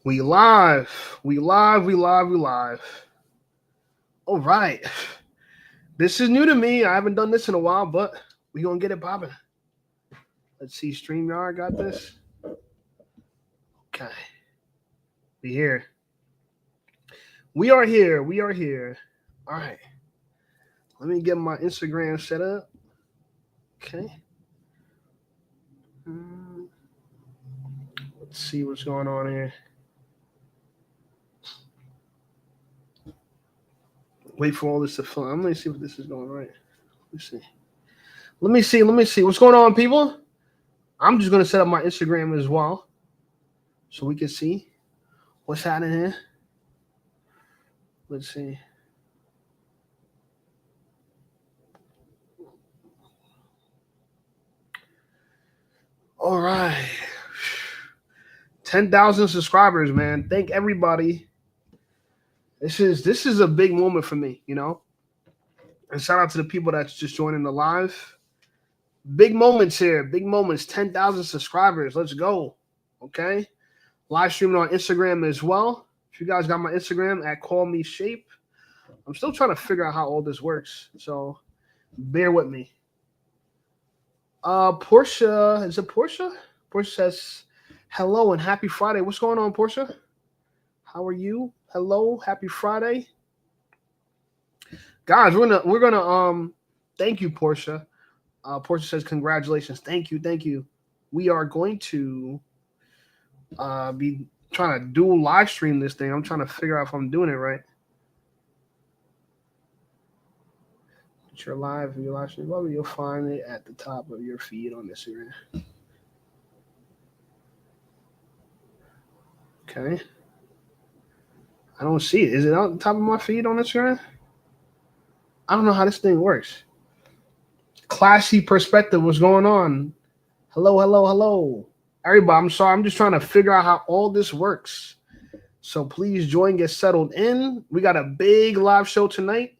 We live. We live. We live. We live. All right. This is new to me. I haven't done this in a while, but we gonna get it popping. Let's see. StreamYard got this. Okay. We here. We are here. We are here. All right. Let me get my Instagram set up. Okay. Let's see what's going on here. Wait for all this to fill. I'm gonna see if this is going right. Let's see. Let me see. Let me see. What's going on, people? I'm just gonna set up my Instagram as well, so we can see what's happening here. Let's see. All right. 10,000 subscribers, man. Thank everybody. This is a big moment for me, you know. And shout out to the people that's just joining the live. Big moments here. Big moments. 10,000 subscribers. Let's go. Okay. Live streaming on Instagram as well. If you guys got my Instagram at Call Me Shape. I'm still trying to figure out how all this works. So bear with me. Portia, is it Portia? Portia says, hello and happy Friday. What's going on, Portia? How are you? Hello, happy Friday. Guys, we're gonna thank you, Portia. Portia says, congratulations. Thank you. We are going to be trying to do live stream this thing. I'm trying to figure out if I'm doing it right. Your live stream, probably you'll find it at the top of your feed on Instagram. Okay. I don't see it. Is it on the top of my feed on Instagram? I don't know how this thing works. Classy perspective, what's going on? Hello. Everybody, I'm sorry. I'm just trying to figure out how all this works. So please join, get settled in. We got a big live show tonight.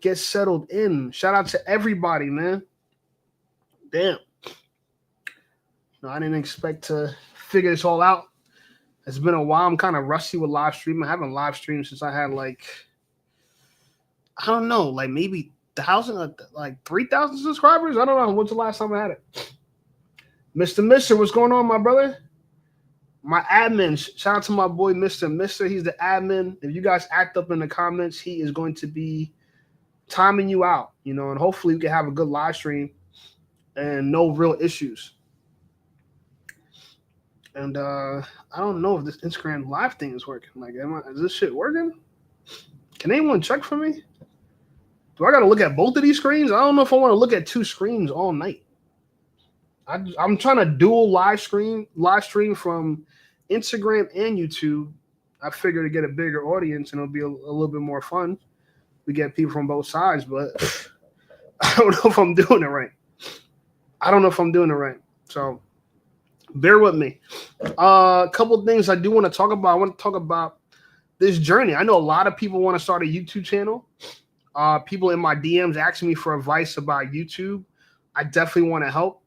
Get settled in. Shout out to everybody, man. Damn. No, I didn't expect to figure this all out. It's been a while. I'm kind of rusty with live streaming. I haven't live streamed since I had I don't know, maybe 1,000, 3,000 subscribers. I don't know. When's the last time I had it? Mr. Mister, what's going on, my brother? My admin, shout out to my boy, Mr. Mister. He's the admin. If you guys act up in the comments, he is going to be timing you out, you know, and hopefully we can have a good live stream and no real issues. And I don't know if this Instagram live thing is working. Is this shit working? Can anyone check for me? Do I got to look at both of these screens? I don't know if I want to look at two screens all night. I'm trying to dual live stream from Instagram and YouTube. I figure to get a bigger audience and it'll be a little bit more fun. We get people from both sides, but I don't know if I'm doing it right. So bear with me. A couple of things I do want to talk about. I want to talk about this journey. I know a lot of people want to start a YouTube channel. People in my DMs asking me for advice about YouTube. I definitely want to help.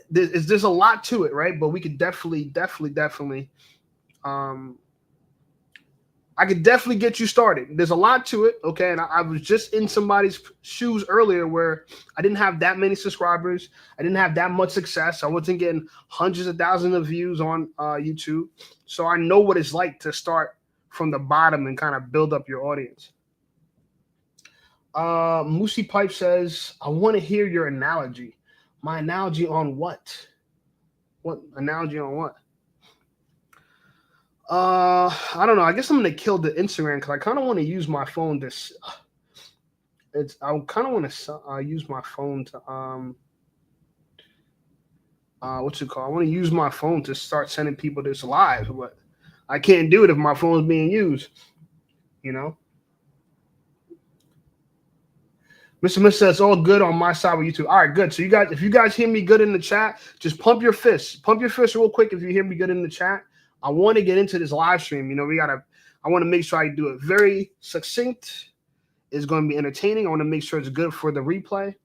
There's a lot to it, right? But we could definitely I could definitely get you started. There's a lot to it, okay? And I was just in somebody's shoes earlier where I didn't have that many subscribers. I didn't have that much success. I wasn't getting hundreds of thousands of views on YouTube. So I know what it's like to start from the bottom and kind of build up your audience. Moosey Pipe says, I want to hear your analogy. My analogy on what? What analogy on what? I don't know. I guess I'm gonna kill the Instagram because I kind of want to use my phone to. I kind of want to use my phone to what's it called? I want to use my phone to start sending people this live, but I can't do it if my phone's being used. You know. Mr. Mister says all good on my side with YouTube. All right, good. So if you guys hear me good in the chat, just pump your fists. Pump your fists real quick if you hear me good in the chat. I want to get into this live stream. You know, I want to make sure I do it very succinct. It's going to be entertaining. I want to make sure it's good for the replay.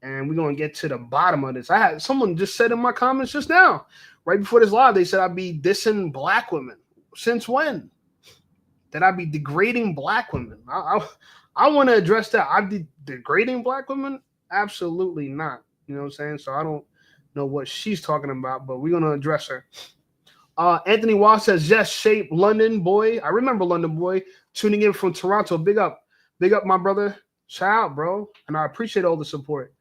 and we're gonna get to the bottom of this. I had someone just said in my comments just now, right before this live, they said I'd be dissing black women. Since when? That I'd be degrading black women? I want to address that. I'd be degrading black women? Absolutely not. You know what I'm saying? So I don't know what she's talking about, but we're gonna address her. Anthony Wall says, yes, Shape, London boy. I remember London boy tuning in from Toronto. Big up, my brother. Shout out, bro. And I appreciate all the support.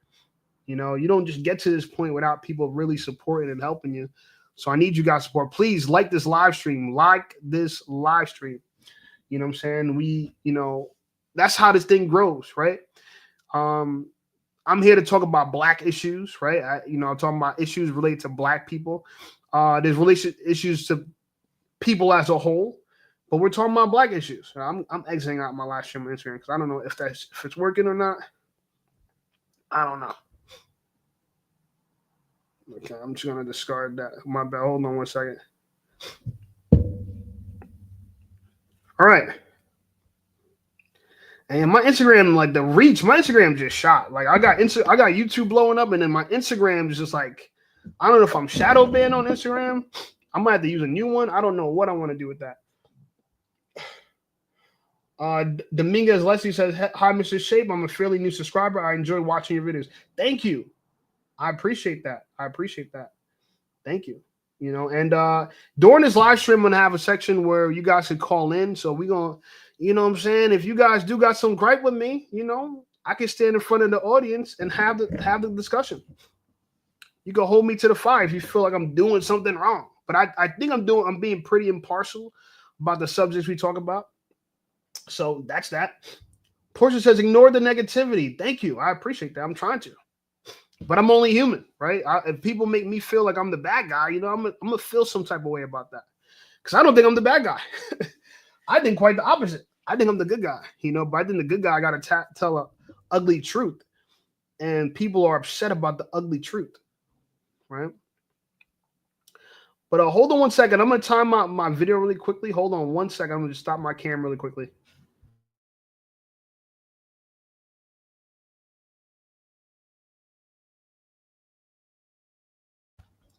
You know, you don't just get to this point without people really supporting and helping you. So I need you guys' support. Please like this live stream. Like this live stream. You know what I'm saying? That's how this thing grows, right? I'm here to talk about black issues, right? I'm talking about issues related to black people. There's relation issues to people as a whole, but we're talking about black issues. I'm exiting out my live stream on Instagram because I don't know if it's working or not. I don't know. Okay, I'm just gonna discard that. My bad. Hold on one second. All right. And my Instagram, like the reach, my Instagram just shot. Like I got YouTube blowing up, and then my Instagram is just like, I don't know if I'm shadow banned on Instagram. I might have to use a new one. I don't know what I want to do with that. Dominguez Leslie says, hi, Mr. Shape. I'm a fairly new subscriber. I enjoy watching your videos. Thank you. I appreciate that. Thank you. And during this live stream, I'm gonna have a section where you guys can call in. So we're gonna, you know what I'm saying? If you guys do got some gripe with me, I can stand in front of the audience and have the discussion. You can hold me to the fire if you feel like I'm doing something wrong. But I think I'm being pretty impartial about the subjects we talk about. So that's that. Portia says, ignore the negativity. Thank you. I appreciate that. I'm trying to. But I'm only human, right? If people make me feel like I'm the bad guy, I'm going to feel some type of way about that. Because I don't think I'm the bad guy. I think quite the opposite. I think I'm the good guy, but I think the good guy got to tell a ugly truth. And people are upset about the ugly truth, right? But hold on one second. I'm going to time out my video really quickly. Hold on one second. I'm going to just stop my camera really quickly.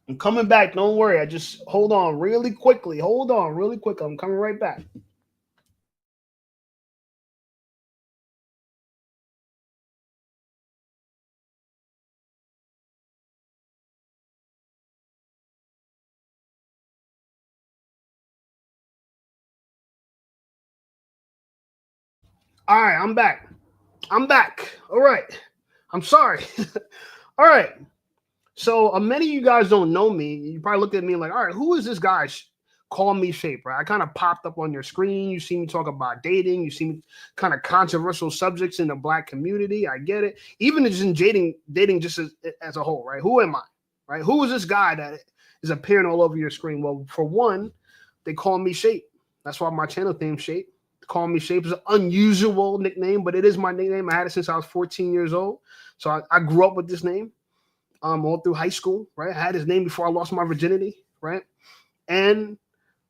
I'm coming back. Don't worry. I just hold on really quickly. I'm coming right back. All right, I'm back. All right. I'm sorry. All right. So many of you guys don't know me. You probably look at me like, all right, who is this guy? Call me Shape, right? I kind of popped up on your screen. You see me talk about dating. You see me kind of controversial subjects in the black community. I get it. Even just in dating just as a whole, right? Who am I, right? Who is this guy that is appearing all over your screen? Well, for one, they call me Shape. That's why my channel name Shape. Call me Shape is an unusual nickname, but it is my nickname. I had it since I was 14 years old. So I grew up with this name all through high school, right? I had his name before I lost my virginity, right? And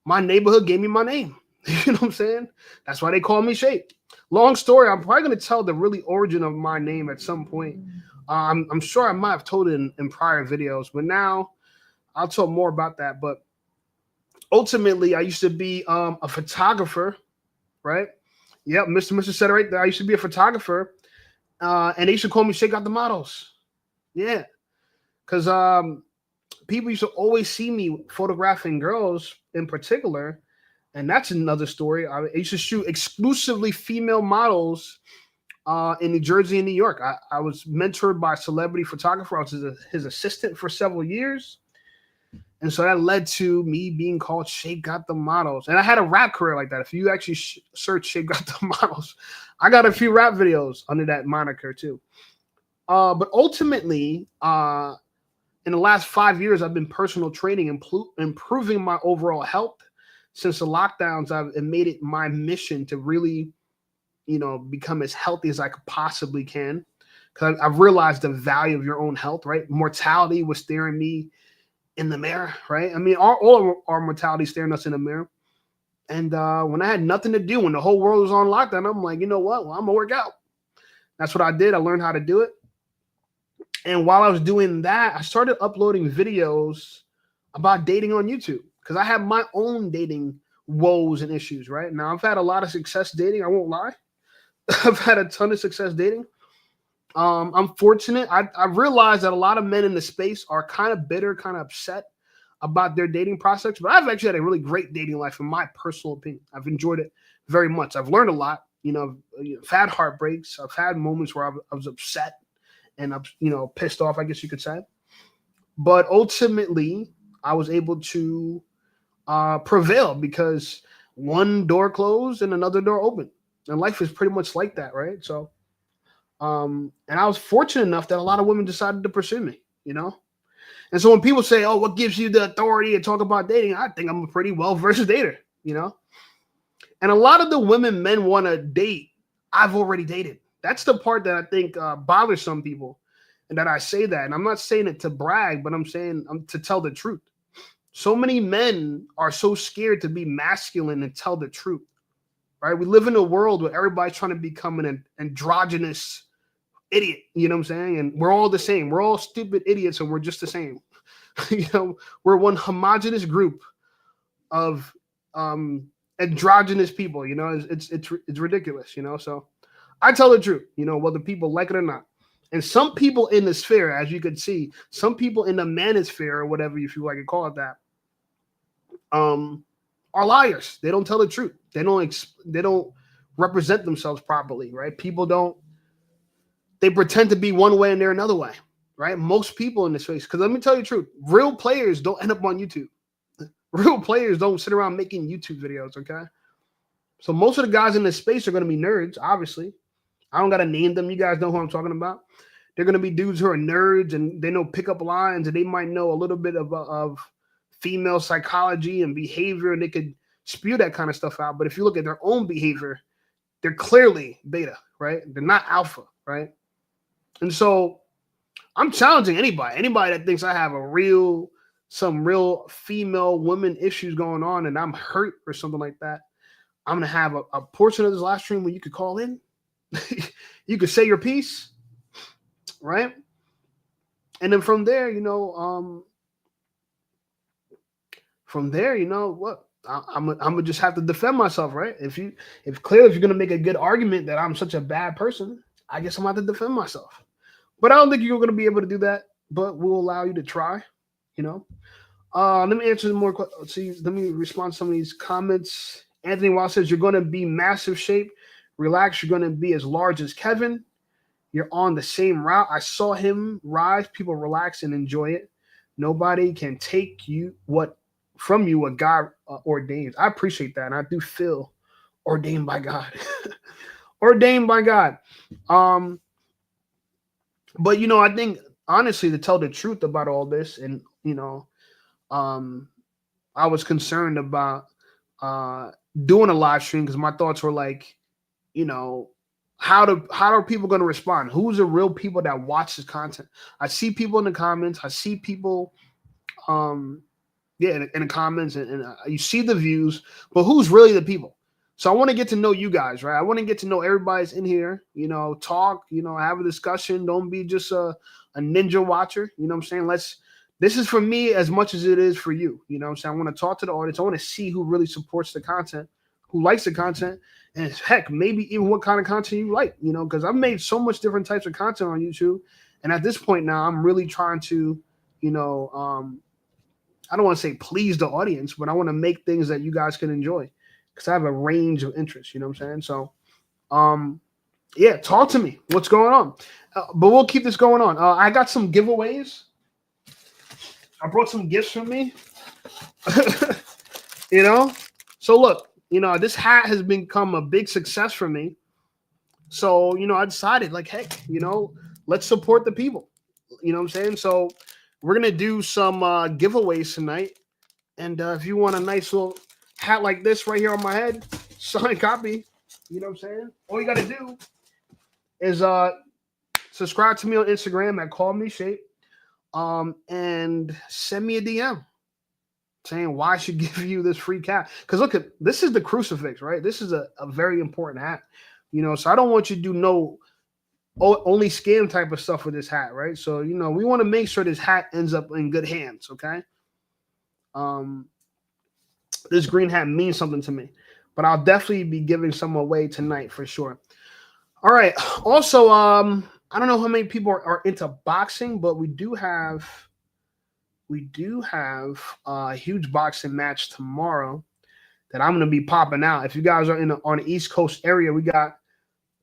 my neighborhood gave me my name. You know what I'm saying? That's why they call me Shape. Long story. I'm probably going to tell the really origin of my name at some point. I'm sure I might have told it in prior videos, but now I'll talk more about that. But ultimately, I used to be a photographer, right? Yep, Mr. said it right there. I used to be a photographer, and they used to call me Shake Out the Models. Yeah, because people used to always see me photographing girls in particular, and that's another story. I used to shoot exclusively female models in New Jersey and New York. I was mentored by a celebrity photographer. I was his assistant for several years. And so that led to me being called Shape Got the Models. And I had a rap career like that. If you actually search Shape Got the Models, I got a few rap videos under that moniker too. But ultimately, in the last 5 years, I've been personal training, improving my overall health. Since the lockdowns, I've made it my mission to really, become as healthy as I could possibly can. Because I've realized the value of your own health, right? Mortality was staring me in the mirror, right? I mean, all of our mortality staring us in the mirror. And when I had nothing to do, when the whole world was on lockdown, I'm like, you know what? Well, I'm going to work out. That's what I did. I learned how to do it. And while I was doing that, I started uploading videos about dating on YouTube because I have my own dating woes and issues, right? Now, I've had a lot of success dating. I won't lie. I've had a ton of success dating. I'm fortunate. I realized that a lot of men in the space are kind of bitter, kind of upset about their dating prospects, but I've actually had a really great dating life in my personal opinion. I've enjoyed it very much. I've learned a lot. I've had heartbreaks. I've had moments where I was upset and I'm, pissed off, I guess you could say. But ultimately, I was able to prevail because one door closed and another door opened. And life is pretty much like that, right? So, and I was fortunate enough that a lot of women decided to pursue me. And so when people say, "Oh, what gives you the authority to talk about dating?" I think I'm a pretty well-versed dater. And a lot of the women men want to date, I've already dated. That's the part that I think bothers some people, and that I say that. And I'm not saying it to brag, but I'm saying to tell the truth. So many men are so scared to be masculine and tell the truth, right? We live in a world where everybody's trying to become an androgynous idiot, you know what I'm saying? And we're all the same. We're all stupid idiots and we're just the same. We're one homogenous group of androgynous people, it's ridiculous, So I tell the truth, whether people like it or not. And some people in the sphere, as you can see, some people in the manosphere or whatever, if you like to call it that, are liars. They don't tell the truth. They don't represent themselves properly, right? They pretend to be one way and they're another way, right? Most people in this space, because let me tell you the truth, real players don't end up on YouTube. Real players don't sit around making YouTube videos, okay? So most of the guys in this space are going to be nerds, obviously. I don't got to name them. You guys know who I'm talking about. They're going to be dudes who are nerds and they know pickup lines and they might know a little bit of female psychology and behavior and they could spew that kind of stuff out. But if you look at their own behavior, they're clearly beta, right? They're not alpha, right? And so I'm challenging anybody that thinks I have some real female women issues going on and I'm hurt or something like that. I'm going to have a portion of this live stream where you could call in. You could say your piece, right? And then from there, what? I'm gonna just have to defend myself, right? If you're gonna make a good argument that I'm such a bad person, I guess I'm gonna have to defend myself. But I don't think you're gonna be able to do that. But we'll allow you to try. Let me answer some more questions. Let me respond to some of these comments. Anthony Wild says you're gonna be massive shape. Relax. You're gonna be as large as Kevin. You're on the same route. I saw him rise. People relax and enjoy it. Nobody can take from you what God ordains. I appreciate that. And I do feel ordained by God. Ordained by God. But I think honestly, to tell the truth about all this, and I was concerned about doing a live stream because my thoughts were like, how are people going to respond? Who's the real people that watch this content? I see people in the comments. I see people, in the comments, and you see the views, but who's really the people? So I want to get to know you guys, right? I want to get to know everybody's in here, talk, have a discussion. Don't be just a ninja watcher. You know what I'm saying? This is for me as much as it is for you. You know what I'm saying? I want to talk to the audience. I want to see who really supports the content, who likes the content, and heck, maybe even what kind of content you like, because I've made so much different types of content on YouTube. And at this point now, I'm really trying to, I don't want to say please the audience, but I want to make things that you guys can enjoy because I have a range of interests, you know what I'm saying? So, talk to me. What's going on? But we'll keep this going on. I got some giveaways. I brought some gifts from me, So look, this hat has become a big success for me. So, I decided like, heck, let's support the people. You know what I'm saying? So we're going to do some giveaways tonight. And if you want a nice little hat like this right here on my head, signed copy, you know what I'm saying? All you got to do is subscribe to me on Instagram at Call Me Shape, and send me a DM saying why I should give you this free cap. Because look, this is the crucifix, right? This is a very important hat, so I don't want you to do no only scam type of stuff with this hat, right? So we want to make sure this hat ends up in good hands. Okay. Um, this green hat means something to me, but I'll definitely be giving some away tonight for sure. All right. Also, I don't know how many people are into boxing, but we do have a huge boxing match tomorrow that I'm going to be popping out. If you guys are on the East Coast area, we got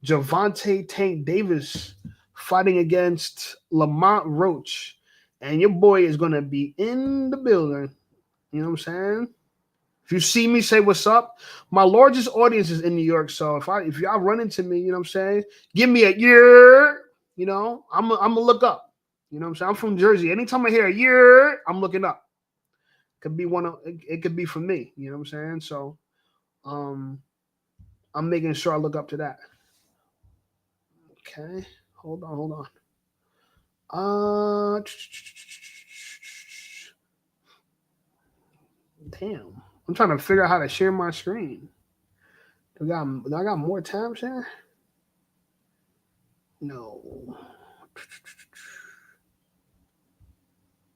Javante Tank Davis fighting against Lamont Roach, and your boy is going to be in the building. You know what I'm saying? If you see me, say what's up. My largest audience is in New York, so if y'all run into me, you know what I'm saying, give me a year. I'm gonna look up. You know what I'm saying? I'm from Jersey. Anytime I hear a year, I'm looking up. Could be it could be for me. You know what I'm saying? So, I'm making sure I look up to that. Okay, hold on. Damn. I'm trying to figure out how to share my screen. Do I got more tabs here? No.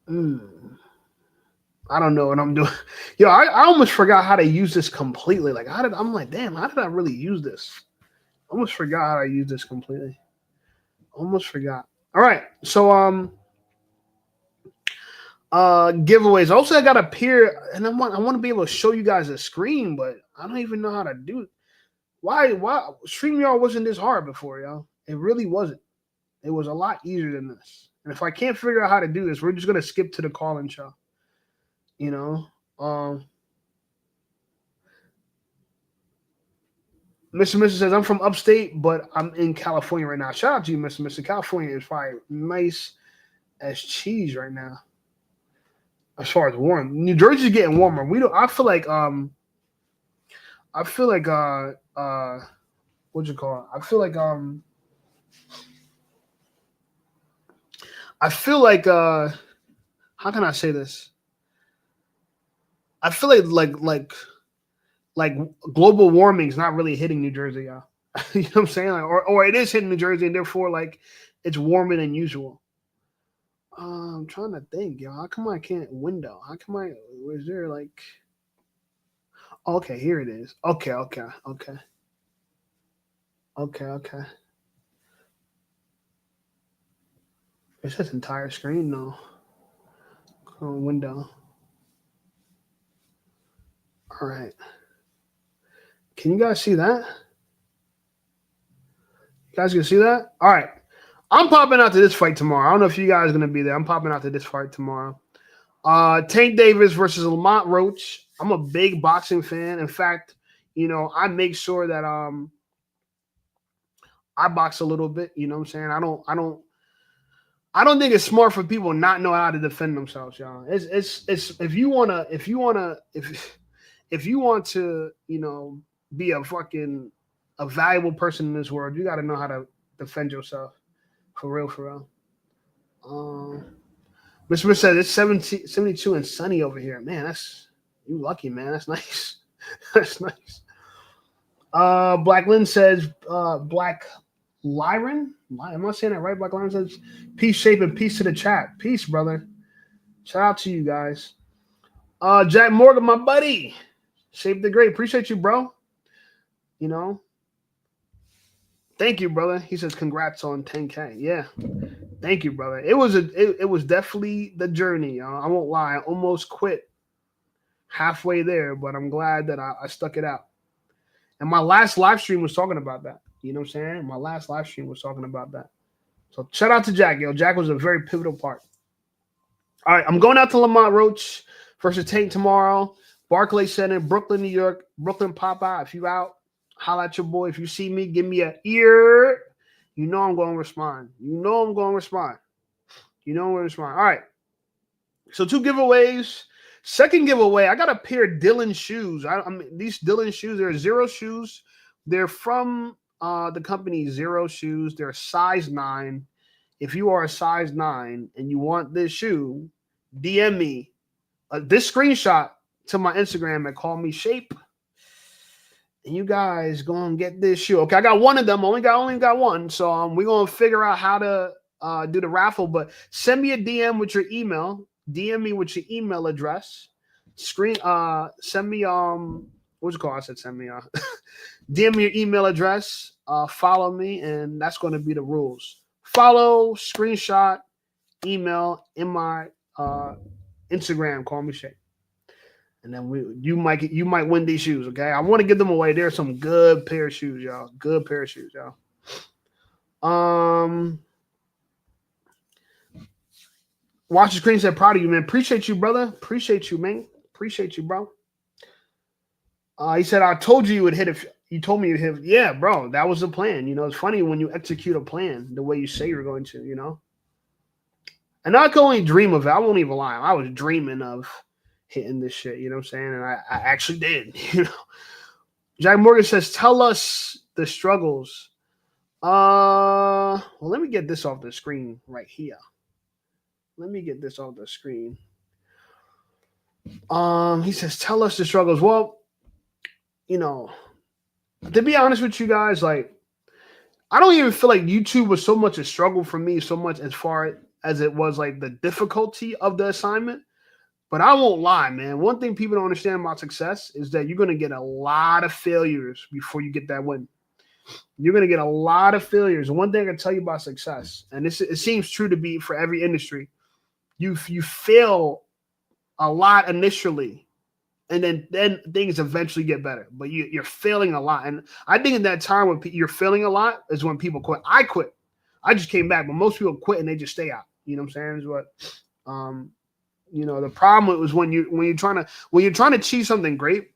I don't know what I'm doing. Yo, I almost forgot how to use this completely. Like, I'm like, damn, how did I really use this? Almost forgot how to use this completely. Almost forgot. All right. So giveaways. Also, I got a pair, and I want to be able to show you guys a screen, but I don't even know how to do it. Why StreamYard wasn't this hard before, y'all? It really wasn't. It was a lot easier than this. And if I can't figure out how to do this, we're just gonna skip to the call-in show. You know, Mr. Mr. says I'm from upstate, but I'm in California right now. Shout out to you, Mr. Mr. California is probably nice as cheese right now. As far as warm, New Jersey's getting warmer. We don't. I feel like what you call it? I feel like how can I say this? I feel like global warming is not really hitting New Jersey, y'all. You know what I'm saying? Like, or it is hitting New Jersey, and therefore like it's warmer than usual. I'm trying to think, yo. How come I can't window? How come I? Was there like? Okay, here it is. Okay. It says entire screen, no. Window. All right. Can you guys see that? You guys can see that? All right. I'm popping out to this fight tomorrow. I don't know if you guys are going to be there. I'm popping out to this fight tomorrow. Tank Davis versus Lamont Roach. I'm a big boxing fan. In fact, I make sure that I box a little bit. You know what I'm saying? I don't think it's smart for people not know how to defend themselves, y'all. It's if you want to, be a valuable person in this world, you got to know how to defend yourself. For real. Mr. Smith said it's 72 and sunny over here. Man, you lucky, man. That's nice. That's nice. Black Lynn says, Black Lyron? Am I saying that right? Black Lyron says, peace, shape, and peace to the chat. Peace, brother. Shout out to you guys. Jack Morgan, my buddy. Shape the Great. Appreciate you, bro. Thank you, brother. He says, congrats on 10K. Yeah. Thank you, brother. It was definitely the journey. I won't lie. I almost quit halfway there, but I'm glad that I stuck it out. And my last live stream was talking about that. You know what I'm saying? My last live stream was talking about that. So shout out to Jack. Jack was a very pivotal part. All right, I'm going out to Lamont Roach versus Tank tomorrow. Barclays Center, Brooklyn, New York. Brooklyn Popeye. If you out, holla at your boy. If you see me, give me an ear. You know I'm going to respond. All right. So 2 giveaways. Second giveaway, I got a pair of Dylan shoes. I mean, these Dylan shoes, they're Zero shoes. They're from the company Zero Shoes. They're size 9. If you are a size 9 and you want this shoe, DM me this screenshot to my Instagram and call me Shape. and you guys gonna get this shoe. Okay, I got one of them. Only got one. So we're gonna figure out how to do the raffle. But send me a DM with your email. DM me with your email address. Send me what's it called? I said send me DM me your email address. Follow me, and that's gonna be the rules. Follow, screenshot, email in my Instagram. Call me Shay. And then you might win these shoes, okay? I want to give them away. There's some good pair of shoes, y'all. Good pair of shoes, y'all. Watch the screen said proud of you, man. Appreciate you, brother. Appreciate you, man. Appreciate you, bro. He said, I told you would hit it. You told me you'd hit it. Yeah, bro. That was the plan. You know, it's funny when you execute a plan the way you say you're going to, you know. And I can only dream of it. I won't even lie. I was dreaming of hitting this shit, you know what I'm saying? And I actually did, you know. Jack Morgan says, tell us the struggles. Well, let me get this off the screen right here. Let me get this off the screen. He says, tell us the struggles. Well, you know, to be honest with you guys, like, I don't even feel like YouTube was so much a struggle for me, so much as far as it was like the difficulty of the assignment. But I won't lie, man. One thing people don't understand about success is that you're going to get a lot of failures before you get that win. You're going to get a lot of failures. One thing I can tell you about success, and it seems true to be for every industry, you fail a lot initially, and then things eventually get better. But you're failing a lot. And I think in that time when you're failing a lot is when people quit. I quit. I just came back, but most people quit and they just stay out. You know what I'm saying? Is what you know, the problem was when you're trying to achieve something great,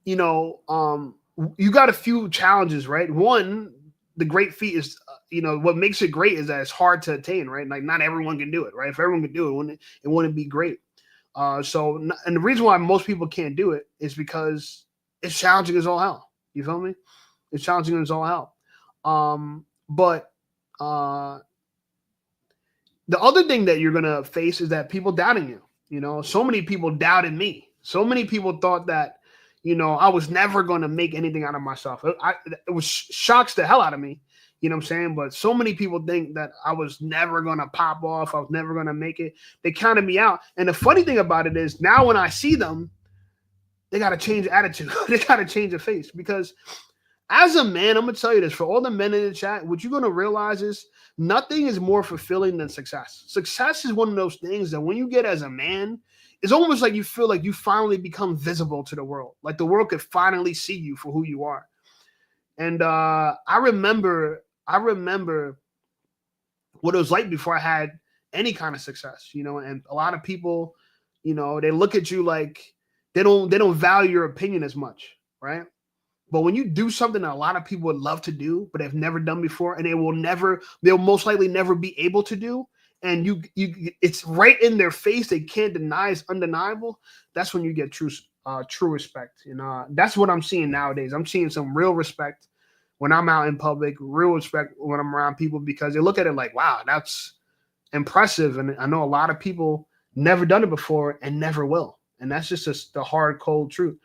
you know, you got a few challenges, right? One, the great feat is, you know, what makes it great is that it's hard to attain, right? Like not everyone can do it, right? If everyone could do it, it wouldn't be great. And the reason why most people can't do it is because it's challenging as all hell. You feel me? It's challenging as all hell. But the other thing that you're going to face is that people doubting you. You know, so many people doubted me. So many people thought that, you know, I was never going to make anything out of myself. It was shocks the hell out of me. You know what I'm saying? But so many people think that I was never going to pop off. I was never going to make it. They counted me out. And the funny thing about it is now when I see them, they got to change attitude. They got to change the face because as a man, I'm going to tell you this, for all the men in the chat, what you're going to realize is nothing is more fulfilling than success. Success is one of those things that when you get as a man, it's almost like you feel like you finally become visible to the world. Like the world could finally see you for who you are. And I remember what it was like before I had any kind of success, you know, and a lot of people, you know, they look at you like they don't value your opinion as much, right? But when you do something that a lot of people would love to do, but have never done before, and they'll most likely never be able to do, and it's right in their face, they can't deny, it's undeniable. That's when you get true respect. You know, that's what I'm seeing nowadays. I'm seeing some real respect when I'm out in public, real respect when I'm around people because they look at it like, wow, that's impressive. And I know a lot of people never done it before and never will. And that's just the hard, cold truth.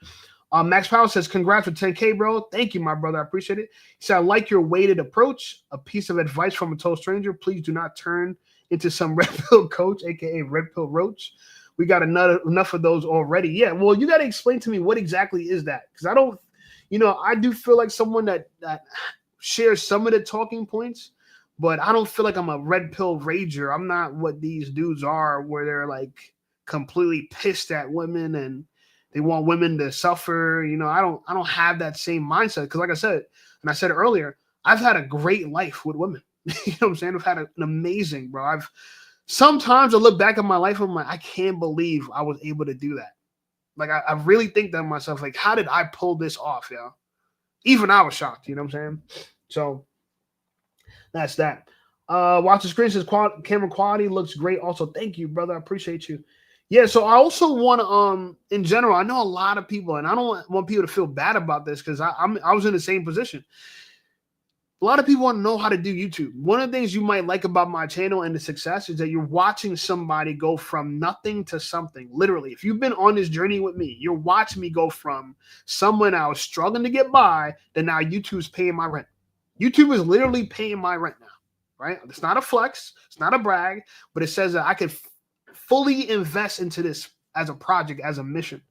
Max Powell says, congrats with 10K, bro. Thank you, my brother. I appreciate it. He said, I like your weighted approach. A piece of advice from a total stranger. Please do not turn into some red pill coach, a.k.a. red pill roach. We got enough of those already. Yeah, well, you got to explain to me what exactly is that. Because I don't, you know, I do feel like someone that shares some of the talking points, but I don't feel like I'm a red pill rager. I'm not what these dudes are where they're like completely pissed at women and they want women to suffer. You know, I don't have that same mindset because, like I said, and I said it earlier, I've had a great life with women. You know what I'm saying? I've had an amazing, bro. Sometimes I look back at my life and I'm like, I can't believe I was able to do that. Like, I really think that myself, like, how did I pull this off, yo? Even I was shocked, you know what I'm saying? So that's that. Watch the screen says camera quality looks great. Also, thank you, brother. I appreciate you. Yeah, so I also want to, in general, I know a lot of people, and I don't want people to feel bad about this because I was in the same position. A lot of people want to know how to do YouTube. One of the things you might like about my channel and the success is that you're watching somebody go from nothing to something. Literally, if you've been on this journey with me, you're watching me go from someone I was struggling to get by to now YouTube's paying my rent. YouTube is literally paying my rent now, right? It's not a flex. It's not a brag, but it says that I could fully invest into this as a project, as a mission,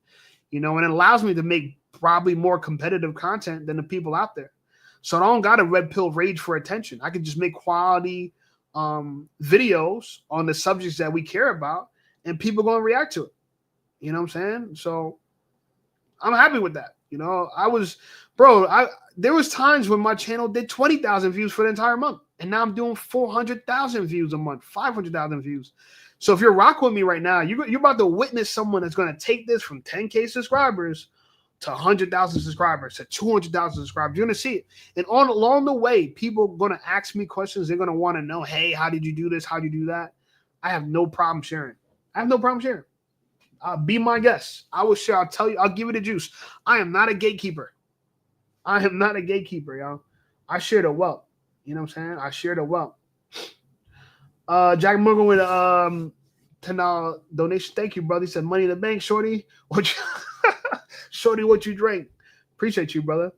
you know, and it allows me to make probably more competitive content than the people out there. So I don't got to red pill rage for attention. I can just make quality videos on the subjects that we care about, and people going to react to it. You know what I'm saying? So I'm happy with that. You know, there was times when my channel did 20,000 views for the entire month, and now I'm doing 400,000 views a month, 500,000 views. So if you're rocking with me right now, you're about to witness someone that's going to take this from 10K subscribers to 100,000 subscribers, to 200,000 subscribers. You're going to see it. And along the way, people are going to ask me questions. They're going to want to know, hey, how did you do this? How did you do that? I have no problem sharing. Be my guest. I will share. I'll tell you. I'll give you the juice. I am not a gatekeeper. Y'all. I share the wealth. You know what I'm saying? I share the wealth. Jack Morgan with $10 donation. Thank you, brother. He said, money in the bank, shorty. Shorty, what you drink? Appreciate you, brother.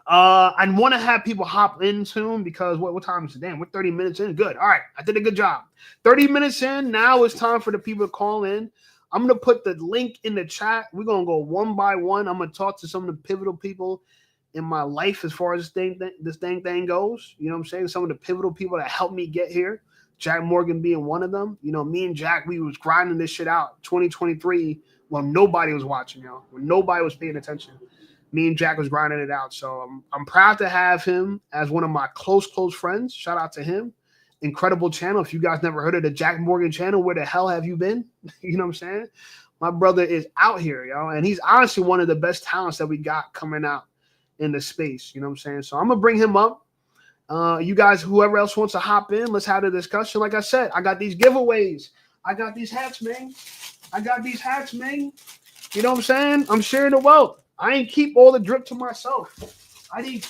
I want to have people hop in soon because what time is it? Damn, we're 30 minutes in. Good. All right. I did a good job. 30 minutes in. Now it's time for the people to call in. I'm going to put the link in the chat. We're going to go one by one. I'm going to talk to some of the pivotal people in my life as far as this thing goes. You know what I'm saying? Some of the pivotal people that helped me get here. Jack Morgan being one of them. You know, me and Jack, we was grinding this shit out 2023 when nobody was watching, y'all. When nobody was paying attention. Me and Jack was grinding it out. So I'm proud to have him as one of my close friends. Shout out to him. Incredible channel. If you guys never heard of the Jack Morgan channel, where the hell have you been? You know what I'm saying? My brother is out here, y'all. And he's honestly one of the best talents that we got coming out in the space. You know what I'm saying? So I'm going to bring him up. You guys, whoever else wants to hop in, let's have a discussion. Like I said, I got these giveaways. I got these hats, man. You know what I'm saying? I'm sharing the wealth. I ain't keep all the drip to myself. I'm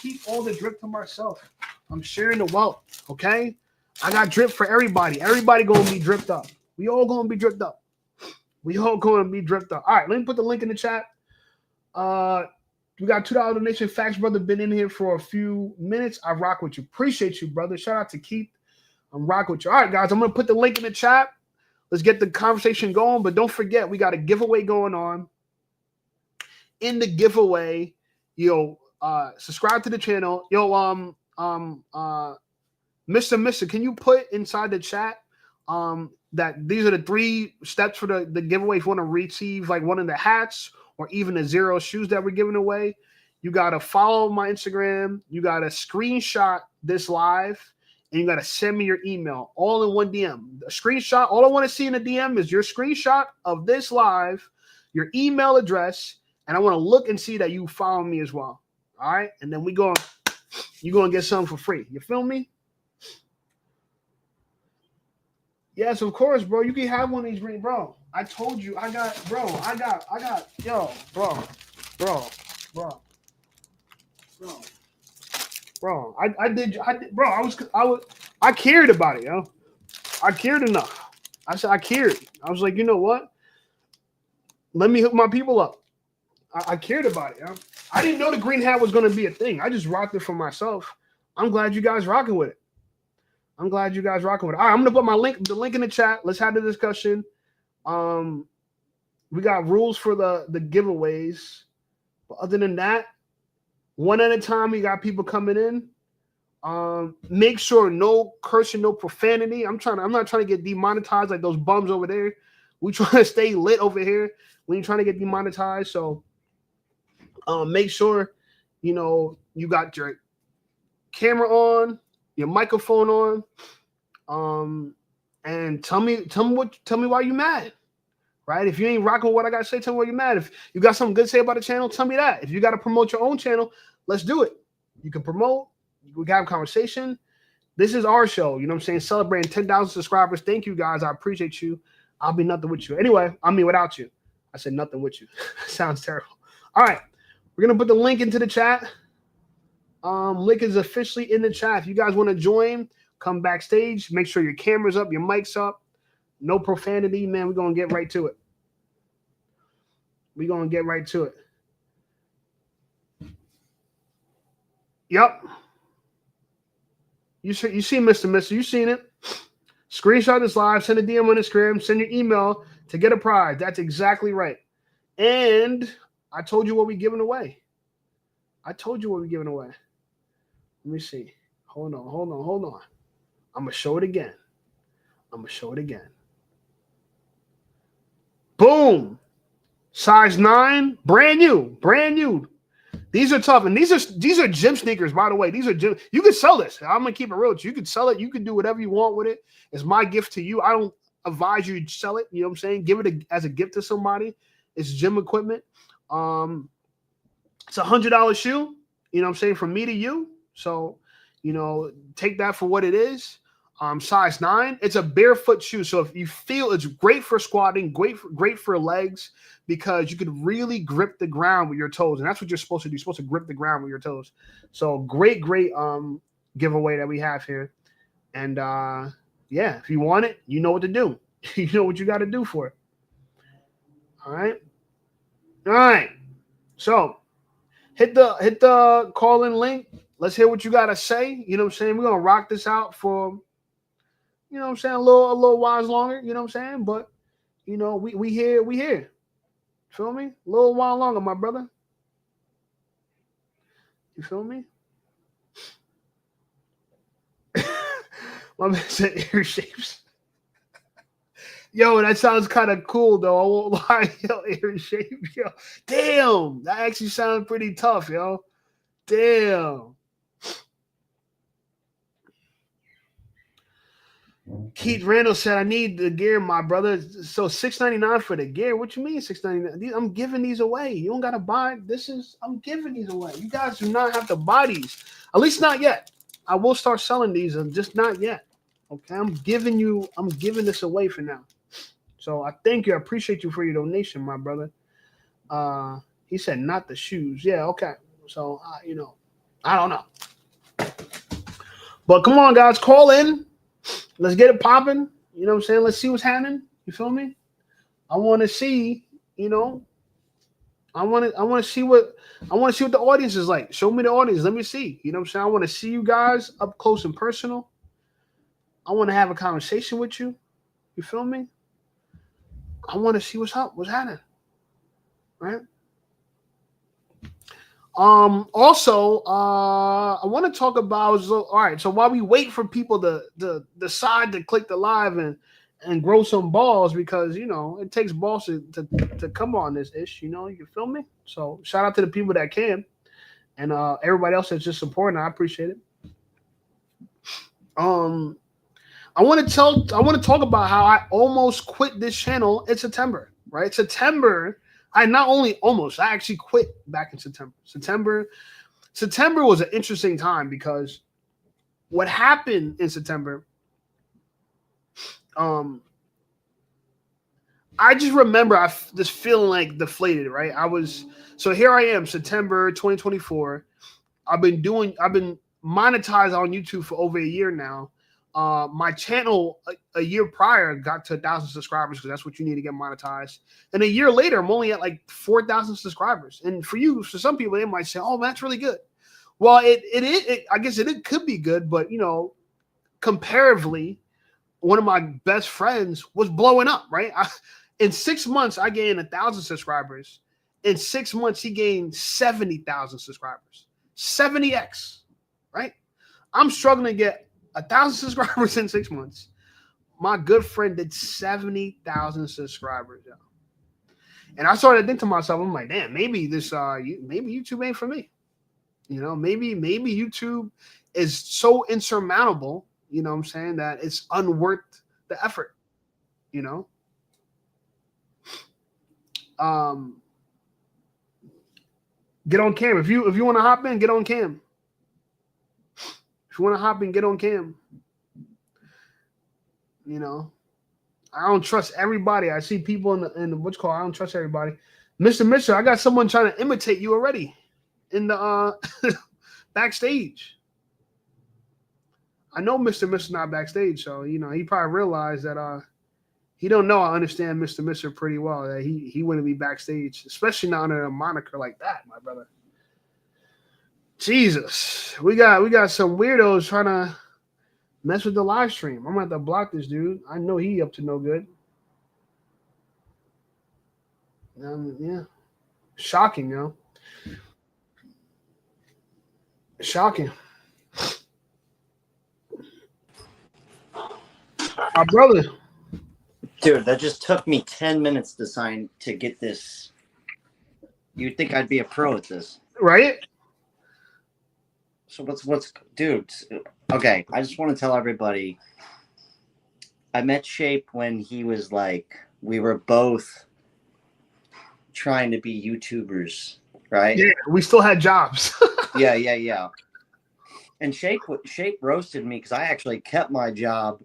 sharing the wealth, okay? I got drip for everybody. Everybody going to be dripped up. We all going to be dripped up. All right, let me put the link in the chat. We got $2 donation. Facts, brother, been in here for a few minutes. I rock with you. Appreciate you, brother. Shout out to Keith. I'm rocking with you. All right, guys, I'm going to put the link in the chat. Let's get the conversation going. But don't forget, we got a giveaway going on. In the giveaway, subscribe to the channel. Mr. Can you put inside the chat that these are the 3 steps for the giveaway if you want to receive like one of the hats or even the 0 shoes that we're giving away? You got to follow my Instagram. You got to screenshot this live, and you got to send me your email all in one DM. A screenshot. All I want to see in the DM is your screenshot of this live, your email address, and I want to look and see that you follow me as well. All right? And then you're going to get something for free. You feel me? Yes, of course, bro. You can have one of these rings, bro. I told you, I got, bro. I cared about it, yo. I cared enough. I cared. I was like, you know what? Let me hook my people up. I cared about it, yo. I didn't know the green hat was going to be a thing. I just rocked it for myself. I'm glad you guys rocking with it. All right, I'm gonna put the link in the chat. Let's have the discussion. We got rules for the giveaways, but other than that, one at a time. We got people coming in. Make sure no cursing, no profanity. I'm not trying to get demonetized like those bums over there. We trying to stay lit over here. We ain't trying to get demonetized. So, make sure you got your camera on, your microphone on, and tell me why you mad, right? If you ain't rocking what I gotta say, tell me why you mad. If you got something good to say about the channel, tell me that. If you got to promote your own channel, let's do it. You can promote. We can have a conversation. This is our show. You know what I'm saying? Celebrating 10,000 subscribers. Thank you, guys. I appreciate you. I'll be nothing with you. Anyway, I mean without you. I said nothing with you. Sounds terrible. All right. We're going to put the link into the chat. Link is officially in the chat. If you guys want to join, come backstage. Make sure your camera's up, your mic's up. No profanity, man. We're going to get right to it. We're going to get right to it. Yep. You see Mr. Mister. You seen it. Screenshot this live. Send a DM on Instagram. Send your email to get a prize. That's exactly right. And I told you what we're giving away. Let me see. Hold on. I'm going to show it again. Boom. Size 9. Brand new. These are tough. And these are gym sneakers, by the way. These are gym. You can sell this. I'm going to keep it real. You can sell it. You can do whatever you want with it. It's my gift to you. I don't advise you to sell it. You know what I'm saying? Give it as a gift to somebody. It's gym equipment. It's $100 shoe. You know what I'm saying? From me to you. So, take that for what it is. Size 9. It's a barefoot shoe. So if you feel it's great for squatting, great for legs, because you could really grip the ground with your toes. And that's what you're supposed to do. You're supposed to grip the ground with your toes. So great giveaway that we have here. And yeah, if you want it, you know what to do. You know what you got to do for it. All right. So hit the call-in link. Let's hear what you got to say. You know what I'm saying? We're going to rock this out for, you know what I'm saying, a little while longer, you know what I'm saying? But, we here. Feel me? A little while longer, my brother. You feel me? My man said ear shapes. Yo, that sounds kind of cool, though. I won't lie. Yo, ear shape, yo. Damn. That actually sounds pretty tough, yo. Damn. Keith Randall said, I need the gear, my brother. So $6.99 for the gear. What you mean $6.99? I'm giving these away. You don't got to buy. I'm giving these away. You guys do not have to buy these. At least not yet. I will start selling these, just not yet. Okay, I'm giving this away for now. So I thank you. I appreciate you for your donation, my brother. He said, not the shoes. Yeah, okay. So, I don't know. But come on, guys. Call in. Let's get it popping. You know what I'm saying? Let's see what's happening. You feel me? I want to see, I want to see what the audience is like. Show me the audience. Let me see. You know what I'm saying? I want to see you guys up close and personal. I want to have a conversation with you. You feel me? I want to see what's happening. Right? Also, I want to talk about, all right, so while we wait for people to decide to click the live and grow some balls, because, it takes balls to come on this ish, you feel me? So shout out to the people that can, and everybody else that's just supporting. I appreciate it. I want to talk about how I almost quit this channel in September, right? September. I actually quit back in September. September was an interesting time because what happened in September, I just remember just feeling like deflated, right? So here I am, September 2024. I've been monetized on YouTube for over a year now. My channel a year prior got to 1,000 subscribers, because that's what you need to get monetized. And a year later, I'm only at like 4,000 subscribers. And for some people, they might say, "Oh, that's really good." Well, I guess it could be good, but comparatively, one of my best friends was blowing up, right? In 6 months, I gained 1,000 subscribers. In 6 months, he gained 70,000 subscribers. 70x, right? I'm struggling to get 1,000 subscribers in 6 months. My good friend did 70,000 subscribers, yo. And I started to think to myself, I'm like, damn, maybe this maybe YouTube ain't for me. Maybe YouTube is so insurmountable, you know what I'm saying, that it's unworth the effort, Get on cam. If you want to hop in, get on cam. If you want to hop in, get on cam. I don't trust everybody. I see people in the what's called. I don't trust everybody. Mr. Mitchell, I got someone trying to imitate you already in the backstage. I know Mr. Mister not backstage, so he probably realized that he don't know I understand Mr. Mister pretty well. That he wouldn't be backstage, especially not under a moniker like that, my brother. Jesus, we got some weirdos trying to mess with the live stream. I'm gonna have to block this dude. I know he up to no good. Yeah, shocking, shocking. My brother. Dude, that just took me 10 minutes to get this. You'd think I'd be a pro at this. Right? So what's dude, okay, I just want to tell everybody I met Shape when he was like we were both trying to be YouTubers, right? Yeah, we still had jobs. Yeah. And Shape roasted me because I actually kept my job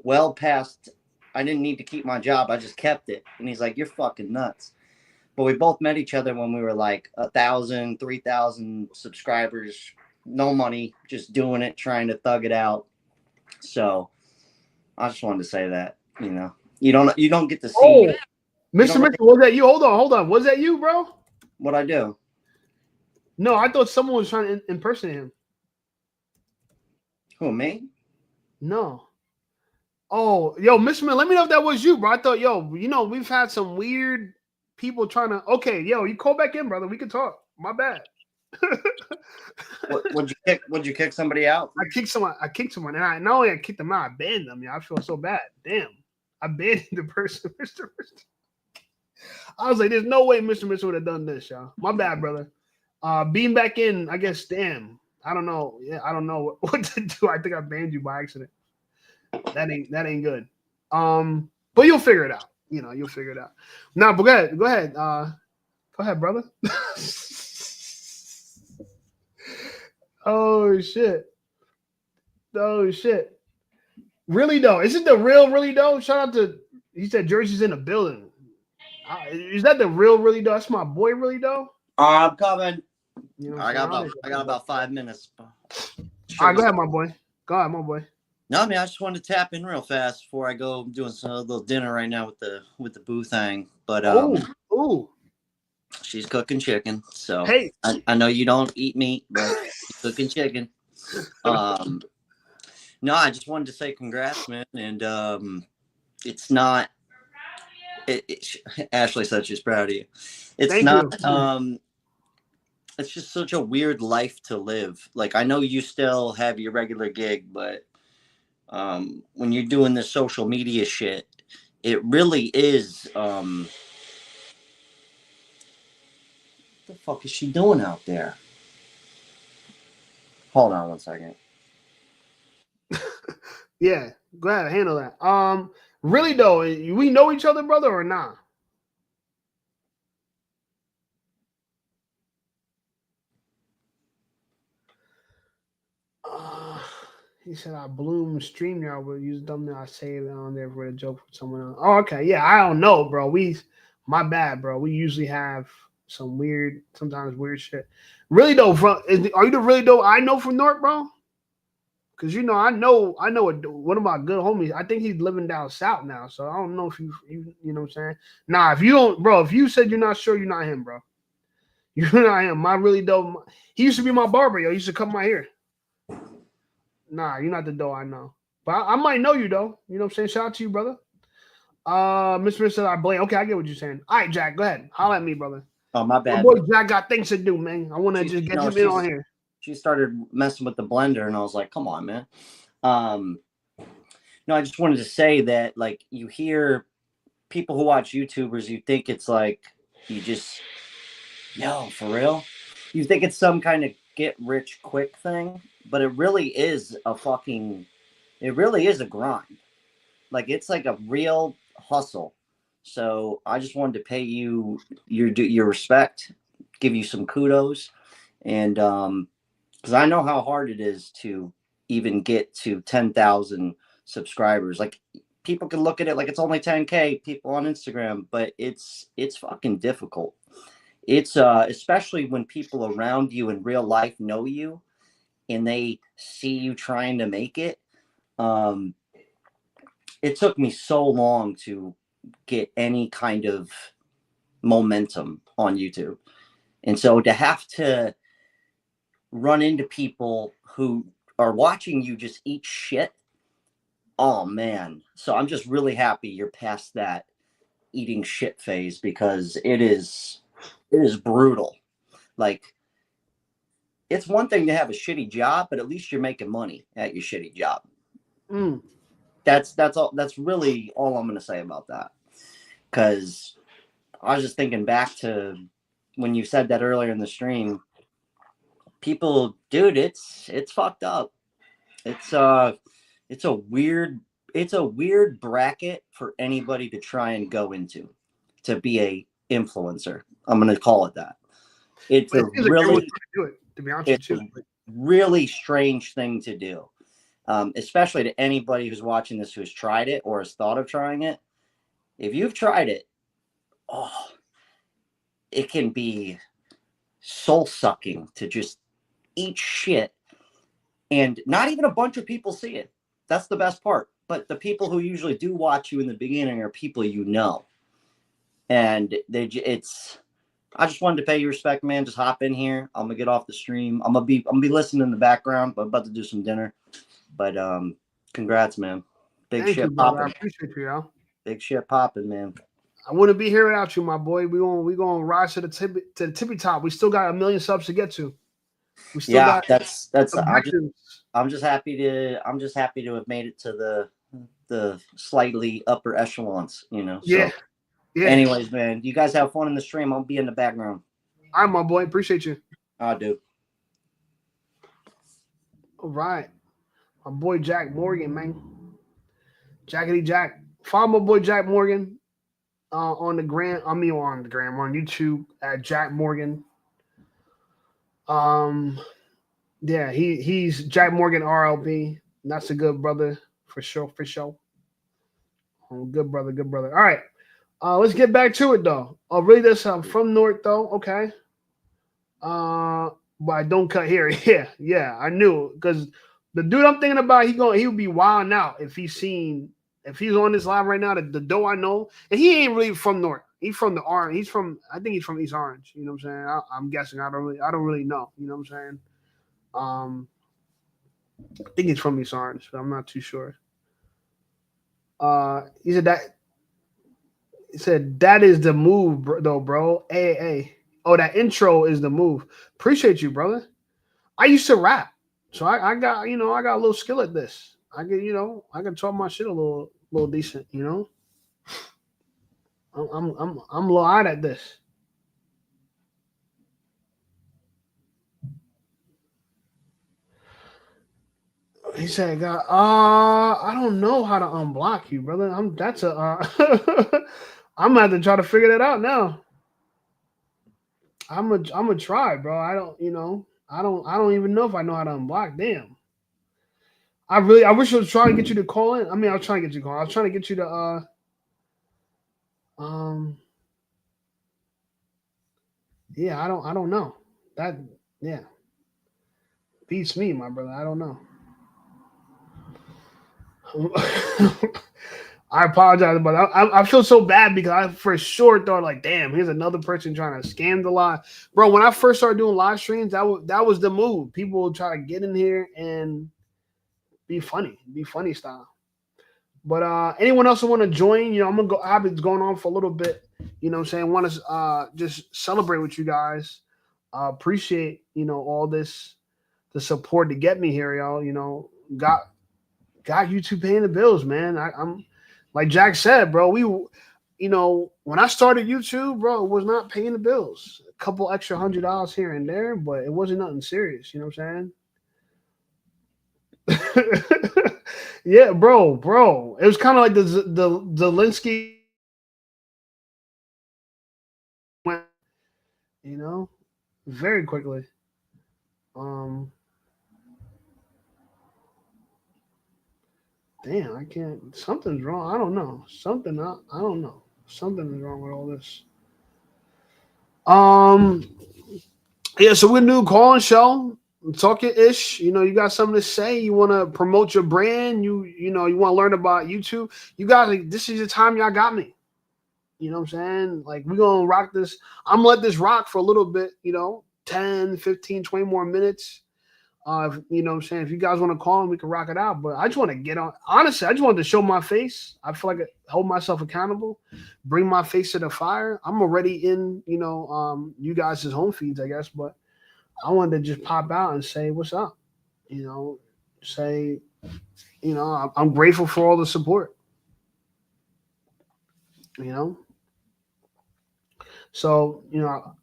well past. I didn't need to keep my job. I just kept it. And he's like, "You're fucking nuts." But we both met each other when we were like 1,000, 3,000 subscribers, no money, just doing it, trying to thug it out. So I just wanted to say that, you don't get to see. Oh, Mr. Mitchell, was that you? Hold on. Was that you, bro? What'd I do? No, I thought someone was trying to impersonate him. Who, me? No. Oh, yo, Mr. Mitchell, let me know if that was you, bro. I thought, we've had some weird people trying to. Okay, you call back in, brother. We can talk. My bad. Would you kick somebody out? I kicked someone, and I not only I kicked them out, I banned them. I feel so bad. Damn, I banned the person, Mr. Mitchell. I was like, there's no way Mr. Mitchell would have done this, y'all. My bad, brother. Being back in, I guess, damn. I don't know. Yeah, I don't know what to do. I think I banned you by accident. That ain't good. But you'll figure it out. You'll figure it out. Nah, but go ahead. Go ahead, brother. Oh shit. Really though? Is it the real really though? Shout out to he said Jersey's in the building. Is that the real really though? That's my boy really though. I'm coming. I got about 5 minutes. All right, go ahead, my boy. No, I mean I just wanted to tap in real fast before I go. I'm doing a little dinner right now with the boo thing. But ooh. She's cooking chicken. So hey, I know you don't eat meat, but she's cooking chicken. No, I just wanted to say congrats, man. And it's not. Ashley said she's proud of you. It's Thank not. you. It's just such a weird life to live. Like I know you still have your regular gig, but when you're doing this social media shit, it really is. What the fuck is she doing out there? Hold on 1 second. Yeah, go ahead, handle that. Really though, we know each other, brother, or not? He said I bloom StreamYard, but use thumbnail. I saved it on there for a joke for someone else. Oh, okay. Yeah, I don't know, bro. My bad, bro. We usually have some sometimes weird shit. Really though, are you the really though I know from North, bro? Because I know one of my good homies. I think he's living down south now, so I don't know if you know what I'm saying. Nah, if you don't, bro. If you said you're not sure, you're not him, bro. You're not him. My really dope. He used to be my barber, yo. He used to cut my hair. Nah, you're not the dough I know. But I might know you though. You know what I'm saying? Shout out to you, brother. Mr. Smith said I blame. Okay, I get what you're saying. All right, Jack, go ahead. Holler at me, brother. Oh, my bad. My boy Jack got things to do, man. I want to just get him in on here. She started messing with the blender, and I was like, come on, man. No, I just wanted to say that, like, you hear people who watch YouTubers, you think it's like you just, for real? You think it's some kind of get rich quick thing, but it really is a grind. Like, it's like a real hustle. So I just wanted to pay you your respect, give you some kudos, and because I know how hard it is to even get to 10,000 subscribers. Like, people can look at it like it's only 10K people on Instagram, but it's fucking difficult. It's especially when people around you in real life know you, and they see you trying to make it. It took me so long to get any kind of momentum on YouTube. And so to have to run into people who are watching you just eat shit, oh man. So I'm just really happy you're past that eating shit phase, because it is brutal. Like, it's one thing to have a shitty job, but at least you're making money at your shitty job. Mm. That's all. That's really all I'm going to say about that. Because I was just thinking back to when you said that earlier in the stream. People, dude, it's fucked up. It's a weird bracket for anybody to try and go into, to be a influencer. I'm going to call it that. It's a really, do it, to be honest it's with a you. really strange thing to do, especially to anybody who's watching this who has tried it or has thought of trying it. If you've tried it, oh, it can be soul sucking to just eat shit, and not even a bunch of people see it. That's the best part. But the people who usually do watch you in the beginning are people you know, and I just wanted to pay you respect, man. Just hop in here. I'm gonna get off the stream. I'm gonna be listening in the background, but I'm about to do some dinner. But congrats, man. Big Thank shit you, brother. popping. I appreciate you, yo. Big shit popping, man. I wouldn't be here without you, my boy. We gonna rise to the tippy top. We still got 1 million subs to get to. We still got that's objectives. I'm just happy to have made it to the slightly upper echelons, you know. Yeah. So, yeah. anyways, man, you guys have fun in the stream. I'll be in the background. All right, my boy. Appreciate you. I do. All right. My boy Jack Morgan, man. Jackety Jack. Follow my boy Jack Morgan on the gram. I mean, on the gram, on YouTube at Jack Morgan. Yeah, he's Jack Morgan RLB. That's a good brother for sure, for sure. Good brother, good brother. All right. Let's get back to it though. I'll read this. I'm from North though. Okay. But I don't cut here. Yeah, I knew, because the dude I'm thinking about, he would be wilding out if he's on this live right now. The doe I know, and he ain't really from North. He's from the Orange. I think he's from East Orange. You know what I'm saying? I'm guessing. I don't really know. You know what I'm saying? I think he's from East Orange, but I'm not too sure. He said that is the move, though, bro. Hey. Oh, that intro is the move. Appreciate you, brother. I used to rap, so I got a little skill at this. I can talk my shit a little decent, you know. I'm a little hot at this. He said, "God, I don't know how to unblock you, brother. I'm gonna have to try to figure that out now. I'm gonna try, bro. I don't even know if I know how to unblock. Damn. I wish I was trying to get you to call in. I mean, I was trying to get you to call. I was trying to get you to yeah, I don't know. That, yeah. Beats me, my brother. I don't know. I apologize, but I feel so bad because I for sure thought, like, damn, here's another person trying to scam the live. Bro, when I first started doing live streams, that was the move. People would try to get in here and be funny style. But anyone else who want to join, I'm gonna go. I've been going on for a little bit. You know what I'm saying? Want to just celebrate with you guys. Appreciate all this, the support to get me here, y'all. Got YouTube paying the bills, man. I'm like Jack said, bro. When I started YouTube, bro, it was not paying the bills. A couple extra $100 here and there, but it wasn't nothing serious. You know what I'm saying? Yeah, bro. It was kind of like the Zelensky went, very quickly. Damn, I can't. Something's wrong. I don't know. I don't know. Something is wrong with all this. Yeah, so we're gonna do a call and show. talk your ish. You know, you got something to say. You want to promote your brand. You know, you want to learn about YouTube. You guys, like, this is the time y'all got me. You know what I'm saying? Like, we're going to rock this. I'm going to let this rock for a little bit, you know, 10, 15, 20 more minutes. You know what I'm saying? If you guys want to call and we can rock it out. But I just want to get on. Honestly, I just wanted to show my face. I feel like I hold myself accountable, bring my face to the fire. I'm already in, you know, you guys' home feeds, I guess. But I wanted to just pop out and say, what's up? You know, say, you know, I'm grateful for all the support, you know? So, you know,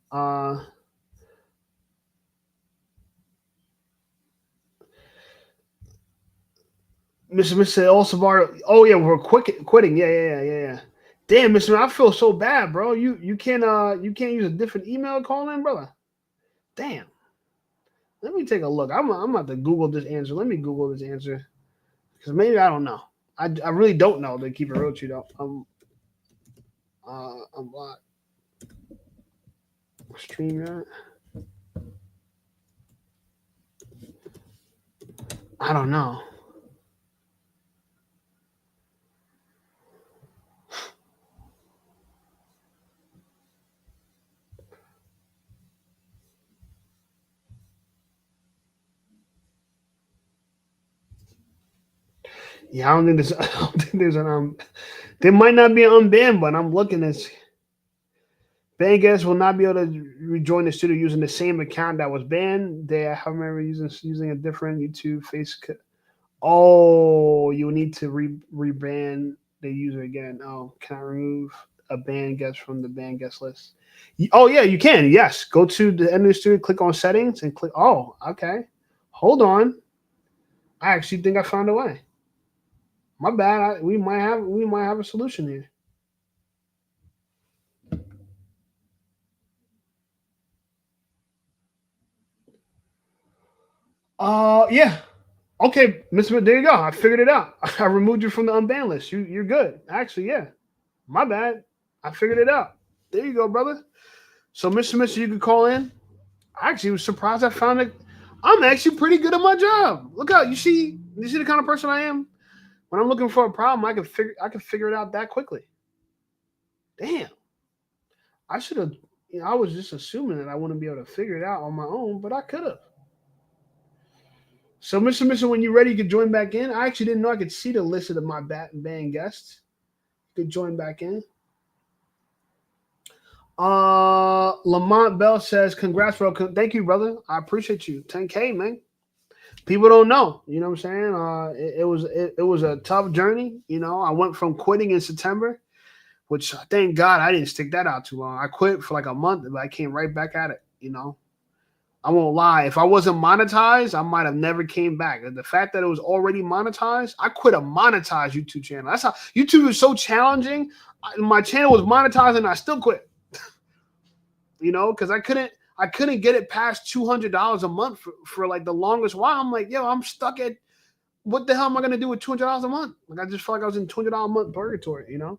Mr. Olsavar. Oh yeah, we're quitting. Yeah. Damn, Mr. I feel so bad, bro. You can't use a different email to call in, brother. Damn. Let me take a look. I'm about to Google this answer. Let me Google this answer because maybe I don't know. I really don't know. To keep it real with you though. I'm blocked. Stream that. I don't know. Yeah, I don't think there's. I don't think there's an. There might not be an unbanned, but I'm looking at. Banned guests will not be able to rejoin the studio using the same account that was banned. They, however, using a different YouTube face. Oh, you need to rebrand the user again. Oh, can I remove a banned guest from the banned guest list? Oh yeah, you can. Yes, go to the end of the studio, click on settings, and click. Oh, okay. Hold on. I actually think I found a way. My bad. We might have a solution here. Yeah. Okay, Mr. There you go. I figured it out. I removed you from the unbanned list. You're good. Actually, yeah. My bad. I figured it out. There you go, brother. So, Mr. You could call in. I actually was surprised I found it. I'm actually pretty good at my job. Look out. You see the kind of person I am? When I'm looking for a problem, I can figure it out that quickly. Damn. I should have, I was just assuming that I wouldn't be able to figure it out on my own, but I could have. So, Mr. when you're ready, you can join back in. I actually didn't know I could see the list of my band guests. You could join back in. Lamont Bell says, "Congrats, bro. Thank you, brother. I appreciate you. 10K, man. People don't know. You know what I'm saying? It was a tough journey. You know, I went from quitting in September, which thank God I didn't stick that out too long. I quit for like a month, but I came right back at it. You know, I won't lie. If I wasn't monetized, I might have never came back. The fact that it was already monetized, I quit a monetized YouTube channel. That's how YouTube is so challenging. My channel was monetized and I still quit. You know, because I couldn't get it past $200 a month for like the longest while. I'm like, yo, I'm stuck at what the hell am I gonna do with $200 a month? Like I just felt like I was in $200 a month purgatory. You know.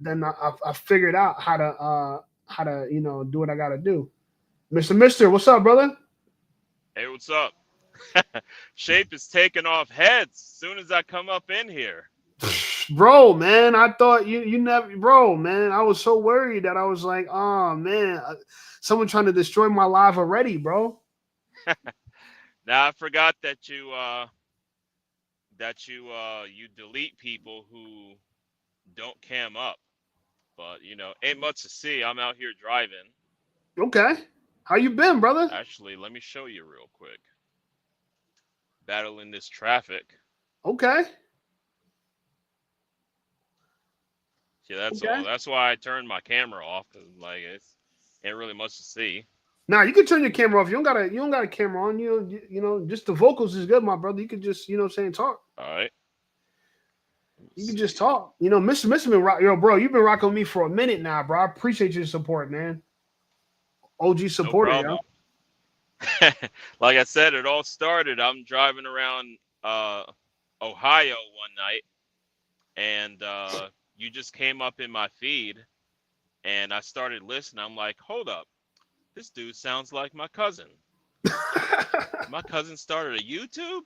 Then I figured out how to do what I got to do. Mister, what's up, brother? Hey, what's up? Shape is taking off heads as soon as I come up in here. Bro, man, I thought you never, bro, man. I was so worried that I was like, oh man, someone trying to destroy my life already, bro. Now I forgot that you delete people who don't cam up, but ain't much to see. I'm out here driving. Okay, how you been, brother? Actually, let me show you real quick. Battling this traffic. Okay. Yeah, that's okay. all. That's why I turned my camera off, because like it's ain't really much to see. Nah, you can turn your camera off. You don't got a camera on. You know, just the vocals is good, my brother. You could just talk. All right. You can just talk. You know, Mr. been rock, yo, bro. You've been rocking with me for a minute now, bro. I appreciate your support, man. OG supporter, no problem. Like I said, it all started. I'm driving around Ohio one night, and you just came up in my feed, and I started listening. I'm like, hold up, this dude sounds like my cousin. My cousin started a YouTube.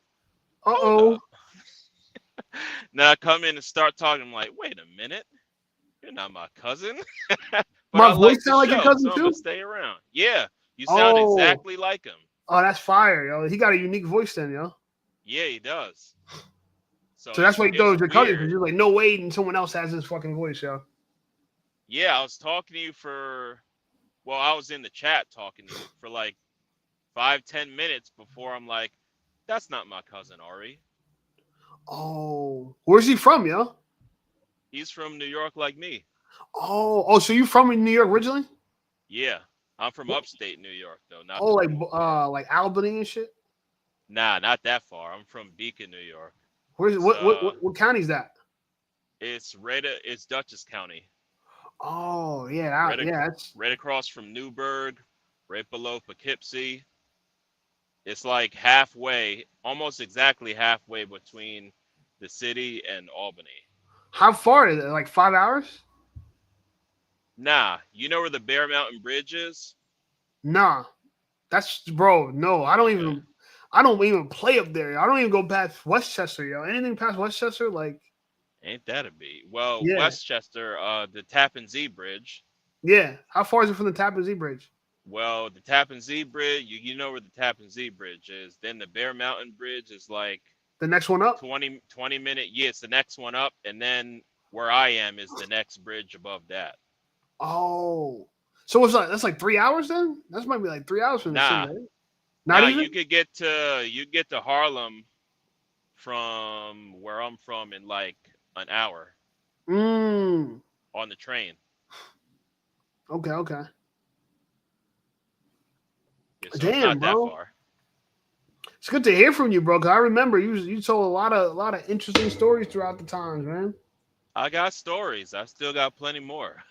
Uh-oh. Now I come in and start talking. I'm like, wait a minute, you're not my cousin. But My I like voice the sound like your show, cousin so I'm gonna too? stay around. Yeah, you sound Oh. exactly like him. Oh, that's fire, yo. He got a unique voice then, yo. Yeah, he does. So that's why he thought it was your cousin, because weird. you're like, no way, and someone else has this fucking voice, yo. Yeah, I was talking to you I was in the chat talking to you for like 5-10 minutes before I'm like, that's not my cousin Ari. Oh, where's he from, yo? He's from New York like me. Oh, so you from New York originally? Yeah, I'm from upstate New York though. Not like Albany and shit. Nah, not that far. I'm from Beacon, New York. Where's what county's that? It's Dutchess County. Oh yeah, that's right across from Newburgh, right below Poughkeepsie. It's like halfway, almost exactly halfway between the city and Albany. How far is it? Like 5 hours? Nah, you know where the Bear Mountain Bridge is? Nah, that's bro. No, I don't even play up there. I don't even go past Westchester, yo. Anything past Westchester, like. Ain't that a beat? Well, yeah. Westchester, the Tappan Zee Bridge. Yeah, how far is it from the Tappan Zee Bridge? Well, the Tappan Zee Bridge, you know where the Tappan Zee Bridge is. Then the Bear Mountain Bridge is like the next one up. 20 minute. Yeah, it's the next one up, and then where I am is the next bridge above that. Oh, so it's like that's like 3 hours then? That might be like 3 hours from the city, right? Not even? You get to Harlem from where I'm from in like an hour. On the train. Okay. Yeah, so damn, it's not bro. That far. It's good to hear from you, bro. Cause I remember you told a lot of interesting stories throughout the times, man. I got stories. I still got plenty more.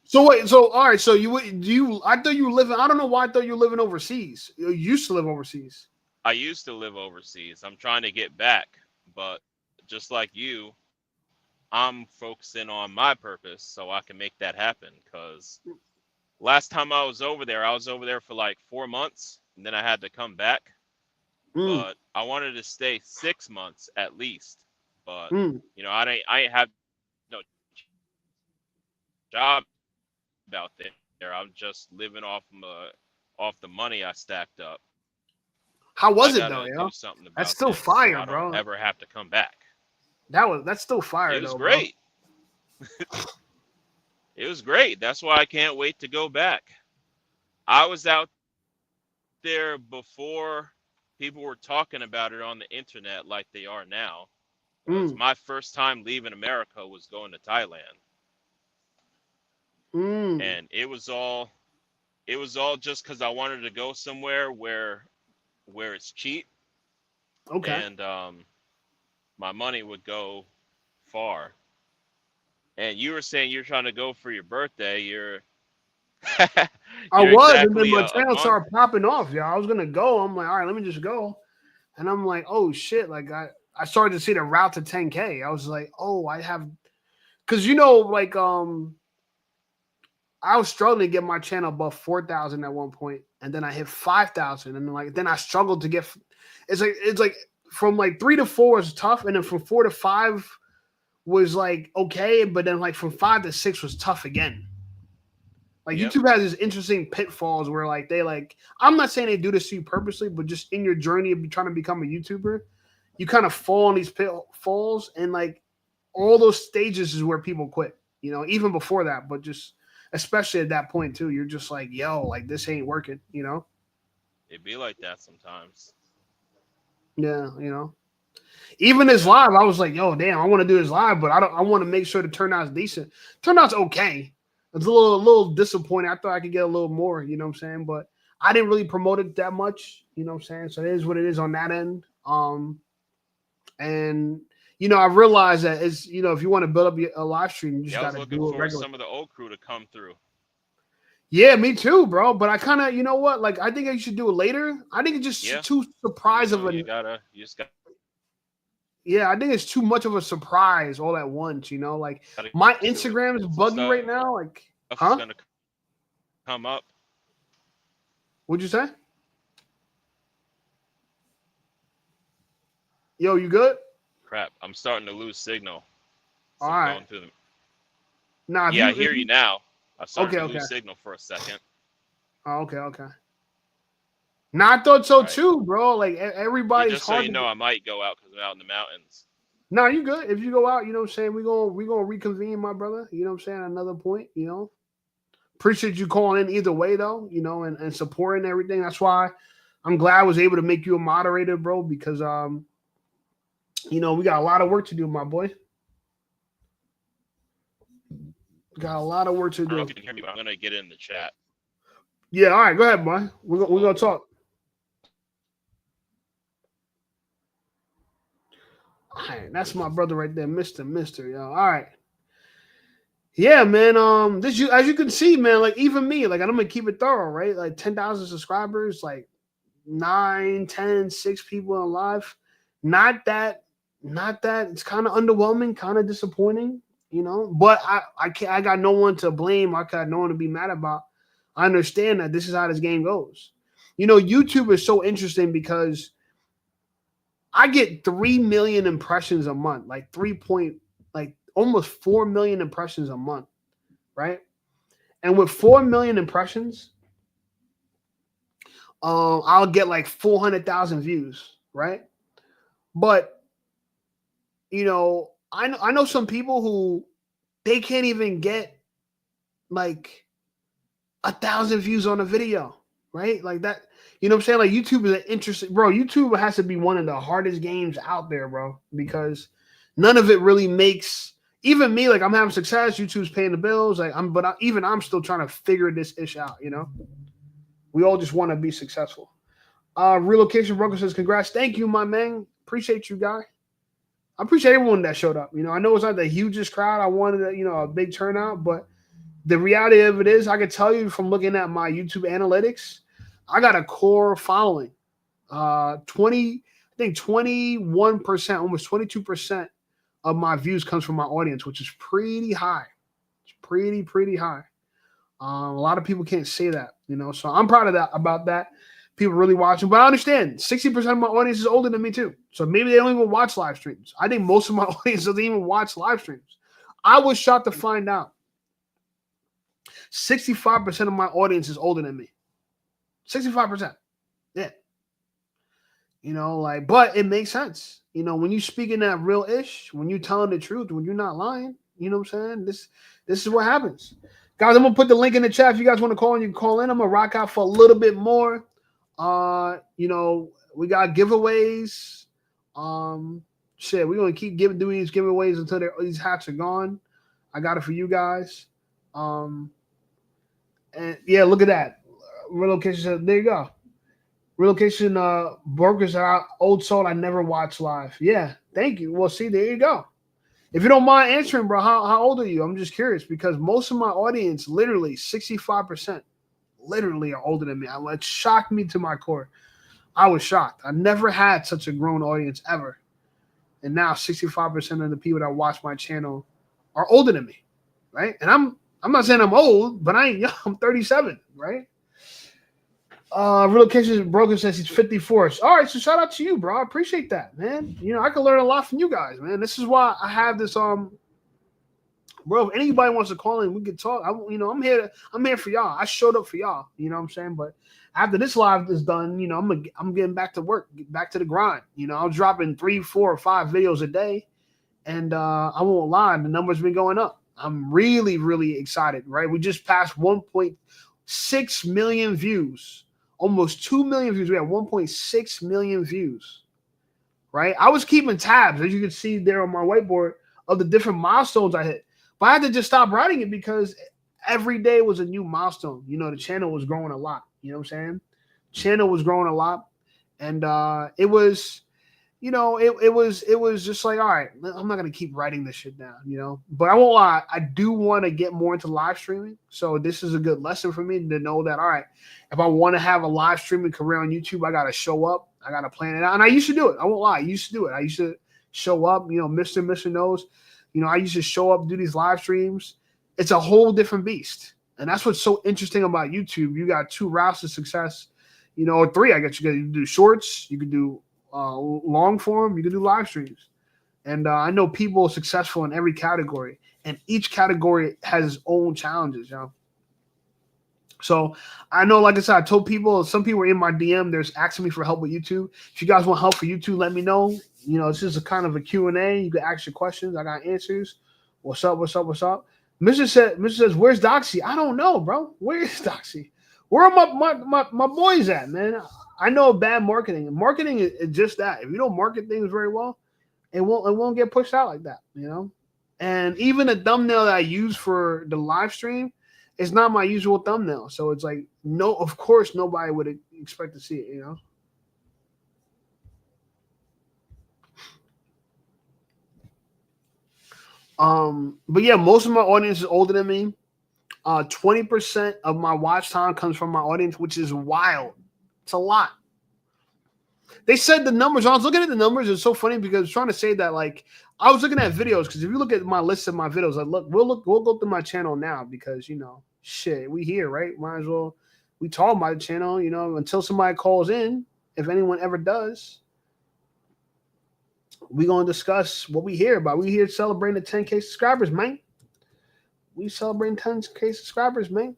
So wait, all right. So I thought you were living. I don't know why I thought you were living overseas. You used to live overseas. I used to live overseas. I'm trying to get back, but just like you, I'm focusing on my purpose so I can make that happen. Because last time I was over there for like 4 months, and then I had to come back. But I wanted to stay 6 months at least. But you know, I ain't have no job out there. I'm just living off the money I stacked up. How was it though, yo? That's still fire, so bro. I don't ever have to come back. That's still fire. It was great. It was great. That's why I can't wait to go back. I was out there before people were talking about it on the internet like they are now. It was my first time leaving America was going to Thailand. And it was all just because I wanted to go somewhere where it's cheap. Okay. And my money would go far. And you were saying you're trying to go for your birthday. I was, and then my channel started popping off. Yeah, I was gonna go. I'm like, all right, let me just go. And I'm like, oh shit! Like I started to see the route to 10K. I was like, oh, I have, because like I was struggling to get my channel above 4,000 at one point, and then I hit 5,000, and then I struggled to get. It's like from like 3 to 4 was tough, and then from 4 to 5 was like okay, but then like from 5 to 6 was tough again. Like YouTube has these interesting pitfalls where like I'm not saying they do this to you purposely, but just in your journey of trying to become a YouTuber, you kind of fall on these pitfalls, and like all those stages is where people quit. Even before that, but just especially at that point too, you're just like, yo, like this ain't working. It'd be like that sometimes. Yeah, even this live, I was like, yo, damn, I want to do this live, but I want to make sure the turnout's decent. Turnout's okay. It's a little disappointing. I thought I could get a little more, you know what I'm saying? But I didn't really promote it that much, you know what I'm saying? So it is what it is on that end. And I realized that it's, if you want to build up a live stream, you just got to do it regularly. I was looking for some of the old crew to come through. Yeah, me too, bro. But I kind of, you know what? Like, I think I should do it later. I think it's just too surprise of a. You just got. Yeah, I think it's too much of a surprise all at once. Like my Instagram is buggy right now. Like, Gonna come up. What'd you say? Yo, you good? Crap, I'm starting to lose signal. So All I'm right. going through the... Nah, Yeah, I hear you now. I started to Okay. lose signal for a second. Oh, okay. Nah, I thought so All right. too, bro. Like Yeah, everybody's just so hard you to know, I might go out because I'm out in the mountains. No, you good. If you go out, you know what I'm saying, we gonna reconvene, my brother. You know what I'm saying? Another point, you know. Appreciate you calling in either way though, you know, and supporting everything. That's why I'm glad I was able to make you a moderator, bro, because you know, we got a lot of work to do, my boy. Got a lot of work to I don't know do. if you can hear me, but I'm gonna get in the chat. Yeah, all right, go ahead, boy. We're gonna talk. All right, that's my brother right there, Mister, yo. All right. Yeah, man. This you as you can see, man, like even me, like I'm gonna keep it thorough, right? Like 10,000 subscribers, like 9, 10, 6 people in live. Not that it's kind of underwhelming, kind of disappointing, you know. But I can't I got no one to blame, I got no one to be mad about. I understand that this is how this game goes. You know, YouTube is so interesting because I get 3 million impressions a month, like almost 4 million impressions a month, right? And with 4 million impressions, I'll get like 400,000 views, right? But you know, I know some people who they can't even get like 1,000 views on a video, right? Like that, you know what I'm saying? Like YouTube is an interesting, bro. YouTube has to be one of the hardest games out there, bro, because none of it really makes. Even me, like I'm having success. YouTube's paying the bills. Like I'm still trying to figure this ish out. You know, we all just want to be successful. Relocation Broker says, "Congrats, thank you, my man. Appreciate you, guy. I appreciate everyone that showed up. You know, I know it's not the hugest crowd. I wanted a big turnout, but the reality of it is, I can tell you from looking at my YouTube analytics, I got a core following. 21%, almost 22% of my views comes from my audience, which is pretty high. It's pretty high. A lot of people can't say that, you know. So I'm proud of that about that. People really watching, but I understand 60% of my audience is older than me too. So maybe they don't even watch live streams. I think most of my audience doesn't even watch live streams. I was shocked to find out 65% of my audience is older than me. 65%. Yeah. You know, like, but it makes sense. You know, when you speaking that real ish, when you telling the truth, when you're not lying, you know what I'm saying? This is what happens. Guys, I'm gonna put the link in the chat. If you guys want to call in, you can call in. I'm gonna rock out for a little bit more. You know, we got giveaways. We're gonna keep doing these giveaways until these hats are gone. I got it for you guys. And yeah, look at that. Relocation. There you go. Relocation brokers are old soul. I never watched live. Yeah, thank you. Well, see, there you go. If you don't mind answering, bro, how old are you? I'm just curious because most of my audience, literally 65%, literally are older than me. It shocked me to my core. I was shocked. I never had such a grown audience ever. And now 65% of the people that watch my channel are older than me, right? And I'm not saying I'm old, but I ain't young. I'm 37, right? Relocation broker says he's 54. All right, so shout out to you, bro. I appreciate that, man. You know, I can learn a lot from you guys, man. This is why I have this. Bro, if anybody wants to call in, we can talk. I'm here for y'all. I showed up for y'all. You know what I'm saying? But after this live is done, you know, I'm getting back to work, get back to the grind. You know, I'm dropping 3, 4, or 5 videos a day, and I won't lie, the numbers been going up. I'm really, really excited. Right, we just passed 1.6 million views. Almost 2 million views. We have 1.6 million views, right? I was keeping tabs, as you can see there on my whiteboard, of the different milestones I hit. But I had to just stop writing it because every day was a new milestone. You know, the channel was growing a lot. You know what I'm saying? Channel was growing a lot. And it was, you know, it was just like, all right, I'm not going to keep writing this shit down, you know. But I won't lie, I do want to get more into live streaming. So this is a good lesson for me to know that, all right, if I want to have a live streaming career on YouTube, I got to show up. I got to plan it out. And I used to do it. I won't lie. I used to do it. I used to show up, you know, Mr. knows, you know, I used to show up, do these live streams. It's a whole different beast. And that's what's so interesting about YouTube. You got 2 routes to success. you know, or 3. I guess you could do shorts, you could do long form, you could do live streams. And I know people successful in every category, and each category has its own challenges, you know. So I know, like I said, I told people, some people are in my DM, there's asking me for help with YouTube. If you guys want help for YouTube, let me know. You know, it's just a kind of a Q&A. You can ask your questions. I got answers. What's up? What's up? What's up? Mr. says, where's Doxy? I don't know, bro. Where is Doxy? Where are my boys at, man? I know bad marketing. Marketing is just that. If you don't market things very well, it won't get pushed out like that, you know? And even the thumbnail that I use for the live stream, it's not my usual thumbnail. So it's like, no, of course nobody would expect to see it, you know? But yeah, most of my audience is older than me. 20% of my watch time comes from my audience, which is wild. It's a lot. They said the numbers. I was looking at the numbers. It's so funny because I was trying to say that, like, I was looking at videos, because if you look at my list of my videos, like, we'll go through my channel now, because, you know, shit, we here, right? Might as well, we talk about the channel, you know, until somebody calls in, if anyone ever does. We gonna discuss what we hear about. We here celebrating the 10K subscribers, man. We celebrating 10K subscribers, man.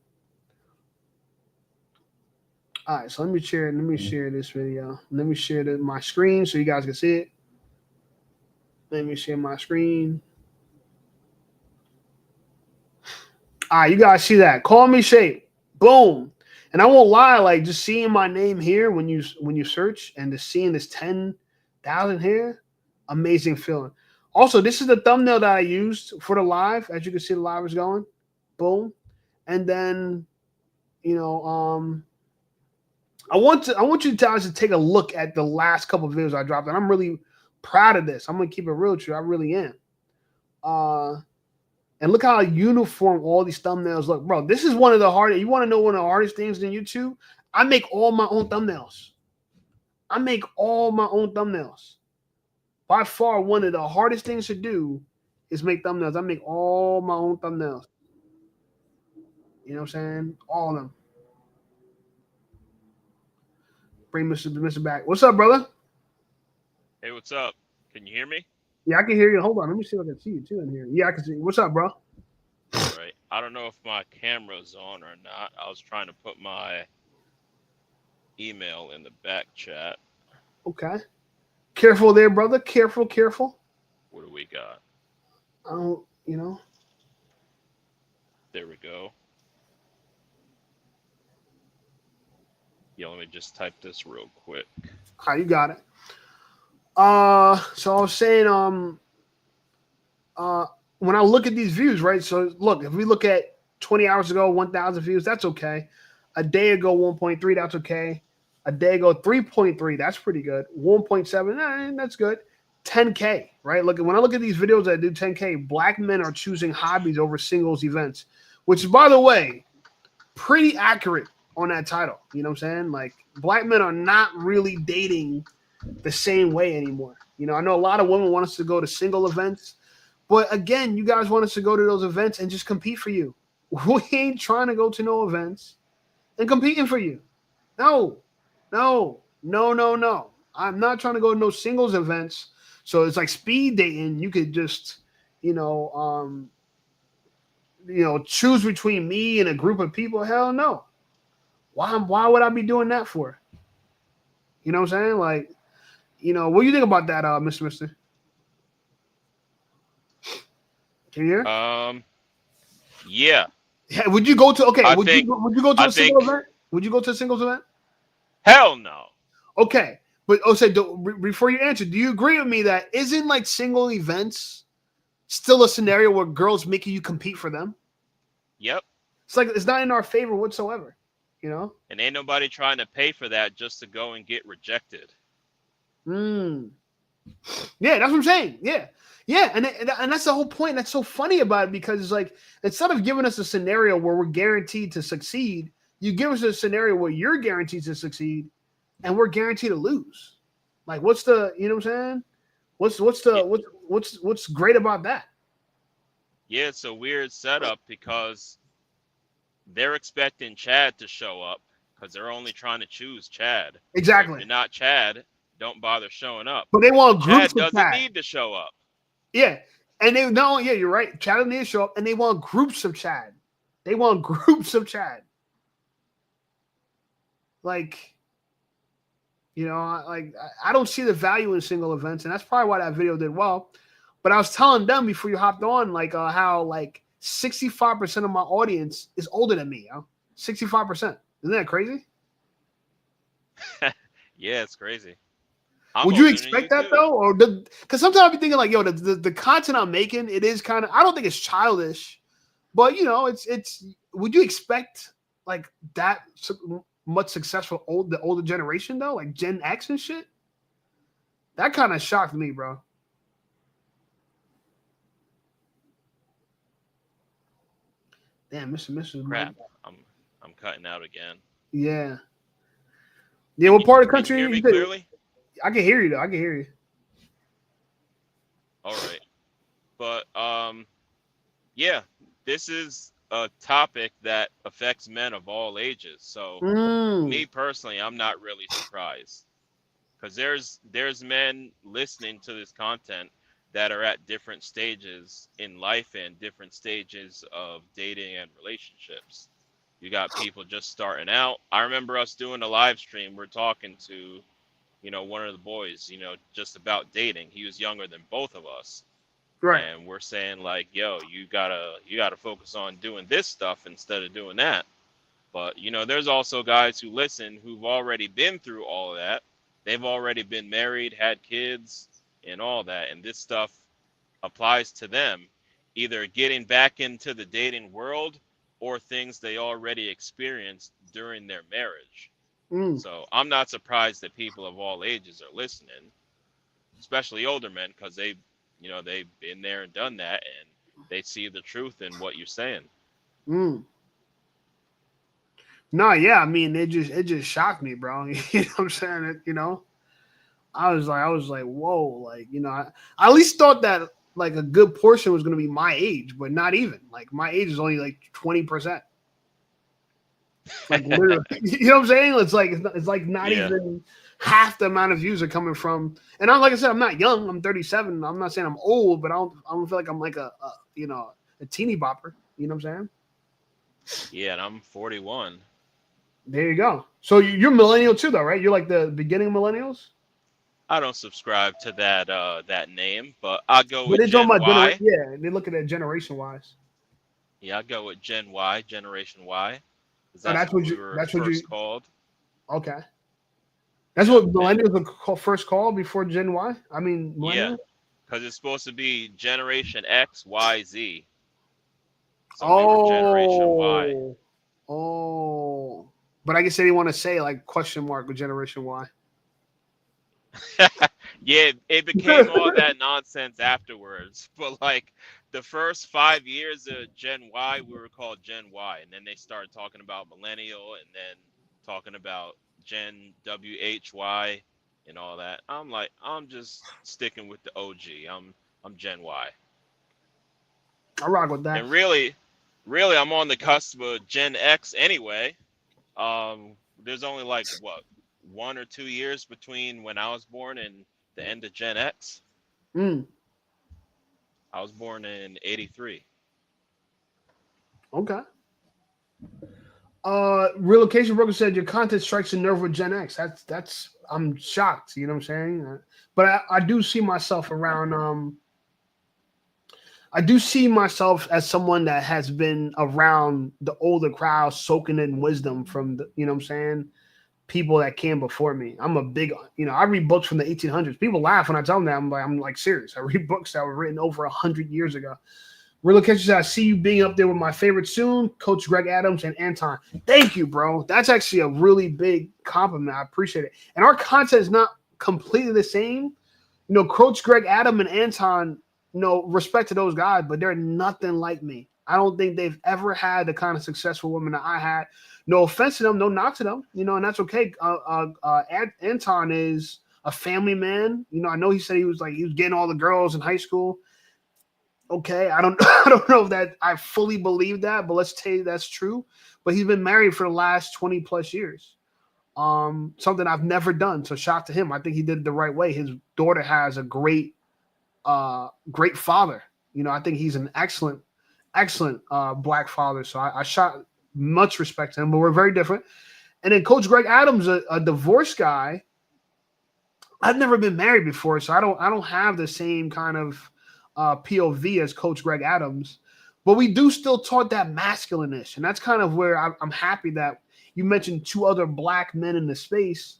All right, so let me share this video. Let me share my screen so you guys can see it. Let me share my screen. All right, you guys see that? Call me Shape. Boom. And I won't lie, like, just seeing my name here when you search, and just seeing this 10,000 here, amazing feeling. Also, this is the thumbnail that I used for the live. As you can see, the live is going. Boom. And then, you know, I want you guys to take a look at the last couple of videos I dropped, and I'm really proud of this. I'm gonna keep it real with you. I really am. And look how uniform all these thumbnails look, bro. This is one of the hardest. You want to know one of the hardest things in YouTube? I make all my own thumbnails. By far, one of the hardest things to do is make thumbnails. I make all my own thumbnails. You know what I'm saying? All of them. Bring Mr. back. What's up, brother? Hey, what's up? Can you hear me? Yeah, I can hear you. Hold on. Let me see if I can see you too in here. Yeah, I can see you. What's up, bro? All right. I don't know if my camera's on or not. I was trying to put my email in the back chat. Okay. Careful there, brother. Careful. What do we got? I don't, you know. There we go. Yeah, let me just type this real quick. All right, you got it. So I was saying, when I look at these views, right? So look, if we look at 20 hours ago, 1,000 views, that's okay. A day ago, 1.3, that's okay. A day ago, 3.3, that's pretty good. 1.7, that's good. 10K, right? Look, when I look at these videos that do 10K, black men are choosing hobbies over singles events, which, by the way, pretty accurate on that title. You know what I'm saying? Like, black men are not really dating the same way anymore. You know, I know a lot of women want us to go to single events, but again, you guys want us to go to those events and just compete for you. We ain't trying to go to no events and competing for you. No. I'm not trying to go to no singles events. So it's like speed dating. You could just, choose between me and a group of people. Hell no. Why would I be doing that for? You know what I'm saying? Like, what do you think about that, Mr. Mister? Can you hear? Yeah. Would you go to Would you go to a single event? Would you go to a singles event? Hell no. Okay. But before you answer, do you agree with me that isn't like single events still a scenario where girls making you compete for them? Yep. It's like it's not in our favor whatsoever, you know? And ain't nobody trying to pay for that just to go and get rejected. Yeah, that's what I'm saying. Yeah. And that's the whole point. That's so funny about it, because it's like, instead of giving us a scenario where we're guaranteed to succeed, you give us a scenario where you're guaranteed to succeed and we're guaranteed to lose. Like, what's the, you know what I'm saying? What's great about that? Yeah, it's a weird setup because they're expecting Chad to show up because they're only trying to choose Chad. So if Exactly. you're not Chad, don't bother showing up. But they want groups Chad of doesn't Chad. need to show up. Yeah. And they no, yeah, you're right. Chad doesn't need to show up, and they want groups of Chad. They want groups of Chad. Like, you know, I don't see the value in single events, and that's probably why that video did well. But I was telling them before you hopped on, like how like 65% of my audience is older than me. 65%. Isn't that crazy? Yeah, it's crazy. I'm Would you older than expect that too. though, or because sometimes I'll be thinking like, yo, the content I'm making, it is kind of. I don't think it's childish, but you know, it's. Would you expect like that much successful the older generation though, like Gen X and shit? That kind of shocked me, bro. Damn, Mr. Crap. I'm cutting out again. Yeah. Yeah, what part of the Can country? you hear me you said- clearly? I can hear you though. I can hear you. All right. But yeah, this is a topic that affects men of all ages. So me personally, I'm not really surprised. Because there's men listening to this content that are at different stages in life and different stages of dating and relationships. You got people just starting out. I remember us doing a live stream. We're talking to, you know, one of the boys, you know, just about dating. He was younger than both of us. Right. And we're saying like, yo, you gotta focus on doing this stuff instead of doing that. But you know, there's also guys who listen who've already been through all of that. They've already been married, had kids, and all that. And this stuff applies to them, either getting back into the dating world or things they already experienced during their marriage. So I'm not surprised that people of all ages are listening, especially older men, because they've been there and done that, and they see the truth in what you're saying. No, yeah, I mean, it just shocked me, bro. You know what I'm saying? You know, I was like, whoa, like, you know, I at least thought that like a good portion was going to be my age, but not even. Like my age is only like 20%. Like literally, you know what I'm saying? It's like not even half the amount of views are coming from. And I'm like I said, I'm not young. I'm 37. I'm not saying I'm old, but I don't feel like I'm like a you know, a teeny bopper. You know what I'm saying? Yeah, and I'm 41. There you go. So you're millennial too, though, right? You're like the beginning of millennials. I don't subscribe to that name, but I'll go But with they're Gen talking about Y. yeah, they look at it generation wise. Yeah, I'll go with Gen Y, Generation Y. Oh, that's what we you. were That's what first you. called. Okay. That's what millennials are first called before Gen Y. I mean, Yeah, millennials. because it's supposed to be Generation X, Y, Z. So Oh, we were Generation Y. Oh, but I guess they didn't want to say like question mark with Generation Y. Yeah, it became all that nonsense afterwards. But like the first 5 years of Gen Y, we were called Gen Y, and then they started talking about millennial, and then talking about Gen WHY and all that. I'm like, I'm just sticking with the OG. I'm Gen Y. I rock with that. And really, I'm on the cusp of Gen X anyway. There's only like what 1 or 2 years between when I was born and the end of Gen X. I was born in '83. Okay. Relocation Broker said your content strikes a nerve with Gen X. That's I'm shocked. You know what I'm saying? But I do see myself around. I do see myself as someone that has been around the older crowd, soaking in wisdom from the, you know what I'm saying, people that came before me. I'm a big, you know, I read books from the 1800s. People laugh when I tell them that. I'm like serious. I read books that were written over 100 years ago. Relocation says, I see you being up there with my favorite soon, Coach Greg Adams and Anton. Thank you, bro. That's actually a really big compliment. I appreciate it. And our content is not completely the same. You know, Coach Greg Adams and Anton, no respect to those guys, but they're nothing like me. I don't think they've ever had the kind of successful women that I had. No offense to them, no knock to them, you know, and that's okay. Anton is a family man. You know, I know he said he was getting all the girls in high school. Okay, I don't I don't know if that I fully believe that, but let's say that's true. But he's been married for the last 20 plus years. Something I've never done. So shout out to him. I think he did it the right way. His daughter has a great father. You know, I think he's an excellent black father. So I shot much respect to him, but we're very different. And then Coach Greg Adams, a divorced guy. I've never been married before, so I don't have the same kind of POV as Coach Greg Adams. But we do still taught that masculineness, and that's kind of where I'm happy that you mentioned two other black men in the space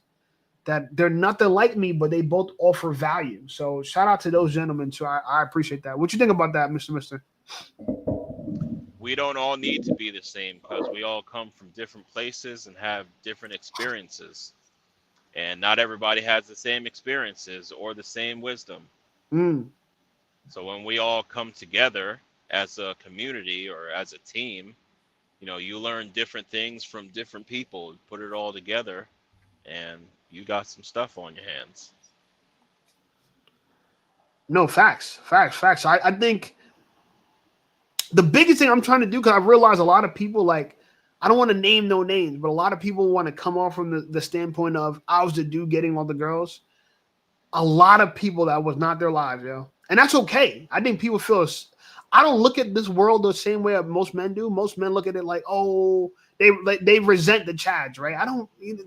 that they're nothing like me, but they both offer value. So shout out to those gentlemen. So I appreciate that. What you think about that, Mr. Mister? We don't all need to be the same because we all come from different places and have different experiences. And not everybody has the same experiences or the same wisdom. Mm. So when we all come together as a community or as a team, you know, you learn different things from different people, put it all together, and you got some stuff on your hands. No, facts. I think the biggest thing I'm trying to do, because I realize a lot of people, like, I don't want to name no names, but a lot of people want to come off from the standpoint of I was the dude getting all the girls. A lot of people that was not their lives, yo. And that's okay. I think people feel I don't look at this world the same way most men do. Most men look at it like, oh, they resent the Chads, right?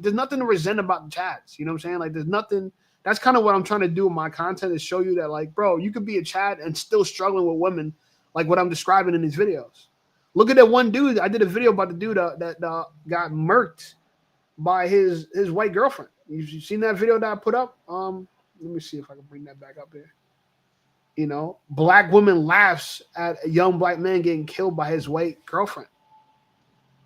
There's nothing to resent about the Chads. You know what I'm saying? Like, there's nothing. That's kind of what I'm trying to do with my content, is show you that, like, bro, you could be a Chad and still struggling with women, like what I'm describing in these videos. Look at that one dude. I did a video about the dude that got murked by his white girlfriend. You seen that video that I put up? Let me see if I can bring that back up here. You know, black woman laughs at a young black man getting killed by his white girlfriend.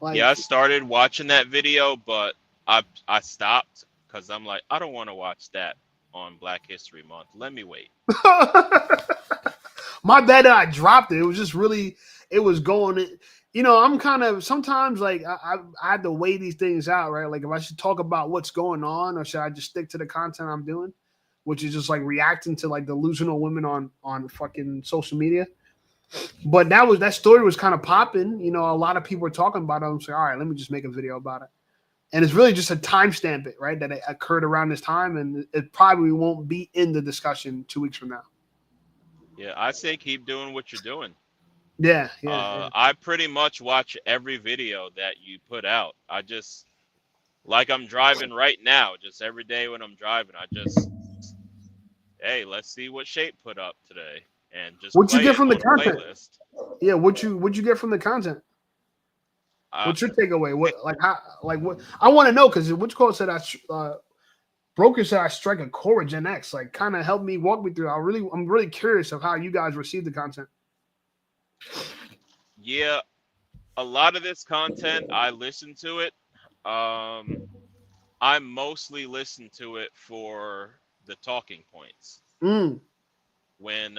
Like, yeah, I started watching that video, but I stopped because I'm like, I don't want to watch that on Black History Month. Let me wait. My bad that I dropped it. It was just really, it was going. You know, I'm kind of sometimes like I had to weigh these things out, right? Like, if I should talk about what's going on or should I just stick to the content I'm doing, which is just like reacting to like delusional women on fucking social media. But that story was kind of popping. You know, a lot of people were talking about it. I'm saying, all right, let me just make a video about it. And it's really just a timestamp it, right? That it occurred around this time, and it probably won't be in the discussion 2 weeks from now. Yeah, I say keep doing what you're doing. Yeah. I pretty much watch every video that you put out. I just, like I'm driving right now, just every day when I'm driving, hey, let's see what Shape put up today, and just what you get from the content. Playlist. Yeah, what you get from the content? What's your takeaway? What I want to know, because which quote said Broker said I strike a chord with Gen X. Like, kind of help me walk me through. I'm really curious of how you guys receive the content. Yeah, a lot of this content I listen to it. I mostly listen to it for the talking points. When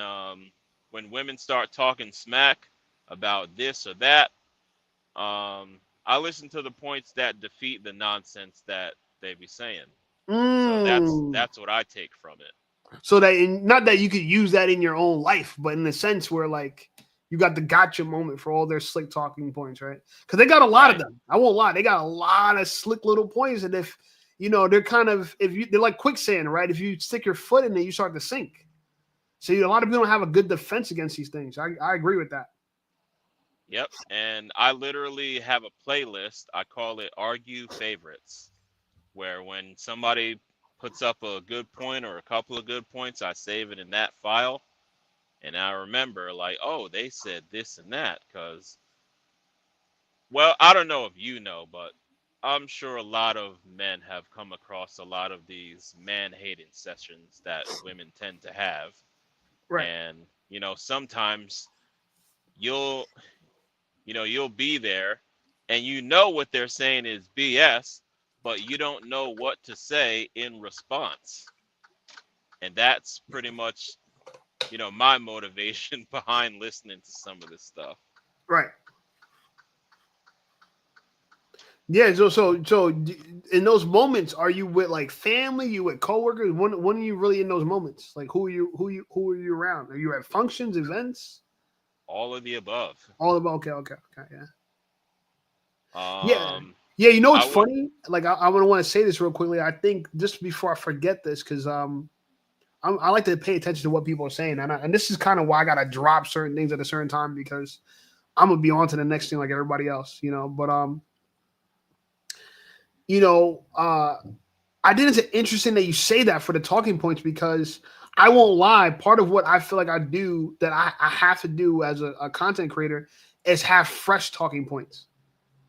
women start talking smack about this or that, I listen to the points that defeat the nonsense that they be saying. So that's what I take from it. So that not that you could use that in your own life, but in the sense where, like, you got the gotcha moment for all their slick talking points, right? Because they got a lot of them. I won't lie, they got a lot of slick little points, and if you know, they're kind of they're like quicksand, right? If you stick your foot in it, you start to sink. So a lot of people don't have a good defense against these things. I agree with that. Yep, and I literally have a playlist. I call it Argue Favorites, where when somebody puts up a good point or a couple of good points, I save it in that file. And I remember, like, oh, they said this and that, because, well, I don't know if you know, but I'm sure a lot of men have come across a lot of these man-hating sessions that women tend to have. Right. And, you know, sometimes you'll be there and you know what they're saying is BS, but you don't know what to say in response. And that's pretty much, you know, my motivation behind listening to some of this stuff. Right. Yeah. So in those moments, are you with like family? You with coworkers? When are you really in those moments? Like, who are you around? Are you at functions, events? all of the above. All about okay, yeah. Yeah. Um, Yeah, you know what's I would, funny? Like I would want to say this real quickly. I think just before I forget this, because I like to pay attention to what people are saying, and this is kind of why I gotta drop certain things at a certain time because I'm gonna be on to the next thing like everybody else, you know. But you know, I think it's interesting that you say that for the talking points because I won't lie. Part of what I feel like I do that I have to do as a content creator is have fresh talking points,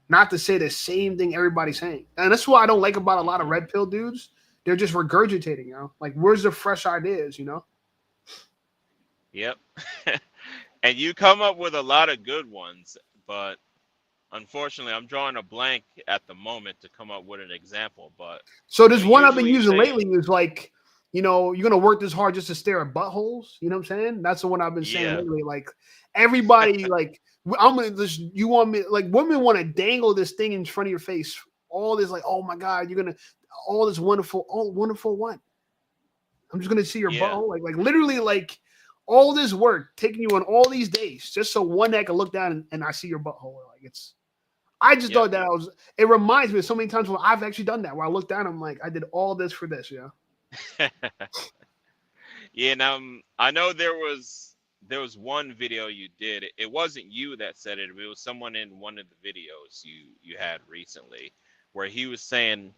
not to say the same thing everybody's saying. And that's what I don't like about a lot of red pill dudes. They're just regurgitating, you know. Like, where's the fresh ideas, you know? yep. And you come up with a lot of good ones, but unfortunately, I'm drawing a blank at the moment to come up with an example. But So this one I've been usually you using say, lately is like, you know, you're gonna work this hard just to stare at buttholes. You know what I'm saying? That's the one I've been saying yeah, lately. Like everybody, like I'm gonna just you want me like women want to dangle this thing in front of your face. All this like, oh my god, you're gonna all this wonderful, oh wonderful what? I'm just gonna see your yeah, butthole, like literally like all this work taking you on all these days just so one day I can look down and I see your butthole. Like it's I just yep. thought that I was. It reminds me of so many times when I've actually done that. Where I look down, I'm like, I did all this for this, yeah. Yeah, and I know there was one video you did. It wasn't you that said it, but it was someone in one of the videos you had recently, where he was saying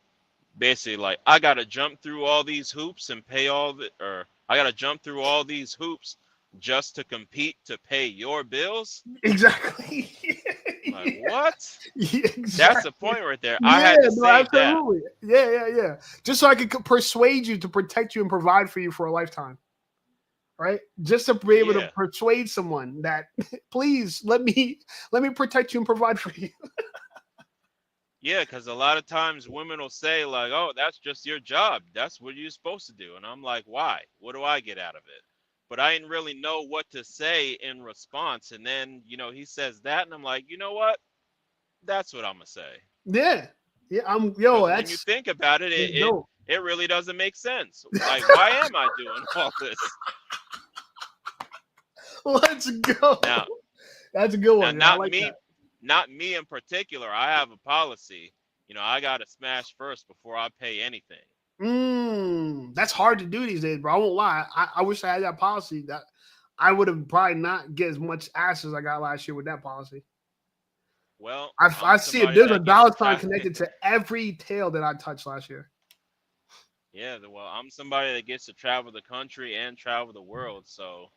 basically like, I gotta jump through all these hoops and pay all the, or I gotta jump through all these hoops just to compete to pay your bills. Exactly. Like Yeah, what? yeah, That's the exactly. point right there. I Yeah, had to no, save that. absolutely. Yeah. Just so I could persuade you to protect you and provide for you for a lifetime, right? Just to be able to Yeah. persuade someone that, please let me protect you and provide for you. Yeah, because a lot of times women will say like, "Oh, that's just your job. That's what you're supposed to do." And I'm like, "Why? What do I get out of it?" But I didn't really know what to say in response. And then, he says that, and I'm like, "You know what? That's what I'm gonna say." Yeah, yeah. Because when you That's think about it, it dope. it really doesn't make sense. Like, why am I doing all this? Let's go. Now, That's a good now, one. Yeah, I like that. not me in particular. I have a policy. I gotta smash first before I pay anything. That's hard to do these days, bro. I won't lie. I wish I had that policy. That I would have probably not get as much ass as I got last year with that policy. Well, I I'm see it. somebody There's a that gets dollar to sign try. connected to every tail that I touched last year. Yeah, well, I'm somebody that gets to travel the country and travel the world, so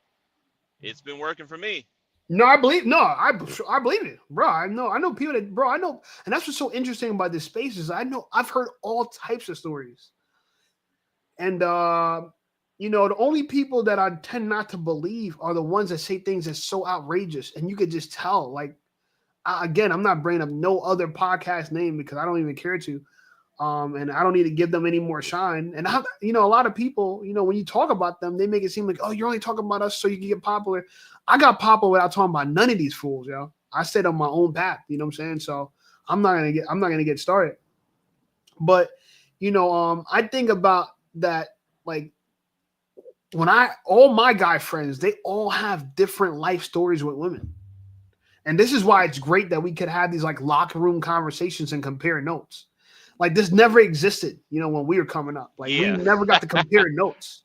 it's been working for me. No, I believe. No, I believe it, bro. I know people that, bro. I know, and that's what's so interesting about this space is I've heard all types of stories, and the only people that I tend not to believe are the ones that say things that's so outrageous, and you could just tell. Like, again, I'm not bringing up no other podcast name because I don't even care to. And I don't need to give them any more shine. And a lot of people, when you talk about them, they make it seem like, oh, you're only talking about us so you can get popular. I got popular without talking about none of these fools, yo. I stayed on my own path, you know what I'm saying? So I'm not gonna get started. But I think about that, like when all my guy friends, they all have different life stories with women. And this is why it's great that we could have these like locker room conversations and compare notes. Like this never existed, when we were coming up. Like we Yeah, never got to compare notes,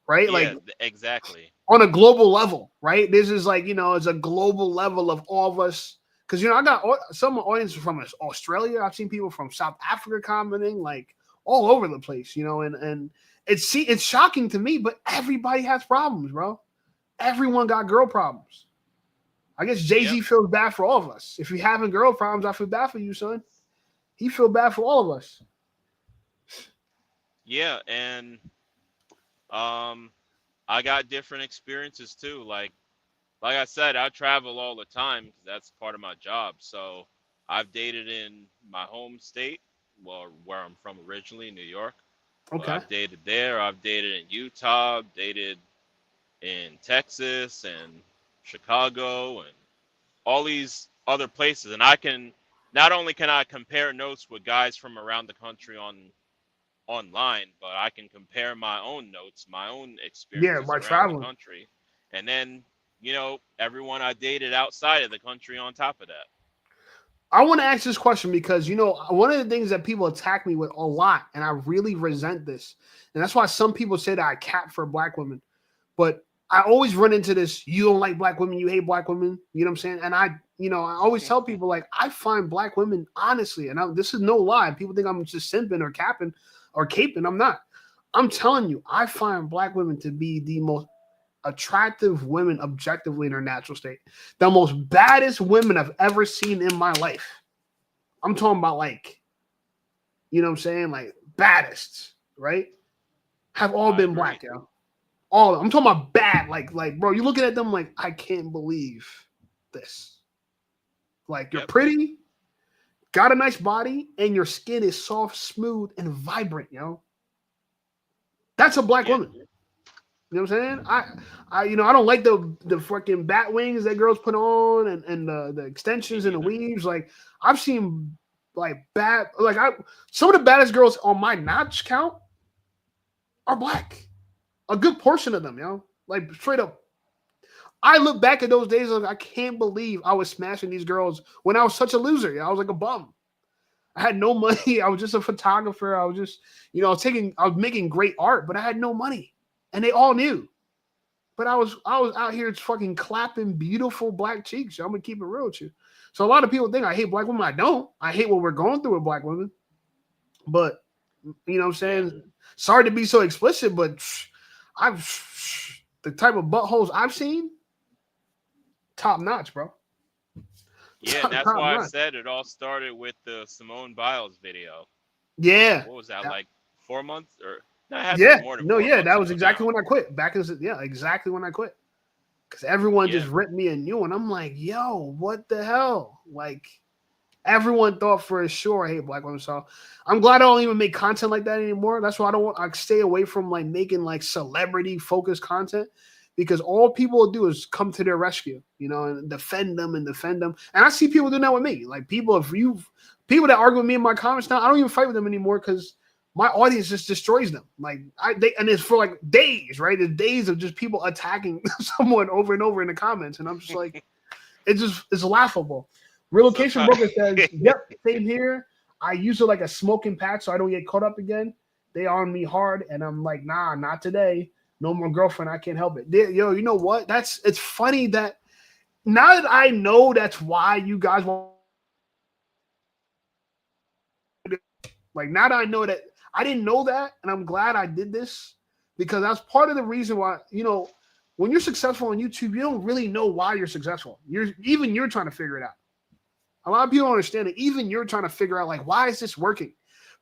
right? Like yeah, exactly. on a global level, right? This is like, it's a global level of all of us. Because, I got some audience from Australia. I've seen people from South Africa commenting, like all over the place, and it's shocking to me, but everybody has problems, bro. Everyone got girl problems. I guess Yep. Jay-Z feels bad for all of us. If you're having girl problems, I feel bad for you, son. He feel bad for all of us. Yeah, and I got different experiences too. Like I said, I travel all the time because that's part of my job. So I've dated in my home state, well, where I'm from originally, New York. But Okay. I've dated there. I've dated in Utah. I've dated in Texas and Chicago and all these other places. And I can not only can I compare notes with guys from around the country online, but I can compare my own notes, my own Yeah, experiences by around the traveling. country. And then you know, everyone I dated outside of the country on top of that. I want to ask this question because, you know, one of the things that people attack me with a lot, and I really resent this, and that's why some people say that I cap for black women. But I always run into this, you don't like black women, you hate black women. You know what I'm saying? And I always tell people, like, I find black women, honestly, and this is no lie. People think I'm just simping or capping or caping. I'm not. I'm telling you, I find black women to be the most attractive women objectively in their natural state. The most baddest women I've ever seen in my life. I'm talking about, like, you know what I'm saying? Like, baddest, right? Have all been black, yo. All I'm talking about bad, like, bro, you're looking at them like, I can't believe this. Like, you're pretty, got a nice body, and your skin is soft, smooth, and vibrant, yo. That's a black woman. You know what I'm saying? I don't like the fucking bat wings that girls put on and the extensions and the weaves. Like, I've seen like some of the baddest girls on my notch count are black. A good portion of them, yo. Like, straight up. I look back at those days like, I can't believe I was smashing these girls when I was such a loser. Yo. I was like a bum. I had no money. I was just a photographer. I was just, I was making great art, but I had no money. And they all knew. But I was out here fucking clapping beautiful black cheeks. I'm gonna keep it real with you. So a lot of people think I hate black women. I don't. I hate what we're going through with black women. But you know what I'm saying? Sorry to be so explicit, but the type of buttholes I've seen, top notch, bro. Yeah, and that's why I said it all started with the Simone Biles video. Yeah. What was that, like 4 months or? That was exactly when I quit. Exactly when I quit. Because everyone just ripped me a new one. I'm like, yo, what the hell? Like, everyone thought for sure I hate black women. So I'm glad I don't even make content like that anymore. That's why I stay away from like making like celebrity focused content, because all people will do is come to their rescue, and defend them. And I see people doing that with me. Like, people that argue with me in my comments now, I don't even fight with them anymore because my audience just destroys them. Like, and it's for like days, right? There's days of just people attacking someone over and over in the comments, and I'm just like, it's laughable. Relocation Broker says, "Yep, same here. I use it like a smoking patch so I don't get caught up again. They on me hard, and I'm like, nah, not today. No more girlfriend. I can't help it." Yo, you know what? It's funny that now that I know that's why you guys want. Like, now that I know that. I didn't know that, and I'm glad I did this, because that's part of the reason why, when you're successful on YouTube, you don't really know why you're successful. You're trying to figure it out. A lot of people don't understand it. Even you're trying to figure out, like, why is this working?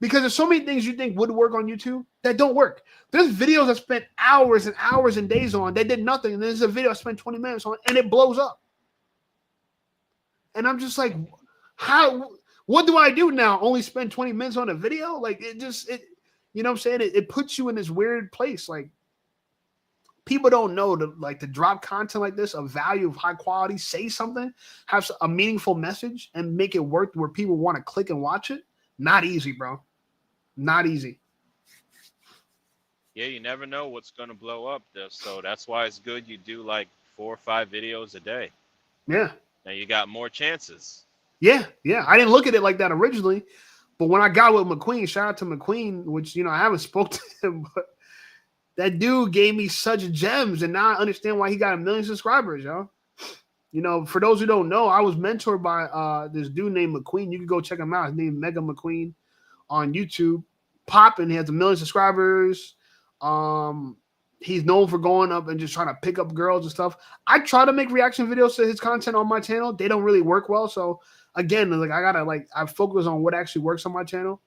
Because there's so many things you think would work on YouTube that don't work. There's videos I spent hours and hours and days on that did nothing, and there's a video I spent 20 minutes on, and it blows up. And I'm just like, what do I do now? Only spend 20 minutes on a video? Like, you know what I'm saying? It puts you in this weird place. Like, people don't know to drop content like this, of value, of high quality, say something, have a meaningful message, and make it work where people want to click and watch it. Not easy, bro. Not easy. Yeah, you never know what's going to blow up. So that's why it's good you do like 4 or 5 videos a day. Yeah. Now you got more chances. Yeah. I didn't look at it like that originally, but when I got with McQueen, shout out to McQueen, which, I haven't spoke to him, but that dude gave me such gems, and now I understand why he got 1 million subscribers, yo. For those who don't know, I was mentored by this dude named McQueen. You can go check him out. His name is Mega McQueen on YouTube. Popping, he has 1 million subscribers. He's known for going up and just trying to pick up girls and stuff. I try to make reaction videos to his content on my channel. They don't really work well, so again, like, I focus on what actually works on my channel.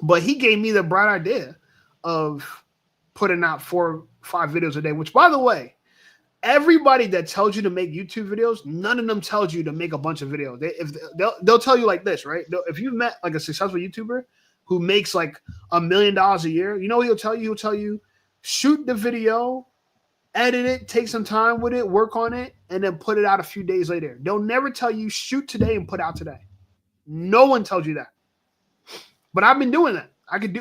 But he gave me the bright idea of putting out 4 or 5 videos a day, which, by the way, everybody that tells you to make YouTube videos, none of them tells you to make a bunch of videos. They'll tell you like this, right? If you've met like a successful YouTuber who makes like $1 million a year, you know what he'll tell you? He'll tell you, shoot the video, edit it, take some time with it, work on it, and then put it out a few days later. They'll never tell you shoot today and put out today. No one tells you that. But I've been doing that.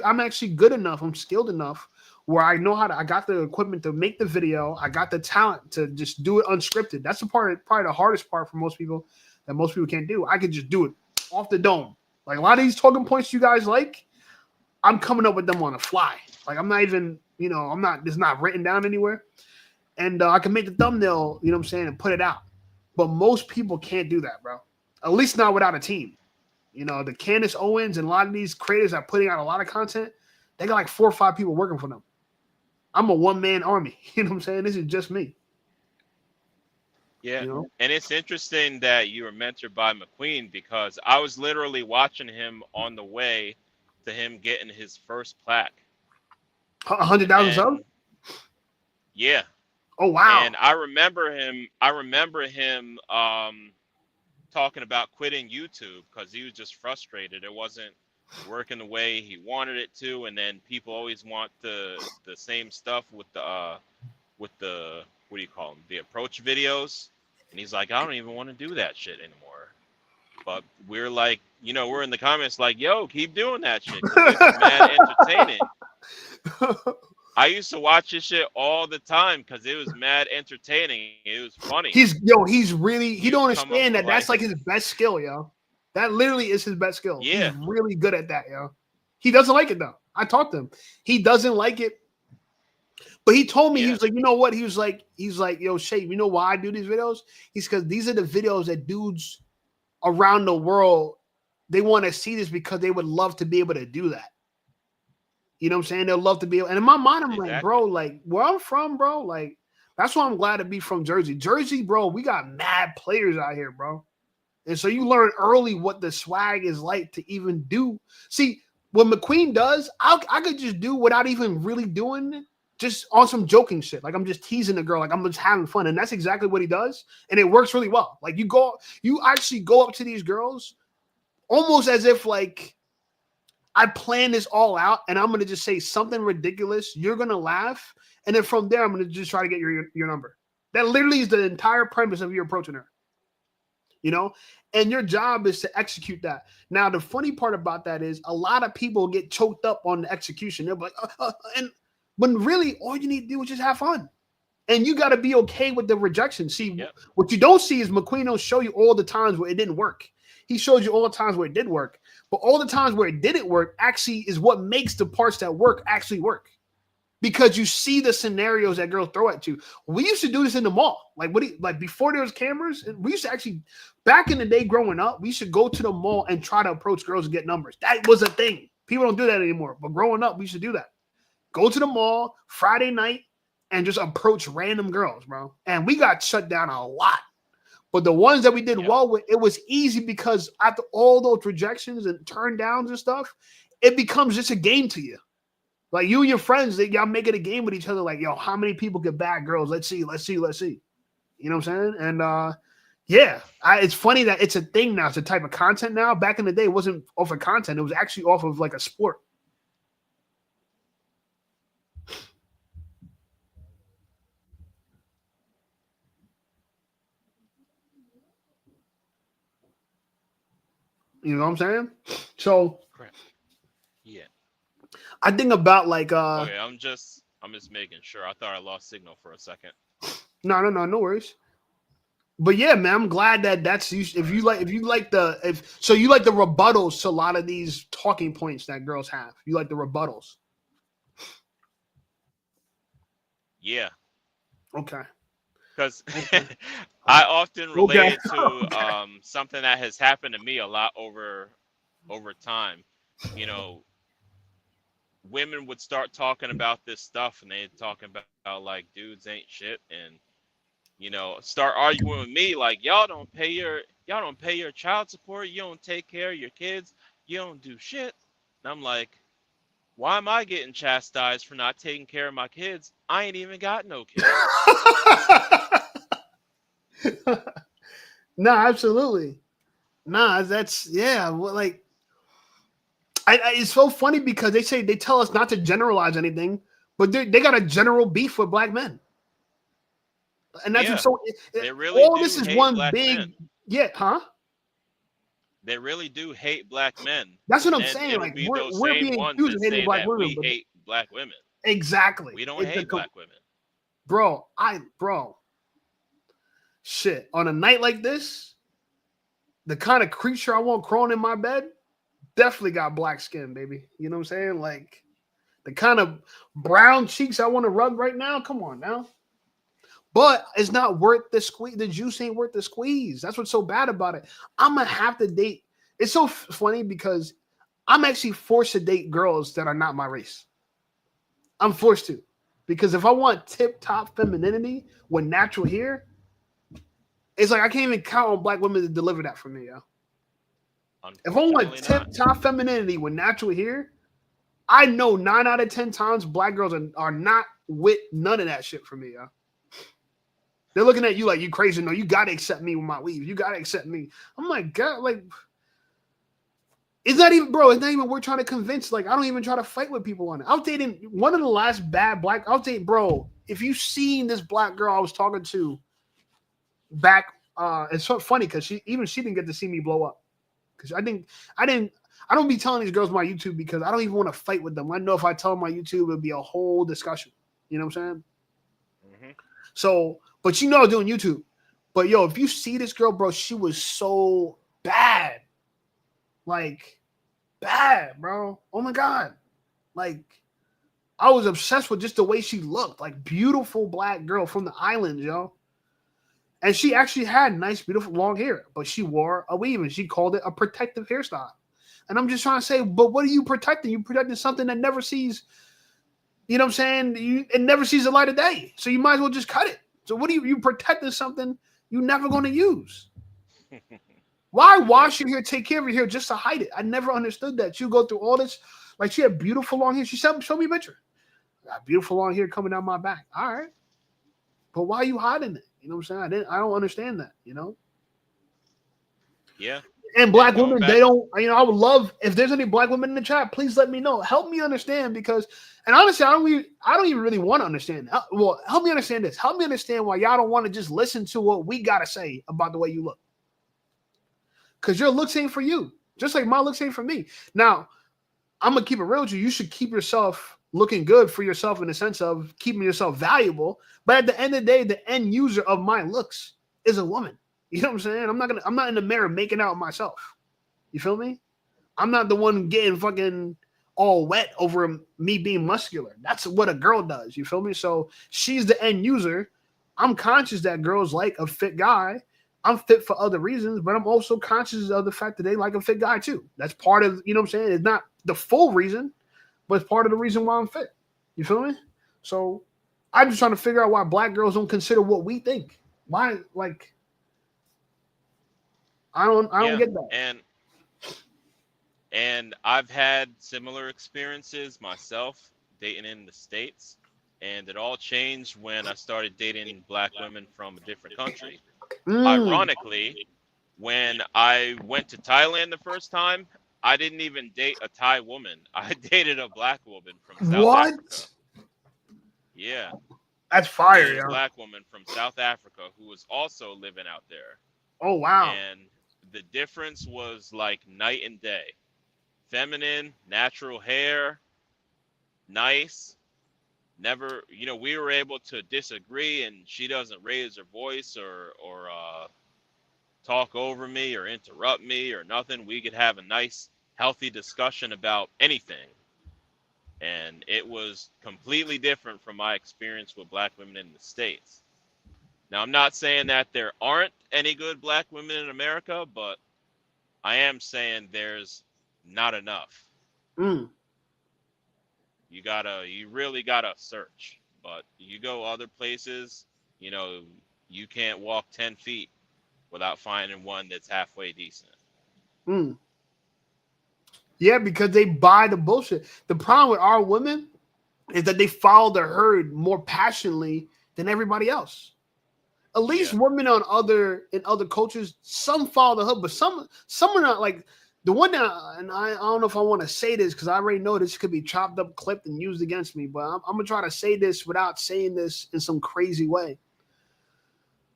I'm actually good enough. I'm skilled enough where I know I got the equipment to make the video. I got the talent to just do it unscripted. That's the part, probably the hardest part for most people that most people can't do. I could just do it off the dome. Like a lot of these talking points you guys like, I'm coming up with them on the fly. Like I'm not even, it's not written down anywhere. And I can make the thumbnail, you know what I'm saying, and put it out. But most people can't do that, bro. At least not without a team. The Candace Owens and a lot of these creators are putting out a lot of content. They got like 4 or 5 people working for them. I'm a one-man army. You know what I'm saying? This is just me. Yeah. And it's interesting that you were mentored by McQueen because I was literally watching him on the way to him getting his first plaque. 100,000 subs? Yeah. Oh, wow. And I remember him talking about quitting YouTube because he was just frustrated. It wasn't working the way he wanted it to, and then people always want the same stuff with the what do you call them, the approach videos, and he's like, I don't even want to do that shit anymore. But we're like, we're in the comments like, yo, keep doing that shit 'cause it's mad entertaining. I used to watch this shit all the time because it was mad entertaining. It was funny. He don't understand that that's like his best skill, yo. That literally is his best skill. Yeah. He's really good at that, yo. He doesn't like it though. I talked to him. He doesn't like it. But he told me, he was like, you know what? He was like, yo, Shape, you know why I do these videos? He's because these are the videos that dudes around the world, they want to see this because they would love to be able to do that. You know what I'm saying? They'll love to be able, and in my mind, I'm like, bro, like where I'm from, bro, like that's why I'm glad to be from Jersey. Jersey, bro, we got mad players out here, bro. And so you learn early what the swag is like to even do. See, what McQueen does, I could just do without even really doing it, just on some joking shit. Like I'm just teasing the girl, like I'm just having fun. And that's exactly what he does. And it works really well. Like you actually go up to these girls almost as if like I planned this all out and I'm going to just say something ridiculous. You're going to laugh. And then from there, I'm going to just try to get your number. That literally is the entire premise of your approaching her. And your job is to execute that. Now, the funny part about that is a lot of people get choked up on the execution. They're like, and when really all you need to do is just have fun. And you got to be okay with the rejection. See, What you don't see is McQueen don't show you all the times where it didn't work. He shows you all the times where it did work. But all the times where it didn't work actually is what makes the parts that work actually work. Because you see the scenarios that girls throw at you. We used to do this in the mall. Like before there was cameras, we used to actually, back in the day growing up, we should go to the mall and try to approach girls and get numbers. That was a thing. People don't do that anymore. But growing up, we should do that. Go to the mall Friday night and just approach random girls, bro. And we got shut down a lot. But the ones that we did well with, it was easy because after all those rejections and turn downs and stuff, it becomes just a game to you. Like you and your friends, y'all make it a game with each other. Like, yo, how many people get bad girls? Let's see. You know what I'm saying? And it's funny that it's a thing now. It's a type of content now. Back in the day, it wasn't off of content. It was actually off of like a sport. You know what I'm saying? So, yeah, I think about like okay, I'm just making sure. I thought I lost signal for a second. No worries. But yeah, man, I'm glad that that's you. If you like the rebuttals to a lot of these talking points that girls have. You like the rebuttals. Yeah. Okay. Because I often relate it to something that has happened to me a lot over time. Women would start talking about this stuff, and they'd talking about like dudes ain't shit, and start arguing with me like y'all don't pay your child support, you don't take care of your kids, you don't do shit. And I'm like, why am I getting chastised for not taking care of my kids? I ain't even got no kids. No, absolutely. Nah, that's like it's so funny because they tell us not to generalize anything, but they got a general beef with black men. And that's what's so they really all do this is hate one black big men. They really do hate black men. That's what I'm and saying. it'll Like be we're those being same ones accused that of hating say black that women. we hate black women. Exactly. We don't It's hate black women. bro. Shit. On a night like this, the kind of creature I want crawling in my bed definitely got black skin, baby. You know what I'm saying? Like the kind of brown cheeks I want to rub right now. Come on now. But it's not worth the squeeze. The juice ain't worth the squeeze. That's what's so bad about it. I'm gonna have to date. It's so funny because I'm actually forced to date girls that are not my race. I'm forced to. Because if I want tip-top femininity with natural hair, it's like I can't even count on black women to deliver that for me, yo. If I want Unfortunately not. tip-top femininity with natural hair, I know 9 out of 10 times black girls are not with none of that shit for me, yo. They're looking at you like you crazy. No, you gotta accept me with my weave. You gotta accept me. I'm like, God, like, it's not even, bro. It's not even worth trying to convince. Like, I don't even try to fight with people on it. I was dating one of the last bad black. I was dating, bro. If you seen this black girl I was talking to back, it's so funny because she didn't get to see me blow up because I don't be telling these girls my YouTube because I don't even want to fight with them. I know if I tell them my YouTube, it'll be a whole discussion. You know what I'm saying? Mm-hmm. So, but you know, I'm doing YouTube. But yo, if you see this girl, bro, she was so bad. Like, bad, bro. Oh my God. Like, I was obsessed with just the way she looked. Like, beautiful black girl from the islands, yo. And she actually had nice, beautiful long hair, but she wore a weave and she called it a protective hairstyle. And I'm just trying to say, but what are you protecting? You protecting something that never sees, you know what I'm saying? It never sees the light of day. So you might as well just cut it. So what are you protecting something you're never going to use? Why wash your hair, take care of your hair just to hide it? I never understood that. You go through all this, like she had beautiful long hair. She said, show me a picture. Got beautiful long hair coming down my back. All right. But why are you hiding it? You know what I'm saying? I don't understand that, you know? Yeah. And black going women, back- they don't, you know, I would love, if there's any black women in the chat, please let me know. Help me understand because, and honestly, I don't even really want to understand. Well, help me understand this. Help me understand why y'all don't want to just listen to what we got to say about the way you look. Because your looks ain't for you. Just like my looks ain't for me. Now, I'm going to keep it real with you. You should keep yourself looking good for yourself in the sense of keeping yourself valuable. But at the end of the day, the end user of my looks is a woman. You know what I'm saying? I'm not in the mirror making out myself. You feel me? I'm not the one getting fucking all wet over me being muscular. That's what a girl does. You feel me? So she's the end user. I'm conscious that girls like a fit guy. I'm fit for other reasons, but I'm also conscious of the fact that they like a fit guy too. That's part of, you know what I'm saying? It's not the full reason, but it's part of the reason why I'm fit. You feel me? So I'm just trying to figure out why black girls don't consider what we think. Why, like, I don't get that. And I've had similar experiences myself dating in the States, and it all changed when I started dating black women from a different country. Ironically, when I went to Thailand the first time, I didn't even date a Thai woman. I dated a black woman from South Africa. Yeah. That's fire, A yo. black woman from South Africa who was also living out there. Oh, wow. And the difference was like night and day. Feminine, natural hair, nice. Never, you know, we were able to disagree and she doesn't raise her voice or talk over me or interrupt me or nothing. We could have a nice, healthy discussion about anything. And it was completely different from my experience with black women in the States. Now, I'm not saying that there aren't any good black women in America, but I am saying there's not enough. You really gotta search. But you go other places, you know, you can't walk 10 feet without finding one that's halfway decent. Yeah, because they buy the bullshit. The problem with our women is that they follow the herd more passionately than everybody else. At least women in other cultures, some follow the hood, but some are not. Like the one that, and I don't know if I want to say this because I already know this could be chopped up, clipped, and used against me. But I'm gonna try to say this without saying this in some crazy way.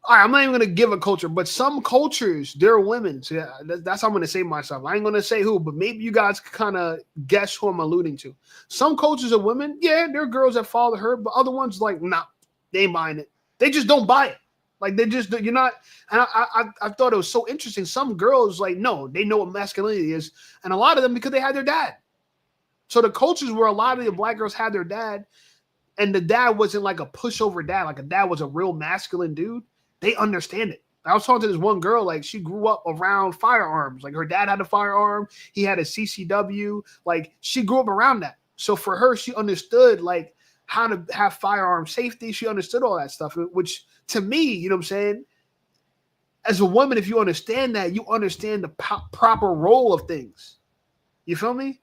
all right, I'm not even gonna give a culture, but some cultures, there are women. So yeah, that's how I'm gonna say myself. I ain't gonna say who, but maybe you guys kind of guess who I'm alluding to. Some cultures of women, yeah, there are girls that follow her, but other ones like, nah, they ain't buying it. They just don't buy it. Like they just, you're not. And I thought it was so interesting. Some girls like, no, they know what masculinity is, and a lot of them because they had their dad. So the cultures where a lot of the black girls had their dad, and the dad wasn't like a pushover dad, like a dad was a real masculine dude. They understand it. I was talking to this one girl, like she grew up around firearms. Like her dad had a firearm, he had a CCW. Like she grew up around that. So for her, she understood like how to have firearm safety. She understood all that stuff, which to me, you know what I'm saying? As a woman, if you understand that, you understand the proper role of things. You feel me?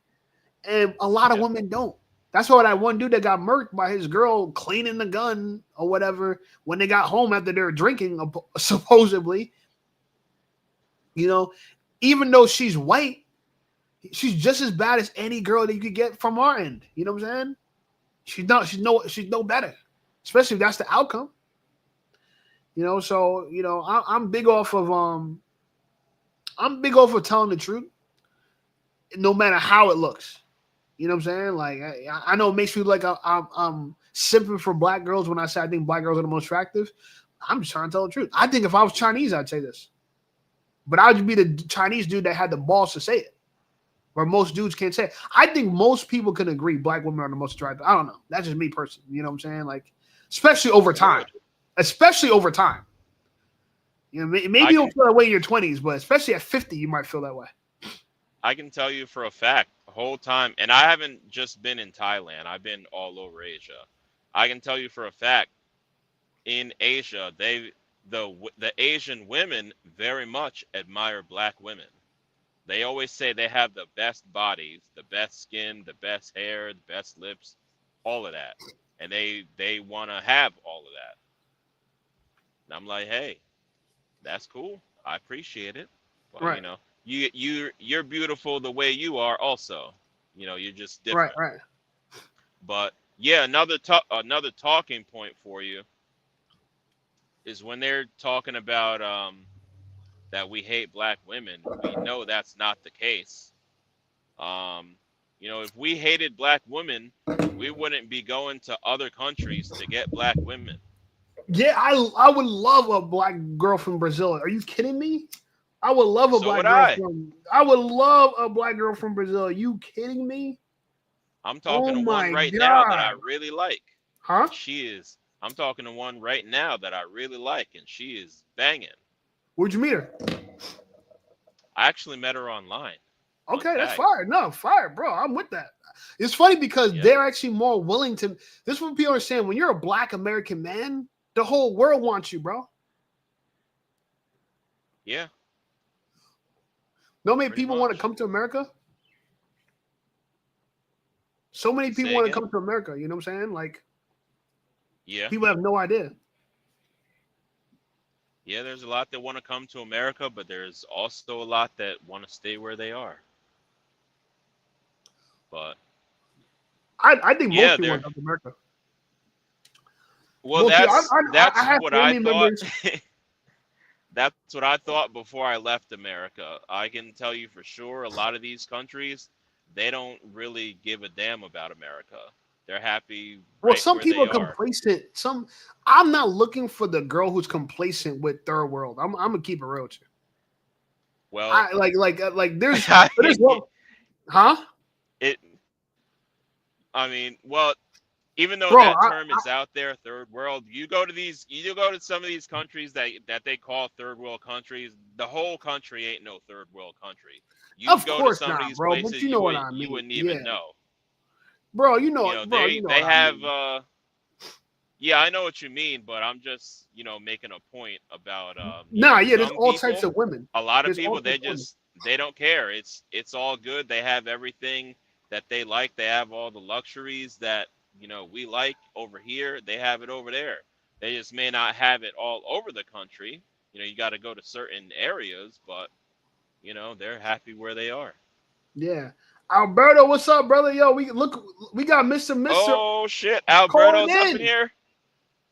And a lot of women don't. That's why that one dude that got murked by his girl cleaning the gun or whatever when they got home after they were drinking, supposedly. You know, even though she's white, she's just as bad as any girl that you could get from our end. You know what I'm saying? She's no better, especially if that's the outcome. You know, so you know, I'm big off of telling the truth, no matter how it looks. You know what I'm saying? Like, I know it makes me like I'm simping for black girls when I say I think black girls are the most attractive. I'm just trying to tell the truth. I think if I was Chinese, I'd say this. But I would be the Chinese dude that had the balls to say it, where most dudes can't say it. I think most people can agree black women are the most attractive. I don't know. That's just me personally. You know what I'm saying? Like, especially over time. Especially over time. You know, maybe you don't feel that way in your 20s, but especially at 50, you might feel that way. I can tell you for a fact the whole time, and I haven't just been in Thailand. I've been all over Asia. I can tell you for a fact, in Asia, the Asian women very much admire black women. They always say they have the best bodies, the best skin, the best hair, the best lips, all of that, and they want to have all of that. And I'm like, hey, that's cool. I appreciate it. But, right. You know. You're beautiful the way you are also. You know, you're just different. Right. But yeah, another talking point for you is when they're talking about that we hate black women. We know that's not the case. You know, if we hated black women, we wouldn't be going to other countries to get black women. Yeah, I would love a black girl from Brazil. Are you kidding me? I would love a black girl I would love a black girl from Brazil. Are you kidding me? I'm talking to one right now that I really like. Huh? I'm talking to one right now that I really like, and she is banging. Where'd you meet her? I actually met her online. Okay, that's fire. No, fire, bro. I'm with that. It's funny because they're actually more willing to. This is what people understand. When you're a black American man, the whole world wants you, bro. Yeah. No many people want to come to America. So many people want to come to America. You know what I'm saying? Like, yeah, people have no idea. Yeah, there's a lot that want to come to America, but there's also a lot that want to stay where they are. But I think most people want to come to America. Well, that's what I thought. That's what I thought before I left America. I can tell you for sure, a lot of these countries, they don't really give a damn about America. They're happy. Well, some people are complacent. I'm not looking for the girl who's complacent with third world. I'm gonna keep it real with you. Well, there's huh? I mean, well, even though that term is out there, third world, you go to some of these countries that they call third world countries. The whole country ain't no third world country. You of go course to some not, of these bro. places, but you know what I mean. You wouldn't even know. Bro, they have. Yeah, I know what you mean, but I'm just making a point about. There's all types of women. A lot of people they don't care. It's all good. They have everything that they like. They have all the luxuries that we like over here. They have it over there. They just may not have it all over the country. You got to go to certain areas, but they're happy where they are. Yeah. Alberto, what's up, brother? Yo, we got Mr. Oh shit, Alberto's up in here.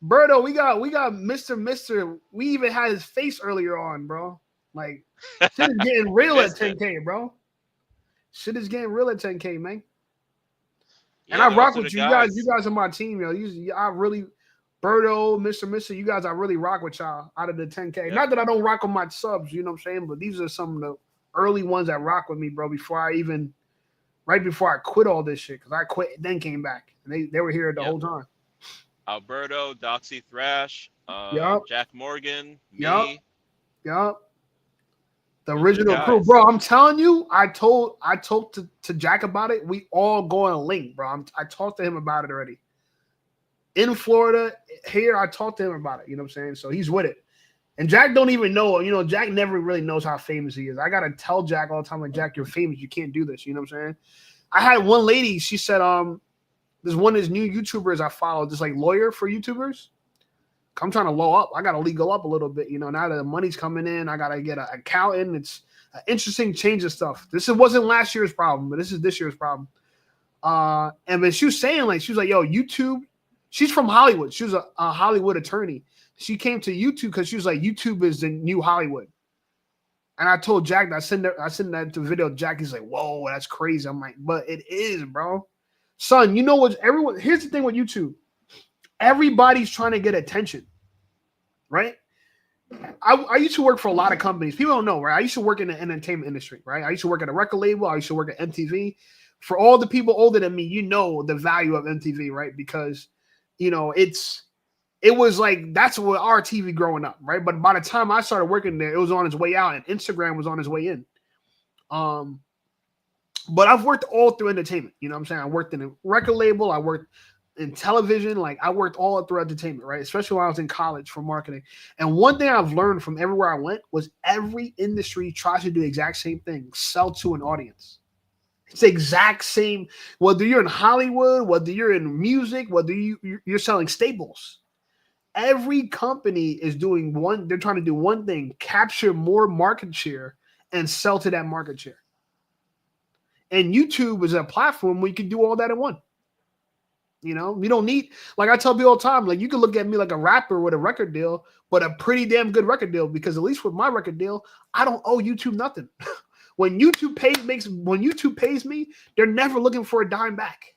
Berto, we got Mr. We even had his face earlier on, bro. Like, shit is getting real at Missed it. 10K, bro. Shit is getting real at 10K, man. And Yeah, I rock those are with the you. You guys are my team, yo. I really, Berto, Mr. You guys, I really rock with y'all out of the 10K. Yep. Not that I don't rock with my subs, you know what I'm saying? But these are some of the early ones that rock with me, bro, right before I quit all this shit. Because I quit, then came back. And they were here the Yep. whole time. Alberto, Doxy Thrash, Yup. Jack Morgan, me. Yup. Yup. The Those are original the crew, guys. bro. I'm telling you, I told to Jack about it. We all go on a link, bro. I talked to him about it already. In Florida, here, I talked to him about it. You know what I'm saying? So he's with it. And Jack don't even know. You know, Jack never really knows how famous he is. I gotta tell Jack all the time, like, Jack, you're famous. You can't do this. You know what I'm saying? I had one lady. She said, there's one of these new YouTubers I follow, this like lawyer for YouTubers. I'm trying to low up. I got to legal up a little bit. You know, now that the money's coming in, I got to get an accountant. It's an interesting change of stuff. Wasn't last year's problem, but this is this year's problem. And then she was saying, like, she was like, yo, YouTube. She's from Hollywood. She was a Hollywood attorney. She came to YouTube because she was like, YouTube is the new Hollywood. And I told Jack that I sent that to video. Jack is like, whoa, that's crazy. I'm like, but it is, bro. Son, you know what? Here's the thing with YouTube. Everybody's trying to get attention, right? I used to work for a lot of companies. People don't know, right? I used to work in the entertainment industry, right? I used to work at a record label. I used to work at MTV. For all the people older than me, you know the value of MTV, right? Because, you know, it was like, that's what our TV growing up, right? But by the time I started working there, it was on its way out and Instagram was on its way in. But I've worked all through entertainment. You know what I'm saying? I worked in a record label. I worked in television. Like, I worked all through entertainment, right? Especially when I was in college for marketing. And one thing I've learned from everywhere I went was every industry tries to do the exact same thing, sell to an audience. It's the exact same, whether you're in Hollywood, whether you're in music, whether you're selling staples. Every company is doing they're trying to do one thing, capture more market share and sell to that market share. And YouTube is a platform where you can do all that in one. You know, you don't need, like I tell people all the time, like, you can look at me like a rapper with a record deal, but a pretty damn good record deal, because at least with my record deal, I don't owe YouTube nothing. When YouTube pays me, they're never looking for a dime back.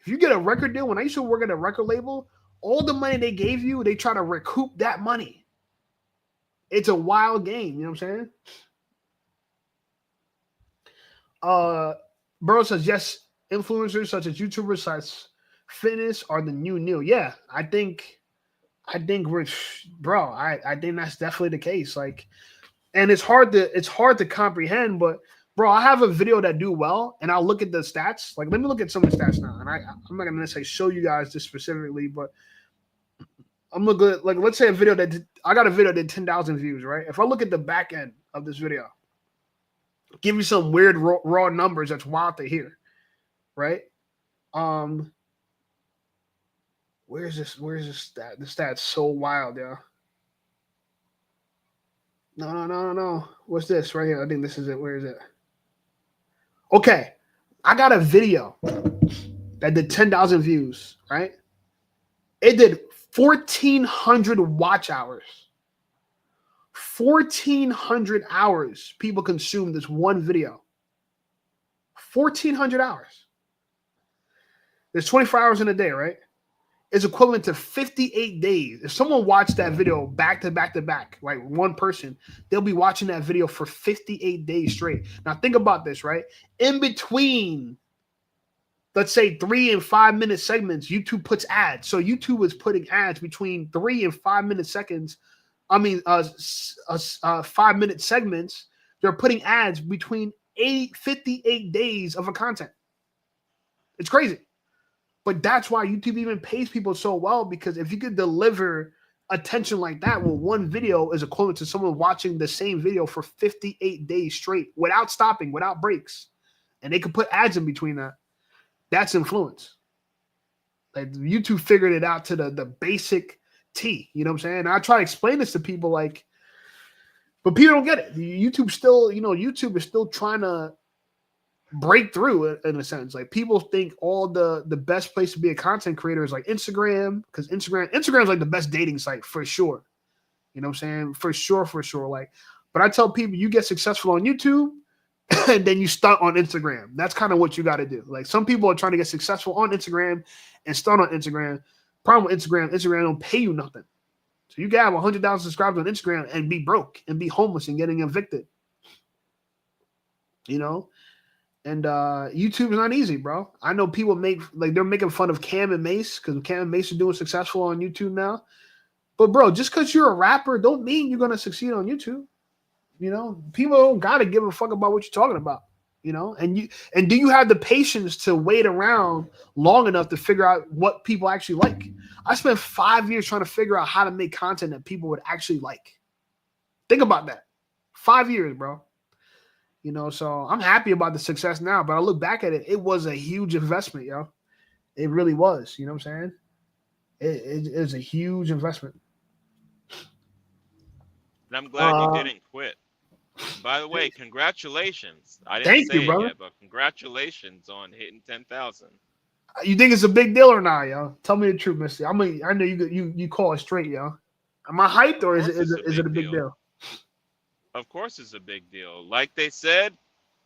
If you get a record deal, when I used to work at a record label, all the money they gave you, they try to recoup that money. It's a wild game, you know what I'm saying? Burrow says, yes, influencers such as YouTubers such fitness are the new. Yeah, I think we're, bro, I think that's definitely the case. Like, and it's hard to comprehend, but bro, I have a video that do well, and I'll look at the stats. Like, let me look at some of the stats now. And I'm not gonna necessarily show you guys this specifically, but I'm looking at, like, let's say I got a video that did 10,000 views, right? If I look at the back end of this video, give you some weird raw numbers that's wild to hear, right? Where's this stat? The stat's so wild, yo. No. What's this right here? I think this is it. Where is it? Okay. I got a video that did 10,000 views, right? It did 1,400 watch hours. 1,400 hours people consumed this one video. 1,400 hours. There's 24 hours in a day, right? It's equivalent to 58 days. If someone watched that video back to back to back, like one person, they'll be watching that video for 58 days straight. Now think about this, right? In between, let's say 3 and 5 minute segments, YouTube puts ads. So YouTube is putting ads between 3 and 5 minute seconds. 5 minute segments. They're putting ads between 58 days of a content. It's crazy. But that's why YouTube even pays people so well, because if you could deliver attention like that, well, one video is equivalent to someone watching the same video for 58 days straight without stopping, without breaks. And they could put ads in between that. That's influence. Like, YouTube figured it out to the basic T. You know what I'm saying? And I try to explain this to people, like, but people don't get it. YouTube is still trying to break through in a sense. Like people think all the best place to be a content creator is like Instagram, because Instagram is like the best dating site for sure. You know what I'm saying? For sure. Like, but I tell people you get successful on YouTube and then you stunt on Instagram. That's kind of what you got to do. Like some people are trying to get successful on Instagram and stunt on Instagram. Problem with Instagram don't pay you nothing. So you can have 100,000 subscribers on Instagram and be broke and be homeless and getting evicted. You know? And YouTube is not easy, bro. I know people they're making fun of Cam and Mace because Cam and Mace are doing successful on YouTube now. But bro, just because you're a rapper don't mean you're gonna succeed on YouTube. You know, people don't gotta give a fuck about what you're talking about. You know, and do you have the patience to wait around long enough to figure out what people actually like? I spent 5 years trying to figure out how to make content that people would actually like. Think about that. 5 years, bro. You know, so I'm happy about the success now, but I look back at it, it was a huge investment, yo. It really was. You know what I'm saying? It is a huge investment. And I'm glad you didn't quit. By the way, congratulations. I didn't Thank say you, brother. it yet, but congratulations on hitting 10,000. You think it's a big deal or not, yo? Tell me the truth, Misty. I know you call it straight, yo. Am I hyped or is it a big deal? Of course it's a big deal. Like they said,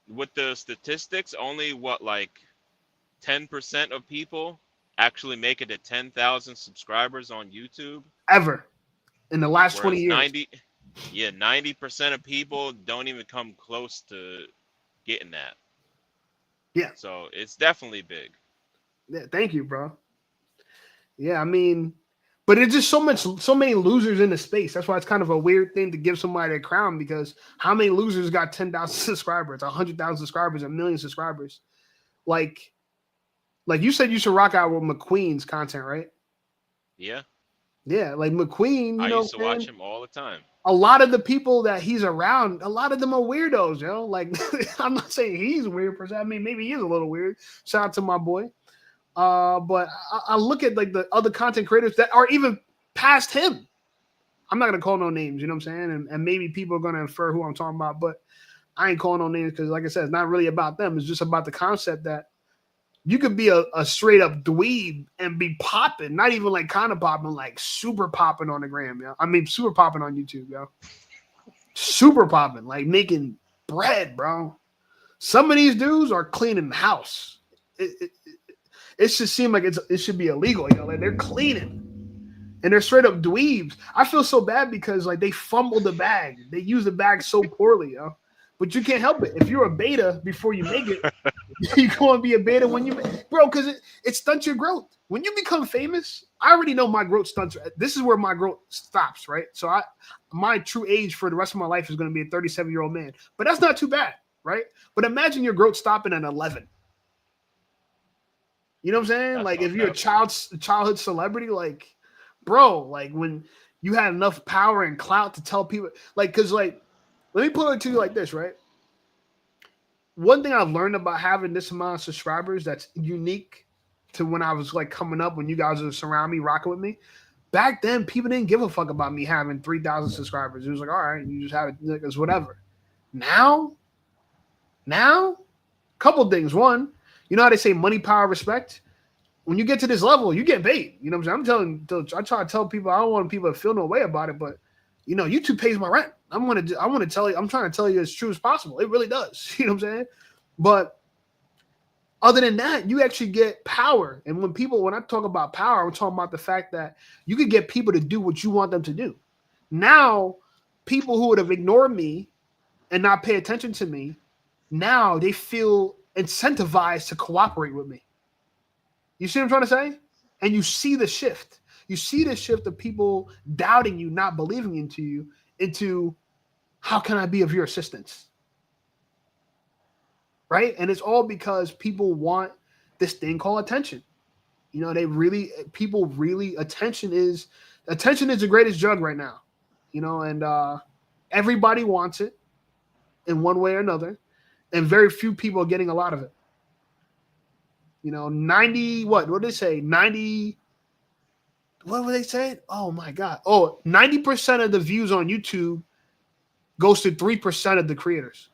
with the statistics, only 10% of people actually make it to 10,000 subscribers on YouTube. Ever. In the last 20 years. 90% of people don't even come close to getting that. Yeah. So it's definitely big. Yeah, thank you, bro. Yeah, I mean, but it's just so many losers in the space. That's why it's kind of a weird thing to give somebody a crown, because how many losers got 10,000 subscribers, 100,000 subscribers, 1 million subscribers? Like you said, you should rock out with McQueen's content, right? Yeah. Yeah, like McQueen. I used to watch him all the time. A lot of the people that he's around, a lot of them are weirdos, yo. Like, I'm not saying he's weird per se. I mean, maybe he is a little weird. Shout out to my boy. But I look at like the other content creators that are even past him. I'm not gonna call no names, you know what I'm saying? And maybe people are gonna infer who I'm talking about, but I ain't calling no names because, like I said, it's not really about them. It's just about the concept that you could be a straight up dweeb and be popping, not even like kind of popping, like super popping on the gram, yo. I mean, super popping on YouTube, yo. Super popping, like making bread, bro. Some of these dudes are cleaning the house. It should seem like it should be illegal, you know, like they're cleaning and they're straight up dweebs. I feel so bad because like they fumbled the bag. They use the bag so poorly, yo. But you can't help it. If you're a beta before you make it, you're going to be a beta when you bro, because it stunts your growth. When you become famous, I already know my growth stunts. This is where my growth stops, right? So my true age for the rest of my life is going to be a 37-year-old man. But that's not too bad, right? But imagine your growth stopping at 11. You know what I'm saying? That's like if you're a bad. childhood celebrity, like, bro, like when you had enough power and clout to tell people, like, because like, let me put it to you like this, right? One thing I've learned about having this amount of subscribers that's unique to when I was like coming up, when you guys were surrounding me, rocking with me. Back then, people didn't give a fuck about me having 3,000 subscribers. It was like, all right, you just have it, it's whatever. Now, couple things. One, you know how they say money, power, respect? When you get to this level, you get paid. You know what I'm saying? I try to tell people, I don't want people to feel no way about it, but you know, YouTube pays my rent. I want to tell you, I'm trying to tell you as true as possible. It really does. You know what I'm saying? But other than that, you actually get power. And when I talk about power, I'm talking about the fact that you can get people to do what you want them to do. Now, people who would have ignored me and not pay attention to me, now they feel incentivized to cooperate with me. You see what I'm trying to say? And you see the shift. You see the shift of people doubting you, not believing into you, into how can I be of your assistance? Right? And it's all because people want this thing called attention. You know, attention is the greatest drug right now. You know, and everybody wants it in one way or another, and very few people are getting a lot of it. You know, 90, what did they say? 90, what were they saying? Oh my God. 90% of the views on YouTube goes to 3% of the creators.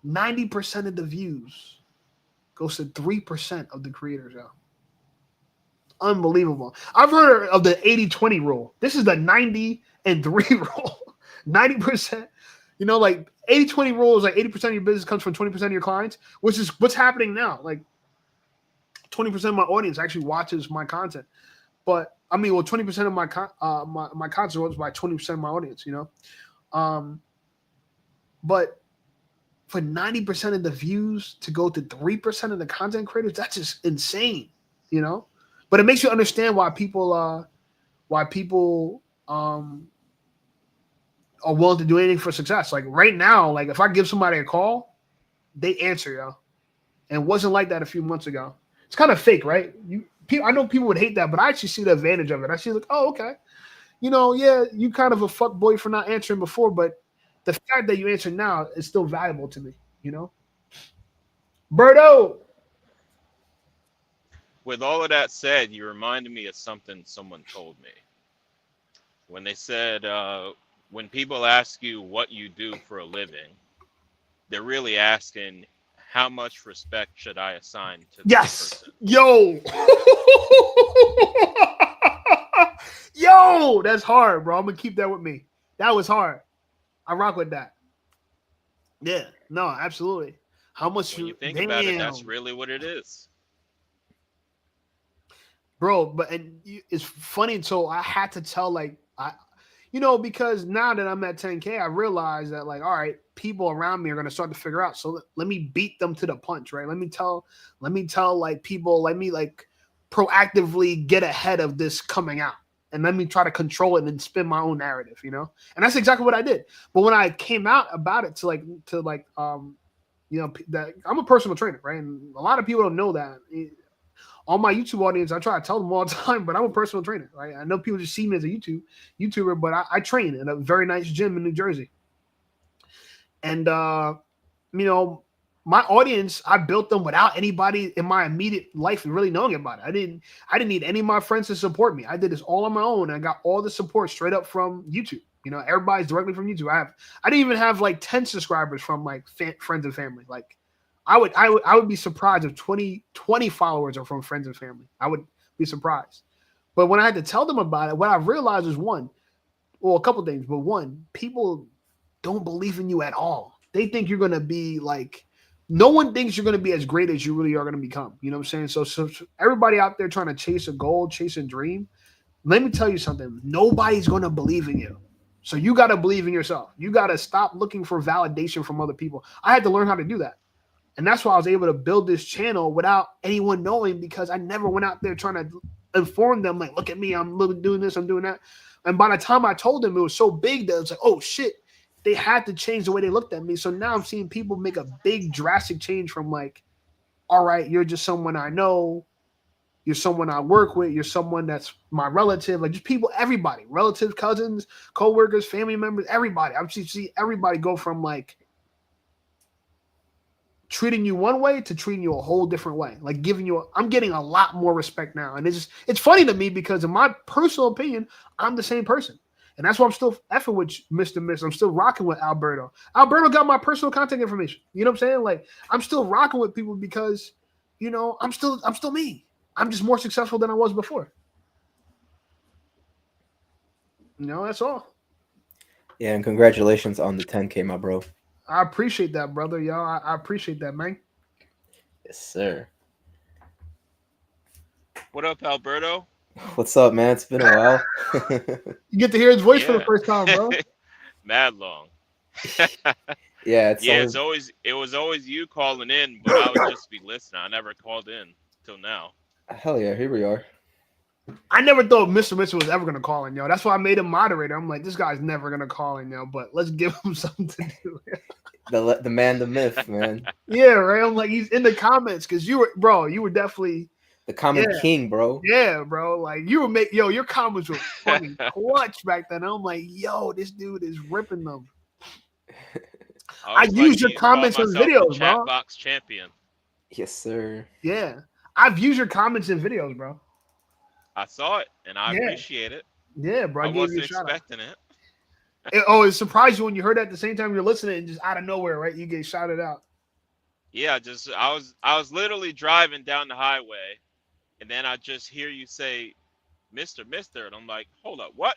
90% of the views goes to 3% of the creators, yo. Unbelievable. I've heard of the 80-20 rule. This is the 90 and 3 rule. 90%, like 80-20 rule is like 80% of your business comes from 20% of your clients, which is what's happening now. Like 20% of my audience actually watches my content. But 20% of my content was by 20% of my audience, But for 90% of the views to go to 3% of the content creators, that's just insane, But it makes you understand why people are willing to do anything for success. Like right now, like if I give somebody a call, they answer, yo. And it wasn't like that a few months ago. It's kind of fake, right? I know people would hate that, but I actually see the advantage of it. I see like, oh, okay. Yeah, you kind of a fuck boy for not answering before, but the fact that you answer now is still valuable to me, Berto. With all of that said, you reminded me of something someone told me. When they said, when people ask you what you do for a living, they're really asking, how much respect should I assign to this person? Yo. Yo, that's hard, bro. I'm going to keep that with me. That was hard. I rock with that. Yeah, no, absolutely. How much when you think about it, that's really what it is. Bro, it's funny. So I had to tell, because now that I'm at 10K, I realized that, all right, people around me are going to start to figure out. So let me beat them to the punch, right? Let me tell people, let me proactively get ahead of this coming out. And let me try to control it and spin my own narrative, And that's exactly what I did. But when I came out about it that I'm a personal trainer, right? And a lot of people don't know that. On my YouTube audience, I try to tell them all the time, but I'm a personal trainer, right? I know people just see me as a YouTuber, but I train in a very nice gym in New Jersey. And, my audience, I built them without anybody in my immediate life really knowing about it. I didn't need any of my friends to support me. I did this all on my own. And I got all the support straight up from YouTube. Everybody's directly from YouTube. I didn't even have 10 subscribers from friends and family. I would be surprised if 20 followers are from friends and family. I would be surprised. But when I had to tell them about it, what I realized was a couple things, but one, people don't believe in you at all. They think you're going to be no one thinks you're going to be as great as you really are going to become. You know what I'm saying? So everybody out there trying to chase a goal, chase a dream, let me tell you something. Nobody's going to believe in you. So you got to believe in yourself. You got to stop looking for validation from other people. I had to learn how to do that. And that's why I was able to build this channel without anyone knowing, because I never went out there trying to inform them, look at me, I'm doing this, I'm doing that. And by the time I told them, it was so big that it's oh shit, they had to change the way they looked at me. So now I'm seeing people make a big drastic change from all right, you're just someone I know, you're someone I work with, you're someone that's my relative, just people, everybody, relatives, cousins, coworkers, family members, everybody. I'm see everybody go from treating you one way to treating you a whole different way. I'm getting a lot more respect now. And it's funny to me because in my personal opinion, I'm the same person. And that's why I'm still effing with Mr. Miss. I'm still rocking with Alberto. Alberto got my personal contact information. You know what I'm saying? I'm still rocking with people because, I'm still me. I'm just more successful than I was before. That's all. Yeah, and congratulations on the 10K, my bro. I appreciate that, brother. Yo, I appreciate that, man. Yes, sir. What up, Alberto? What's up, man? It's been a while. You get to hear his voice for the first time, bro. Mad long. It was always you calling in, but I would just be listening. I never called in till now. Hell yeah, here we are. I never thought Mr. Mitchell was ever gonna call in, yo. That's why I made him moderator. I'm like, this guy's never gonna call in, yo. But let's give him something to do. The man, the myth, man. Yeah, right. I'm like, he's in the comments because you were definitely the comment king, bro. Yeah, bro. Your comments were fucking clutch back then. I'm like, yo, this dude is ripping them. I use your comments in videos, bro. Chatbox champion. Yes, sir. Yeah, I've used your comments in videos, bro. I saw it and I appreciate it. Yeah, bro. I wasn't expecting it. It surprised you when you heard that at the same time you're listening and just out of nowhere, right? You get shouted out. Yeah, just I was literally driving down the highway, and then I just hear you say, Mister," and I'm like, hold up, what?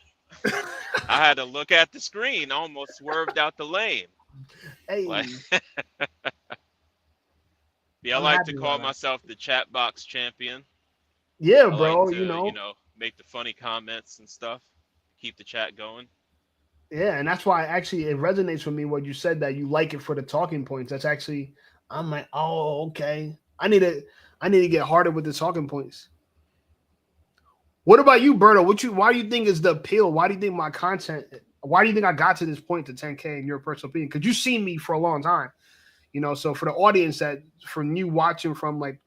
I had to look at the screen, almost swerved out the lane. Like, Hey, yeah, I I'm like to happy call about that. myself the chat box champion. Yeah, I like bro. You to, know, make the funny comments and stuff, keep the chat going. yeah, and that's why actually it resonates with me what you said that you like it for the talking points. That's actually I'm like, oh, okay. I need to get harder with the talking points. What about you, Berto? Why do you think is the appeal? Why do you think my content why do you think I got to this point to 10K in your personal opinion? Because you've seen me for a long time. So for the audience that from you watching from like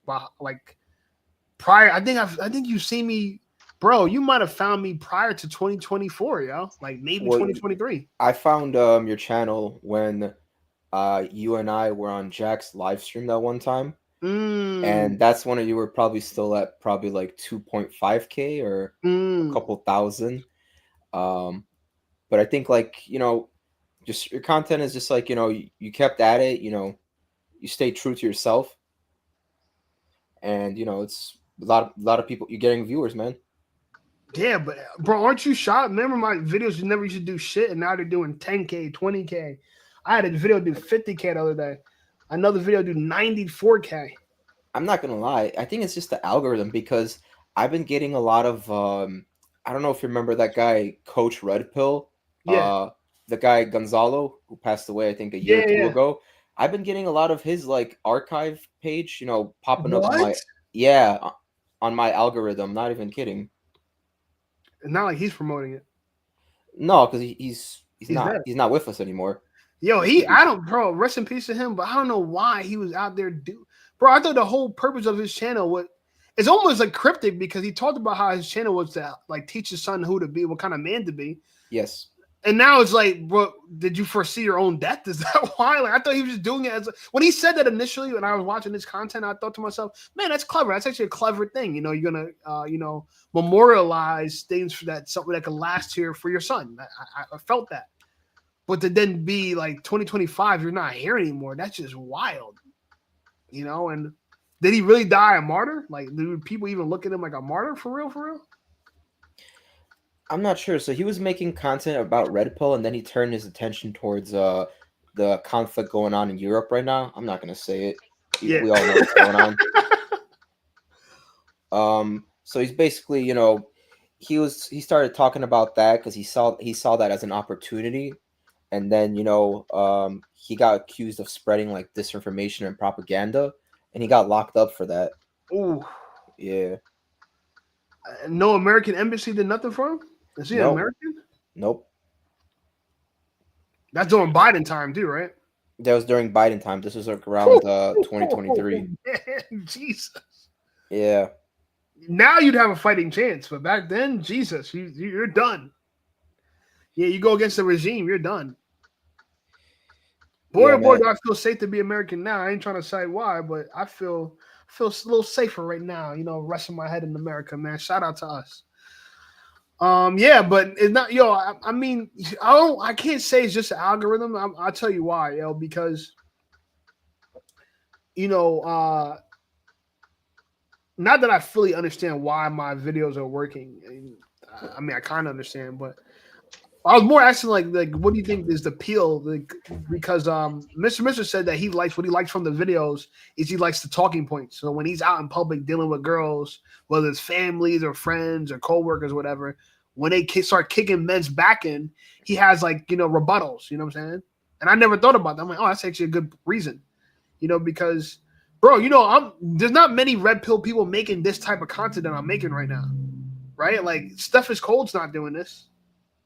prior, I think you've seen me, bro. You might have found me prior to 2024, yo. Like maybe Well, 2023. I found your channel when you and I were on Jack's live stream that one time, Mm, and that's when you were probably still at probably like 2.5K or a mm. couple thousand. Um, but I think just your content is just like you kept at it. You stayed true to yourself, and it's a lot of people. You're getting viewers, man. Yeah, but bro, aren't you shocked? Remember my videos you never used to do shit, and now they're doing 10K, 20K. I had a video do 50K the other day. Another video do 94K. I'm not gonna lie. I think it's just the algorithm because I've been getting a lot of. I don't know if you remember that guy, Coach Red Pill. Yeah, The guy Gonzalo who passed away, I think a year or yeah, two yeah. ago. I've been getting a lot of his like archive page, popping up on What? my on my algorithm. Not even kidding. It's not like he's promoting it. No, because he's He's not dead. he's not with us anymore. Yo, Used to be. I don't, bro. Rest in peace to him. But I don't know why he was out there, bro. I thought the whole purpose of his channel was, it's almost like cryptic because he talked about how his channel was to like teach his son who to be, what kind of man to be. Yes. And now it's like, bro, did you foresee your own death? Is that why? Like, I thought he was just doing it as when he said that initially. When I was watching this content, I thought to myself, man, that's clever. That's actually a clever thing. You're gonna, memorialize things for that something that can last here for your son. I felt that. But to then be like 2025, you're not here anymore. That's just wild, And did he really die a martyr? Like, do people even look at him like a martyr for real? For real? I'm not sure. So he was making content about Red Pill, and then he turned his attention towards the conflict going on in Europe right now. I'm not gonna say it. Yeah. We all know what's going on. So he's basically, he started talking about that because he saw that as an opportunity, and then he got accused of spreading like disinformation and propaganda, and he got locked up for that. Ooh. Yeah. No American embassy did nothing for him? Is he an Nope. American? Nope. That's during Biden time too, right? That was during Biden time. This was like around 2023. Man, Jesus. Yeah. Now you'd have a fighting chance, but back then, Jesus, you're done. Yeah, you go against the regime, you're done. Boy, Yeah, oh boy, man. do I feel safe to be American now. I ain't trying to say why, but I feel a little safer right now, resting my head in America, man. Shout out to us. Yeah, but it's not, I mean, I can't say it's just an algorithm. I'll tell you why, because not that I fully understand why my videos are working. I mean, I kind of understand, but I was more asking like what do you think is the appeal? Like, because Mr. said that what he likes from the videos is he likes the talking points. So when he's out in public dealing with girls, whether it's families or friends or coworkers, whatever, when they start kicking men's back in, he has rebuttals. You know what I'm saying? And I never thought about that. I'm like, oh, that's actually a good reason. Because, bro, there's not many red pill people making this type of content that I'm making right now, right? Like Steph is Cold's not doing this.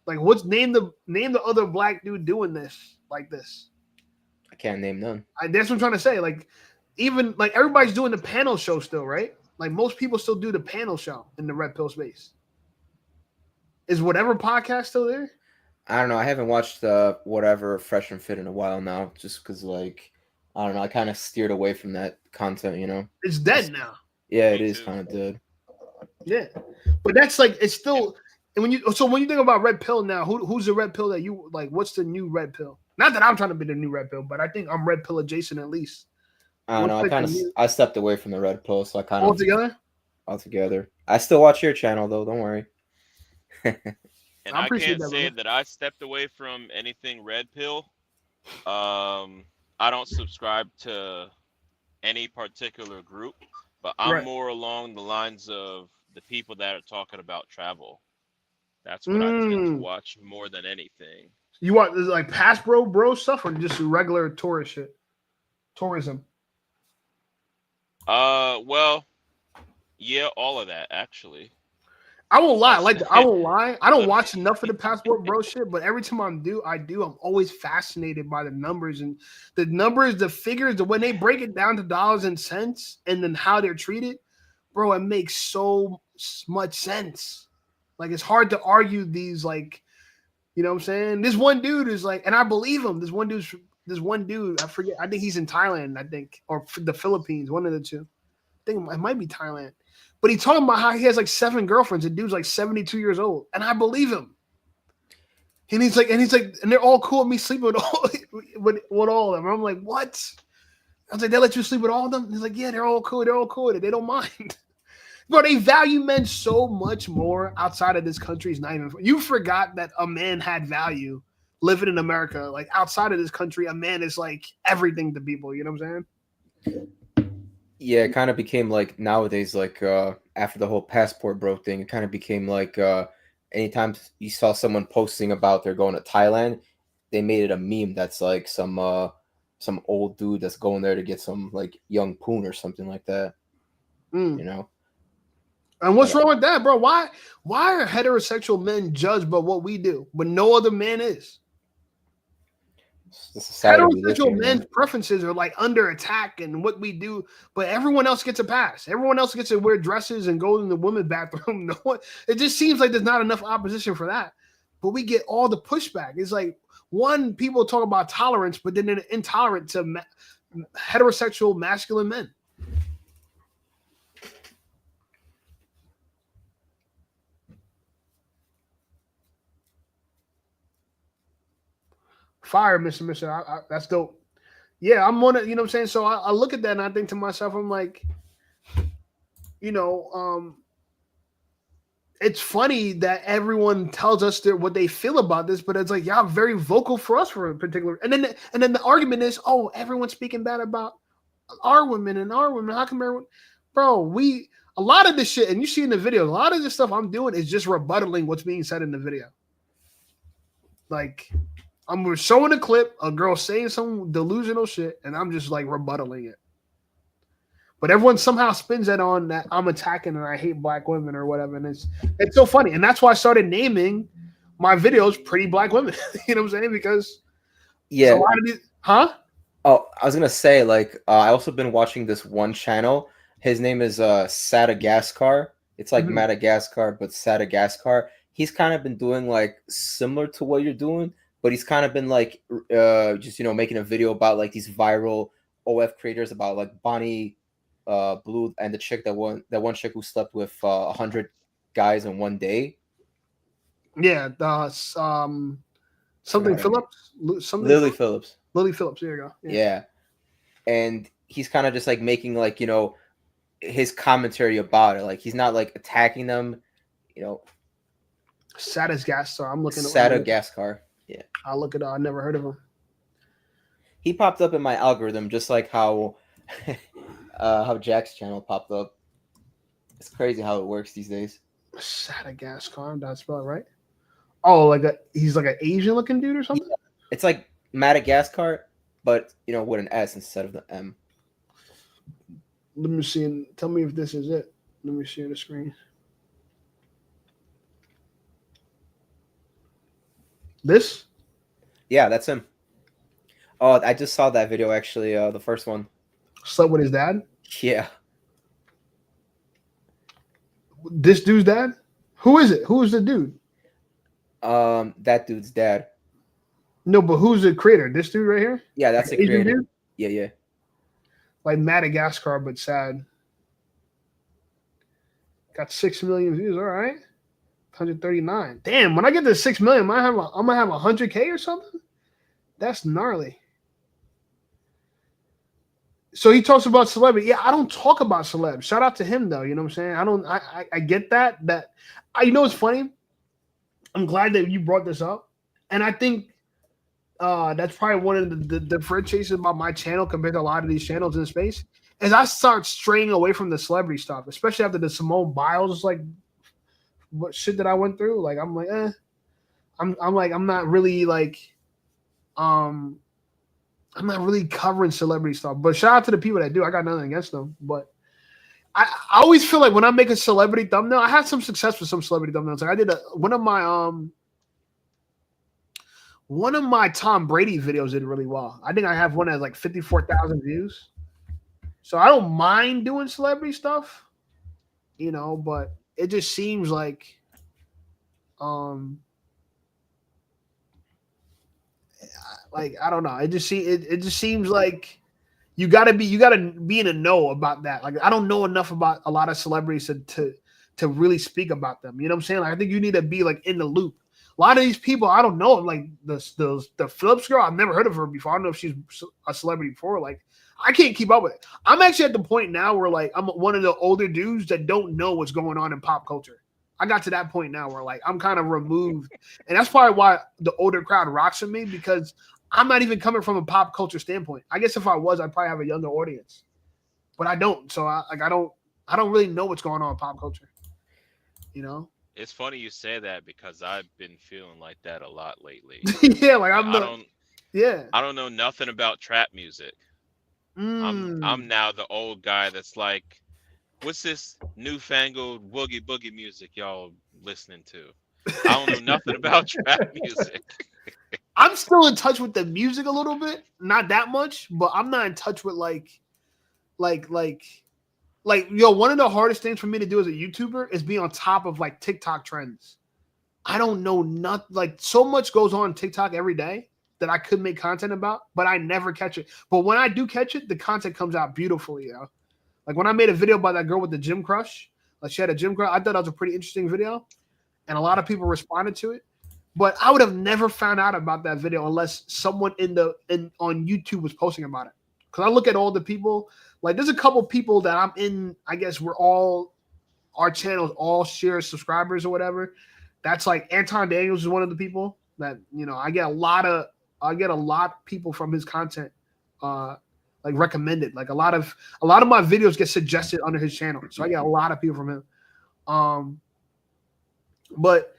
Like, name the other black dude doing this like this? I can't name none. That's what I'm trying to say. Like, even like everybody's doing the panel show still, right? Like most people still do the panel show in the red pill space. Is whatever podcast still there? I don't know. I haven't watched whatever Fresh and Fit in a while now, just because I don't know. I kind of steered away from that content. It's dead now. Yeah, it Me is too. kind of dead. Yeah, but that's like it's still. And when you think about red pill now, who's the red pill that you like? What's the new red pill? Not that I'm trying to be the new red pill, but I think I'm red pill adjacent at least. I don't know. What's like the I stepped away from the Red Pill, so I kind of altogether? altogether. I still watch your channel though. Don't worry. And I I appreciate can't that, say brother. that I stepped away from anything red pill. I don't subscribe to any particular group, but I'm Right. more along the lines of the people that are talking about travel. That's what I tend to Mm. watch more than anything. You want is it like past bro stuff or just regular tourist shit? Tourism. Well, yeah, all of that actually. I won't lie. That's I won't lie. I don't watch enough of the passport bro shit, but every time I'm always fascinated by the numbers and the figures, the when they break it down to dollars and cents, and then how they're treated, bro. It makes so much sense. Like it's hard to argue these, like, you know what I'm saying? This one dude is like, and I believe him. This one dude. I forget. I think he's in Thailand. I think, or the Philippines. One of the two. I think it might be Thailand. But he talking about how he has like 7 girlfriends. The dude's like 72 years old, and I believe him. And he's like, and they're all cool with me sleeping with all with all of them. I'm like, what? I was like, they let you sleep with all of them? And he's like, yeah, they're all cool. They're all cool with it. They don't mind. Bro, they value men so much more outside of this country. It's not even. You forgot that a man had value living in America. Like outside of this country, a man is like everything to people. You know what I'm saying? Yeah, it kind of became like nowadays, like after the whole passport bro thing, it kind of became like anytime you saw someone posting about they're going to Thailand, they made it a meme that's like some old dude that's going there to get some like young poon or something like that. Mm. You know? And what's wrong with that, bro? Why are heterosexual men judged by what we do, but no other man is? The society we live Heterosexual in, men's man. preferences are like under attack and what we do, but everyone else gets a pass. Everyone else gets to wear dresses and go in the women's bathroom. No one, it just seems like there's not enough opposition for that. But we get all the pushback. It's like one, people talk about tolerance, but then they're intolerant to heterosexual masculine men. Fire, Mr. Mr. That's dope. Yeah, I'm on it. You know what I'm saying? So I look at that and I think to myself, I'm like, it's funny that everyone tells us what they feel about this, but it's like y'all very vocal for us for a particular. And then the argument is, oh, everyone's speaking bad about our women and our women. How come everyone, bro? A lot of this shit, and you see in the video, a lot of this stuff I'm doing is just rebuttaling what's being said in the video. Like, I'm showing a clip, a girl saying some delusional shit, and I'm just like rebuttaling it. But everyone somehow spins that on that I'm attacking and I hate black women or whatever. And it's so funny. And that's why I started naming my videos Pretty Black Women. You know what I'm saying? Because yeah, a lot of these, huh? Oh, I was gonna say, like, I also been watching this one channel. His name is Sadagaskar. It's like Madagascar, but Sadagaskar. He's kind of been doing like similar to what you're doing, but he's kind of been like just making a video about like these viral OF creators about like Bonnie Blue and the chick that one chick who slept with 100 guys in one day. Yeah, something Phillips, Lily Phillips. Lily Phillips. There you go. Yeah. And he's kind of just like making like his commentary about it. Like he's not like attacking them. Sadagaskar. I'm looking at Sadagaskar. Yeah. I'll look it up. I never heard of him. He popped up in my algorithm just like how Jack's channel popped up. It's crazy how it works these days. Sadagaskar. Did I spell it right? Oh, he's like an Asian looking dude or something? Yeah. It's like Madagascar, but with an S instead of the M. Let me see and tell me if this is it. Let me share the screen. This? Yeah, that's him. Oh, I just saw that video actually, the first one. Slept with his dad? Yeah. This dude's dad? Who is it? Who is the dude? That dude's dad. No, but who's the creator? This dude right here? Yeah, that's the creator. Dude? Yeah. Like Madagascar, but sad. Got 6 million views. All right. 139. Damn, when I get to 6 million, I'm gonna have 100K or something? That's gnarly. So he talks about celebrity. Yeah, I don't talk about celebs. Shout out to him though. You know what I'm saying? I don't. I get that. You know what's funny? I'm glad that you brought this up, and I think that's probably one of the differentiations about my channel compared to a lot of these channels in space. As I start straying away from the celebrity stuff, especially after the Simone Biles like what shit that I went through. Like I'm like, I'm not really like, I'm not really covering celebrity stuff. But shout out to the people that do. I got nothing against them, but I always feel like when I make a celebrity thumbnail, I had some success with some celebrity thumbnails. Like I did one of my Tom Brady videos did really well. I think I have one that has like 54,000 views. So I don't mind doing celebrity stuff, you know, but it just seems like I don't know. It just seems like you gotta be in a know about that. Like I don't know enough about a lot of celebrities to really speak about them. You know what I'm saying? Like I think you need to be like in the loop. A lot of these people I don't know. Like the Phillips girl, I've never heard of her before. I don't know if she's a celebrity before. Like I can't keep up with it. I'm actually at the point now where like I'm one of the older dudes that don't know what's going on in pop culture. I got to that point now where like I'm kind of removed, and that's probably why the older crowd rocks with me because I'm not even coming from a pop culture standpoint. I guess if I was, I'd probably have a younger audience, but I don't. So I don't really know what's going on in pop culture. You know, It's funny you say that because I've been feeling like that a lot lately. yeah, like I don't know nothing about trap music. I'm now the old guy that's like, what's this newfangled woogie boogie music y'all listening to? I don't know nothing about trap music. I'm still in touch with the music a little bit, not that much, but I'm not in touch with like one of the hardest things for me to do as a YouTuber is be on top of like TikTok trends. I don't know nothing. Like so much goes on TikTok every day that I could make content about, but I never catch it. But when I do catch it, the content comes out beautifully, you know. Like when I made a video about that girl with the gym crush, like she had a gym crush, I thought that was a pretty interesting video, and a lot of people responded to it. But I would have never found out about that video unless someone on YouTube was posting about it. Because I look at all the people, like there's a couple people that I'm in. I guess our channels all share subscribers or whatever. That's like Anton Daniels is one of the people that I get a lot of people from his content like recommended. Like a lot of my videos get suggested under his channel, so I get a lot of people from him. But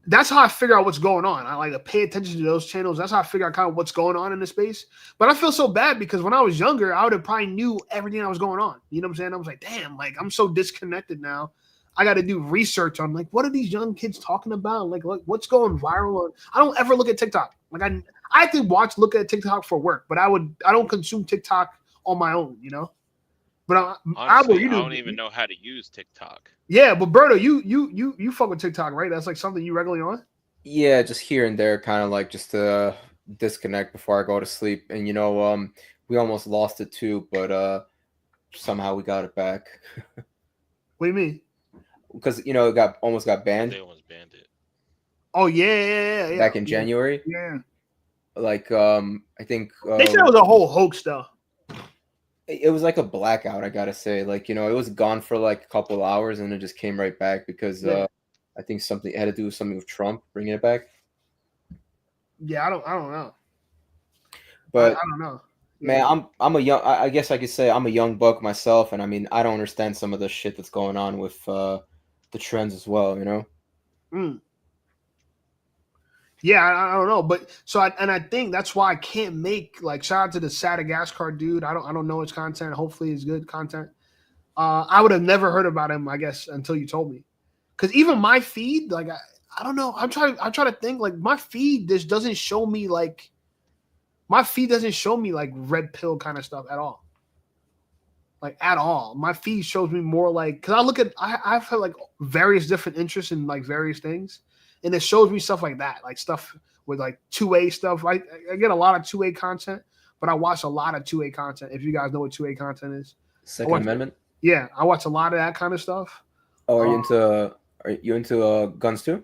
that's how I figure out what's going on. I like to pay attention to those channels. That's how I figure out kind of what's going on in the space. But I feel so bad because when I was younger, I would have probably knew everything that was going on. You know what I'm saying? I was like, damn, like I'm so disconnected now. I got to do research on like what are these young kids talking about? Like what's going viral? I don't ever look at TikTok. Like I have to look at TikTok for work, but I don't consume TikTok on my own. But honestly, I don't even know how to use TikTok. Yeah, but Berto, you fuck with TikTok, right? That's like something you regularly on? Yeah, just here and there, kind of like just to disconnect before I go to sleep. And we almost lost it too, but somehow we got it back. What do you mean? Because it almost got banned. They almost banned it. Oh yeah. Back in January. Yeah. Like I think they said it was a whole hoax though. It was like a blackout, I gotta say. Like it was gone for like a couple hours and it just came right back because I think it had to do with something with Trump bringing it back. Yeah, I don't know. But I don't know. Man, I guess I could say I'm a young buck myself, and I mean I don't understand some of the shit that's going on with the trends as well, Yeah, I don't know, but I think that's why I can't make like shout out to the Sadagascar dude. I don't know his content. Hopefully, it's good content. I would have never heard about him, I guess, until you told me. Because even my feed, like I don't know. I'm trying to think. Like my feed, this doesn't show me like red pill kind of stuff at all. Like at all. My feed shows me more like because I've had like various different interests in like various things. And it shows me stuff like that, like stuff with like 2A stuff. I get a lot of 2A content, but I watch a lot of 2A content. If you guys know what 2A content is. Second Amendment? Yeah, I watch a lot of that kind of stuff. Oh, are you into guns too?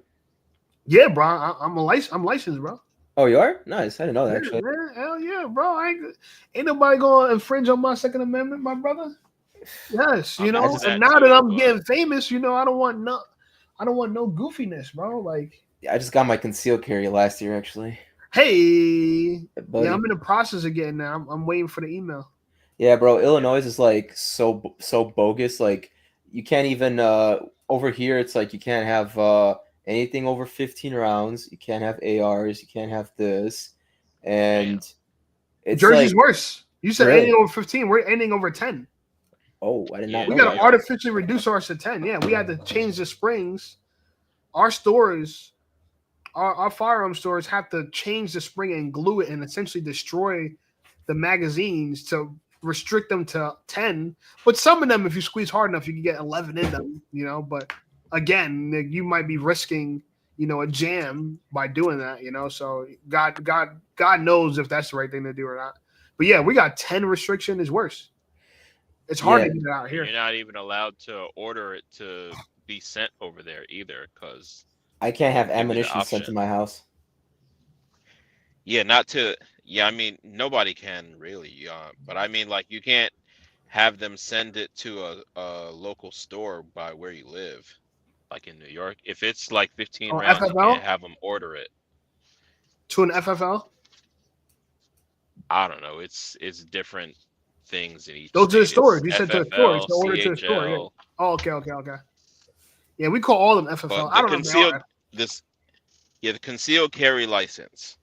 Yeah, bro. I'm licensed, bro. Oh, you are? Nice. I didn't know that Yeah, actually. man. Hell yeah, bro. Ain't nobody gonna infringe on my Second Amendment, my brother. Yes, you I'm know. into just- And that now that too, I'm but getting famous, you know, I don't want no goofiness, bro. Like, I just got my concealed carry last year actually. hey, Buddy. yeah, I'm in the process again now. I'm waiting for the email. Yeah, bro. Illinois is like so bogus. Like you can't even over here. It's like you can't have anything over 15 rounds. You can't have ARs. You can't have this, and it's Jersey's like worse. You said Really? anything over 15. We're ending over 10. oh, I did not Yeah, We know got that. to artificially reduce ours to 10. Yeah, we had to change the springs. Our stores, our firearm stores have to change the spring and glue it and essentially destroy the magazines to restrict them to 10. But some of them, if you squeeze hard enough, you can get 11 in them, you know. But again, you might be risking, you know, a jam by doing that, you know. So God knows if that's the right thing to do or not. But yeah, we got 10 restriction is worse. It's hard Yeah. to get it out and here. you're not even allowed to order it to be sent over there either, because I can't have give you the ammunition sent to option. my house. Yeah, not to. Yeah, I mean nobody can really. But I mean like you can't have them send it to a local store by where you live, like in New York. If it's like 15 Oh, rounds, you FFL? can't have them order it. To an FFL? I don't know. It's different things in each Go to the state. stores. It's You said to the stores. FFL, To order to the store. Yeah. CHL, Oh, okay. Yeah, we call all them FFL. but I the don't know if they are. concealed the concealed carry license,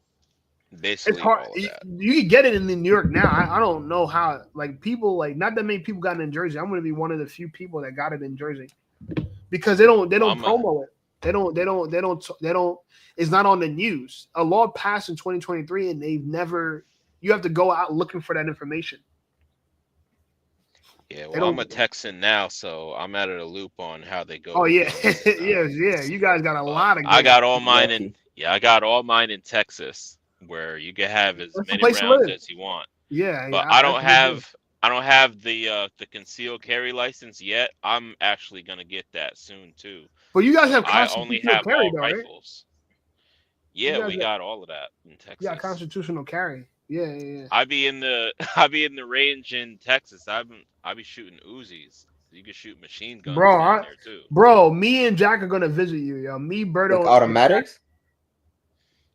It's basically hard. all of that. You can get it in New York now. I don't know how. Like people, like not that many people got it in Jersey. I'm going to be one of the few people that got it in Jersey because they don't promo it. They don't. It's not on the news. A law passed in 2023, and they've never. You have to go out looking for that information. Yeah, They well, I'm don't- a Texan now, so I'm out of the loop on how they go. Oh with yeah, things and, yeah. You guys got a but lot of. I good- got all mine in. Lucky. Yeah, I got all mine in Texas, where you can have as That's the many place to rounds live. as you want. Yeah, But yeah, I don't that's what they do. have the concealed carry license yet. I'm actually gonna get that soon too. But you guys So have I only constitutional have carry, all though, right? rifles. Yeah, guys we got- got all of that in You Texas. got constitutional carry. Yeah. I be in the range in Texas. I be shooting Uzis. You can shoot machine guns Bro, down there too. Bro, me and Jack are gonna visit you, yo. Me, Berto, Like automatics?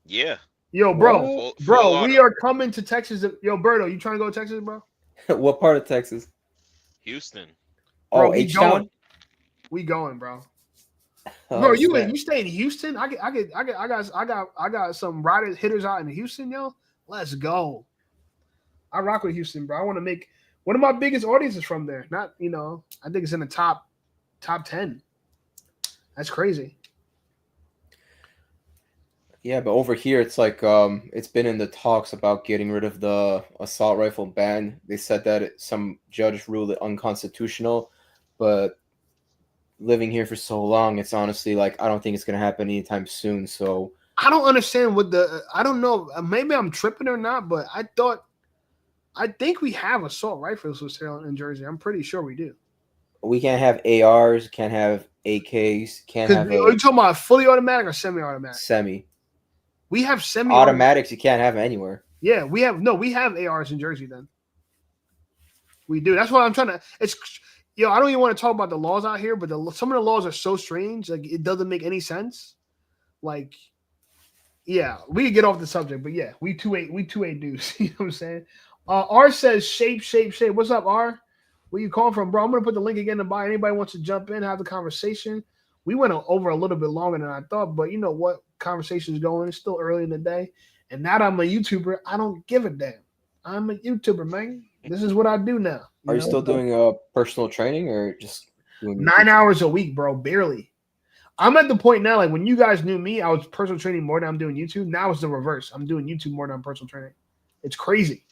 Yeah. Yo, bro, Full we auto. are coming to Texas. Yo, Berto, you trying to go to Texas, bro? What part of Texas? Houston. Bro, Oh, we H Town. going. We going, bro. Oh, Bro, you snap. stay in Houston? I got some riders hitters out in Houston, yo. Let's go. I rock with Houston, bro. I want to make one of my biggest audiences from there. Not, you know, I think it's in the top 10. That's crazy. Yeah, but over here it's like it's been in the talks about getting rid of the assault rifle ban. They said that some judge ruled it unconstitutional, but living here for so long, it's honestly like I don't think it's gonna happen anytime soon. So I don't understand what I don't know. Maybe I'm tripping or not, but I think we have assault rifles for sale in Jersey. I'm pretty sure we do. we can't have ARs, can't have AKs, can't have Are you a talking about fully automatic or semi-automatic? semi. We have semi Automatics you can't have anywhere. Yeah, we have ARs in Jersey. Then we do. That's why I'm trying to. I don't even want to talk about the laws out here, but some of the laws are so strange. Like it doesn't make any sense. Like, yeah, we can get off the subject, but yeah, we 2-8 dudes. You know what I'm saying? R says shape. What's up, R? Where you calling from, bro? I'm gonna put the link again to buy. Anybody wants to jump in, have the conversation. We went over a little bit longer than I thought, but you know what? Conversation's going. It's still early in the day, and now that I'm a YouTuber, I don't give a damn. I'm a YouTuber, man. This is what I do now. Are you know? still doing personal training or just doing 9 hours a week, bro? Barely. I'm at the point now, like when you guys knew me, I was personal training more than I'm doing YouTube. Now it's the reverse. I'm doing YouTube more than I'm personal training. It's crazy.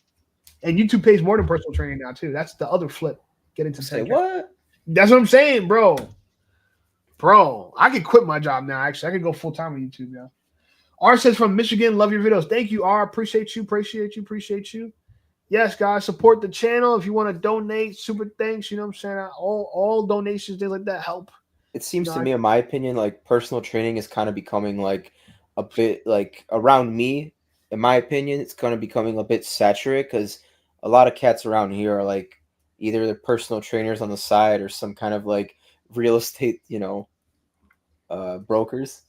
And YouTube pays more than personal training now, too. That's the other flip. Get into Say 10K. what? That's what I'm saying, bro. Bro, I could quit my job now, actually. I could go full-time on YouTube, yeah. R says from Michigan, love your videos. Thank you, R. Appreciate you. Yes, guys, support the channel. If you want to donate, super thanks. You know what I'm saying? All donations, things like that help. It seems No, to I- me, in my opinion, like personal training is kind of becoming like a bit like around me. in my opinion, it's kind of becoming a bit saturated because a lot of cats around here are like either they're personal trainers on the side or some kind of like real estate, brokers.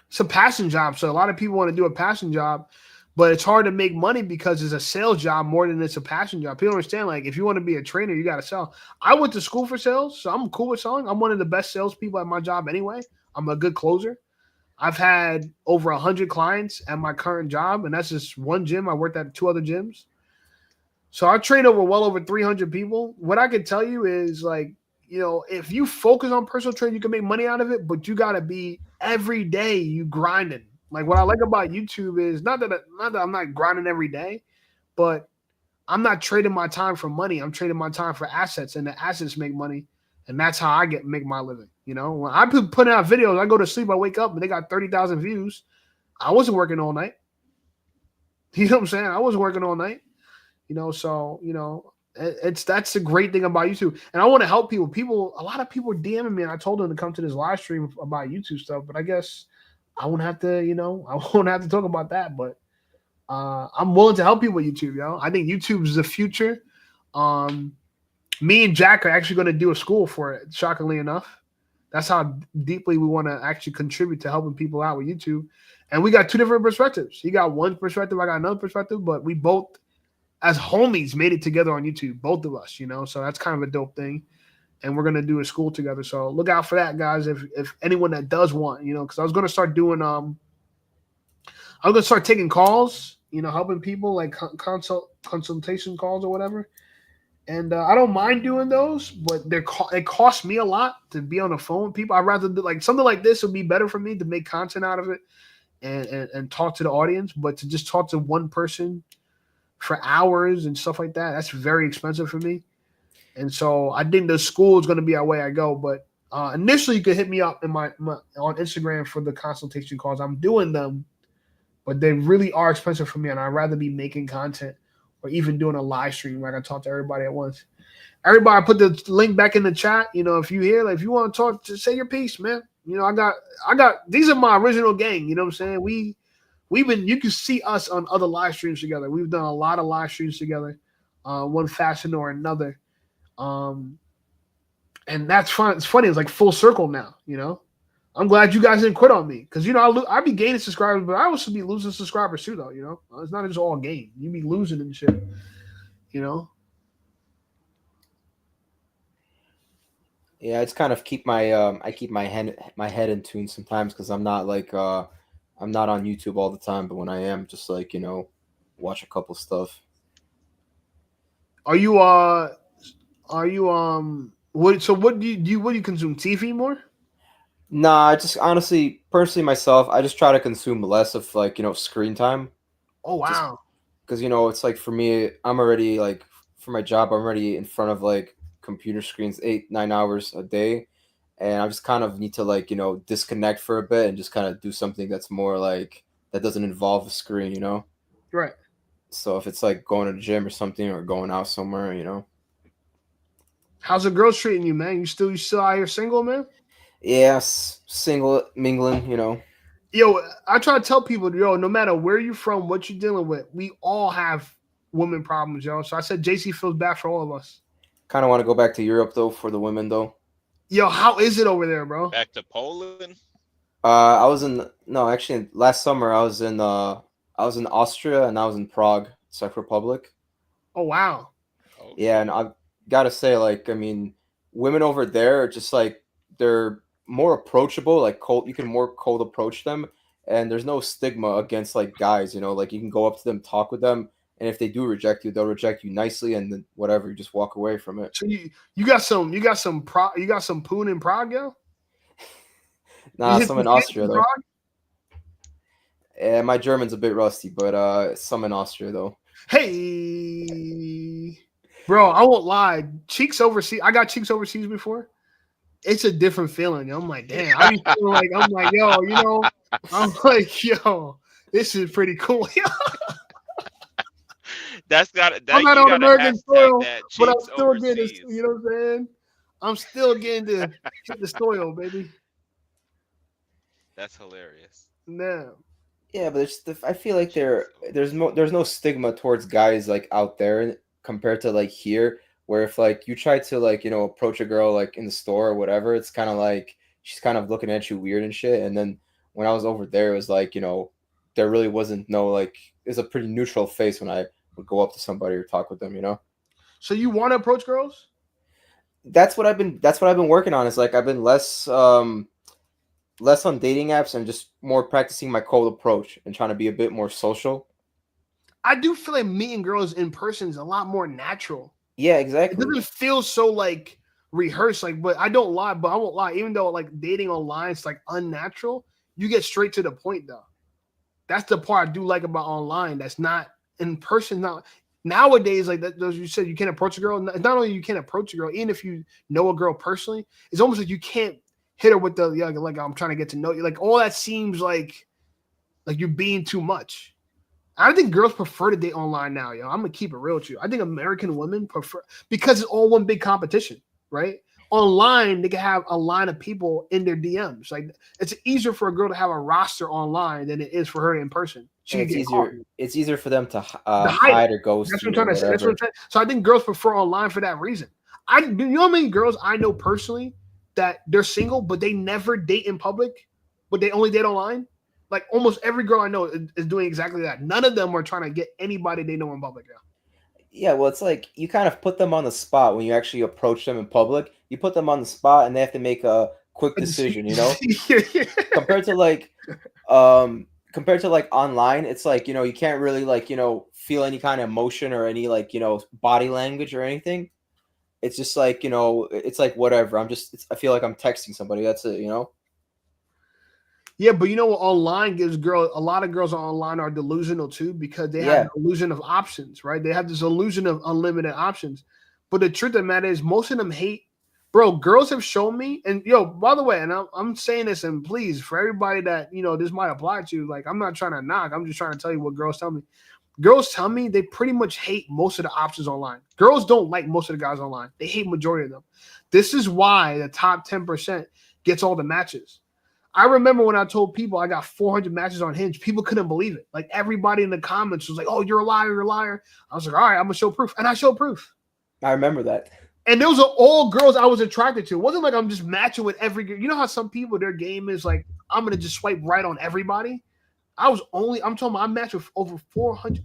It's a passion job. So a lot of people want to do a passion job, but it's hard to make money because it's a sales job more than it's a passion job. People understand, like, if you want to be a trainer, you got to sell. I went to school for sales, so I'm cool with selling. I'm one of the best salespeople at my job anyway. I'm a good closer. I've had over 100 clients at my current job, and that's just one gym. I worked at 2 other gyms. So I trained well over 300 people. What I can tell you is, like, if you focus on personal training, you can make money out of it, but you got to be every day you grinding. Like, what I like about YouTube is not that I'm not grinding every day, but I'm not trading my time for money. I'm trading my time for assets, and the assets make money, and that's how I make my living. When I put out videos, I go to sleep, I wake up, and they got 30,000 views. I wasn't working all night. You know what I'm saying? I wasn't working all night. That's the great thing about YouTube. And I want to help people. A lot of people DMing me, and I told them to come to this live stream about YouTube stuff, but I guess I won't have to, I won't have to talk about that. But I'm willing to help people with YouTube, I think YouTube is the future. Me and Jack are actually going to do a school for it, shockingly enough. That's how deeply we want to actually contribute to helping people out with YouTube. And we got 2 different perspectives. He got one perspective, I got another perspective, but we both, as homies, made it together on YouTube, both of us, so that's kind of a dope thing. And we're going to do a school together. So look out for that, guys. If anyone that does want, because I was going to start doing, I was going to start taking calls, helping people, like consultation calls or whatever. And I don't mind doing those, but it costs me a lot to be on the phone with people. I'd rather do, like, something like this would be better for me to make content out of it and talk to the audience. But to just talk to one person for hours and stuff like that, that's very expensive for me. And so I think the school is going to be our way I go. But initially, you could hit me up in my on Instagram for the consultation calls. I'm doing them, but they really are expensive for me, and I'd rather be making content or even doing a live stream where I can talk to everybody at once. Everybody, put the link back in the chat. If you hear, like, if you want to talk, just say your piece, man. I got these are my original gang. You know what I'm saying? You can see us on other live streams together. We've done a lot of live streams together, one fashion or another. And that's fun. It's funny. It's like full circle now, I'm glad you guys didn't quit on me because, I be gaining subscribers, but I also be losing subscribers too, though, It's not just all gain. You be losing and shit, Yeah, it's kind of keep my I keep my head in tune sometimes because I'm not like I'm not on YouTube all the time, but when I am, just like watch a couple stuff. Are you what do you consume? TV more? Nah, I just honestly, personally myself, I just try to consume less of like screen time. Oh wow. Because it's like for me, I'm already like for my job, I'm already in front of like computer screens 8-9 hours a day, and I just kind of need to like disconnect for a bit and just kind of do something that's more like that doesn't involve a screen, Right. So if it's like going to the gym or something or going out somewhere, How's the girls treating you, man? You still out here single, man? Yes, single mingling, Yo, I try to tell people, no matter where you're from, what you're dealing with, we all have women problems, So I said JC feels bad for all of us. Kind of want to go back to Europe though for the women though. Yo, how is it over there, bro? Back to Poland? Actually last summer I was in Austria and I was in Prague, Czech Republic. Oh wow. Okay. Yeah, and I've got to say, like, I mean, women over there are just like they're more approachable, like cold. You can more cold approach them, and there's no stigma against like guys. Like you can go up to them, talk with them, and if they do reject you, they'll reject you nicely, and then whatever, you just walk away from it. So you got some poon in Prague, yo? Nah, some in Austria though. Yeah, my German's a bit rusty, but some in Austria though. Hey, bro, I won't lie. Cheeks overseas. I got cheeks overseas before. It's a different feeling. I'm like, damn. I'm like, yo, I'm like, yo, this is pretty cool. I'm not on American soil, but I'm still overseas. getting this. You know what I'm saying? I'm still getting to hit the soil, baby. That's hilarious. No. Yeah, but I feel like there's no stigma towards guys like out there compared to like here, where if like you try to like approach a girl like in the store or whatever, it's kind of like she's kind of looking at you weird and shit. And then when I was over there, it was like there really wasn't no like it's a pretty neutral face when I would go up to somebody or talk with them. So you want to approach girls? That's what I've been working on. Is like I've been less on dating apps and just more practicing my cold approach and trying to be a bit more social. I do feel like meeting girls in person is a lot more natural. Yeah, It exactly. doesn't feel so like rehearsed. Like, but I don't lie, but I won't lie. Even though like dating online is like unnatural, you get straight to the point though. That's the part I do like about online. That's not in person. Not nowadays, like that. As you said, you can't approach a girl. It's not only you can't approach a girl, even if you know a girl personally, it's almost like you can't hit her with the like I'm trying to get to know you. Like all that seems like you're being too much. I think girls prefer to date online now, yo. I'm gonna keep it real with you. I think American women prefer because it's all one big competition, right? Online, they can have a line of people in their DMs. Like it's easier for a girl to have a roster online than it is for her in person. She And can it's get caught. easier. It's easier for them to The hide hide it. or ghost That's what I'm you or trying to say. That's what whatever. I'm saying. So I think girls prefer online for that reason. You know how many girls I know personally that they're single, but they never date in public, but they only date online? Like almost every girl I know is doing exactly that. None of them are trying to get anybody they know in public. Yeah, well, it's like you kind of put them on the spot when you actually approach them in public. You put them on the spot, and they have to make a quick decision. Yeah. Compared to like, online, it's like you can't really like feel any kind of emotion or any like body language or anything. It's just like it's like whatever. I feel like I'm texting somebody. That's it. Yeah, but you know what? Online gives girls a lot of girls online are delusional too because they have Yeah. the illusion of options, right? They have this illusion of unlimited options. But the truth of the matter is, most of them hate. Bro, girls have shown me, and by the way, and I'm saying this, and please, for everybody that this might apply to, like, I'm not trying to knock. I'm just trying to tell you what girls tell me. Girls tell me they pretty much hate most of the options online. Girls don't like most of the guys online. They hate majority of them. This is why the top 10% gets all the matches. I remember when I told people I got 400 matches on Hinge, people couldn't believe it. Like everybody in the comments was like, "Oh, you're a liar, you're a liar." I was like, "All right, I'm gonna show proof," and I showed proof. I remember that. And those are all girls I was attracted to. It wasn't like I'm just matching with every girl. You know how some people their game is like, I'm gonna just swipe right on everybody. I'm talking about I matched with over 400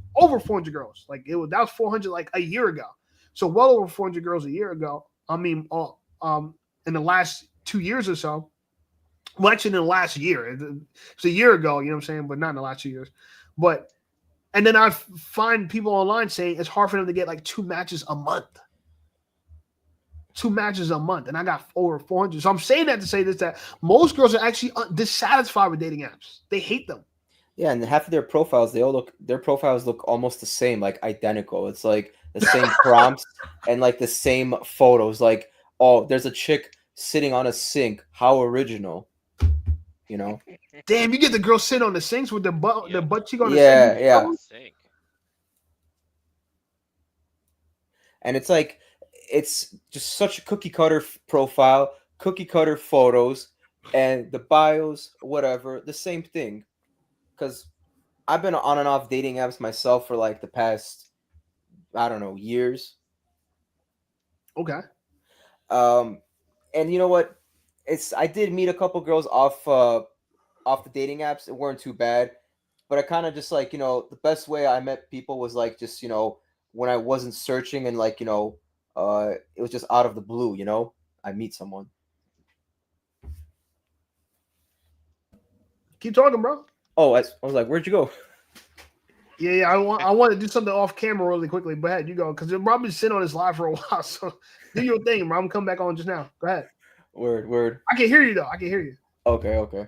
girls. Like that was 400 like a year ago. So well over 400 girls a year ago. I mean, in the last 2 years or so. Well, actually, in the last year, it's a year ago, you know what I'm saying, but not in the last 2 years. And then I find people online saying it's hard for them to get like 2 matches a month. 2 matches a month, and I got over 400. So I'm saying that to say this: that most girls are actually dissatisfied with dating apps. They hate them. Yeah, and half of their profiles, their profiles look almost the same, like identical. It's like the same prompts and like the same photos. Like, oh, there's a chick sitting on a sink. How original. Damn, you get the girl sitting on the sinks with their butt cheek on the Yeah, sink. yeah. Sink. And it's like it's just such a cookie cutter profile, cookie cutter photos, and the bios, whatever, the same thing. Because I've been on and off dating apps myself for like the past, I don't know, years. Okay. And you know what? I did meet a couple girls off the dating apps. It weren't too bad, but I kind of just like the best way I met people was like just when I wasn't searching and like it was just out of the blue. I meet someone. Keep talking, bro. Oh, I was like, where'd you go? Yeah. I want to do something off camera really quickly. But ahead, you go, because Rob been sitting on this live for a while. So do your thing, bro. I'm coming back on just now. Go ahead. Word. I can hear you though. I can hear you. Okay.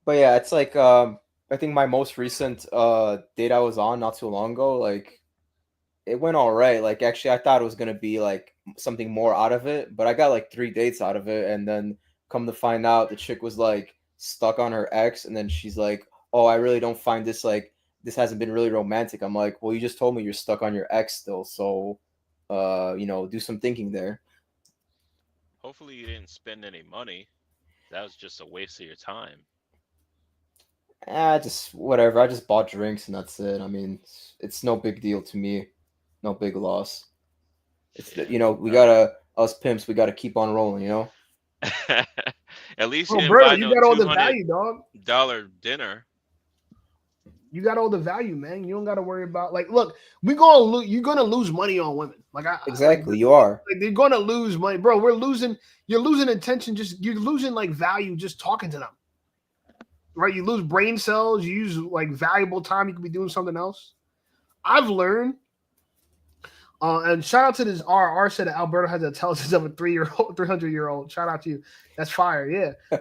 But yeah, it's like I think my most recent date I was on not too long ago, like it went all right. Like actually I thought it was gonna be like something more out of it, but I got like 3 dates out of it, and then come to find out the chick was like stuck on her ex, and then she's like, "Oh, I really don't find this like this hasn't been really romantic." I'm like, "Well, you just told me you're stuck on your ex still, so do some thinking there." Hopefully you didn't spend any money. That was just a waste of your time. Just whatever. I just bought drinks and that's it. I mean, it's no big deal to me. No big loss. It's Yeah. you know, we gotta us pimps. We gotta keep on rolling. You know. At least you Oh, didn't bro, buy you no got all the $200 value, dog. dinner. You got all the value, man. You don't got to worry about like. Look, we gonna lose. You're gonna lose money on women. Exactly. You are. Like they're gonna lose money, bro. We're losing. You're losing attention. You're losing like value just talking to them. Right? You lose brain cells. You use like valuable time. You could be doing something else. I've learned. And shout out to this R said that Alberto has the intelligence of a 300-year-old. Shout out to you. That's fire. Yeah.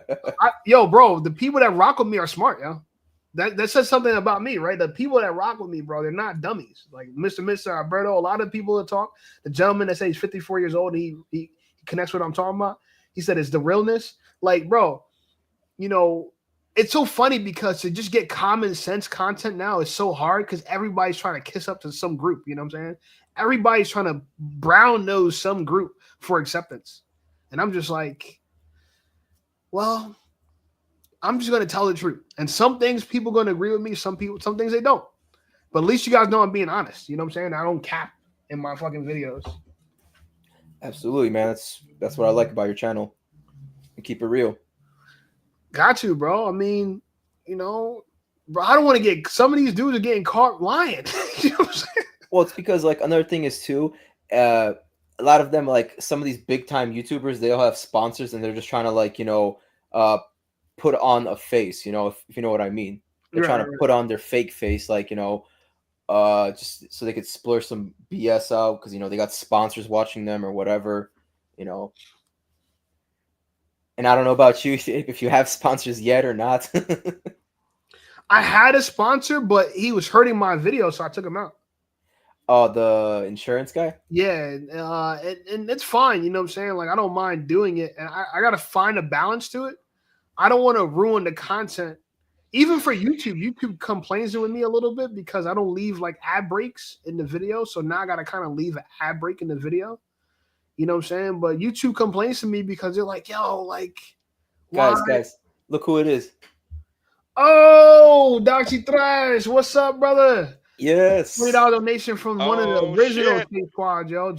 Yo, bro, the people that rock with me are smart, yo. That says something about me, right? The people that rock with me, bro, they're not dummies. Like Mr. Alberto, a lot of people that talk, the gentleman that says he's 54 years old, he connects with what I'm talking about. He said it's the realness. Like, bro, you know, it's so funny because to just get common sense content now is so hard because everybody's trying to kiss up to some group. You know what I'm saying? Everybody's trying to brown nose some group for acceptance. And I'm just like, well, I'm just going to tell the truth. And some things people are going to agree with me. Some things they don't. But at least you guys know I'm being honest. You know what I'm saying? I don't cap in my fucking videos. Absolutely, man. That's what I like about your channel. You keep it real. Got to, bro. I mean, you know, bro, I don't want to get, some of these dudes are getting caught lying. You know what I'm saying? Well, it's because like another thing is too, a lot of them, like some of these big time YouTubers, they all have sponsors and they're just trying to like, you know, put on a face, you know, if you know what I mean. They're trying to put on their fake face, like, you know, just so they could splurge some BS out because, you know, they got sponsors watching them or whatever, you know. And I don't know about you if you have sponsors yet or not. I had a sponsor, but he was hurting my video, so I took him out. Oh, the insurance guy? Yeah, and it's fine, you know what I'm saying? Like, I don't mind doing it, and I got to find a balance to it. I don't want to ruin the content. Even for YouTube, YouTube complains with me a little bit because I don't leave like ad breaks in the video. So now I got to kind of leave an ad break in the video. You know what I'm saying? But YouTube complains to me because they're like, yo, like, guys, look who it is. Oh, Doxy Thrash, what's up, brother? Yes. $20 donation from one of the original Tape Squad, yo.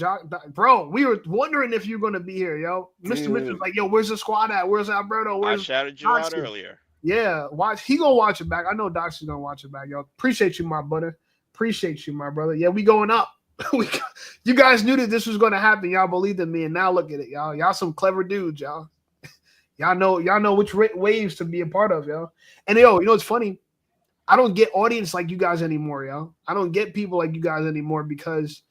Bro, we were wondering if you're going to be here, yo. Mr. Mitch was like, yo, where's the squad at? Where's Alberto? I shouted you out earlier. Yeah, he gonna watch it back. I know Doxy's gonna watch it back, yo. Appreciate you, my brother. Appreciate you, my brother. Yeah, we going up. You guys knew that this was gonna happen. Y'all believed in me, and now look at it, y'all. Y'all some clever dudes, y'all. Y'all know which waves to be a part of, yo. And yo, you know what's funny? I don't get audience like you guys anymore, yo. I don't get people like you guys anymore because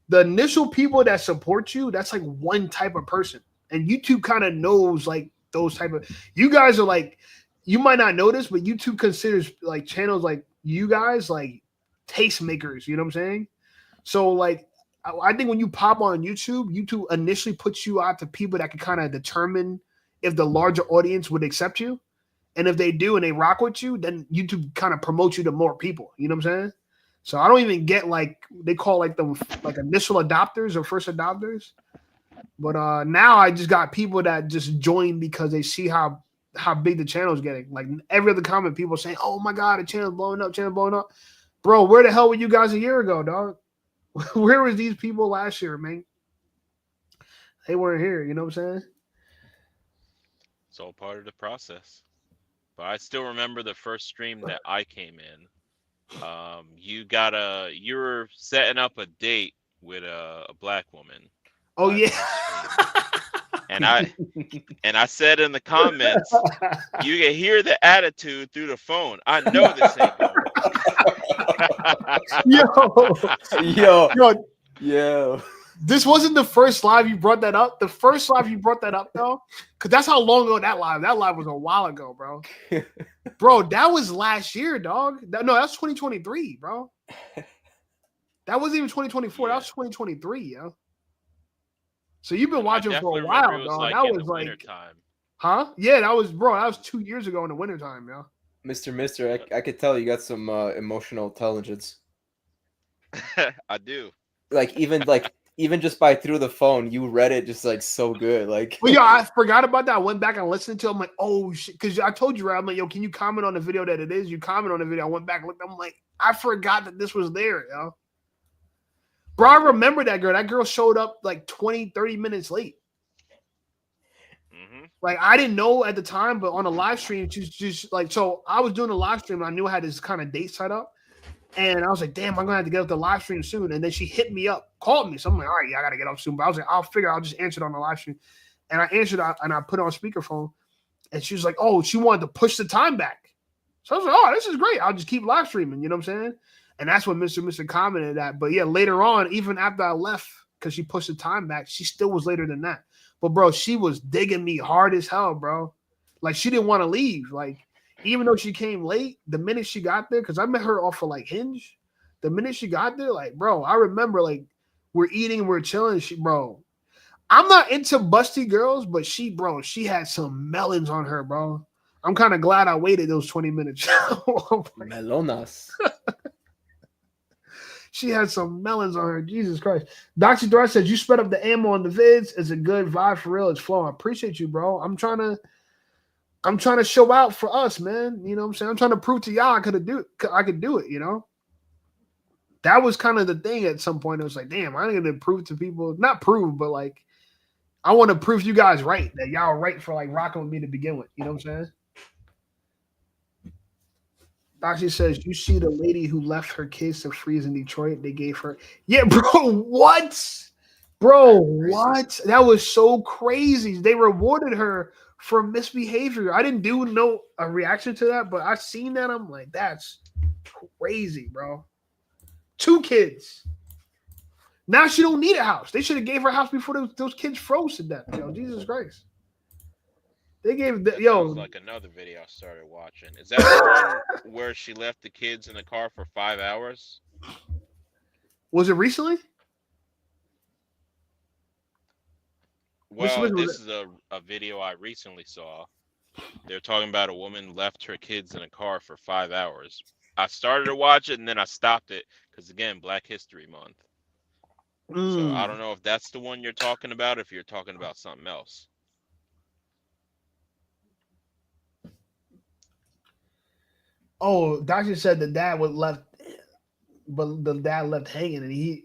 the initial people that support you, that's like one type of person. And YouTube kind of knows like those type of, you guys are like, you might not notice, but YouTube considers like channels like you guys like tastemakers, you know what I'm saying? So like, I think when you pop on YouTube, YouTube initially puts you out to people that can kind of determine if the larger audience would accept you. And if they do and they rock with you, then YouTube kind of promotes you to more people. You know what I'm saying? So I don't even get like, they call like the like initial adopters or first adopters. But now I just got people that just join because they see how big the channel is getting. Like every other comment, people saying, oh my God, the channel's blowing up. Bro, where the hell were you guys a year ago, dog? Where was these people last year, man? They weren't here, you know what I'm saying? It's all part of the process. But I still remember the first stream that I came in. You were setting up a date with a black woman. Oh yeah. And I said in the comments, you can hear the attitude through the phone. I know this ain't going. Yo. This wasn't the first live you brought that up. The first live you brought that up, though, because that's how long ago that live was a while ago, bro. Bro, that was last year, dog. No, that's 2023, bro. That wasn't even 2024. Yeah. That was 2023, yo. So you've been watching for a while, dog. Like that was like, time. Huh? Yeah, that was 2 years ago in the wintertime, yo. Mister, I could tell you got some emotional intelligence. I do. Like even like even just by through the phone, you read it just like so good. Like, Well, yo, I forgot about that. I went back and listened to it. I'm like, oh shit, because I told you, right? I'm like, yo, can you comment on the video that it is? You comment on the video. I went back and looked. I'm like, I forgot that this was there, yo. Bro, I remember that girl. That girl showed up like 20, 30 minutes late. Hmm. Like, I didn't know at the time, but on a live stream, she's just like, so I was doing a live stream and I knew I had this kind of date set up. And I was like, damn, I'm going to have to get up the live stream soon. And then she hit me up, called me. So I'm like, all right, yeah, I got to get up soon. But I was like, I'll just answer it on the live stream. And I answered and I put it on speakerphone. And she was like, oh, she wanted to push the time back. So I was like, oh, this is great. I'll just keep live streaming. You know what I'm saying? And that's what Mr. commented at. But yeah, later on, even after I left, because she pushed the time back, she still was later than that. But bro, she was digging me hard as hell, bro. Like she didn't want to leave. Like, even though she came late, the minute she got there, because I met her off of like Hinge, the minute she got there, like, bro, I remember like we're eating, we're chilling. Bro, I'm not into busty girls, but she had some melons on her, bro. I'm kind of glad I waited those 20 minutes. Melonas. She had some melons on her. Jesus Christ. Doxy Threat says, you sped up the ammo on the vids. It's a good vibe for real. It's flowing. I appreciate you, bro. I'm trying to show out for us, man. You know what I'm saying? I'm trying to prove to y'all I could do it, you know? That was kind of the thing at some point. It was like, damn, I'm going to prove to people, not prove, but like, I want to prove you guys right, that y'all are right for like rocking with me to begin with. You know what I'm saying? Doxy says, you see the lady who left her kids to freeze in Detroit? They gave her, yeah, bro, what? Bro, what? That was so crazy. They rewarded her for misbehavior. I didn't do a reaction to that, but I seen that. I'm like, that's crazy, bro. 2 kids. Now she don't need a house. They should have gave her a house before those kids froze to death. Yo, Jesus Christ. They gave That sounds like another video I started watching. Is that the one where she left the kids in the car for 5 hours? Was it recently? Well, this is a video I recently saw. They're talking about a woman left her kids in a car for 5 hours. I started to watch it and then I stopped it because, again, Black History Month. So I don't know if that's the one you're talking about, if you're talking about something else. Oh, Doctor said the dad left hanging, and he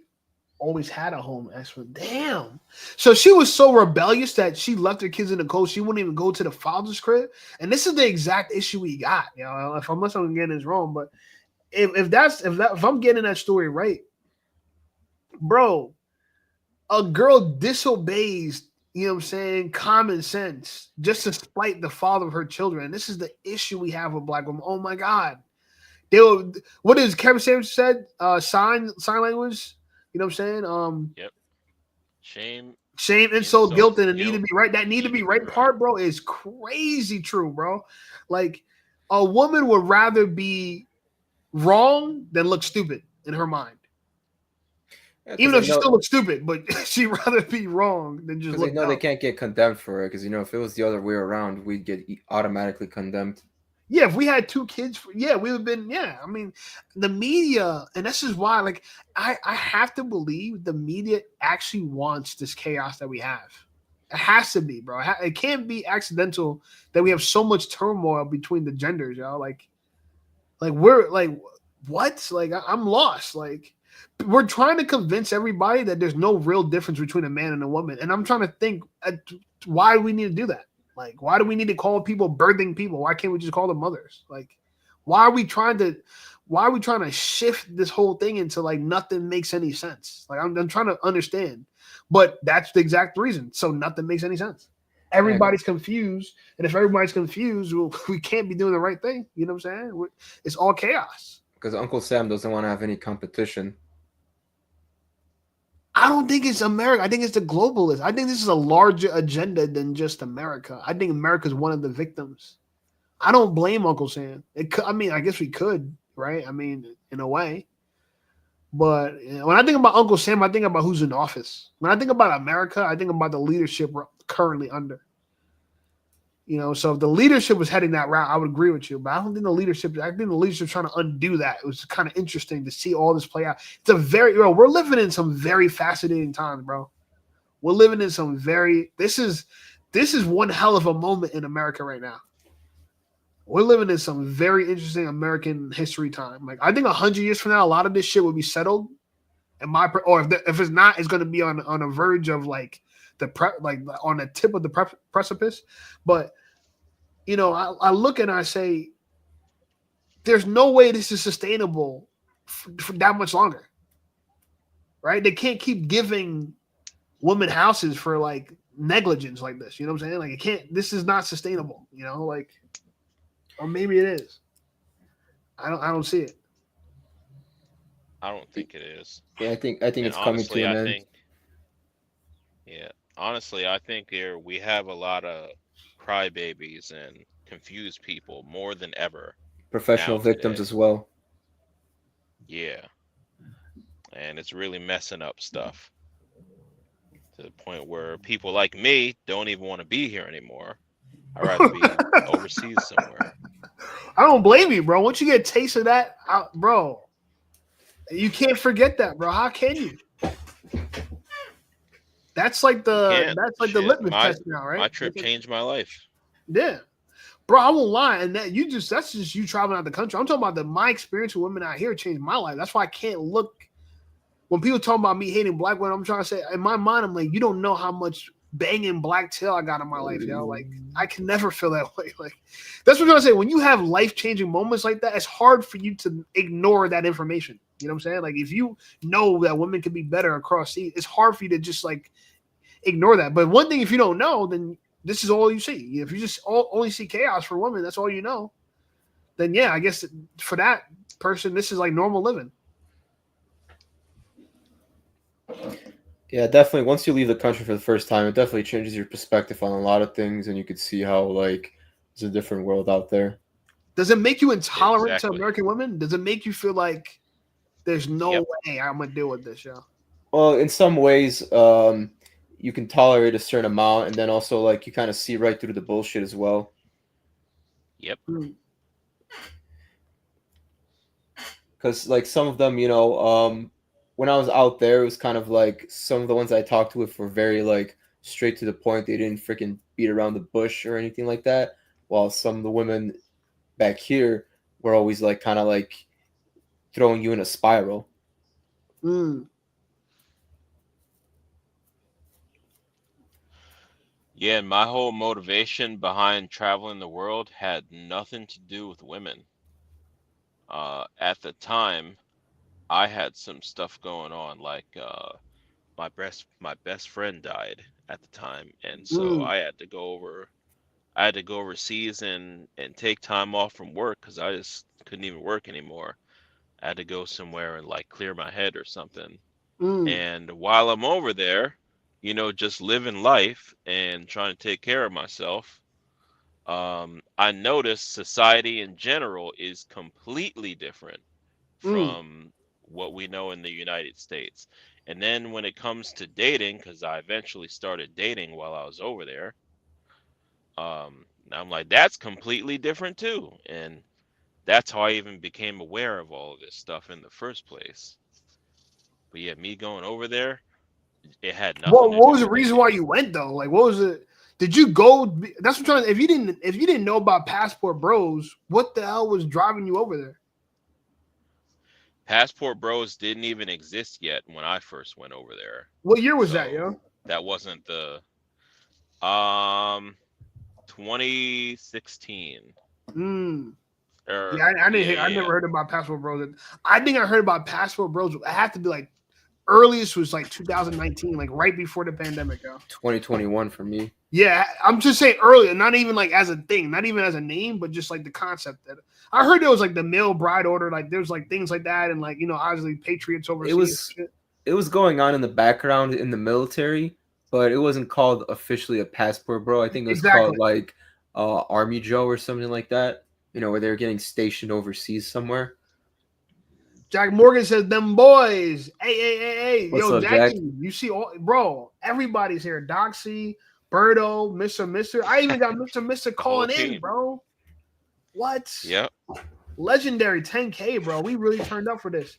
always had a home. Damn. So she was so rebellious that she left her kids in the cold. She wouldn't even go to the father's crib. And this is the exact issue we got. You know, unless I'm getting this wrong, but if I'm getting that story right, bro, a girl disobeys, you know what I'm saying, common sense just to spite the father of her children. And this is the issue we have with Black women. Oh my God. What is Kevin Samuels said? Sign language. You know what I'm saying? Yep. Shame, insult, guilt, and it need to be right. That need to be right part, bro, is crazy true, bro. Like a woman would rather be wrong than look stupid in her mind. Yeah, even though she still looks stupid, but she'd rather be wrong than just look. They know they can't get condemned for it because if it was the other way around, we'd get automatically condemned. Yeah, if we had 2 kids, we would have been. Yeah, I mean, the media, and this is why, like, I have to believe the media actually wants this chaos that we have. It has to be, bro. It can't be accidental that we have so much turmoil between the genders, y'all. Like we're like, what? Like, I'm lost. Like, we're trying to convince everybody that there's no real difference between a man and a woman, and I'm trying to think why do we need to do that. Like, why do we need to call people birthing people? Why can't we just call them mothers? Like, why are we trying to shift this whole thing into like nothing makes any sense? Like, I'm trying to understand, but that's the exact reason. So nothing makes any sense. Everybody's confused, and if everybody's confused, well, we can't be doing the right thing. You know what I'm saying? It's all chaos. Because Uncle Sam doesn't want to have any competition. I don't think it's America. I think it's the globalists. I think this is a larger agenda than just America. I think America is one of the victims. I don't blame Uncle Sam. I guess we could, right? I mean, in a way. But when I think about Uncle Sam, I think about who's in office. When I think about America, I think about the leadership we're currently under. So if the leadership was heading that route, I would agree with you. But I don't think the leadership. I think the leadership's trying to undo that. It was kind of interesting to see all this play out. It's a very, we're living in some very fascinating times, bro. We're living in some very. This is one hell of a moment in America right now. We're living in some very interesting American history time. Like I think 100 years from now, a lot of this shit will be settled. And if it's not, it's going to be on a verge of like on the tip of the precipice. But I look and I say, there's no way this is sustainable for that much longer, right? They can't keep giving women houses for like negligence like this. You know what I'm saying? Like it can't. This is not sustainable. Or maybe it is. I don't see it. I don't think it is. Yeah, I think it's coming to an end. Honestly, I think we have a lot of crybabies and confused people more than ever. Professional victims as well. Yeah. And it's really messing up stuff to the point where people like me don't even want to be here anymore. I'd rather be overseas somewhere. I don't blame you, bro. Once you get a taste of that, bro, you can't forget that, bro. How can you? That's like the litmus test now, right? My trip changed my life. Yeah, bro. I won't lie, and that's just you traveling out the country. I'm talking about my experience with women out here changed my life. That's why I can't look when people talk about me hating black women. I'm trying to say in my mind, I'm like, you don't know how much banging black tail I got in my life, yo. Like I can never feel that way. Like that's what I'm trying to say. When you have life-changing moments like that, it's hard for you to ignore that information. You know what I'm saying? Like if you know that women can be better across seas, it's hard for you to just like ignore that. But one thing, if you don't know, then this is all you see. If you just only see chaos for women, that's all you know. Then yeah, I guess for that person, this is like normal living. Yeah, definitely. Once you leave the country for the first time, it definitely changes your perspective on a lot of things, and you could see how like there's a different world out there. Does it make you intolerant to American women? Does it make you feel like there's no way I'm gonna deal with this, yo? Well, in some ways, you can tolerate a certain amount, and then also like you kind of see right through the bullshit as well. Yep. Because like some of them, when I was out there, it was kind of like some of the ones I talked with were very like straight to the point. They didn't freaking beat around the bush or anything like that. While some of the women back here were always like kind of like throwing you in a spiral. Yeah, and my whole motivation behind traveling the world had nothing to do with women. At the time, I had some stuff going on, like my best friend died at the time, and so I had to go overseas and take time off from work because I just couldn't even work anymore. I had to go somewhere and like clear my head or something. And while I'm over there, just living life and trying to take care of myself, I noticed society in general is completely different from what we know in the United States. And then when it comes to dating, because I eventually started dating while I was over there, I'm like, that's completely different too. And that's how I even became aware of all of this stuff in the first place. But yeah, me going over there, it had nothing. What was the reason why you went though? Like, what was it? Did you go? That's what I'm trying. If you didn't know about Passport Bros, what the hell was driving you over there? Passport Bros didn't even exist yet when I first went over there. What year was that, yo? That wasn't the 2016. Yeah, I never heard about Passport Bros. I think I heard about Passport Bros. It had to be like earliest was like 2019, like right before the pandemic, yo. 2021 for me. Yeah, I'm just saying earlier, not even like as a thing, not even as a name, but just like the concept that I heard there was like the male bride order, like there's like things like that, and like obviously Patriots overseas. It was going on in the background in the military, but it wasn't called officially a Passport Bro. I think it was called like Army Joe or something like that. Where they're getting stationed overseas somewhere. Jack Morgan says, "Them boys, hey, What's yo, up, Jackie, Jack? you see, bro, everybody's here. Doxy, Birdo, Mr. I even got Mr. calling in, team. bro. What? Yep. Legendary 10K, bro. We really turned up for this.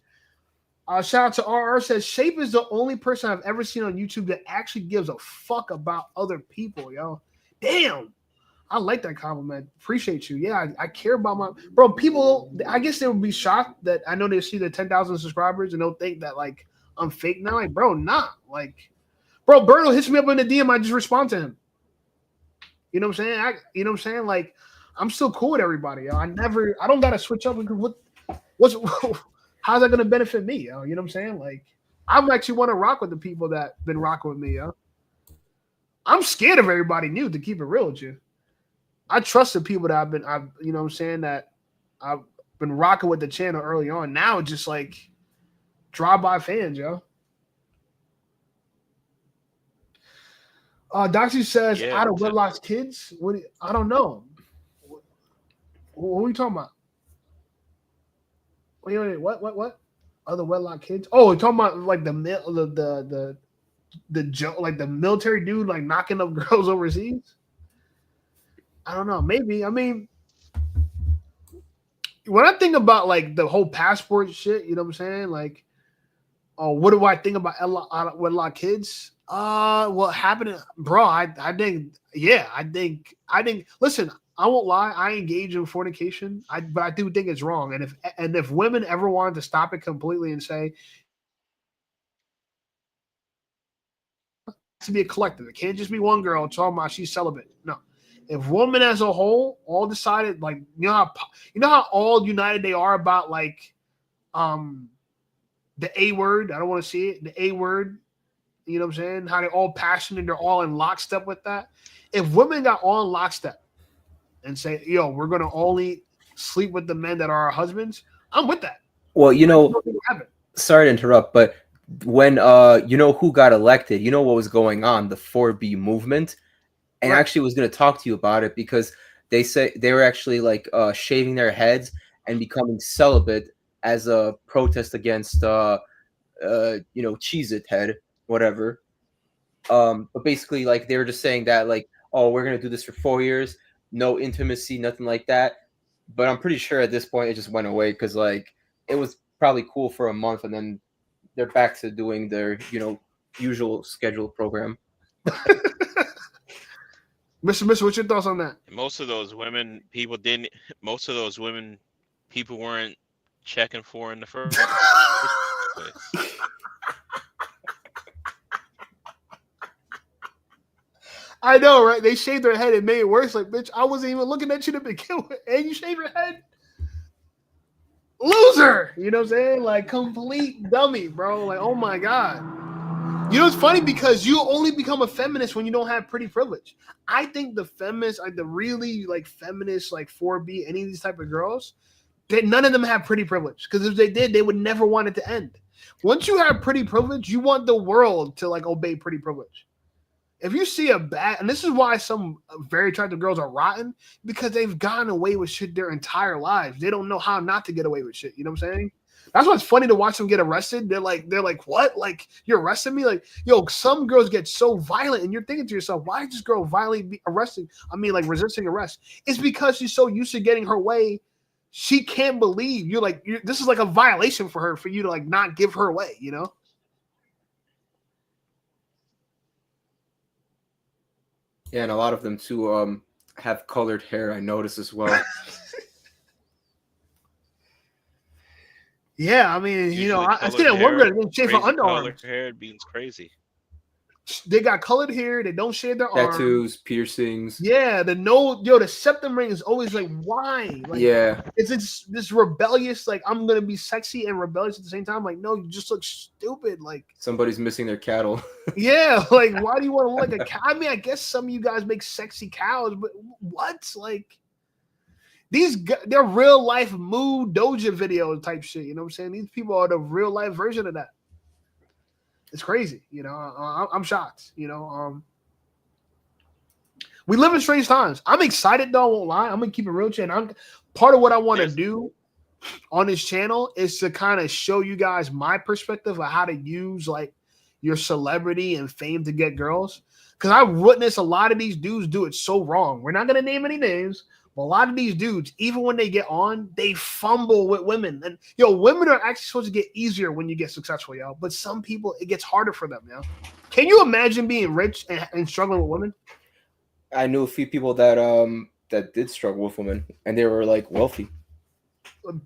Shout out to RR says Shape is the only person I've ever seen on YouTube that actually gives a fuck about other people, yo. Damn. I like that compliment. Appreciate you. Yeah, I care about my bro. People, I guess they would be shocked that I know they see the 10,000 subscribers and they'll think that like I'm fake now. Like, bro, nah. Like, bro, Berto hits me up in the DM. I just respond to him. You know what I'm saying? You know what I'm saying? Like, I'm still cool with everybody. Yo. I don't gotta switch up. What's how's that gonna benefit me? Yo? You know what I'm saying? Like, I actually want to rock with the people that been rocking with me. Yo. I'm scared of everybody new. To keep it real with you. I trust the people that I've you know what I'm saying, that I've been rocking with the channel early on. Now it's just like drive-by fans, yo. Doxy says out of wedlock kids. I don't know. What are we talking about? Wait, what? Other wedlock kids? Oh, you're talking about like the joke, like the military dude like knocking up girls overseas? I don't know. Maybe. I mean, when I think about like the whole passport shit, you know what I'm saying? Like, oh, what do I think about wedlock kids? What happened, bro? I think, yeah, I think. Listen, I won't lie. I engage in fornication, but I do think it's wrong. And if women ever wanted to stop it completely and say, it has to be a collective. It can't just be one girl talking about she's celibate. No. If women as a whole all decided, like, you know how all united they are about like the A word. I don't want to see it. The A word. You know what I'm saying? How they're all passionate. They're all in lockstep with that. If women got all in lockstep and say, yo, we're going to only sleep with the men that are our husbands, I'm with that. Well, you know, sorry to interrupt, but when you know who got elected, you know what was going on, the 4B movement. And actually was going to talk to you about it because they say they were actually like shaving their heads and becoming celibate as a protest against, you know, Cheez-It head, whatever. But basically, like, they were just saying that, like, oh, we're going to do this for 4 years, no intimacy, nothing like that. But I'm pretty sure at this point it just went away because, like, it was probably cool for a month and then they're back to doing their, you know, usual scheduled program. Mr. What's your thoughts on that? Most of those women, people weren't checking for in the first place. I know, right? They shaved their head and made it worse. Like, bitch, I wasn't even looking at you to begin with. And you shaved your head? Loser! You know what I'm saying? Like, complete dummy, bro. Like, oh my God. You know, it's funny because you only become a feminist when you don't have pretty privilege. I think the feminists, like the really like feminists, like 4B, any of these type of girls, none of them have pretty privilege. Because if they did, they would never want it to end. Once you have pretty privilege, you want the world to like obey pretty privilege. If you see a bad, and this is why some very attractive girls are rotten, because they've gotten away with shit their entire lives. They don't know how not to get away with shit. You know what I'm saying? That's why it's funny to watch them get arrested. They're like, what? Like, you're arresting me? Like, yo, some girls get so violent, and you're thinking to yourself, why is this girl violently be arrested? I mean, like, resisting arrest. It's because she's so used to getting her way, she can't believe you're like, this is like a violation for her, for you to like not give her way, you know? Yeah, and a lot of them too have colored hair, I noticed as well. Yeah, I mean, you know, I see that one girl didn't shave her underarms. Colored hair being crazy. They got colored hair. They don't shave their tattoos, arms. piercings. Yeah, the septum ring is always like, why? Like, yeah, it's this rebellious, like, I'm gonna be sexy and rebellious at the same time. Like, no, you just look stupid. Like, somebody's missing their cattle. Yeah, like, why do you want to look like a cow? I mean, I guess some of you guys make sexy cows, but what? Like, they're real life mood doja video type shit. You know what I'm saying? These people are the real life version of that. It's crazy. You know, I'm shocked. You know, we live in strange times. I'm excited though. I won't lie. I'm gonna keep it real, Chan. Part of what I want to do on this channel is to kind of show you guys my perspective of how to use, like, your celebrity and fame to get girls. Because I've witnessed a lot of these dudes do it so wrong. We're not going to name any names, but a lot of these dudes, even when they get on, they fumble with women. And, women are actually supposed to get easier when you get successful, But some people, it gets harder for them, Can you imagine being rich and struggling with women? I knew a few people that that did struggle with women, and they were like wealthy.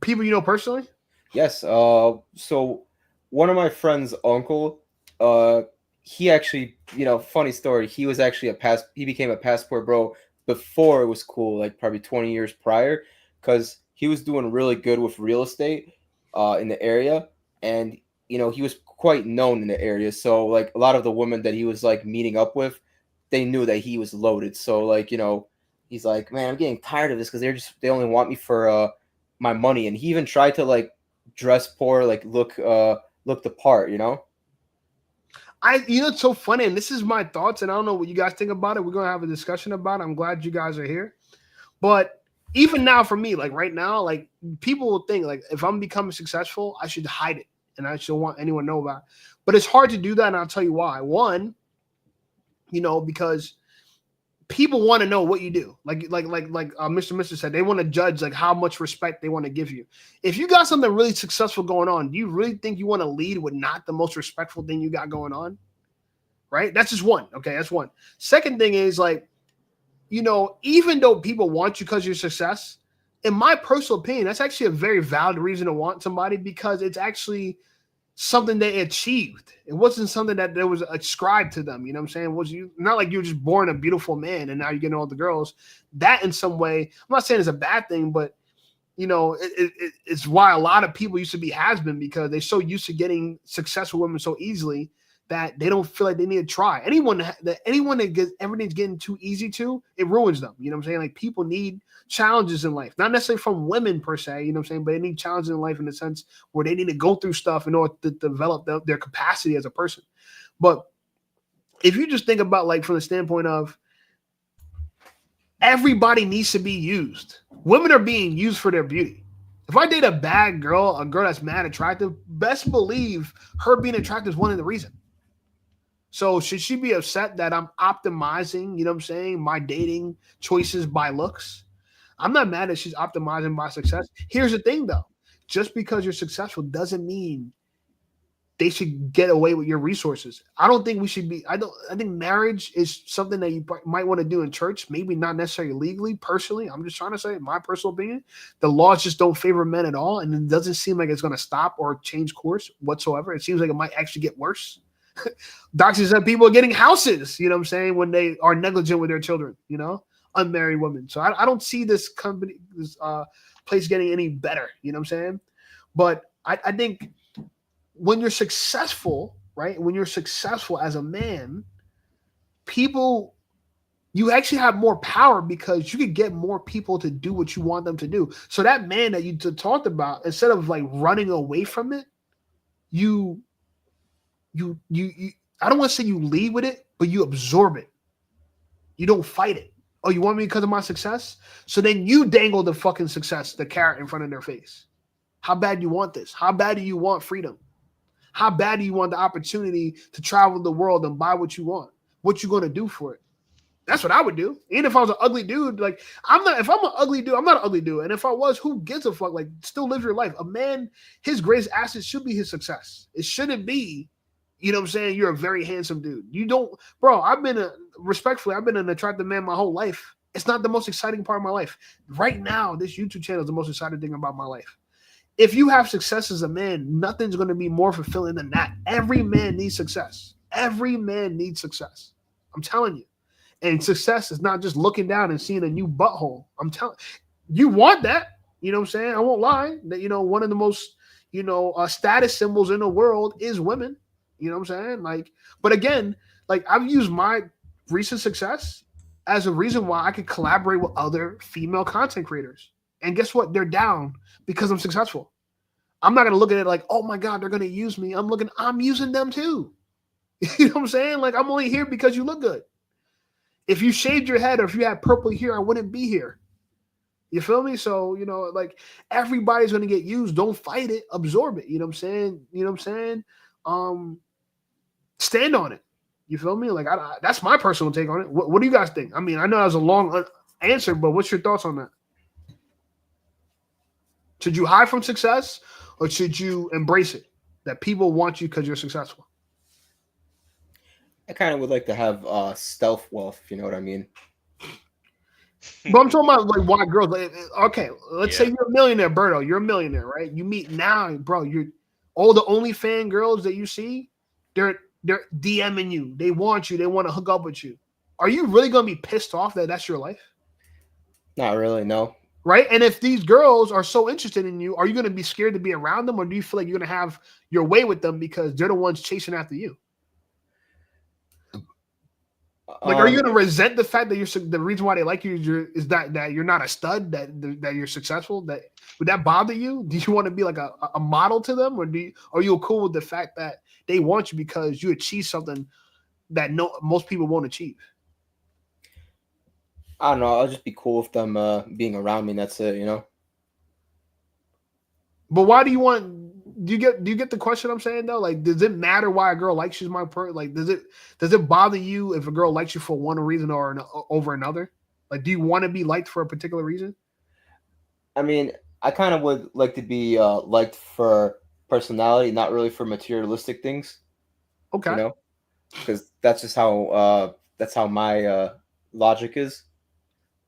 People you know personally? Yes. So one of my friend's uncle, he actually, funny story. He was actually he became a passport bro before it was cool, like probably 20 years prior, because he was doing really good with real estate in the area, and he was quite known in the area. So like a lot of the women that he was like meeting up with, they knew that he was loaded. So like he's like, man, I'm getting tired of this because they only want me for my money, and he even tried to like dress poor, like look the part, It's so funny, and this is my thoughts, and I don't know what you guys think about it. We're gonna have a discussion about it. I'm glad you guys are here. But even now, for me, like right now, like people will think like if I'm becoming successful, I should hide it and I should want anyone to know about it. But it's hard to do that, and I'll tell you why. One, because people want to know what you do. Like Mr. Mister said, they want to judge like how much respect they want to give you. If you got something really successful going on, do you really think you want to lead with not the most respectful thing you got going on? Right? That's just one. Okay, that's one. Second thing is like, even though people want you because of your success, in my personal opinion, that's actually a very valid reason to want somebody because it's actually something they achieved. It wasn't something that there was ascribed to them. You know what I'm saying? Was you not like you were just born a beautiful man and now you're getting all the girls. That in some way, I'm not saying it's a bad thing, but it's why a lot of people used to be has-been because they're so used to getting successful women so easily that they don't feel like they need to try. Anyone that gets everything's getting too easy to, it ruins them. You know what I'm saying? Like people need challenges in life, not necessarily from women per se, you know what I'm saying? But they need challenges in life in the sense where they need to go through stuff in order to develop their capacity as a person. But if you just think about like from the standpoint of everybody needs to be used. Women are being used for their beauty. If I date a bad girl, a girl that's mad attractive, best believe her being attractive is one of the reasons. So should she be upset that I'm optimizing, you know what I'm saying, my dating choices by looks? I'm not mad that she's optimizing by success. Here's the thing, though. Just because you're successful doesn't mean they should get away with your resources. I don't think we should be. I think marriage is something that you might want to do in church, maybe not necessarily legally. Personally, I'm just trying to say, in my personal opinion, the laws just don't favor men at all, and it doesn't seem like it's going to stop or change course whatsoever. It seems like it might actually get worse. Doctors said people are getting houses, you know what I'm saying, when they are negligent with their children, unmarried women. So I don't see this place getting any better, you know what I'm saying? But I think when you're successful, right, when you're successful as a man, you actually have more power because you could get more people to do what you want them to do. So that man that you talked about, instead of like running away from it, you I don't want to say you lead with it, but you absorb it. You don't fight it. Oh, you want me because of my success? So then you dangle the fucking success, the carrot in front of their face. How bad do you want this? How bad do you want freedom? How bad do you want the opportunity to travel the world and buy what you want? What you going to do for it? That's what I would do. Even if I was an ugly dude, like if I'm an ugly dude, I'm not an ugly dude. And if I was, who gives a fuck? Like, still live your life. A man, his greatest asset should be his success. It shouldn't be, you know what I'm saying, you're a very handsome dude. You don't, bro, I've been an attractive man my whole life. It's not the most exciting part of my life. Right now, this YouTube channel is the most exciting thing about my life. If you have success as a man, nothing's going to be more fulfilling than that. Every man needs success. Every man needs success. I'm telling you. And success is not just looking down and seeing a new butthole. I'm telling you, want that. You know what I'm saying? I won't lie. That, one of the most, status symbols in the world is women. You know what I'm saying? Like, but again, like I've used my recent success as a reason why I could collaborate with other female content creators. And guess what? They're down because I'm successful. I'm not going to look at it like, oh my God, they're going to use me. I'm using them too. You know what I'm saying? Like, I'm only here because you look good. If you shaved your head or if you had purple hair, I wouldn't be here. You feel me? So, like everybody's going to get used. Don't fight it. Absorb it. You know what I'm saying? stand on it. You feel me? Like that's my personal take on it. What do you guys think? I mean, I know that was a long answer, but what's your thoughts on that? Should you hide from success, or should you embrace it? That people want you because you're successful. I kind of would like to have stealth wealth, if you know what I mean. But I'm talking about like why girls. Like, okay, let's say Yeah. you're a millionaire, Berto. You're a millionaire, right? You meet now, bro. You're all the OnlyFans girls that you see. They're DMing you. They want you. They want to hook up with you. Are you really gonna be pissed off that that's your life? Not really, no. Right? And if these girls are so interested in you, are you gonna be scared to be around them, or do you feel like you're gonna have your way with them because they're the ones chasing after you? Like, are you gonna resent the fact that the reason why they like you is that you're not a stud, that you're successful? That would that bother you? Do you want to be like a model to them, or are you cool with the fact that they want you because you achieve something that most people won't achieve? I don't know. I'll just be cool with them being around me. And that's it, you know. But why do you want? Do you get the question I'm saying though? Like, does it matter why a girl likes you? Like, does it bother you if a girl likes you for one reason or over another? Like, do you want to be liked for a particular reason? I mean, I kind of would like to be liked for personality, not really for materialistic things. Okay. You know, because that's just how my logic is.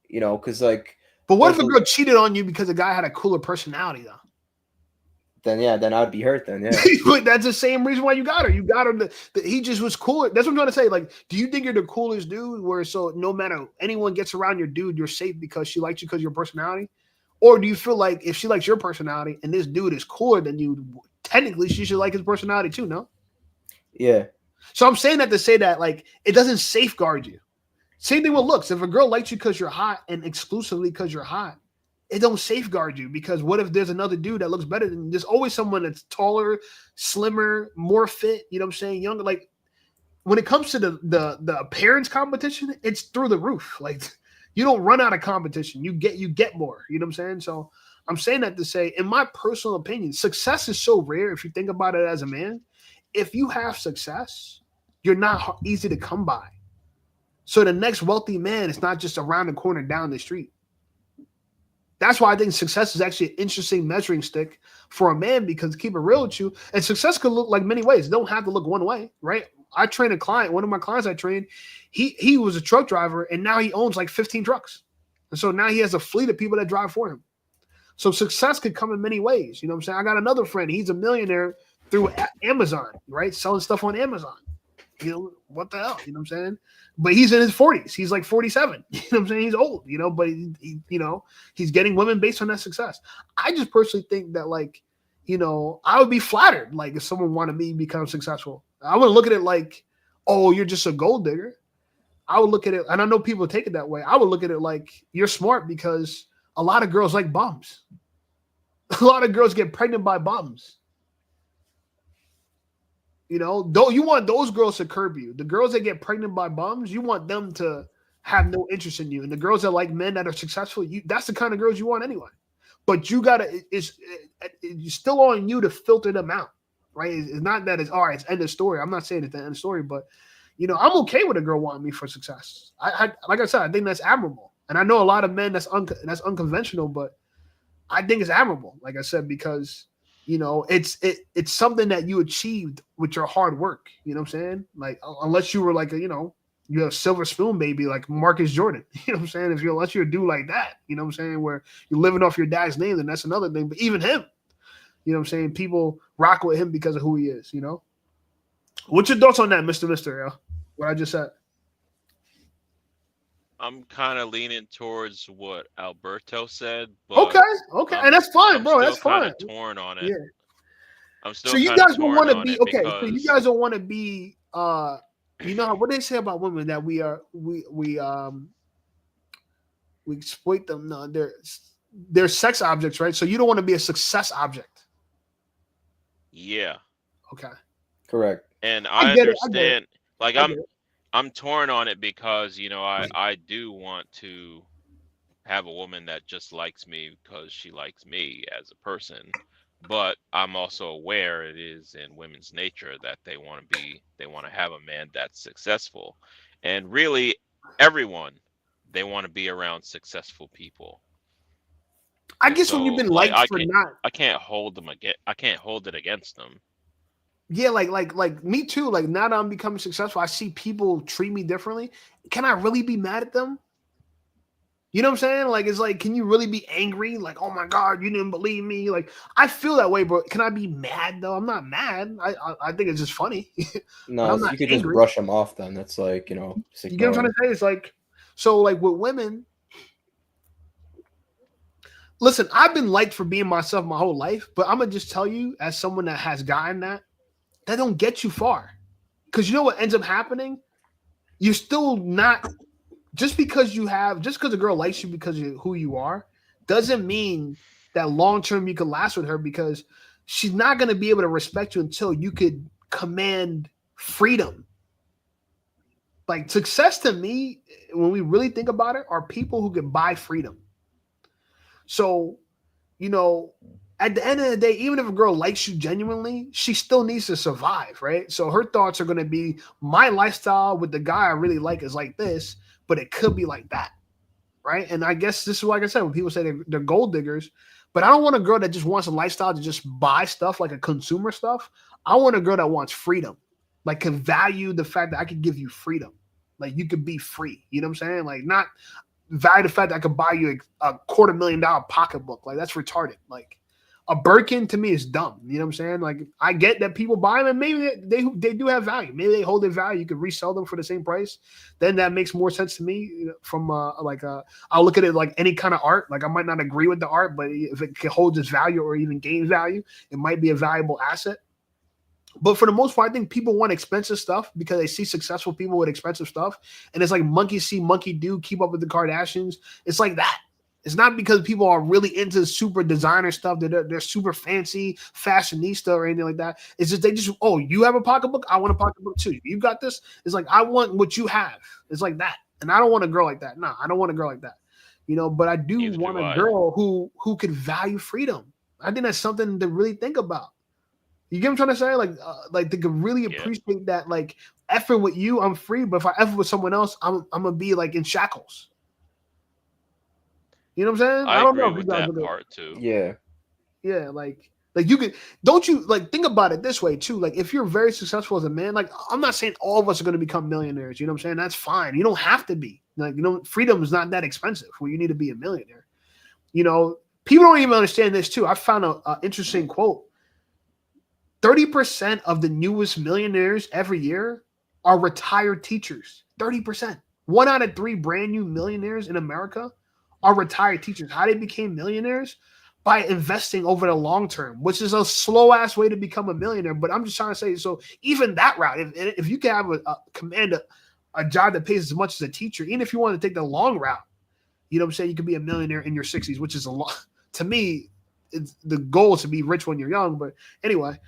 You know, because like. But what if a girl cheated on you because the guy had a cooler personality though? Then I'd be hurt. Then But that's the same reason why you got her. You got her. He just was cool. That's what I'm trying to say. Like, do you think you're the coolest dude? Where so no matter anyone gets around your dude, you're safe because she likes you because of your personality, or do you feel like if she likes your personality and this dude is cooler than you, technically she should like his personality too? No. Yeah. So I'm saying that to say that like it doesn't safeguard you. Same thing with looks. If a girl likes you because you're hot and exclusively because you're hot, it don't safeguard you, because what if there's another dude that looks better than you? There's always someone that's taller, slimmer, more fit, you know what I'm saying, younger. Like when it comes to the appearance competition, it's through the roof. Like you don't run out of competition. You get more, you know what I'm saying? So I'm saying that to say, in my personal opinion, success is so rare if you think about it as a man. If you have success, you're not easy to come by. So the next wealthy man is not just around the corner down the street. That's why I think success is actually an interesting measuring stick for a man, because keep it real with you, and success could look like many ways. It don't have to look one way, right? I trained a client, one of my clients I trained, he was a truck driver and now he owns like 15 trucks. And so now he has a fleet of people that drive for him. So success could come in many ways. You know what I'm saying? I got another friend. He's a millionaire through Amazon, right? Selling stuff on Amazon. You know, what the hell? You know what I'm saying? But he's in his 40s. He's like 47. You know what I'm saying? He's old, you know, but he you know, he's getting women based on that success. I just personally think that, like, you know, I would be flattered, like, if someone wanted me to become successful. I wouldn't look at it like, oh, you're just a gold digger. I would look at it, and I know people take it that way. I would look at it like, you're smart, because a lot of girls like bums. A lot of girls get pregnant by bums. You know, though you want those girls to curb you. The girls that get pregnant by bums, you want them to have no interest in you. And the girls that like men that are successful, that's the kind of girls you want anyway. But you gotta, it's still on you to filter them out, right? It's not that it's all right, it's end of story. I'm not saying it's the end of story, but you know, I'm okay with a girl wanting me for success. I like I said, I think that's admirable. And I know a lot of men that's unconventional, but I think it's admirable, like I said, because you know, it's something that you achieved with your hard work. You know what I'm saying? Like, unless you were like a, you know, you're a silver spoon baby like Marcus Jordan. You know what I'm saying? Unless you're a dude like that, you know what I'm saying, where you're living off your dad's name, then that's another thing. But even him, you know what I'm saying, people rock with him because of who he is, you know? What's your thoughts on that, Mr. Yo? What I just said? I'm kind of leaning towards what Alberto said. But okay, and that's fine, bro. That's fine. I'm still kind of torn on it. Yeah. I'm still. So you guys don't want to be okay. Because... So you guys don't want to be. You know what they say about women, that we exploit them. No, they're sex objects, right? So you don't want to be a success object. Yeah. Okay. Correct. And I understand. Like I'm torn on it because, you know, I do want to have a woman that just likes me because she likes me as a person. But I'm also aware it is in women's nature that they want to have a man that's successful. And really everyone, they want to be around successful people. I And guess when you've so been like liked for not, I can't hold them again. I can't hold it against them. yeah, like me too. Like now that I'm becoming successful, I see people treat me differently. Can I really be mad at them? You know what I'm saying? Like, it's like, can you really be angry? Like, oh my God, you didn't believe me. Like, I feel that way, but can I be mad though? I'm not mad. I think it's just funny, but No, I'm so not you could just angry. brush them off. Then that's like just You get what I'm ignore trying 'em. to say? It's like, so like with women, listen, I've been liked for being myself my whole life, but I'm gonna just tell you, as someone that has gotten that don't get you far. Because you know what ends up happening? You're still not just because a girl likes you because of who you are, doesn't mean that long term you can last with her, because she's not going to be able to respect you until you could command freedom. Like success to me, when we really think about it, are people who can buy freedom. So, you know, at the end of the day, even if a girl likes you genuinely, she still needs to survive, right? So her thoughts are going to be, my lifestyle with the guy I really like is like this, but it could be like that, right? And I guess this is, like I said, when people say they're gold diggers, but I don't want a girl that just wants a lifestyle to just buy stuff like a consumer stuff. I want a girl that wants freedom, like can value the fact that I could give you freedom. Like you could be free. You know what I'm saying? Like not value the fact that I could buy you a $250,000 pocketbook. Like that's retarded. Like a Birkin to me is dumb. You know what I'm saying? Like I get that people buy them and maybe they do have value. Maybe they hold their value. You could resell them for the same price. Then that makes more sense to me from I'll look at it like any kind of art. Like I might not agree with the art, but if it holds its value or even gains value, it might be a valuable asset. But for the most part, I think people want expensive stuff because they see successful people with expensive stuff. And it's like monkey see, monkey do, keep up with the Kardashians. It's like that. It's not because people are really into super designer stuff, that they're super fancy, fashionista or anything like that. It's just oh, you have a pocketbook? I want a pocketbook too. You got this? It's like, I want what you have. It's like that. And I don't want a girl like that. No, I don't want a girl like that. But I do Neither want do a I. girl who could value freedom. I think that's something to really think about. You get what I'm trying to say? Like they could really appreciate that. Like, effing with you, I'm free, but if I effing with someone else, I'm gonna be like in shackles. You know what I'm saying? I don't agree know if with you guys that part too. Yeah, like you could. Don't you like think about it this way too? Like if you're very successful as a man, like I'm not saying all of us are going to become millionaires. You know what I'm saying? That's fine. You don't have to be. Like freedom is not that expensive where you need to be a millionaire. People don't even understand this too. I found an interesting quote. 30% of the newest millionaires every year are retired teachers. 30%. 1 out of 3 brand new millionaires in America are retired teachers. How they became millionaires? By investing over the long term, which is a slow ass way to become a millionaire. But I'm just trying to say, so even that route, if you can have command a job that pays as much as a teacher, even if you want to take the long route, you know what I'm saying? You could be a millionaire in your 60s, which is a lot. To me, the goal is to be rich when you're young. But anyway,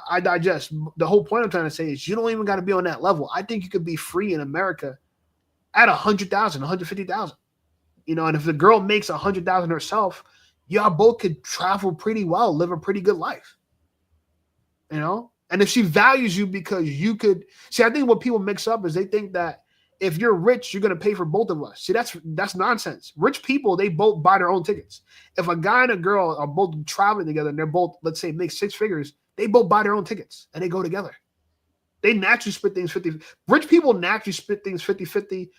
I digest. The whole point I'm trying to say is you don't even got to be on that level. I think you could be free in America at 100,000, 150,000. And if the girl makes 100,000 herself, y'all both could travel pretty well, live a pretty good life. And if she values you because you could see, I think what people mix up is they think that if you're rich, you're going to pay for both of us. See, that's nonsense. Rich people, they both buy their own tickets. If a guy and a girl are both traveling together and they're both, let's say, make 6 figures, they both buy their own tickets and they go together. They naturally split things 50. Rich people naturally split things 50-50,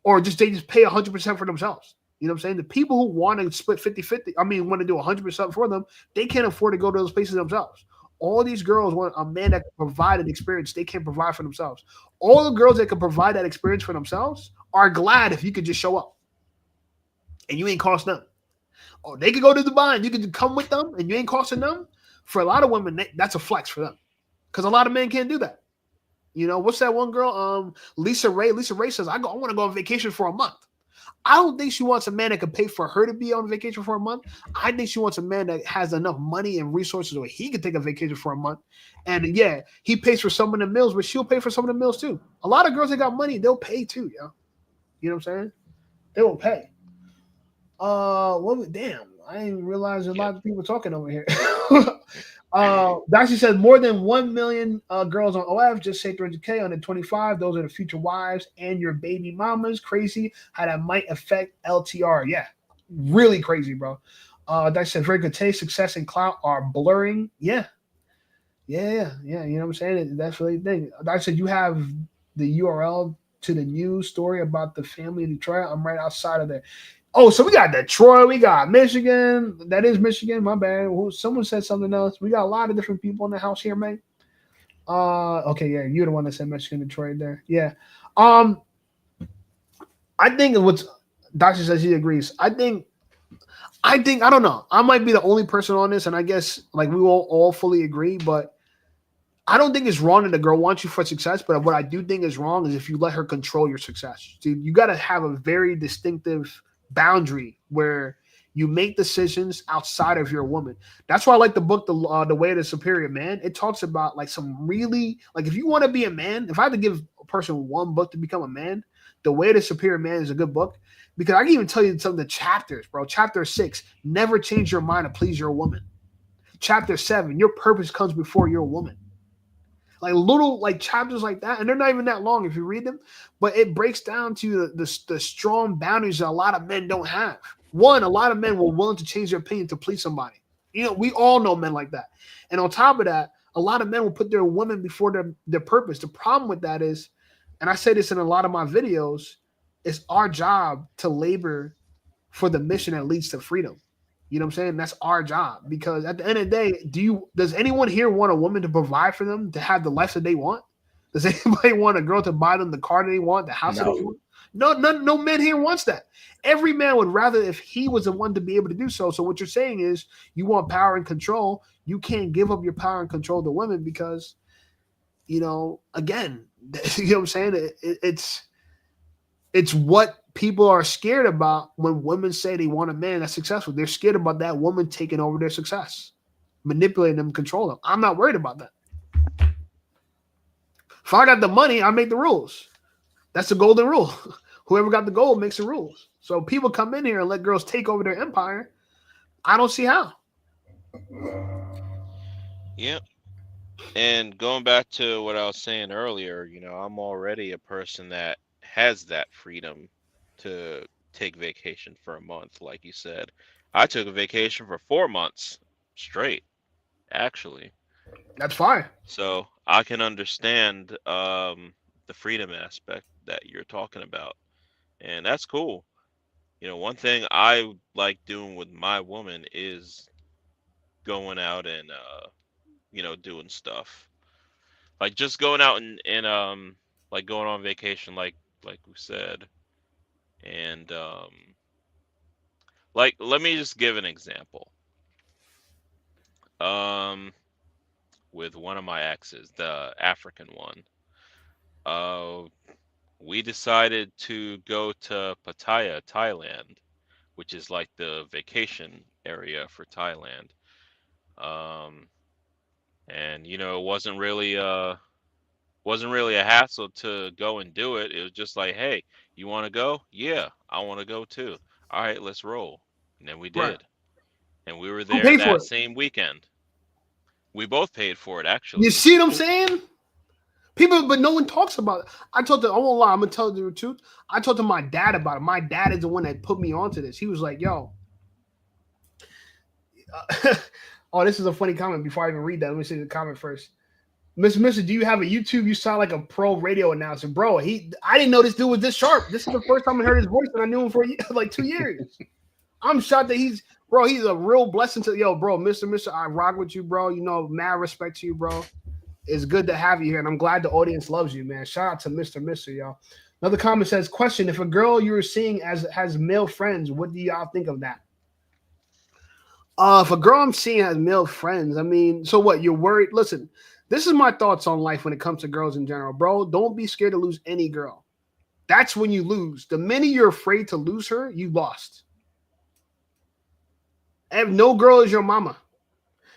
or they just pay 100% for themselves. You know what I'm saying? The people who want to split 50-50, want to do 100% for them, they can't afford to go to those places themselves. All these girls want a man that can provide an experience they can't provide for themselves. All the girls that can provide that experience for themselves are glad if you could just show up and you ain't cost them. Or they could go to Dubai and you could come with them and you ain't costing them. For a lot of women, that's a flex for them because a lot of men can't do that. What's that one girl? Lisa Ray. Lisa Ray says, I want to go on vacation for a month. I don't think she wants a man that can pay for her to be on vacation for a month. I think she wants a man that has enough money and resources where he can take a vacation for a month. And yeah, he pays for some of the meals, but she'll pay for some of the meals too. A lot of girls that got money, they'll pay too, yo. You know what I'm saying? They will pay. Damn, I didn't realize a lot of people talking over here. Darcy says more than 1 million girls on OF. Just say 300K under 25. Those are the future wives and your baby mamas. Crazy how that might affect LTR. Yeah, really crazy, bro. Darcy said very good taste, success, and clout are blurring. Yeah. You know what I'm saying? That's really the thing. Darcy said you have the URL to the news story about the family in Detroit. I'm right outside of there. Oh, so we got Detroit, we got Michigan. That is Michigan. My bad. Someone said something else. We got a lot of different people in the house here, man. Okay, yeah, you're the one that said Michigan, Detroit there. Yeah. I think what's Doctor says he agrees. I think I don't know. I might be the only person on this, and I guess like we won't all fully agree, but I don't think it's wrong that the girl wants you for success. But what I do think is wrong is if you let her control your success. Dude, you got to have a very distinctive boundary where you make decisions outside of your woman. That's why I like the book, The Way of the Superior Man. It talks about like some really, like if you want to be a man, if I had to give a person one book to become a man, The Way of the Superior Man is a good book because I can even tell you some of the chapters, bro. Chapter 6, never change your mind to please your woman. Chapter 7, your purpose comes before your woman. Like little like chapters like that, and they're not even that long if you read them, but it breaks down to the strong boundaries that a lot of men don't have. One, a lot of men were willing to change their opinion to please somebody. You know, we all know men like that. And on top of that, a lot of men will put their women before their purpose. The problem with that is, and I say this in a lot of my videos, it's our job to labor for the mission that leads to freedom. You know what I'm saying? That's our job because at the end of the day, does anyone here want a woman to provide for them, to have the life that they want? Does anybody want a girl to buy them the car that they want, the house that they want? No man here wants that. Every man would rather if he was the one to be able to do so. So what you're saying is you want power and control. You can't give up your power and control to women because, you know, again, you know what I'm saying? It's what people are scared about when women say they want a man that's successful. They're scared about that woman taking over their success, manipulating them, control them. I'm not worried about that. If I got the money, I make the rules. That's the golden rule. Whoever got the gold makes the rules. So people come in here and let girls take over their empire. I don't see how. Yep. And going back to what I was saying earlier, you know, I'm already a person that has that freedom to take vacation for a month, like you said. I took a vacation for 4 months straight, actually. That's fine. So I can understand the freedom aspect that you're talking about. And that's cool. You know, one thing I like doing with my woman is going out and you know, doing stuff. Like just going out and like going on vacation like we said. And like let me just give an example. With one of my exes, the African one. We decided to go to Pattaya, Thailand, which is like the vacation area for Thailand. And you know, it wasn't really a hassle to go and do it. It was just like, hey, you want to go? Yeah, I want to go too. All right, let's roll. And then we did. Right. And we were Who there paid for that it? same weekend. We both paid for it, actually. You see what I'm saying? People, but no one talks about it. I won't lie, I'm gonna tell you the truth. I talked to my dad about it. My dad is the one that put me onto this. He was like, yo. Oh, this is a funny comment. Before I even read that, let me see the comment first. Mister, do you have a YouTube? You sound like a pro radio announcer, bro. I didn't know this dude was this sharp. This is the first time I heard his voice, and I knew him for like 2 years. I'm shocked that he's a real blessing to bro, Mister. I rock with you, bro. You know, mad respect to you, bro. It's good to have you here, and I'm glad the audience loves you, man. Shout out to Mister, y'all. Another comment says, question: if a girl you're seeing has male friends, what do y'all think of that? If a girl I'm seeing has male friends, I mean, so what? You're worried? Listen, this is my thoughts on life when it comes to girls in general, bro. Don't be scared to lose any girl. That's when you lose. The minute you're afraid to lose her, you lost. And no girl is your mama.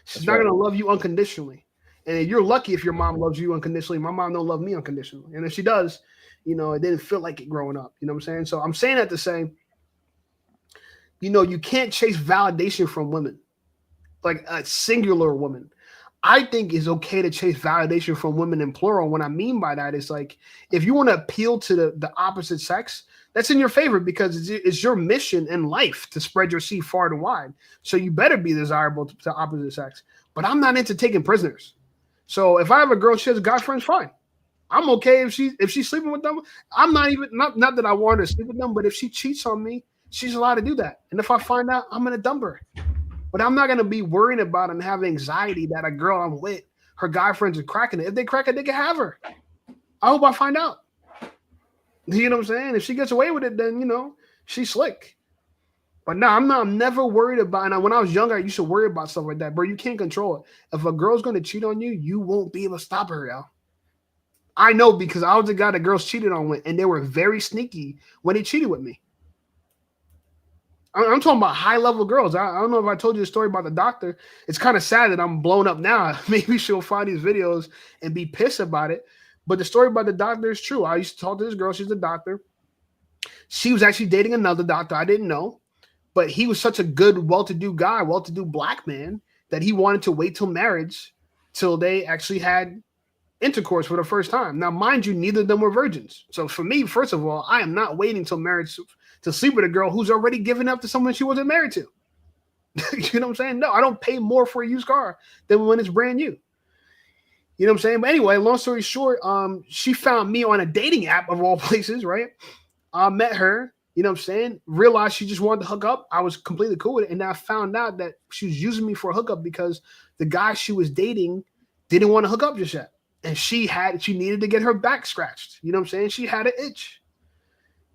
She's not gonna love you unconditionally. And you're lucky if your mom loves you unconditionally. My mom don't love me unconditionally. And if she does, you know, it didn't feel like it growing up. You know what I'm saying? So I'm saying that to say, you know, you can't chase validation from women. like a singular woman. I think it's okay to chase validation from women in plural. What I mean by that is like, if you want to appeal to the opposite sex, that's in your favor because it's your mission in life to spread your seed far and wide. So you better be desirable to opposite sex. But I'm not into taking prisoners. So if I have a girl, she has guy friends, fine. I'm okay if she's sleeping with them. I'm not even not that I want her to sleep with them, but if she cheats on me, she's allowed to do that. And if I find out, I'm gonna dump her. But I'm not gonna be worried about and have anxiety that a girl I'm with, her guy friends are cracking it. If they crack it, they can have her. I hope I find out. You know what I'm saying? If she gets away with it, then she's slick. But no, I'm never worried about. And when I was younger, I used to worry about stuff like that. Bro, you can't control it. If a girl's gonna cheat on you, you won't be able to stop her, yo. I know because I was the guy that girls cheated on with, and they were very sneaky when they cheated with me. I'm talking about high-level girls. I don't know if I told you the story about the doctor. It's kind of sad that I'm blown up now. Maybe she'll find these videos and be pissed about it. But the story about the doctor is true. I used to talk to this girl. She's a doctor. She was actually dating another doctor. I didn't know. But he was such a good, well-to-do guy, well-to-do black man, that he wanted to wait till marriage till they actually had intercourse for the first time. Now, mind you, neither of them were virgins. So for me, first of all, I am not waiting till marriage to sleep with a girl who's already given up to someone she wasn't married to. You know what I'm saying? No, I don't pay more for a used car than when it's brand new. You know what I'm saying? But anyway, long story short, she found me on a dating app of all places, right? I met her, you know what I'm saying? Realized she just wanted to hook up. I was completely cool with it. And I found out that she was using me for a hookup because the guy she was dating didn't want to hook up just yet. And she needed to get her back scratched. You know what I'm saying? She had an itch.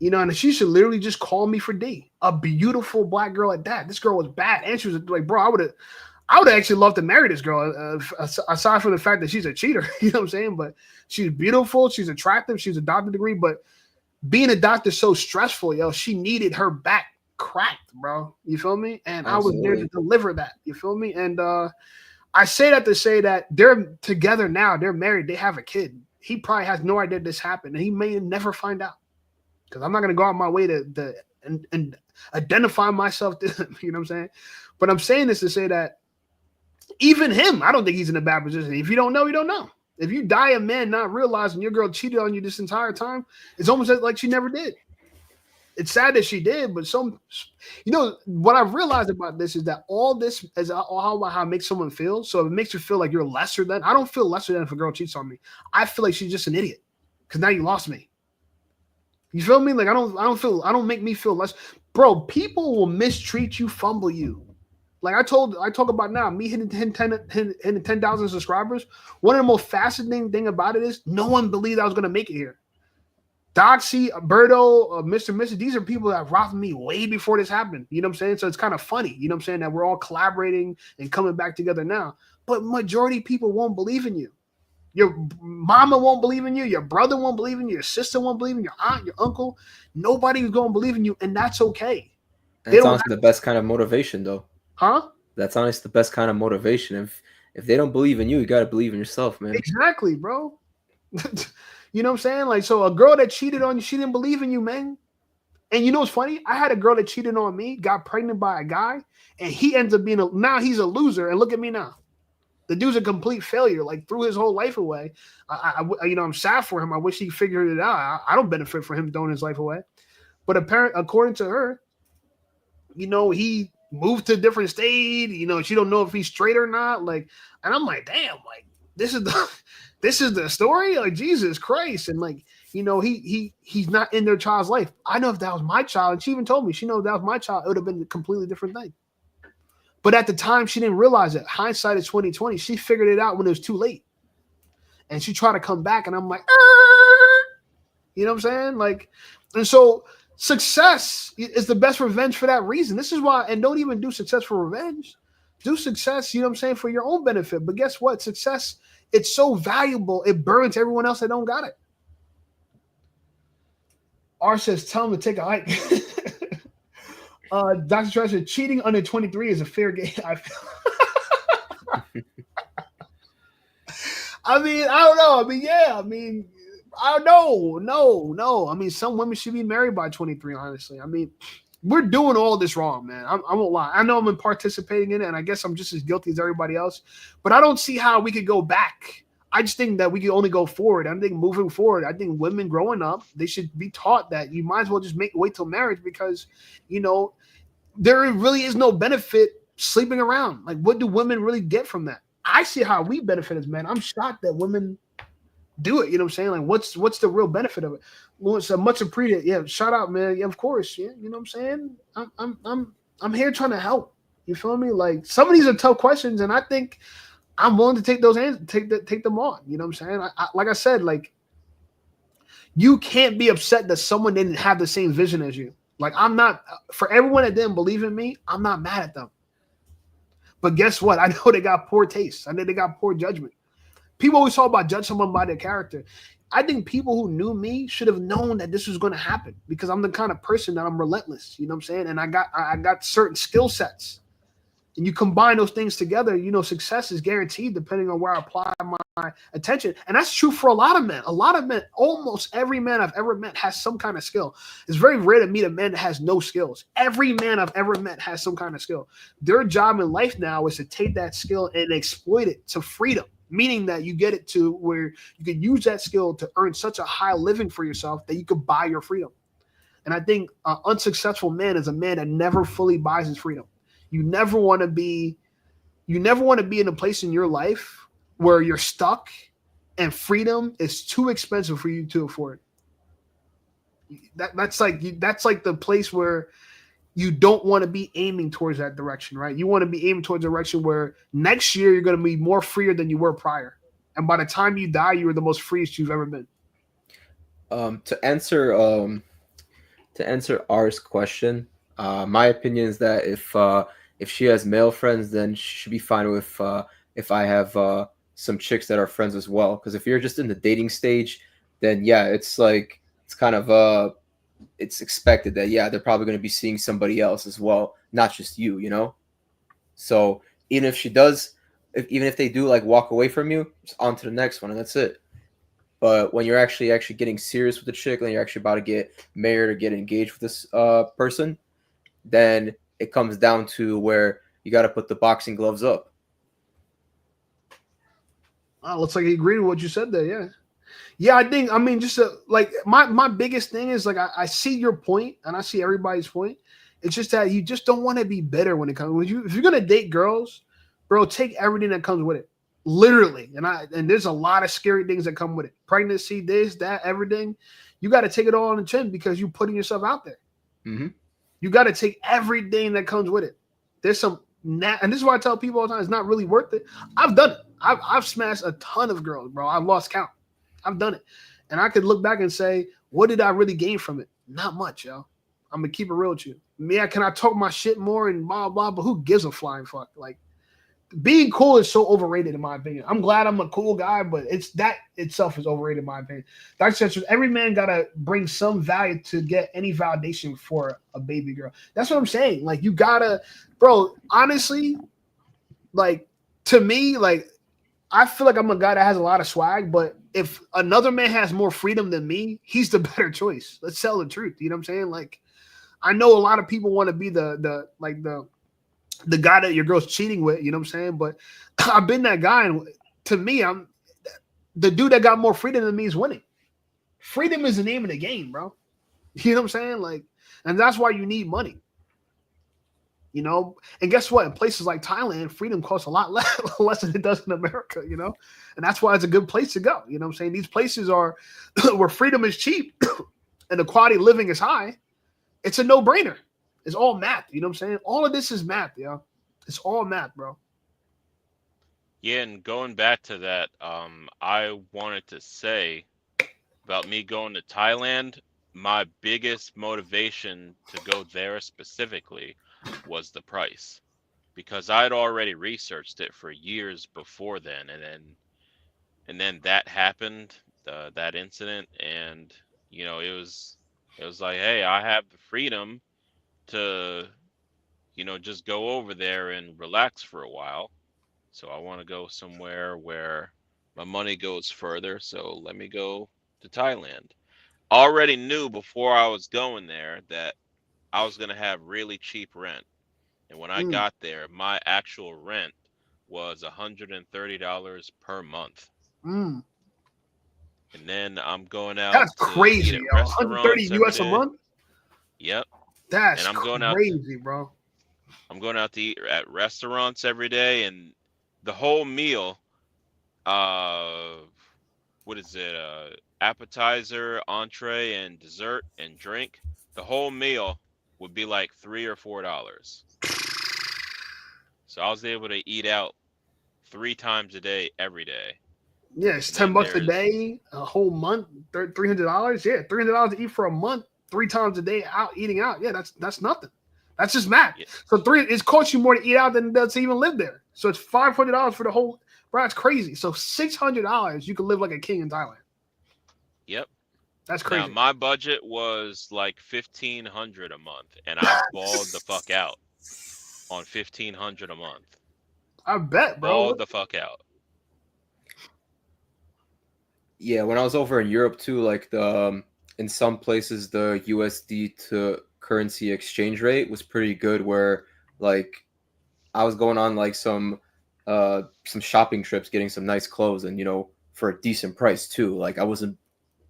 And she should literally just call me for D. A beautiful black girl at that. This girl was bad. And she was like, bro, I would have actually loved to marry this girl, aside from the fact that she's a cheater. You know what I'm saying? But she's beautiful. She's attractive. She's a doctor degree. But being a doctor is so stressful, yo. She needed her back cracked, bro. You feel me? And absolutely. I was there to deliver that. You feel me? And I say that to say that they're together now. They're married. They have a kid. He probably has no idea this happened. And he may never find out. Because I'm not going to go out my way to identify myself to him. You know what I'm saying? But I'm saying this to say that even him, I don't think he's in a bad position. If you don't know, you don't know. If you die a man not realizing your girl cheated on you this entire time, it's almost like she never did. It's sad that she did, but what I've realized about this is that all this is all how it makes someone feel. So if it makes you feel like you're lesser than, I don't feel lesser than if a girl cheats on me. I feel like she's just an idiot because now you lost me. You feel me? Like I don't make me feel less. Bro, people will mistreat you, fumble you. Like I talk about now, me hitting 10,000 subscribers. One of the most fascinating thing about it is no one believed I was going to make it here. Doxy, Berto, Mr. Mrs. These are people that rocked me way before this happened. You know what I'm saying? So it's kind of funny, you know what I'm saying, that we're all collaborating and coming back together now. But majority of people won't believe in you. Your mama won't believe in you. Your brother won't believe in you. Your sister won't believe in you. Your aunt, your uncle. Nobody's going to believe in you, and that's okay. That's honestly the best kind of motivation, though. Huh? That's honestly the best kind of motivation. If they don't believe in you, you got to believe in yourself, man. Exactly, bro. You know what I'm saying? Like, so a girl that cheated on you, she didn't believe in you, man. And you know what's funny? I had a girl that cheated on me, got pregnant by a guy, and he ends up being now he's a loser. And look at me now. The dude's a complete failure, like threw his whole life away. I'm sad for him. I wish he figured it out. I don't benefit from him throwing his life away. But according to her, he moved to a different state. She don't know if he's straight or not. Like, and I'm like, damn, like this is the story. Like Jesus Christ, and like he's not in their child's life. I know if that was my child, and she even told me she knows if that was my child, it would have been a completely different thing. But at the time, she didn't realize it. Hindsight is 20/20. She figured it out when it was too late. And she tried to come back, and I'm like, you know what I'm saying? Like, and so success is the best revenge for that reason. This is why, and don't even do success for revenge. Do success, you know what I'm saying, for your own benefit. But guess what? Success, it's so valuable, it burns everyone else that don't got it. R says, tell him to take a hike. Dr. Trash said, cheating under 23 is a fair game. I mean, I don't know. I mean, yeah. I mean, I don't know. No. I mean, some women should be married by 23, honestly. I mean, we're doing all this wrong, man. I won't lie. I know I'm participating in it, and I guess I'm just as guilty as everybody else. But I don't see how we could go back. I just think that we can only go forward. I think moving forward, I think women growing up, they should be taught that you might as well just wait till marriage because, you know, there really is no benefit sleeping around. Like, what do women really get from that? I see how we benefit as men. I'm shocked that women do it. You know what I'm saying? Like, what's the real benefit of it? Well, it's a much appreciated. Yeah, shout out, man. Yeah, of course. Yeah, you know what I'm saying? I'm here trying to help. You feel me? Like, some of these are tough questions, and I think I'm willing to take those answers, take them on. You know what I'm saying? Like I said, like, you can't be upset that someone didn't have the same vision as you. Like, I'm not, for everyone that didn't believe in me, I'm not mad at them. But guess what? I know they got poor taste. I know they got poor judgment. People always talk about judge someone by their character. I think people who knew me should have known that this was going to happen because I'm the kind of person that I'm relentless. You know what I'm saying? And I got certain skill sets. And you combine those things together, you know, success is guaranteed depending on where I apply my attention. And that's true for a lot of men. A lot of men, almost every man I've ever met has some kind of skill. It's very rare to meet a man that has no skills. Every man I've ever met has some kind of skill. Their job in life now is to take that skill and exploit it to freedom, meaning that you get it to where you can use that skill to earn such a high living for yourself that you could buy your freedom. And I think an unsuccessful man is a man that never fully buys his freedom. You never want to be in a place in your life where you're stuck and freedom is too expensive for you to afford. That's like the place where you don't want to be aiming towards that direction, right? You want to be aiming towards a direction where next year you're going to be more freer than you were prior. And by the time you die, you are the most freest you've ever been. To answer R's question, my opinion is that if she has male friends, then she should be fine with if I have some chicks that are friends as well. Because if you're just in the dating stage, then yeah, it's like it's kind of it's expected that yeah, they're probably going to be seeing somebody else as well, not just you, you know. So even if she does, even if they do like walk away from you, just on to the next one, and that's it. But when you're actually getting serious with the chick, and you're actually about to get married or get engaged with this person, then it comes down to where you got to put the boxing gloves up. Oh, looks like he agreed with what you said there. Yeah. Yeah, I mean, just like my biggest thing is like, I see your point and I see everybody's point. It's just that you just don't want to be bitter when it comes if you're going to date girls, bro, take everything that comes with it. Literally. And there's a lot of scary things that come with it. Pregnancy, this, that, everything. You got to take it all on the chin because you're putting yourself out there. Mm-hmm. You got to take everything that comes with it. There's some, and this is why I tell people all the time, it's not really worth it. I've done it. I've smashed a ton of girls, bro. I've lost count. I've done it. And I could look back and say, what did I really gain from it? Not much, yo. I'm going to keep it real with you. Yeah, can I talk my shit more and blah, blah, but who gives a flying fuck? Like, being cool is so overrated in my opinion. I'm glad I'm a cool guy, but it's that itself is overrated in my opinion. Dr. Sanchez, every man gotta bring some value to get any validation for a baby girl. That's what I'm saying. Like, you gotta, bro, honestly, like, to me, like, I feel like I'm a guy that has a lot of swag, but if another man has more freedom than me, he's the better choice. Let's tell the truth. You know what I'm saying? Like, I know a lot of people want to be the guy that your girl's cheating with, you know what I'm saying? But I've been that guy, and to me, I'm the dude that got more freedom than me is winning. Freedom is the name of the game, bro. You know what I'm saying? Like, and that's why you need money. You know, and guess what? In places like Thailand, freedom costs a lot less than it does in America, you know? And that's why it's a good place to go. You know what I'm saying? These places are where freedom is cheap and the quality of living is high. It's a no-brainer. It's all math. You know what I'm saying? All of this is math, yo. It's all math, bro. Yeah, and going back to that, I wanted to say about me going to Thailand, my biggest motivation to go there specifically was the price, because I'd already researched it for years before then, and then that happened, that incident, and you know, it was like, hey, I have the freedom to, you know, just go over there and relax for a while. So I want to go somewhere where my money goes further. So let me go to Thailand. Already knew before I was going there that I was gonna have really cheap rent, and when I Mm. got there, my actual rent was $130 per month. Mm. And then I'm going out That's to crazy, eat at yo. 130 restaurants every US a day. month? Yep. That's And I'm going out crazy, bro. I'm going out to eat at restaurants every day, and the whole meal, uh what is it? Appetizer, entree, and dessert and drink. The whole meal would be like $3 or $4. So I was able to eat out 3 times a day every day. Yeah, it's And $10 then a there's day, a whole month, $300. Yeah, $300 to eat for a month, 3 times a day out eating out. Yeah, that's nothing. That's just math. Yeah. So it's cost you more to eat out than it does to even live there. So it's $500 for the whole. Bro, that's crazy. So $600, you can live like a king in Thailand. Yep. That's Now crazy. my budget was like $1,500 a month, and I balled the fuck out on $1,500 a month. I bet, bro. Balled the fuck out. Yeah, when I was over in Europe too, like in some places the USD to currency exchange rate was pretty good. Where like I was going on like some shopping trips, getting some nice clothes, and for a decent price too. Like I wasn't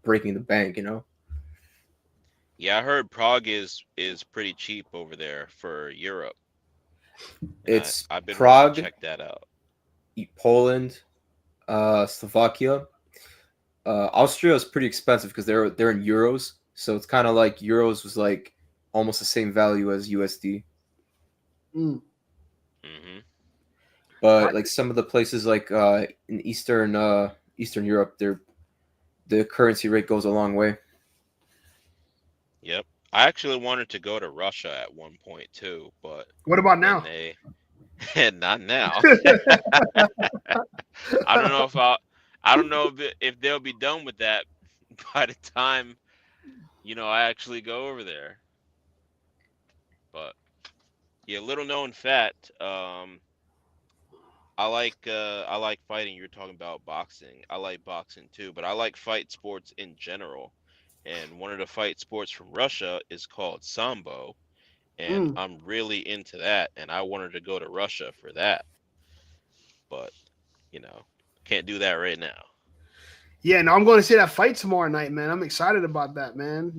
breaking the bank. Yeah, I heard Prague is pretty cheap over there for Europe. And It's I've been wanting Prague, to check that out. Poland, Slovakia. Austria is pretty expensive because they're in euros, so it's kind of like euros was like almost the same value as USD. Mm. Hmm. But like some of the places like in Eastern Europe, the currency rate goes a long way. Yep. I actually wanted to go to Russia at one point too, but What about when now? they not now. I don't know if they'll be done with that by the time I actually go over there. But yeah, little known fact, I like fighting. You're talking about boxing. I like boxing too, but I like fight sports in general. And one of the fight sports from Russia is called Sambo, and Mm. I'm really into that, and I wanted to go to Russia for that. But, can't do that right now. Yeah, no, I'm going to see that fight tomorrow night, man. I'm excited about that, man.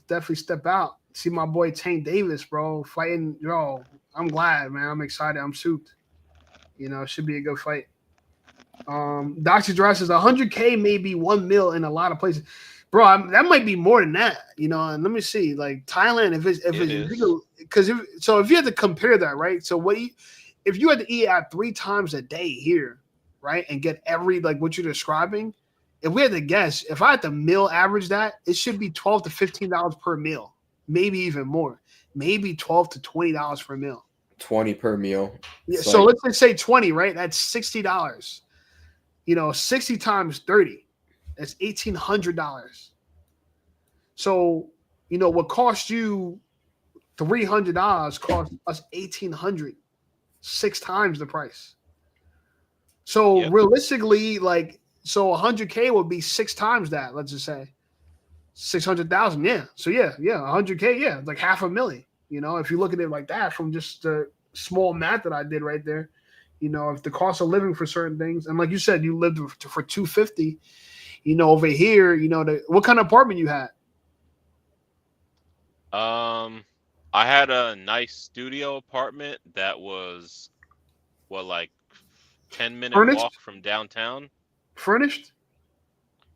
Definitely step out. See my boy Tank Davis, bro, fighting. Yo, I'm glad, man. I'm excited. I'm souped. It should be a good fight. Dr. Dry says 100K may be 1 mil in a lot of places. Bro, that might be more than that, and let me see. Like Thailand, because if you had to compare that, right? So if you had to eat out 3 times a day here, right, and get every like what you're describing, if we had to guess, if I had to meal average that, it should be $12 to $15 per meal, maybe even more, maybe $12 to $20 per meal. 20 per meal. Yeah, so let's just say 20, right? That's $60. 60 times 30, that's $1,800. So, what cost you $300 cost us $1,800, 6 times the price. So realistically, so 100K would be 6 times that. Let's just say 600,000. Yeah. So yeah, 100K. Yeah, like $500,000. If you look at it like that, from just the small math that I did right there, if the cost of living for certain things, and like you said, you lived for $250, over here, what kind of apartment you had? I had a nice studio apartment that was like 10-minute Furnished? walk from downtown. Furnished?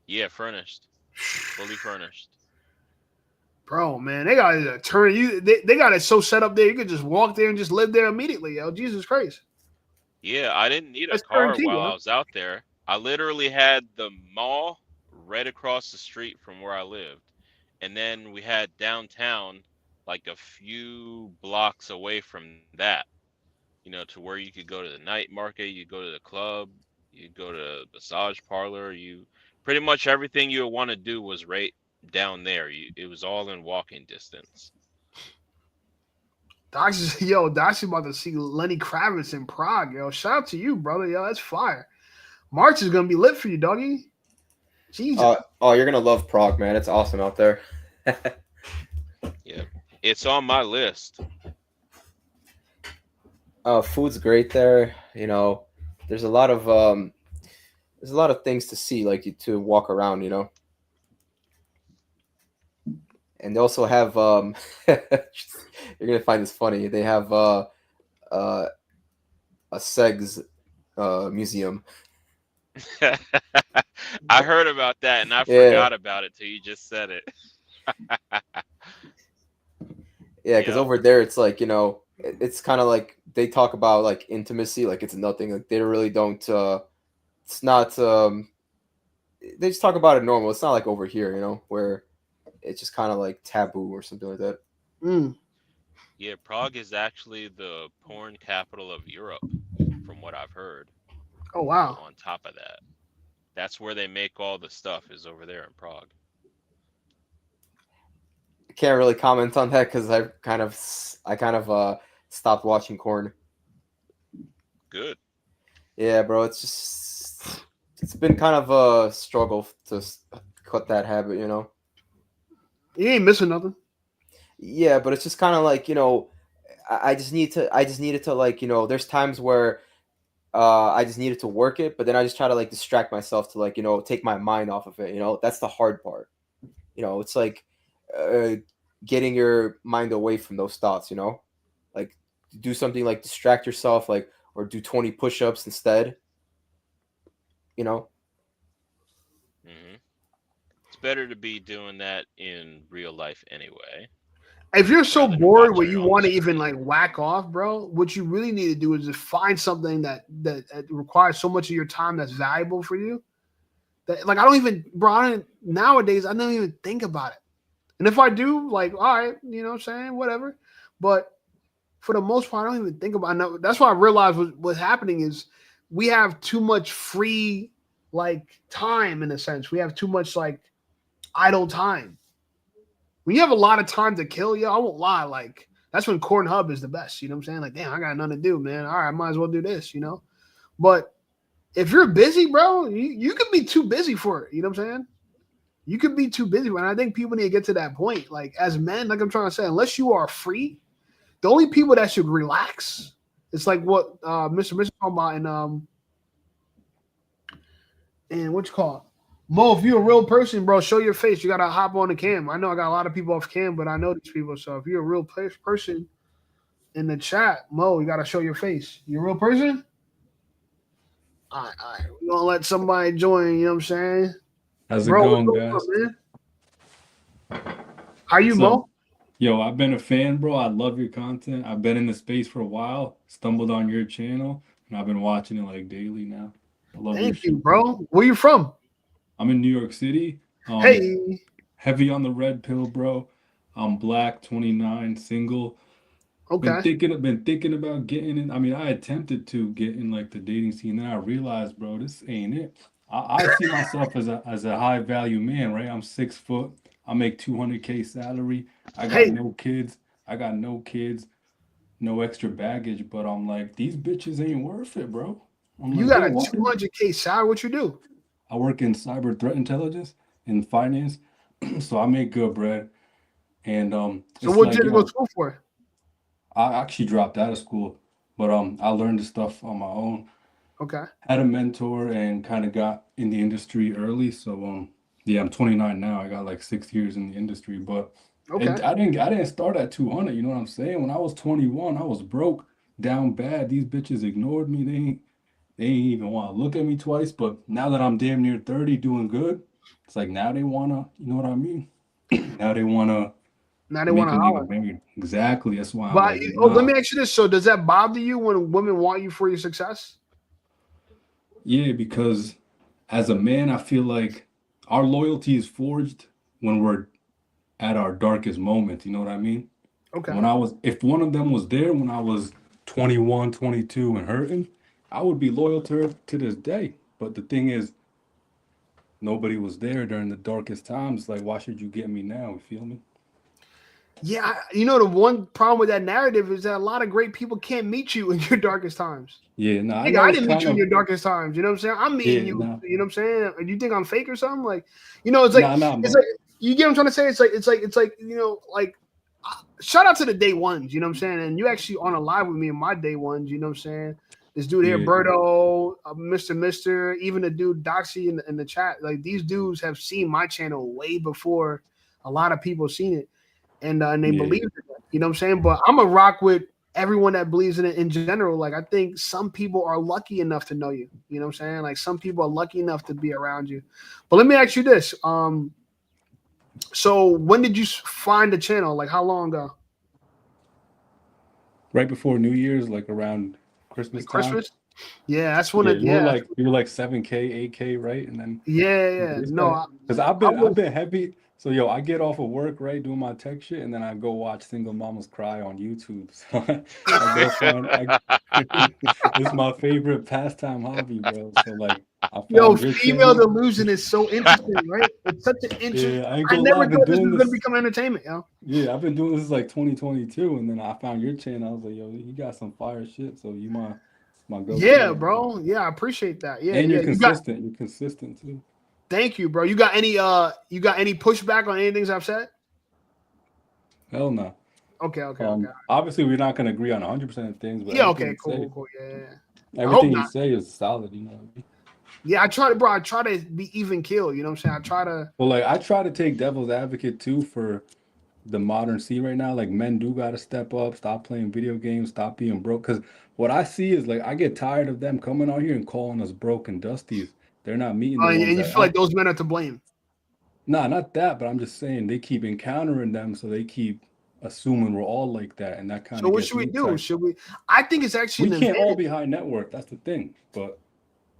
Yeah, furnished. Fully furnished. Bro, man, they got to turn you. They got it so set up there. You could just walk there and just live there immediately. Yo, Jesus Christ. Yeah, I didn't need a That's car turnkey, while huh? I was out there. I literally had the mall right across the street from where I lived. And then we had downtown like a few blocks away from that, to where you could go to the night market, you go to the club, you go to the massage parlor, pretty much everything you would want to do was right down there. It was all in walking distance. Doc's about to see Lenny Kravitz in Prague, yo. Shout out to you, brother. Yo, that's fire. March is gonna be lit for you, doggy. Jesus. You're gonna love Prague, man. It's awesome out there. Yeah. It's on my list. Food's great there. You know, there's a lot of things to see, like to walk around. You know, and they also have you're gonna find this funny. They have a SEGS museum. I heard about that and I Yeah. forgot about it till you just said it. Yeah, because Yeah. over there it's like, you know, it's kind of like they talk about like intimacy, like it's nothing. Like they really don't. It's not. They just talk about it normal. It's not like over here, you know, where it's just kind of like taboo or something like that. Mm. Yeah, Prague is actually the porn capital of Europe, from what I've heard. Oh wow. On top of that, that's where they make all the stuff, is over there in Prague. I can't really comment on that because I kind of stopped watching porn. Good. Yeah, bro, it's been kind of a struggle to cut that habit, you know. You ain't missing nothing. Yeah, but it's just kind of like, you know, I just needed to like, you know, there's times where I just needed to work it, but then I just try to like distract myself to like, you know, take my mind off of it, you know. That's the hard part. You know, it's like getting your mind away from those thoughts, you know. Like do something like distract yourself, like, or do 20 push-ups instead. You know. It's better to be doing that in real life anyway. If you're so rather than bored watch where it you on the want to even screen. like whack off, bro, what you really need to do is just find something that requires so much of your time that's valuable for you. That like I don't even, bro. Nowadays I don't even think about it. And if I do, like, all right, you know what I'm saying, whatever. But for the most part, I don't even think about it. No, that's why I realized what's happening is we have too much free like time in a sense. We have too much like idle time. When you have a lot of time to kill, yo, I won't lie. Like that's when Cornhub is the best. You know what I'm saying? Like, damn, I got nothing to do, man. All right, I might as well do this. You know. But if you're busy, bro, you could be too busy for it. You know what I'm saying? You could be too busy. And I think people need to get to that point. Like as men, like I'm trying to say, unless you are free, the only people that should relax. It's like what Mr. talking about in what you call it? Mo, if you're a real person, bro, show your face. You gotta hop on the cam. I know I got a lot of people off cam, but I know these people. So if you're a real person in the chat, Mo, you gotta show your face. You a real person? All right. We're gonna let somebody join, you know what I'm saying? How's it Bro, going, what's guys? on, man? How you, Mo? Yo, I've been a fan, bro. I love your content. I've been in the space for a while, stumbled on your channel, and I've been watching it like daily now. I love your Thank you, shit. bro. Where you from? I'm in New York City. Hey. Heavy on the red pill, bro. I'm black, 29, single. Okay. Been thinking about getting in. I mean, I attempted to get in like the dating scene, then I realized, bro, this ain't it. I see myself as a high value man, right? I'm 6 foot. I make $200K salary. I got no kids. No extra baggage. But I'm like, these bitches ain't worth it, bro. You got a 200K salary. What you do? I work in cyber threat intelligence in finance, so I make good bread. And so what did you go to school for? I actually dropped out of school, but I learned the stuff on my own. Okay. Had a mentor and kind of got in the industry early. So yeah, I'm 29 now. I got like 6 years in the industry, but I didn't start at 200. You know what I'm saying? When I was 21, I was broke, down bad. These bitches ignored me. They ain't even want to look at me twice. But now that I'm damn near 30, doing good, it's like now they wanna, you know what I mean? Now they wanna. Now they want to holler. Married. Exactly. That's why. But let me ask you this: so does that bother you when women want you for your success? Yeah, because as a man, I feel like our loyalty is forged when we're at our darkest moments. You know what I mean? Okay. If one of them was there when I was 21, 22 and hurting, I would be loyal to her to this day. But the thing is, nobody was there during the darkest times. Like, why should you get me now? You feel me? Yeah, you know, the one problem with that narrative is that a lot of great people can't meet you in your darkest times. Yeah, no, I didn't meet you in your darkest times. You know what I'm saying? I'm meeting you. Nah. You know what I'm saying? And you think I'm fake or something? Like, you know, it's like it's like you get what I'm trying to say. It's like you know, like shout out to the day ones, you know what I'm saying? And you actually on a live with me in my day ones, you know what I'm saying? This dude here, Berto, Mr. Even the dude Doxy in the chat, like these dudes have seen my channel way before a lot of people seen it, and they believe in it, you know what I'm saying? But I'm a rock with everyone that believes in it in general. Like I think some people are lucky enough to know you, you know what I'm saying? Like some people are lucky enough to be around you. But let me ask you this: so when did you find the channel? Like how long ago? Right before New Year's, like around Christmas time. Yeah, that's when you were like 7K, 8K, right? And then no, because I've been heavy. So yo, I get off of work, right, doing my tech shit, and then I go watch Single Mamas Cry on YouTube. So it's my favorite pastime hobby, bro. So like, female delusion is so interesting, right? It's such an interesting. Yeah, I never thought this was gonna become entertainment, yo. Yeah, I've been doing this like 2022, and then I found your channel. I was like, yo, you got some fire shit. So you my go. Yeah, bro. Yeah, I appreciate that. Yeah, and you're consistent. You're consistent too. Thank you, bro. You got any pushback on anything I've said? Hell no. Okay. Obviously, we're not gonna agree on 100% of things, but cool. Yeah. Everything you say is solid, you know. Yeah, I try to be even keel. You know what I'm saying? I try to. Well, like I try to take devil's advocate too for the modern scene right now. Like men do got to step up, stop playing video games, stop being broke. Because what I see is like I get tired of them coming out here and calling us broke and dusties. They're not meeting. And you feel like those men are to blame. Nah, not that, but I'm just saying they keep encountering them, so they keep assuming we're all like that, and that kind of. So what should we do? Should we? I think it's actually. We can't all be high net worth. That's the thing, but.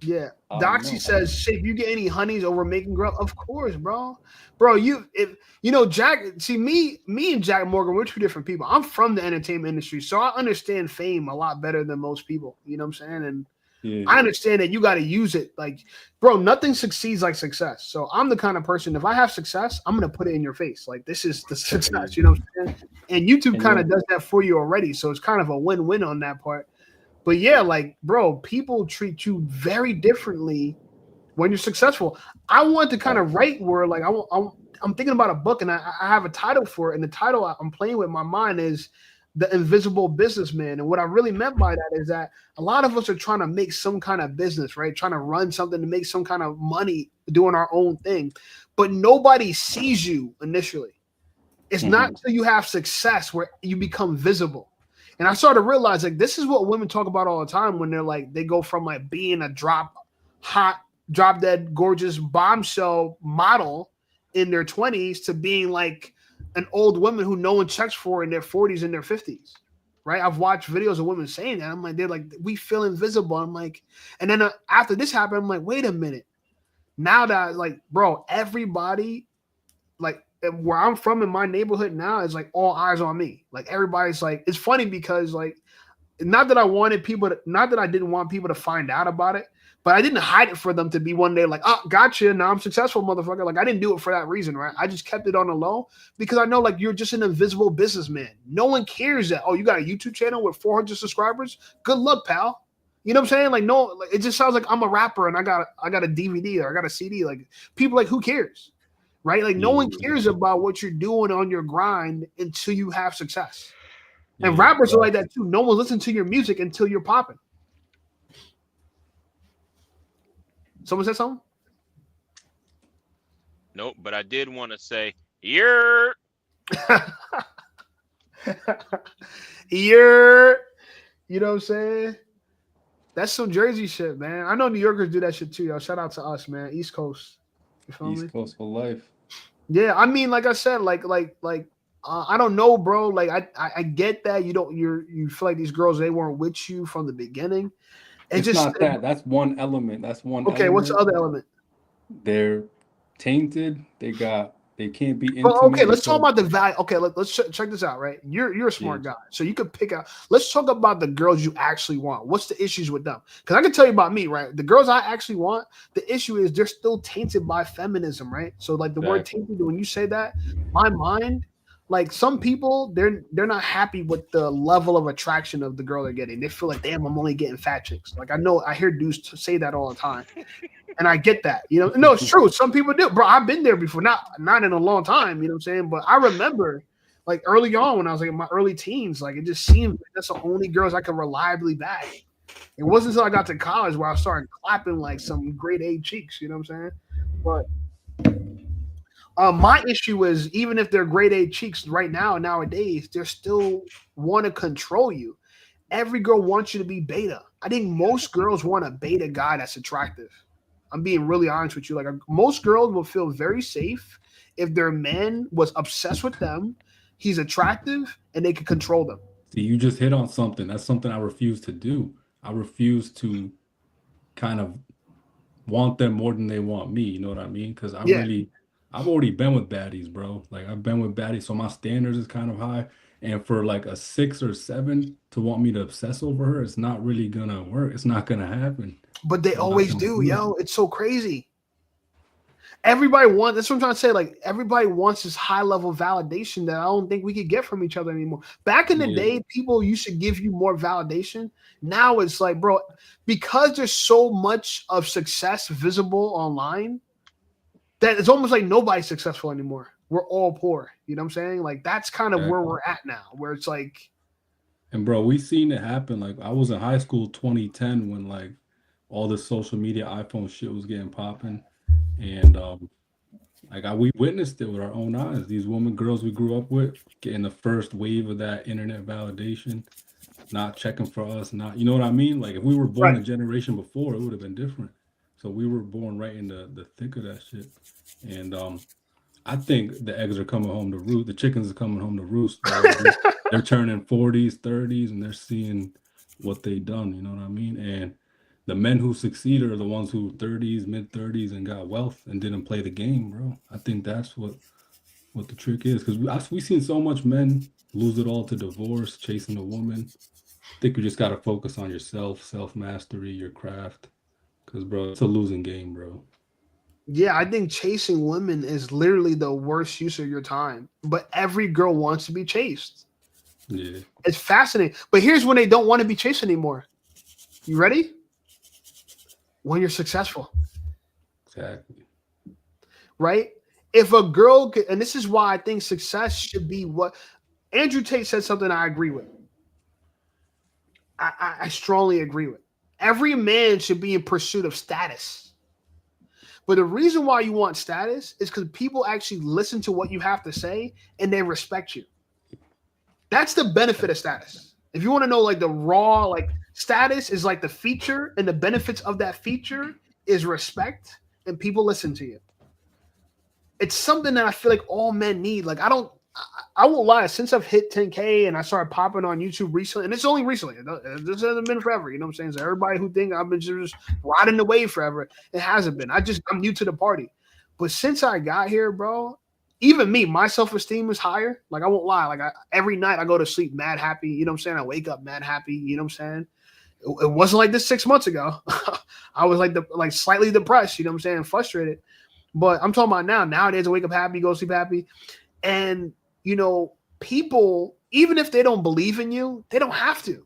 Yeah, Doxy says, "Shape, you get any honeys over making girl?" Of course, bro. Jack. See, me and Jack Morgan, we're two different people. I'm from the entertainment industry, so I understand fame a lot better than most people. You know what I'm saying? And I understand that you got to use it. Like, bro, nothing succeeds like success. So I'm the kind of person, if I have success, I'm gonna put it in your face. Like, this is the success. You know what I'm saying? And YouTube kind of does that for you already, so it's kind of a win-win on that part. But yeah, like, bro, people treat you very differently when you're successful. I want to kind of write where, like, I'm thinking about a book, and I have a title for it. And the title I'm playing with my mind is The Invisible Businessman. And what I really meant by that is that a lot of us are trying to make some kind of business, right? Trying to run something to make some kind of money doing our own thing. But nobody sees you initially. It's not until you have success where you become visible. And I started to realize, like, this is what women talk about all the time when they're like, they go from like being a drop dead, gorgeous bombshell model in their 20s to being like an old woman who no one checks for in their 40s and their 50s. Right. I've watched videos of women saying that. I'm like, they're like, we feel invisible. I'm like, and then after this happened, I'm like, wait a minute. Now that, like, bro, everybody, like, where I'm from in my neighborhood now is like all eyes on me. Like everybody's like, it's funny because like, not that I didn't want people to find out about it, but I didn't hide it for them to be one day like, oh, gotcha, now I'm successful, motherfucker. Like I didn't do it for that reason, right? I just kept it on the low because I know like you're just an invisible businessman. No one cares that, oh, you got a YouTube channel with 400 subscribers. Good luck, pal. You know what I'm saying? Like, no, like, it just sounds like I'm a rapper and I got a DVD or I got a CD. Like people like, who cares? Right? Like no one cares about what you're doing on your grind until you have success. And rappers are like that too. No one listens to your music until you're popping. Someone said something? Nope, but I did want to say, you're. You know what I'm saying? That's some Jersey shit, man. I know New Yorkers do that shit too, yo. Shout out to us, man. East Coast. East Coast for life. Yeah, I mean, like I said, like I don't know, bro. Like I get that you feel like these girls, they weren't with you from the beginning. It's just not that. That's one element. Okay, element. What's the other element? They're tainted. They can't be intimate. Well, okay, let's talk about the value. Okay, let's check this out, right? You're a smart guy, so you could pick out. Let's talk about the girls you actually want. What's the issues with them? Because I can tell you about me, right? The girls I actually want, the issue is they're still tainted by feminism, right? So like the word tainted, when you say that, my mind, like some people, they're not happy with the level of attraction of the girl they're getting. They feel like, damn, I'm only getting fat chicks. Like I hear dudes say that all the time. And I get that, you know. No, it's true. Some people do, bro. I've been there before, not in a long time, you know what I'm saying. But I remember, Like early on when I was like in my early teens, like it just seemed like that's the only girls I could reliably bag. It wasn't until I got to college where I started clapping like some grade A cheeks, you know what I'm saying? But my issue is even if they're grade A cheeks right now, nowadays, they still want to control you. Every girl wants you to be beta. I think most girls want a beta guy that's attractive. I'm being really honest with you. Like most girls will feel very safe if their man was obsessed with them, he's attractive, and they can control them. See, you just hit on something. That's something I refuse to do. I refuse to kind of want them more than they want me. You know what I mean? Because I've already been with baddies, bro. Like I've been with baddies, so my standards is kind of high. And for like a 6 or 7 to want me to obsess over her, it's not really gonna work. It's not gonna happen. But they always do, yo. It's so crazy. Everybody wants, that's what I'm trying to say. Like, everybody wants this high level validation that I don't think we could get from each other anymore. Back in the day, people used to give you more validation. Now it's like, bro, because there's so much of success visible online, that it's almost like nobody's successful anymore. We're all poor. You know what I'm saying? Like, that's kind of where we're at now, where it's like. And bro, we seen it happen. Like, I was in high school 2010 when like all the social media iPhone shit was getting popping. And we witnessed it with our own eyes. These girls we grew up with, getting the first wave of that internet validation, not checking for us, not, you know what I mean? Like if we were born a generation before, it would have been different. So we were born right in the thick of that shit. And I think the eggs are coming home to roost. The chickens are coming home to roost. They're turning 40s, 30s, and they're seeing what they done. You know what I mean? And the men who succeeded are the ones who 30s, mid 30s, and got wealth and didn't play the game, bro. I think that's what the trick is, because we seen so much men lose it all to divorce, chasing a woman. I think you just got to focus on yourself, self-mastery, your craft, because, bro, it's a losing game, bro. Yeah, I think chasing women is literally the worst use of your time. But every girl wants to be chased. Yeah. It's fascinating. But here's when they don't want to be chased anymore. You ready? When you're successful. Exactly. Right? If a girl could, and this is why I think success should be what Andrew Tate said, something I agree with. I strongly agree with. Every man should be in pursuit of status. But the reason why you want status is because people actually listen to what you have to say and they respect you. That's the benefit of status. If you want to know like the raw, like status is like the feature, and the benefits of that feature is respect, and people listen to you. It's something that I feel like all men need. Like I won't lie. Since I've hit 10K and I started popping on YouTube recently, and it's only recently. This hasn't been forever. You know what I'm saying? So everybody who think I've been just riding the wave forever, it hasn't been. I'm new to the party. But since I got here, bro, even me, my self-esteem is higher. Like I won't lie. Like every night I go to sleep mad happy. You know what I'm saying? I wake up mad happy. You know what I'm saying? It wasn't like this 6 months ago. I was like slightly depressed. You know what I'm saying? Frustrated. But I'm talking about now. Nowadays I wake up happy, go sleep happy, and you know, people, even if they don't believe in you, they don't have to.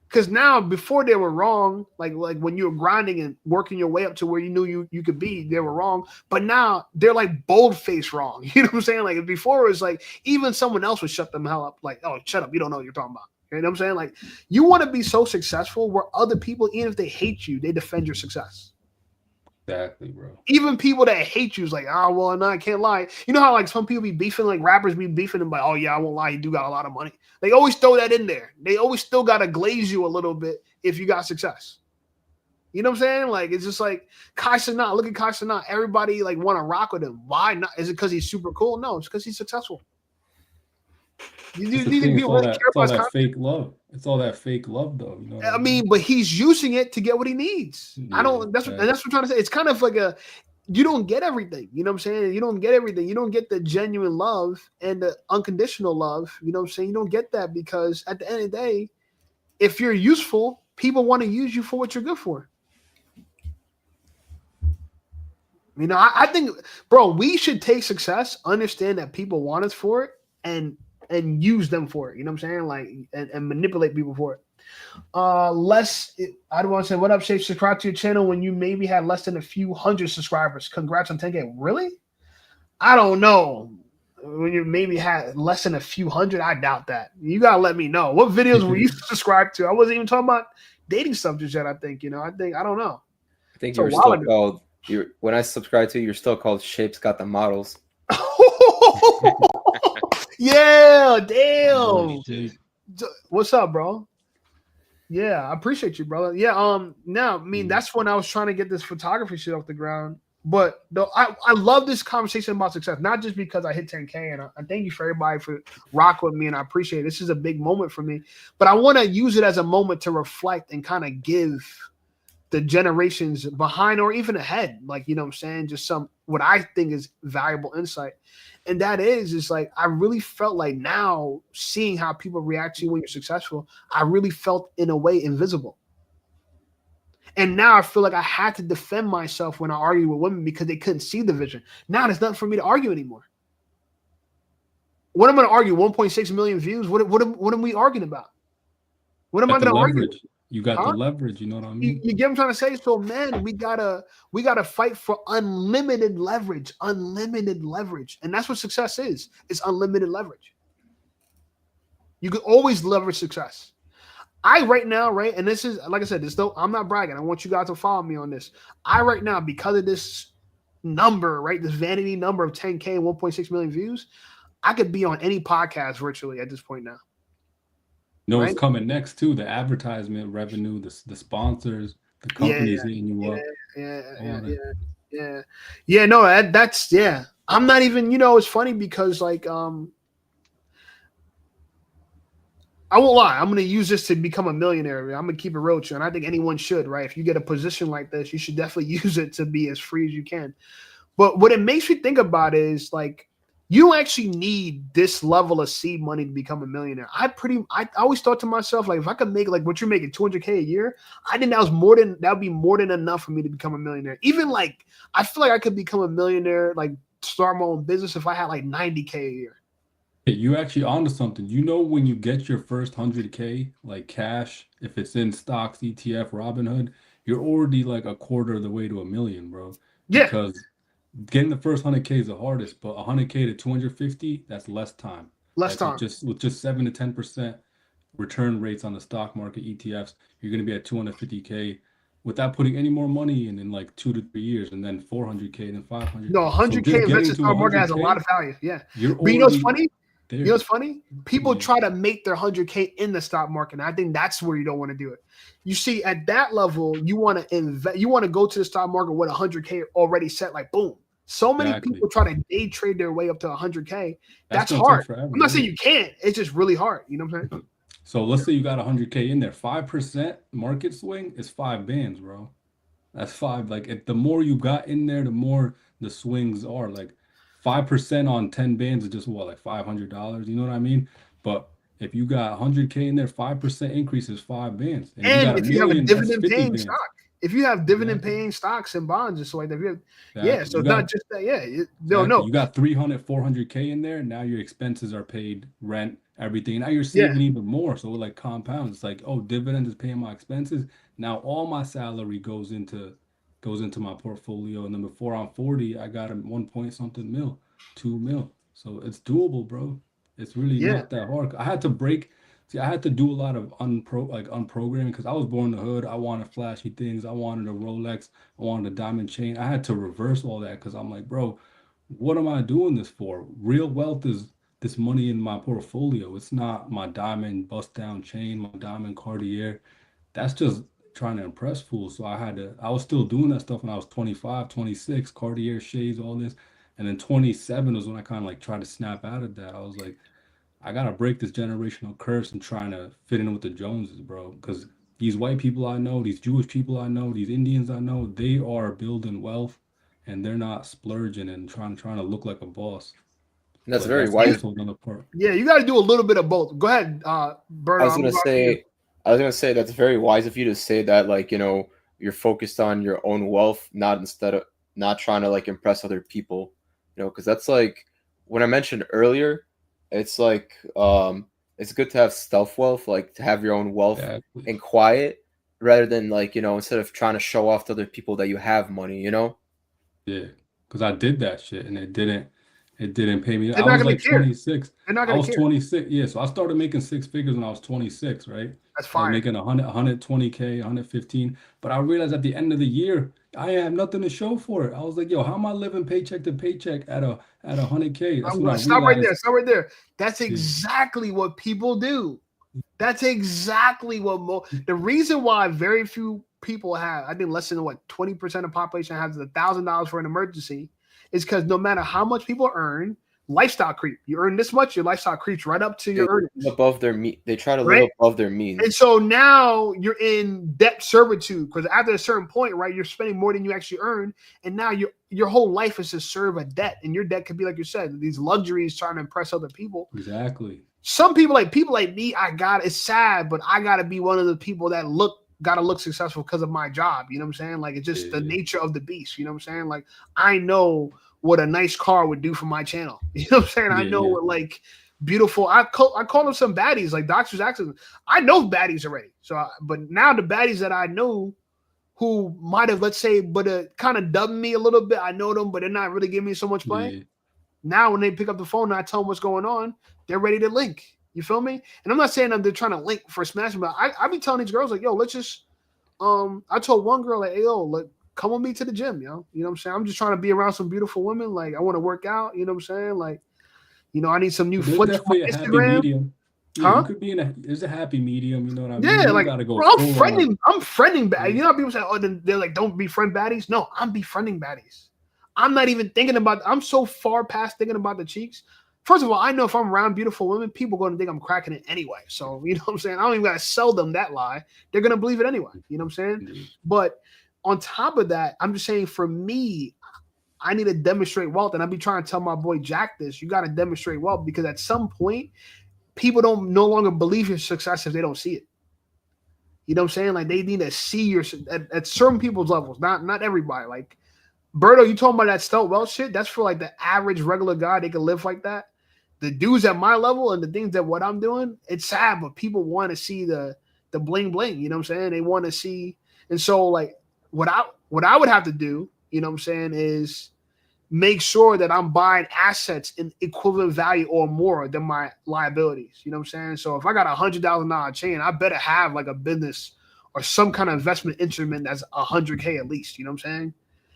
Because now, before they were wrong, like when you were grinding and working your way up to where you knew you could be, they were wrong. But now they're like bold-faced wrong. You know what I'm saying? Like before it was like even someone else would shut them hell up. Like, oh, shut up. You don't know what you're talking about. You know what I'm saying? Like you want to be so successful where other people, even if they hate you, they defend your success. Exactly, bro. Even people that hate you is like, oh, well, no, I can't lie. You know how like some people be beefing, like rappers be beefing and like, oh yeah, I won't lie, you do got a lot of money. They always throw that in there. They always still got to glaze you a little bit if you got success. You know what I'm saying? Like, it's just like Kai Cenat. Look at Kai Cenat. Everybody like want to rock with him. Why not? Is it because he's super cool? No, it's because he's successful. It's all that fake love. It's all that fake love, though. You know I mean, but he's using it to get what he needs. Yeah, that's what I'm trying to say. It's kind of like you don't get everything. You know what I'm saying? You don't get everything. You don't get the genuine love and the unconditional love. You know what I'm saying? You don't get that because at the end of the day, if you're useful, people want to use you for what you're good for. You know, I think, bro, we should take success, understand that people want us for it, and use them for it. You know what I'm saying? Like, and manipulate people for it. I don't want to say, what up, Shape? Subscribe to your channel when you maybe had less than a few hundred subscribers. Congrats on 10K. Really? I don't know. when you maybe had less than a few hundred? I doubt that. You gotta let me know. What videos were you subscribed to? I wasn't even talking about dating stuff just yet. I think I don't know. I think It's you a were while still ago. called. When I subscribed to you, you're still called Shapes Got the Models. Yeah, Oh, damn. shit. What's up, bro? Yeah, I appreciate you, brother. Yeah, now I mean that's when I was trying to get this photography shit off the ground. But though I love this conversation about success, not just because I hit 10K, and I thank you for everybody for rock with me, and I appreciate it. This is a big moment for me. But I want to use it as a moment to reflect and kind of give the generations behind or even ahead, like, you know what I'm saying, just some what I think is valuable insight. And that is like I really felt like now seeing how people react to you when you're successful, I really felt in a way invisible. And now I feel like I had to defend myself when I argue with women because they couldn't see the vision. Now there's nothing for me to argue anymore. What am I going to argue? 1.6 million views? What am we arguing about? What am I going to argue? You got the leverage, you know what I mean? You get what I'm trying to say? So, man, we gotta fight for unlimited leverage, and that's what success is. It's unlimited leverage. You can always leverage success. I right now, right, and this is like I said, this though I'm not bragging. I want you guys to follow me on this. I right now, because of this number, right, this vanity number of 10K, 1.6 million views, I could be on any podcast virtually at this point now. No, right? It's coming next too. The advertisement revenue, the sponsors, the companies hitting you up. Yeah. No, that's yeah. I'm not even. It's funny because like I won't lie. I'm gonna use this to become a millionaire. I'm gonna keep it real with you, and I think anyone should. Right? If you get a position like this, you should definitely use it to be as free as you can. But what it makes me think about is like, you don't actually need this level of seed money to become a millionaire. I always thought to myself, like, if I could make like what you're making, 200K a year, I think that would be more than enough for me to become a millionaire. Even like, I feel like I could become a millionaire, like start my own business if I had like 90K a year. You actually onto something. When you get your first 100K, like cash, if it's in stocks, ETF, Robinhood, you're already like a quarter of the way to $1 million, bro. Yeah. Because getting the first 100K is the hardest, but 100K to 250, that's less time. Less time. With just 7 to 10% return rates on the stock market ETFs, you're going to be at 250K without putting any more money in like 2 to 3 years, and then 400K, then 500. No, 100K invested stock market has a lot of value. Yeah. But you know what's funny? There. You know what's funny? People try to make their 100K in the stock market. And I think that's where you don't want to do it. You see, at that level, you want to invest. You want to go to the stock market with 100K already set. Like boom. So many people try to day trade their way up to 100K. That's hard. Forever, I'm not saying you can't. It's just really hard. You know what I'm saying? So let's say you got 100K in there. 5% market swing is 5 bands, bro. That's 5. Like the more you got in there, the more the swings are. Like 5% on 10 bands is just like $500. You know what I mean? But if you got 100K in there, 5% increase is 5 bands. And if you have a dividend paying stock, if you have dividend paying stocks and bonds, just like that, so it's not just that. Yeah, no. You got 300, 400K in there. Now your expenses are paid, rent, everything. Now you're saving even more. So it like compounds. It's like, oh, dividends is paying my expenses. Now all my salary goes into my portfolio, and then before I'm 40, I got a 1 point something mil, 2 mil. So it's doable, bro. It's really not that hard. I had to do a lot of unprogramming because I was born in the hood. I wanted flashy things. I wanted a Rolex. I wanted a diamond chain. I had to reverse all that because I'm like, bro, what am I doing this for? Real wealth is this money in my portfolio. It's not my diamond bust down chain, my diamond Cartier. That's just trying to impress fools. So I was still doing that stuff when I was 25, 26, Cartier shades, all this. And then 27 was when I kind of like tried to snap out of that. I was like, I got to break this generational curse and trying to fit in with the Joneses, bro. Because these white people I know, these Jewish people I know, these Indians I know, they are building wealth and they're not splurging and trying to look like a boss. And that's very wise. Yeah, you got to do a little bit of both. Go ahead, Bernard. I was gonna say that's very wise of you to say that, like, you're focused on your own wealth, not trying to like impress other people, because that's like when I mentioned earlier, it's like it's good to have stealth wealth, like to have your own wealth and quiet rather than like, instead of trying to show off to other people that you have money, Yeah, because I did that shit and it It didn't pay me. They're I not was gonna like care. 26. They're not I gonna was care. 26. Yeah, so I started making six figures when I was 26, right? That's I was fine. making 120K, 115. But I realized at the end of the year, I have nothing to show for it. I was like, yo, how am I living paycheck to paycheck at 100K? That's when I Stop right there. realized. Stop right there. That's Yeah. exactly what people do. That's exactly what the reason why very few people have, I think less than 20% of the population has $1,000 for an emergency, is because no matter how much people earn, lifestyle creep. You earn this much, your lifestyle creeps right up to your earnings. Above their they try to live above their means. And so now you're in debt servitude because after a certain point, right, you're spending more than you actually earn, and now your whole life is to serve a debt, and your debt could be, like you said, these luxuries trying to impress other people. Exactly. Some people like me, it's sad, but I gotta be one of the people that gotta look successful because of my job. You know what I'm saying? Like, it's just the nature of the beast. You know what I'm saying? Like, I know what a nice car would do for my channel. You know what I'm saying? I know what like beautiful. I call them some baddies, like Doctor's Access. I know baddies already. So, but now the baddies that I know who might have, let's say, but kind of dubbed me a little bit. I know them, but they're not really giving me so much play. Yeah. Now, when they pick up the phone and I tell them what's going on, they're ready to link. You feel me? And I'm not saying that they're trying to link for smashing, but I be telling these girls like, yo, let's just. I told one girl like, hey, yo, like, come with me to the gym, yo. You know what I'm saying? I'm just trying to be around some beautiful women. Like, I want to work out. You know what I'm saying? Like, you know, I need some new flips on Instagram. Medium. Yeah, you could be there's a happy medium. You know what I mean? Yeah, you like, gotta go bro, I'm friending baddies. You know how people say, oh, they're like, don't befriend baddies. No, I'm befriending baddies. I'm not even thinking about. I'm so far past thinking about the cheeks. First of all, I know if I'm around beautiful women, people are going to think I'm cracking it anyway. So, you know what I'm saying? I don't even got to sell them that lie. They're going to believe it anyway. You know what I'm saying? Mm-hmm. But on top of that, I'm just saying for me, I need to demonstrate wealth. And I'll be trying to tell my boy Jack this. You got to demonstrate wealth because at some point, people don't no longer believe your success if they don't see it. You know what I'm saying? Like, they need to see your at certain people's levels, not everybody. Like, Berto, you talking about that stealth wealth shit? That's for like the average regular guy. They can live like that. The dudes at my level and the things that what I'm doing, it's sad, but people want to see the bling bling. You know what I'm saying? They want to see, and so like what I would have to do, you know what I'm saying, is make sure that I'm buying assets in equivalent value or more than my liabilities. You know what I'm saying? So if I got $100,000 chain, I better have like a business or some kind of investment instrument that's $100K at least. You know what I'm saying?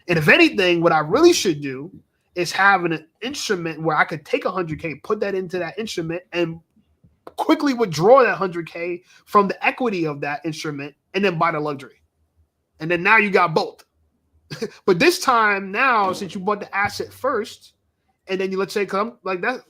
And if anything, what I really should do is have an instrument where I could take $100K, put that into that instrument, and quickly withdraw that $100K from the equity of that instrument, and then buy the luxury. And then now you got both. But this time now, since you bought the asset first, and then let's say, because I'm like that.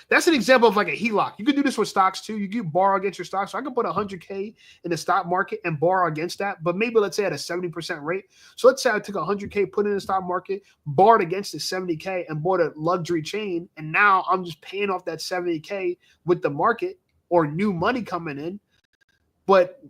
That's an example of like a HELOC. You could do this with stocks too. You could borrow against your stocks. So I could put $100K in the stock market and borrow against that, but maybe let's say at a 70% rate. So let's say I took $100K, put it in the stock market, borrowed against the 70K, and bought a luxury chain. And now I'm just paying off that 70K with the market or new money coming in. But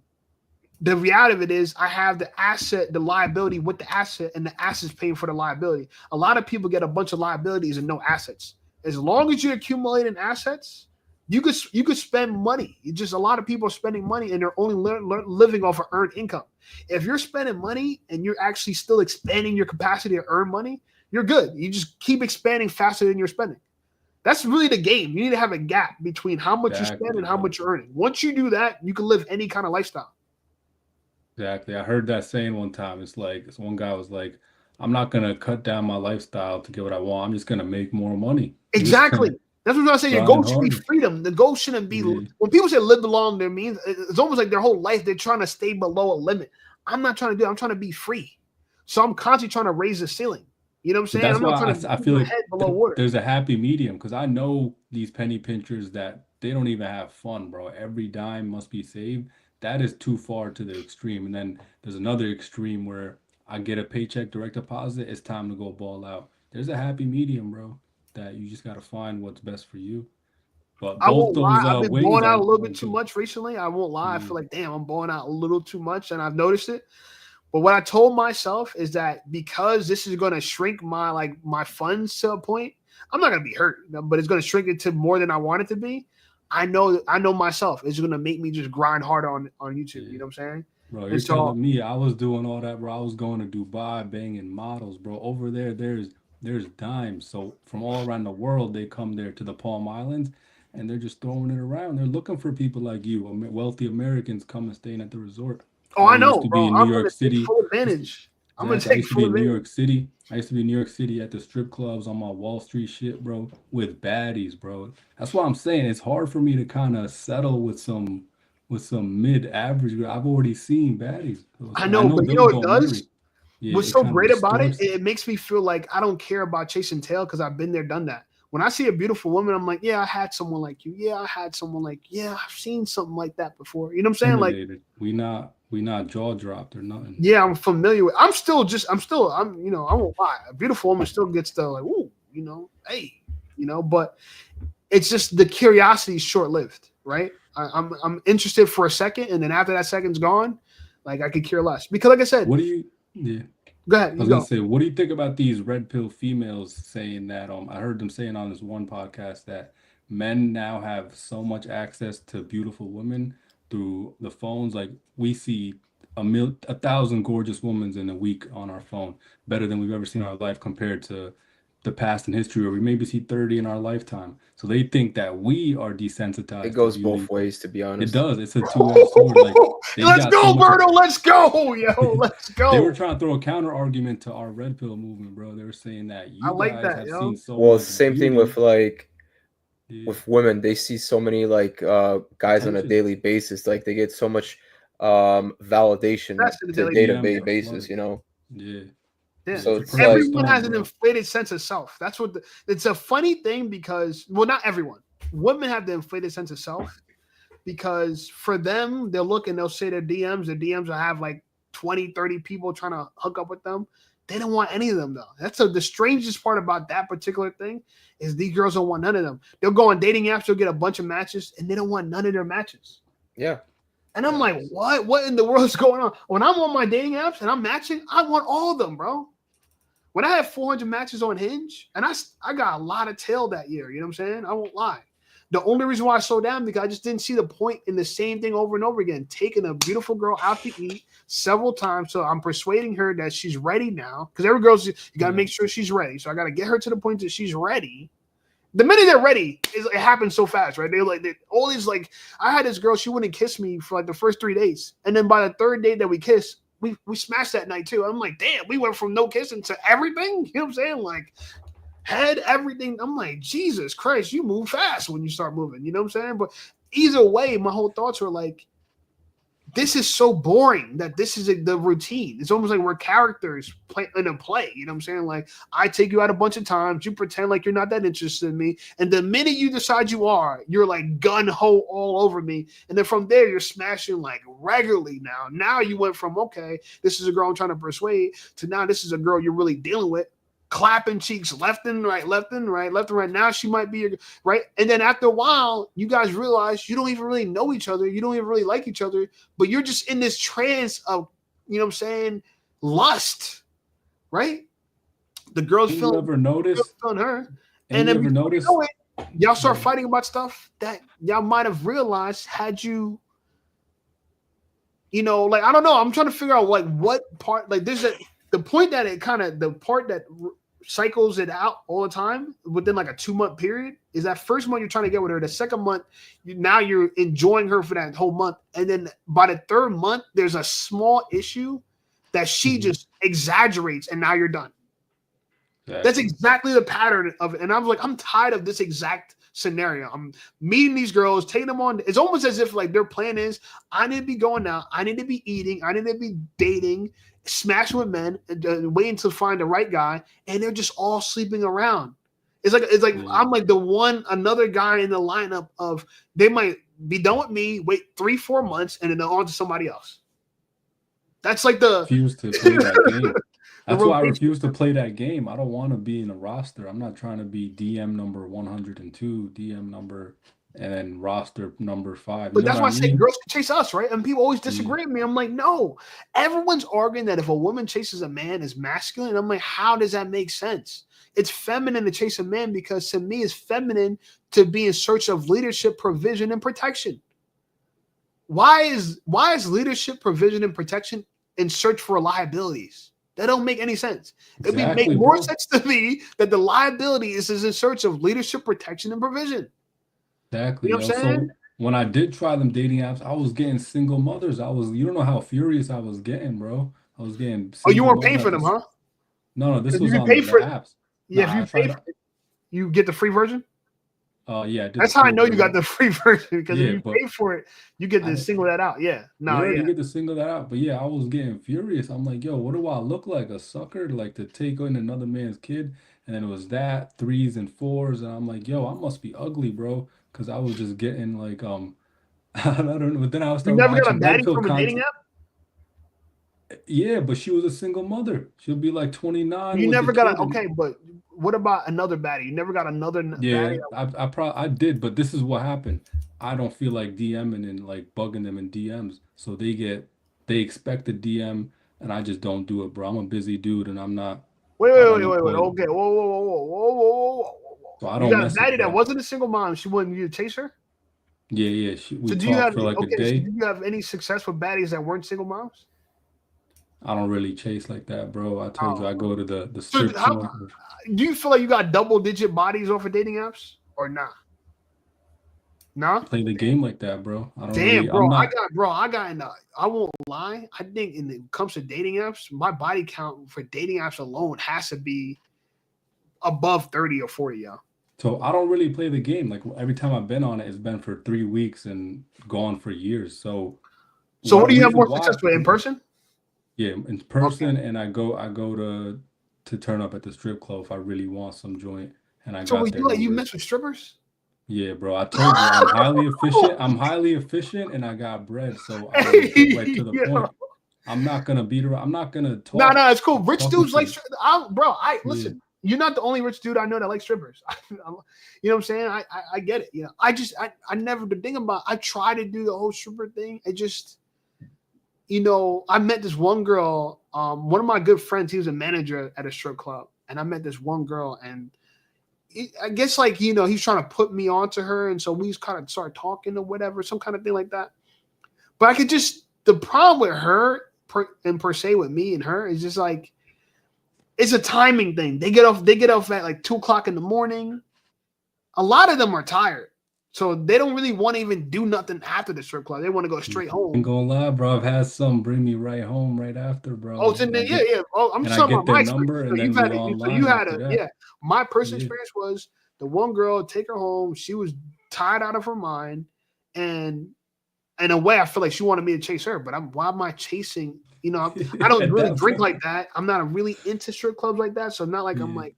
the reality of it is I have the asset, the liability with the asset, and the asset's paying for the liability. A lot of people get a bunch of liabilities and no assets. As long as you're accumulating assets, you could spend money. It's just a lot of people are spending money and they're only living off of earned income. If you're spending money and you're actually still expanding your capacity to earn money, you're good. You just keep expanding faster than you're spending. That's really the game. You need to have a gap between how much you spend and how much you're earning. Once you do that, you can live any kind of lifestyle. Exactly. I heard that saying one time. It's like one guy was like, I'm not going to cut down my lifestyle to get what I want. I'm just going to make more money. Exactly. That's what I was saying. Your goal should be freedom. The goal shouldn't be when people say live along their means, it's almost like their whole life they're trying to stay below a limit. I'm not trying to do it. I'm trying to be free. So I'm constantly trying to raise the ceiling. You know what I'm saying? That's I'm not why trying to I feel like below water. There's a happy medium because I know these penny pinchers that they don't even have fun, bro. Every dime must be saved. That is too far to the extreme. And then there's another extreme where I get a paycheck direct deposit. It's time to go ball out. There's a happy medium, bro, that you just got to find what's best for you. But I won't lie. I've been balling out a little bit too much recently. I won't lie. I feel like, damn, I'm balling out a little too much, and I've noticed it. But what I told myself is that because this is going to shrink my funds to a point, I'm not going to be hurt, but it's going to shrink it to more than I want it to be. I know myself. It's going to make me just grind harder on YouTube. Yeah. You know what I'm saying? Bro, you're telling me I was doing all that, bro. I was going to Dubai, banging models, bro. Over there, there's there's dimes. So from all around the world, they come there to the Palm Islands, and they're just throwing it around. They're looking for people like you, wealthy Americans, come and staying at the resort. Oh, I know, used to bro. be in I'm New gonna York take City. full advantage. I'm gonna Zach, I take used to full be in New advantage. York City. I used to be in New York City at the strip clubs on my Wall Street shit, bro, with baddies, bro. That's why I'm saying it's hard for me to kind of settle with some mid-average. I've already seen baddies. So I I know, know but you they'll know what it go does? married. Yeah, What's it so kind of great about it? distorts it. It makes me feel like I don't care about chasing tail because I've been there, done that. When I see a beautiful woman, I'm like, yeah, I had someone like you. Yeah, I had someone like, yeah, I've seen something like that before. You know what I'm saying? Like, Intimidated. We not jaw dropped or nothing. yeah, I'm familiar with. I'm you know, I won't lie. A beautiful woman still gets the like, ooh, you know, hey, you know, but it's just the curiosity is short lived, right? I'm interested for a second, and then after that second's gone, like I could care less. Because like I said, What do you? Yeah. go ahead, I you was go. gonna say, what do you think about these red pill females saying that? I heard them saying on this one podcast that men now have so much access to beautiful women through the phones. Like we see 1,000 gorgeous women in a week on our phone, better than we've ever seen in our life compared to the past in history, where we maybe see 30 in our lifetime. So they think that we are desensitized It to goes beauty. both ways, to be It honest. does. It's a two-edged sword. Like they Let's got go, so much. Berto. Let's go, yo. Let's go. They were trying to throw a counter argument to our red pill movement, bro. They were saying that you I like guys that, have yo. seen so Well, much it's the same thing beauty. with like Yeah. with women. They see so many like guys on a Attention. daily basis. Like they get so much validation That's the to daily day-to-day DMs are basis, flooded. you know. Yeah. Yeah. So It's a it's perfect like Everyone has an bro. inflated sense of self. That's what it's a funny thing because, well, not everyone. Women have the inflated sense of self because for them, they'll look and they'll say their DMs will have like 20, 30 people trying to hook up with them. They don't want any of them though. That's the strangest part about that particular thing is these girls don't want none of them. They'll go on dating apps, they'll get a bunch of matches, and they don't want none of their matches. yeah. And I'm like, what? What in the world is going on? When I'm on my dating apps and I'm matching, I want all of them, bro. When I had 400 matches on Hinge, and I got a lot of tail that year, you know what I'm saying? I won't lie. The only reason why I slowed down because I just didn't see the point in the same thing over and over again, taking a beautiful girl out to eat several times. So I'm persuading her that she's ready now. Because every girl's, you got to make sure she's ready. So I got to get her to the point that she's ready. The minute they're ready, it happens so fast, right? All these like, I had this girl, she wouldn't kiss me for like the first 3 days. And then by the third date that we kissed, we smashed that night too. I'm like, damn, we went from no kissing to everything. You know what I'm saying? Like head, everything. I'm like, Jesus Christ, you move fast when you start moving. You know what I'm saying? But either way, my whole thoughts were like, this is so boring that this is the routine. It's almost like we're characters in a play. You know what I'm saying? Like I take you out a bunch of times, you pretend like you're not that interested in me, and the minute you decide you are, you're like gun ho all over me, and then from there you're smashing like regularly. Now you went from okay, this is a girl I'm trying to persuade to now this is a girl you're really dealing with. Clapping cheeks left and right, left and right, left and right. Now she might be right. And then after a while, you guys realize you don't even really know each other. You don't even really like each other, but you're just in this trance of, you know what I'm saying, lust, right? The girl's You feeling ever notice? on her. And you ever notice? You know it, y'all start fighting about stuff that y'all might have realized had you, you know, like, I don't know. I'm trying to figure out like what part, like there's the point that it kind of, the part that cycles it out all the time within like a 2-month period is that first month you're trying to get with her. The second month, now you're enjoying her for that whole month. And then by the third month, there's a small issue that she just exaggerates and now you're done. That's exactly the pattern of it. And I was like, I'm tired of this exact scenario. I'm meeting these girls, taking them on. It's almost as if like their plan is, I need to be going out. I need to be eating. I need to be dating, smashing with men, waiting to find the right guy. And they're just all sleeping around. It's like I'm like another guy in the lineup of they might be done with me, wait 3-4 months, and then they're on to somebody else. That's like the refuse to play that game. That's why I refuse to play that game. I don't want to be in a roster. I'm not trying to be DM number 102, DM number, and then roster number 5. But that's why I say girls can chase us, right? And people always disagree with me. I'm like, no. Everyone's arguing that if a woman chases a man is masculine. I'm like, how does that make sense? It's feminine to chase a man because to me it's feminine to be in search of leadership, provision, and protection. Why is leadership, provision, and protection in search for liabilities? That don't make any sense. It would Exactly, make more bro. sense to me that the liability is in search of leadership, protection, and provision. Exactly, You know yo. what I'm saying? So when I did try them dating apps, I was getting single mothers. You don't know how furious I was getting, bro. I was getting Oh, you single weren't paying mothers for them, huh? No, this If you was can on pay the for it, apps. yeah. If Nah, you I pay tried. for it, you get the free version. Yeah, I did the That's how I free know you got version. the free version because if Yeah, you but pay for it, you get I to single that out. Yeah, no, yeah, yeah. you get to single that out. But yeah, I was getting furious. I'm like, yo, what do I look like? A sucker? Like to take in another man's kid? And then it was that threes and fours, and I'm like, yo, I must be ugly, bro. Because I was just getting like I don't know. But then I You started never got a watching red baddie pill from a dating content. app. Yeah, but she was a single mother. She'll be like 29 You with the never got kid, a and okay, but what about another baddie? You never got another yeah, baddie. I did, but this is what happened. I don't feel like DMing and like bugging them in DMs, so they expect a DM, and I just don't do it, bro. I'm a busy dude, and Wait, I'm wait, wait, wait, wait. unemployed, Okay, whoa, whoa, whoa, whoa, whoa, whoa, whoa, whoa. so I You don't got a mess with baddie that that. wasn't a single mom. She wanted you to chase her. Yeah, yeah. We So do you talked have for like a okay? So do day. you have any success with baddies that weren't single moms? I don't really chase like that, bro. I told you Oh, I go to the so strip how club. do you feel like you got double-digit bodies off of dating apps or not? Nah? Play the game like that, bro. I don't Damn, really. I'm bro. not. I got in the, I won't lie. I think when it comes to dating apps, my body count for dating apps alone has to be above 30 or 40, yo. So I don't really play the game. Like every time I've been on it, it's been for 3 weeks and gone for years. So So what do you have reason more why? success with in person? Yeah, in Okay. person, and I go to turn up at the strip club if I really want some joint, and I So got was their you like you numbers. mess with strippers? Yeah, bro. I told you I'm highly efficient. I'm highly efficient, and I got bread, so I will get right to the Yeah. point. I'm not gonna beat around. I'm not gonna No, talk it's cool. Rich talk dudes with like you. bro. Yeah, Listen. You're not the only rich dude I know that likes strippers. You know what I'm saying? I get it. You know, I never the thing about I try to do the whole stripper thing. It just I met this one girl. One of my good friends, he was a manager at a strip club, and I met this one girl, and I guess like he's trying to put me onto her, and so we just kind of started talking or whatever, some kind of thing like that. But I could just the problem with her per se with me and her is just like it's a timing thing. They get off at like 2:00 in the morning. A lot of them are tired, so they don't really want to even do nothing after the strip club. They want to go straight ain't home. gonna lie, bro. I've had some bring me right home right after, bro, Oh, so then, yeah. Oh, I'm and just I talking get about their my experience. number, So and then we online you had after a that. My personal Yeah, experience was the one girl take her home. She was tired out of her mind, and in a way, I feel like she wanted me to chase her. But why am I chasing? I don't at really that drink point. like that. I'm not really into strip clubs like that. So not like I'm Yeah. like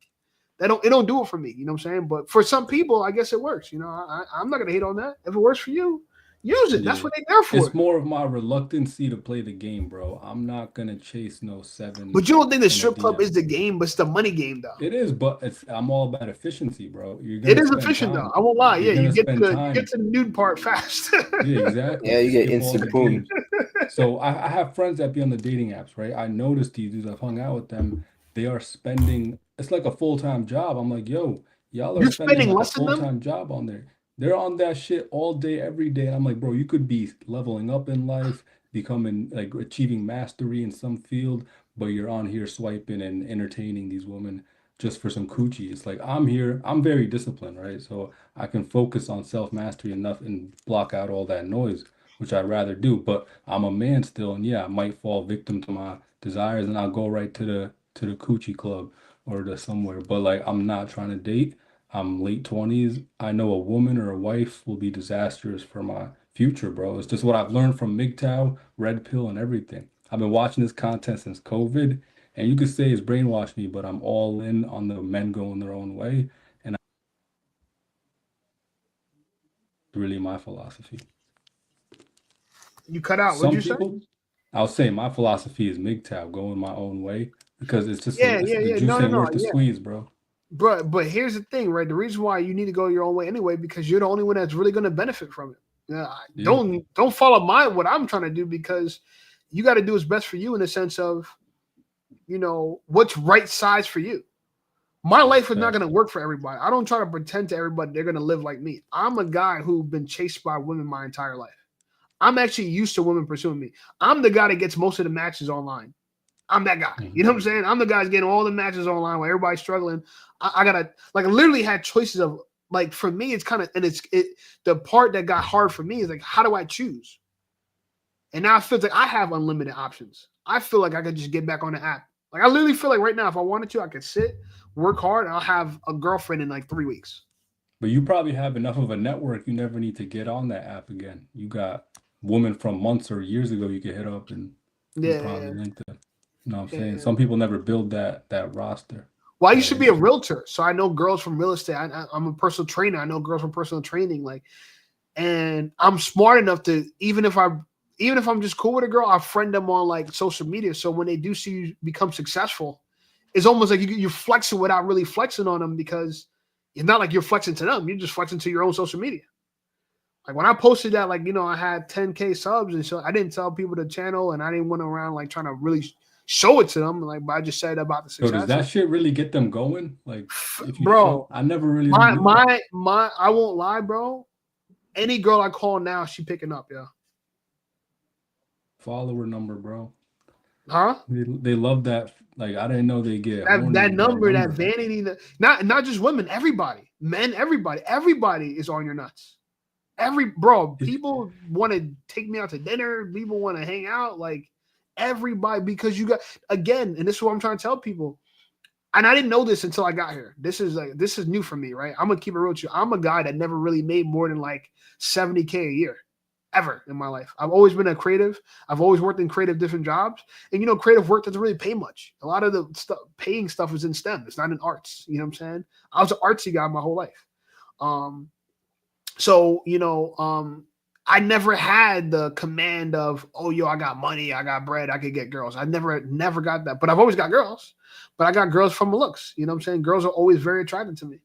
it don't do it for me. You know what I'm saying? But for some people, I guess it works. I'm not gonna hate on that. If it works for you, use it. That's Yeah. what they're there for. It's more of my reluctancy to play the game, bro. I'm not gonna chase no sevens But you don't think the in a strip club DM. is the game, but it's the money game though. It is, but I'm all about efficiency, bro. You're It gonna is spend efficient though. time. I won't lie. You're Yeah, you gonna get spend to time. the nude part fast. Yeah, exactly. Yeah, you get Skip all instant the boom. games. So I have friends that be on the dating apps, right? I noticed these dudes. I've hung out with them. They are spending. It's like a full-time job. I'm like, yo, y'all are You're spending spending like a less than them. full-time job on there. They're on that shit all day, every day. And I'm like, bro, you could be leveling up in life, becoming like achieving mastery in some field, but you're on here swiping and entertaining these women just for some coochie. It's like I'm here. I'm very disciplined, right? So I can focus on self-mastery enough and block out all that noise, which I'd rather do. But I'm a man still, and yeah, I might fall victim to my desires, and I'll go right to the coochie club or to somewhere. But like, I'm not trying to date. I'm late 20s. I know a woman or a wife will be disastrous for my future, bro. It's just what I've learned from MGTOW, Red Pill, and everything. I've been watching this content since COVID, and you could say it's brainwashed me, but I'm all in on the men going their own way, and that's really my philosophy. You cut out. What'd Some you say? people, I'll say my philosophy is MGTOW, going my own way, because it's just Yeah. the juice ain't worth the squeeze, bro. But here's the thing, right? The reason why you need to go your own way anyway, because you're the only one that's really going to benefit from it. Yeah. Don't follow what I'm trying to do, because you got to do what's best for you in the sense of, what's right size for you. My life is not going to work for everybody. I don't try to pretend to everybody they're going to live like me. I'm a guy who's been chased by women my entire life. I'm actually used to women pursuing me. I'm the guy that gets most of the matches online. I'm that guy. You know what I'm saying? I'm the guy getting all the matches online where everybody's struggling. I gotta like I literally had choices of like for me it's kind of and the part that got hard for me is like how do I choose? And now I feel like I have unlimited options. I feel like I could just get back on the app. Like I literally feel like right now if I wanted to I could sit, work hard, and I'll have a girlfriend in like 3 weeks. But you probably have enough of a network. You never need to get on that app again. You got women from months or years ago you could hit up and probably link them. You know what I'm saying? Some people never build that roster. Well, I used to be a realtor, so I know girls from real estate. I'm a personal trainer. I know girls from personal training. Like, and I'm smart enough to even if I'm just cool with a girl, I friend them on like social media. So when they do see you become successful, it's almost like you're flexing without really flexing on them because it's not like you're flexing to them. You're just flexing to your own social media. Like when I posted that, like, you know, I had 10K subs and so I didn't tell people the channel and I didn't went around like trying to really show it to them. Like, but I just said about the success. So does that shit really get them going? Like, if you bro, I never really. I won't lie, bro. Any girl I call now, she picking up, yeah. Follower number, bro. Huh? They love that. Like, I didn't know they get that number, that vanity. Not just women, everybody, men, everybody is on your nuts. People want to take me out to dinner. People want to hang out. Like everybody, because you got again, and this is what I'm trying to tell people. And I didn't know this until I got here. This is new for me, right? I'm gonna keep it real with you. I'm a guy that never really made more than like 70K a year, ever in my life. I've always been a creative. I've always worked in creative different jobs, and you know, creative work doesn't really pay much. A lot of the paying stuff is in STEM. It's not in arts. You know what I'm saying? I was an artsy guy my whole life. So, you know, I never had the command of, oh, yo, I got money, I got bread, I could get girls. I never got that, but I've always got girls, but I got girls from my looks. You know what I'm saying? Girls are always very attracted to me.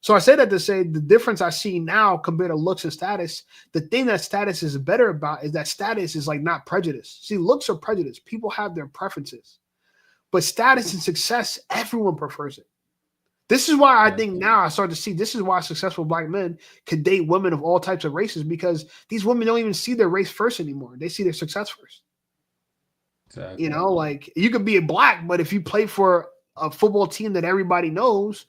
So I say that to say the difference I see now compared to looks and status, the thing that status is better about is that status is like not prejudice. See, looks are prejudice. People have their preferences, but status and success, everyone prefers it. This is why I think now I start to see this is why successful black men could date women of all types of races because these women don't even see their race first anymore. They see their success first. Exactly. You know, like you could be a black, but if you play for a football team that everybody knows,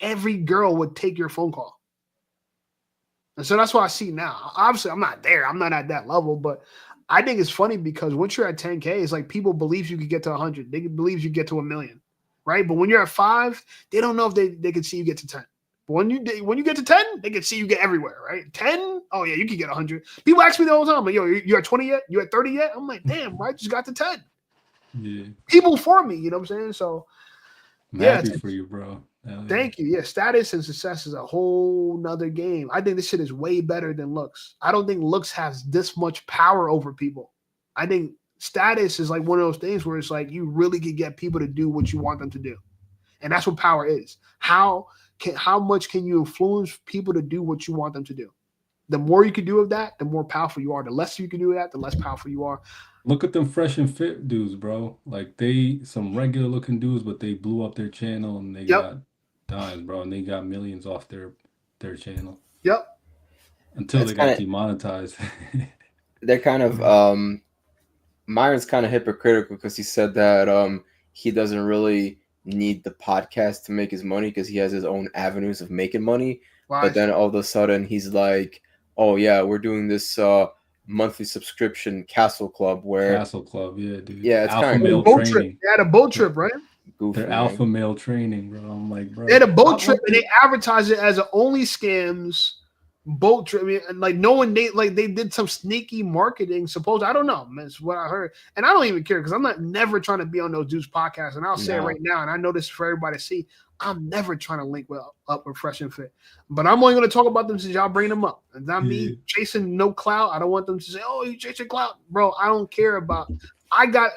every girl would take your phone call. And so that's what I see now. Obviously, I'm not there. I'm not at that level, but I think it's funny because once you're at 10K, it's like people believe you could get to 100. They believe you get to 1 million. Right, but when you're at 5, they don't know if they can see you get to 10. But when you get to 10, they can see you get everywhere. Right, 10, oh yeah, you can get 100. People ask me the whole time, like, yo, you at 20 yet? You at 30 yet? I'm like, damn, right, just got to 10. Yeah, people for me, you know what I'm saying? So, I'm happy for you, bro. Thank you. Yeah, status and success is a whole nother game. I think this shit is way better than looks. I don't think looks has this much power over people. I think status is like one of those things where it's like you really can get people to do what you want them to do. And that's what power is. How much can you influence people to do what you want them to do? The more you can do of that, the more powerful you are. The less you can do of that, the less powerful you are. Look at them fresh and fit dudes, bro. Like some regular looking dudes, but they blew up their channel and they got dimes, bro. And they got millions off their channel. Yep. Until they got demonetized. They're kind of Myron's kind of hypocritical because he said that he doesn't really need the podcast to make his money because he has his own avenues of making money. Wow. But then all of a sudden he's like, oh yeah, we're doing this monthly subscription Castle Club yeah, dude. Yeah, it's alpha male training. They had a boat trip, right? They're alpha male training, bro. I'm like, bro. They had a boat trip and they advertised it as a only scams boat trip. I mean, and like no one they did some sneaky marketing. Suppose I don't know. That's what I heard, and I don't even care because I'm never trying to be on those dudes' podcasts. And I'll say it right now, and I know this for everybody to see. I'm never trying to link up with Fresh and Fit, but I'm only going to talk about them since y'all bring them up. It's not me chasing no clout. I don't want them to say, "Oh, you chasing clout, bro." I don't care about. I got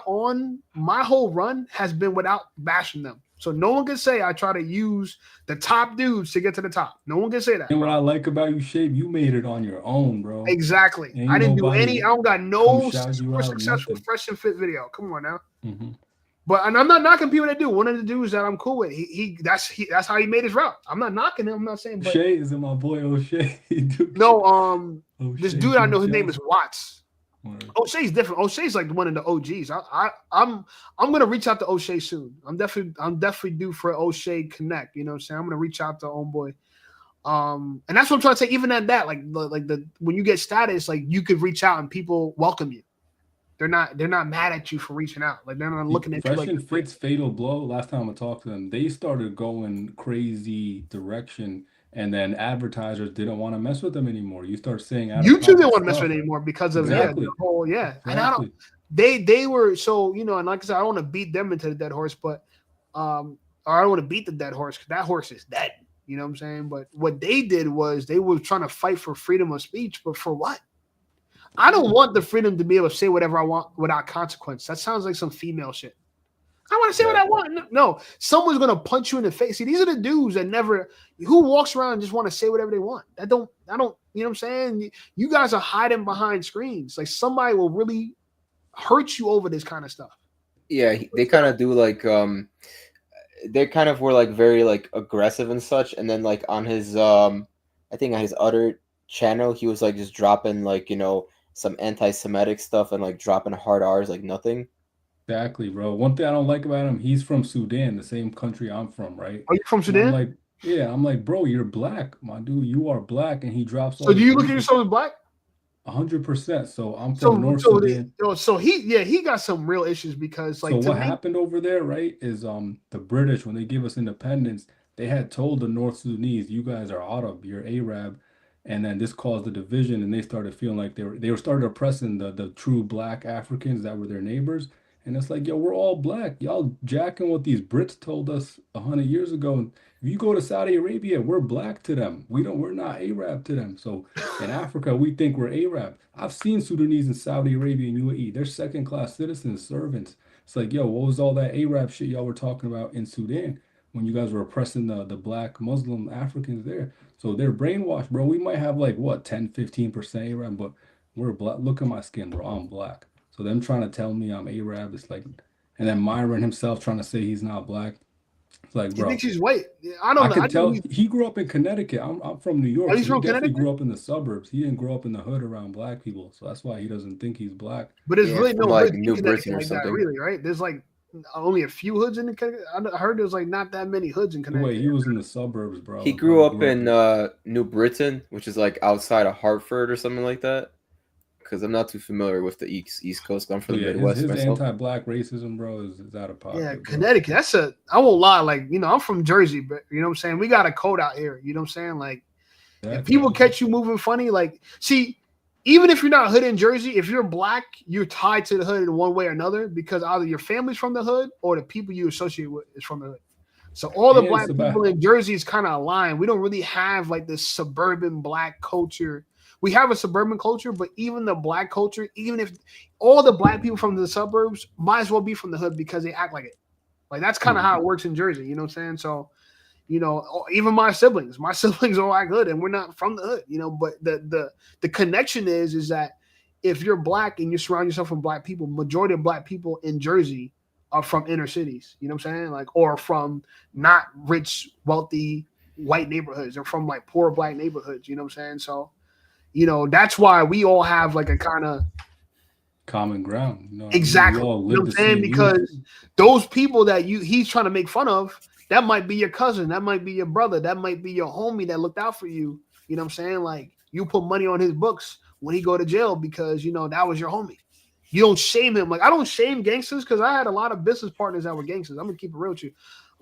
on my whole run has been without bashing them. So no one can say I try to use the top dudes to get to the top. No one can say that. And what I like about you, Shape, you made it on your own, bro. Exactly. I didn't do any. I don't got no super successful Fresh and Fit video. Come on now. Mm-hmm. But and I'm not knocking people that do. One of the dudes that I'm cool with, that's how he made his route. I'm not knocking him. I'm not saying. Shay is my boy O'Shea. No, this dude I know his name is Watts. O'Shea's different. O'Shea's like one of the OGs. I'm gonna reach out to O'Shea soon. I'm definitely due for O'Shea Connect. You know what I'm saying? I'm gonna reach out to homeboy. And that's what I'm trying to say. Even at that, like when you get status, like you could reach out and people welcome you. They're not mad at you for reaching out. Like they're not looking at you like and Fitz Fatal Blow. Last time I talked to them, they started going crazy direction. And then advertisers didn't want to mess with them anymore. You start saying YouTube didn't want to mess with it anymore because of exactly. the whole Exactly. And I don't they were so and like I said, I don't want to beat them into the dead horse, but or I don't want to beat the dead horse because that horse is dead. You know what I'm saying? But what they did was they were trying to fight for freedom of speech, but for what? I don't want the freedom to be able to say whatever I want without consequence. That sounds like some female shit. I want to say what I want. No, someone's gonna punch you in the face. See, these are the dudes that who walks around and just want to say whatever they want. I don't. You know what I'm saying? You guys are hiding behind screens. Like somebody will really hurt you over this kind of stuff. Yeah, they kind of do like they kind of were like very like aggressive and such. And then like on his I think on his other channel, he was like just dropping like some anti-Semitic stuff and like dropping hard R's like nothing. Exactly, bro. One thing I don't like about him, he's from Sudan, the same country I'm from, right? Are you from Sudan? I'm like, bro, you're black, my dude. You are black, and he drops. So do you look at yourself as black? 100%. So I'm from North Sudan. So he got some real issues because like. So what happened over there, right? Is the British, when they give us independence, they had told the North Sudanese, you guys are Arab, you're Arab. And then this caused the division, and they started feeling like they were started oppressing the true black Africans that were their neighbors. And it's like, yo, we're all black. Y'all jacking what these Brits told us 100 years ago. And if you go to Saudi Arabia, we're black to them. We're not Arab to them. So in Africa, we think we're Arab. I've seen Sudanese in Saudi Arabia and UAE. They're second-class citizens, servants. It's like, yo, what was all that Arab shit y'all were talking about in Sudan when you guys were oppressing the black Muslim Africans there? So they're brainwashed, bro. We might have like, what, 10, 15% Arab, but we're black. Look at my skin, bro. I'm black. So them trying to tell me I'm Arab, it's like, and then Myron himself trying to say he's not black. It's like, bro. He thinks he's white. I don't know. I can tell he grew up in Connecticut. I'm from New York. He's from Connecticut? He grew up in the suburbs. He didn't grow up in the hood around black people. So that's why he doesn't think he's black. But there's really no like hoods New in Britain or like something. that, really, right? There's like only a few hoods in Connecticut. I heard there's like not that many hoods in Connecticut. Wait, he was in the suburbs, bro. He grew up in New Britain, which is like outside of Hartford or something like that. Because I'm not too familiar with the East Coast. I'm from the Midwest. His myself. anti-black racism, bro, is out of pocket. Yeah, bro. Connecticut. I won't lie. Like, I'm from Jersey, but you know what I'm saying? We got a code out here. You know what I'm saying? Like, if people catch you moving funny, like, see, even if you're not hood in Jersey, if you're black, you're tied to the hood in one way or another because either your family's from the hood or the people you associate with is from the hood. So all the black people in Jersey is kind of aligned. We don't really have like this suburban black culture. We have a suburban culture, but even the black culture, even if all the black people from the suburbs might as well be from the hood because they act like it. Like that's kind of how it works in Jersey. You know what I'm saying? So, even my siblings all act good and we're not from the hood, but the connection is that if you're black and you surround yourself with black people, majority of black people in Jersey are from inner cities, you know what I'm saying? Like, or from not rich, wealthy white neighborhoods. They're from like poor black neighborhoods, you know what I'm saying? So, that's why we all have like a kind of common ground. Exactly. You know what I'm saying? Because those people that he's trying to make fun of, that might be your cousin, that might be your brother, that might be your homie that looked out for you. You know what I'm saying? Like you put money on his books when he go to jail because that was your homie. You don't shame him. Like I don't shame gangsters because I had a lot of business partners that were gangsters. I'm gonna keep it real with you.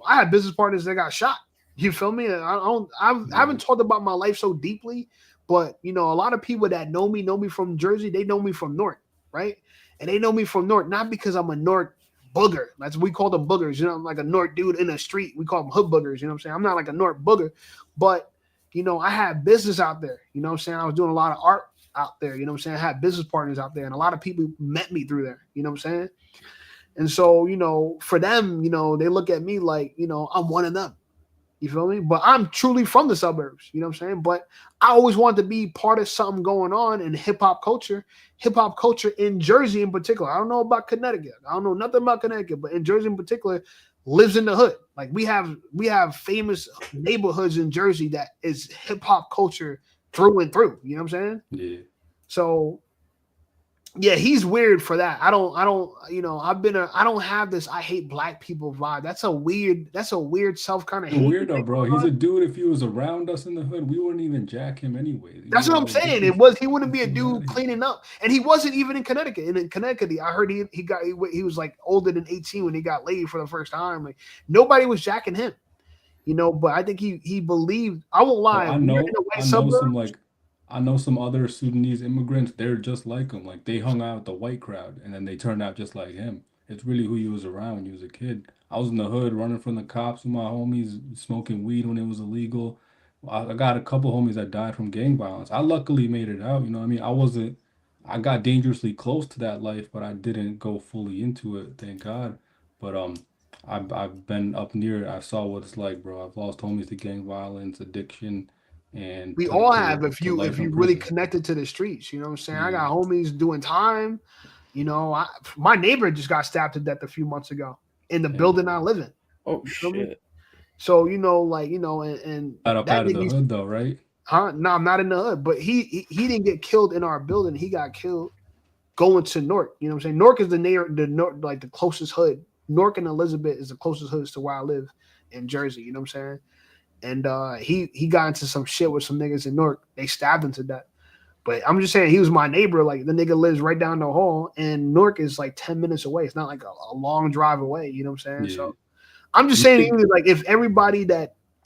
I had business partners that got shot. You feel me? I haven't talked about my life so deeply. But, a lot of people that know me from Jersey. They know me from North, right? And they know me from North, not because I'm a North booger. That's we call them boogers. I'm like a North dude in the street. We call them hood boogers. You know what I'm saying? I'm not like a North booger. But, I had business out there. You know what I'm saying? I was doing a lot of art out there. You know what I'm saying? I had business partners out there. And a lot of people met me through there. You know what I'm saying? And so, for them, they look at me like, I'm one of them. You feel me? But I'm truly from the suburbs, you know what I'm saying? But I always wanted to be part of something going on in hip-hop culture in Jersey in particular. I don't know about Connecticut. I don't know nothing about Connecticut, but in Jersey in particular, lives in the hood. Like we have famous neighborhoods in Jersey that is hip-hop culture through and through, you know what I'm saying? Yeah. So Yeah, he's weird for that. I don't, I don't have this I hate black people vibe. That's a weird self kind of He's hate. weirdo, bro. He's a dude. If he was around us in the hood, we wouldn't even jack him anyway. That's what I'm Like, saying. He wouldn't be a get outta dude here. cleaning up, and he wasn't even in Connecticut. And in Connecticut, I heard he was like older than 18 when he got laid for the first time. Like nobody was jacking him, But I think he believed. I won't lie. I when you're know, in a white I know suburb, some like, I know some other Sudanese immigrants. They're just like him. Like they hung out with the white crowd, and then they turned out just like him. It's really who you was around when you was a kid. I was in the hood running from the cops with my homies, smoking weed when it was illegal. I got a couple homies that died from gang violence. I luckily made it out. You know what I mean? I got dangerously close to that life, but I didn't go fully into it, thank God. But I've been up near it. I saw what it's like, bro. I've lost homies to gang violence, addiction, and we all to have to if life in you really prison. connected to the streets. You know what I'm saying? I Yeah. got homies doing time. My neighbor just got stabbed to death a few months ago in the Damn. building I live in. Oh feel me? shit! So and Got up that out of the nigga, hood though, right? huh? No, I'm not in the hood, but he didn't get killed in our building. He got killed going to Newark. You know what I'm saying? Newark is the closest hood. Newark and Elizabeth is the closest hoods to where I live in Jersey. You know what I'm saying? And he got into some shit with some niggas in Newark. They stabbed him to death. But I'm just saying he was my neighbor. Like the nigga lives right down the hall, and Newark is like 10 minutes away. It's not like a long drive away. You know what I'm saying? Yeah. So I'm just You saying, think- even like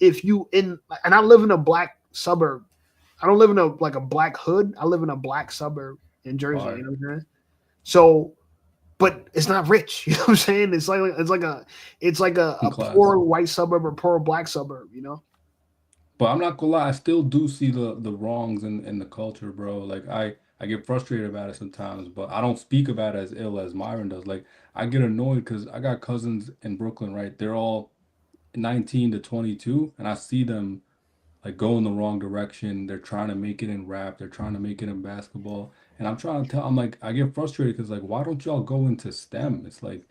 if you and I live in a black suburb. I don't live in a black hood. I live in a black suburb in Jersey. Fire. You know what I'm saying? So, but it's not rich. You know what I'm saying? It's like a Class. poor white suburb or poor black suburb. But I'm not gonna lie, I still do see the wrongs in the culture, bro. Like I get frustrated about it sometimes, but I don't speak about it as ill as Myron does. Like I get annoyed because I got cousins in Brooklyn, right? They're all 19 to 22, and I see them like go in the wrong direction. They're trying to make it in rap, they're trying to make it in basketball. And I'm trying to tell, I'm like, I get frustrated because like, why don't y'all go into STEM? It's like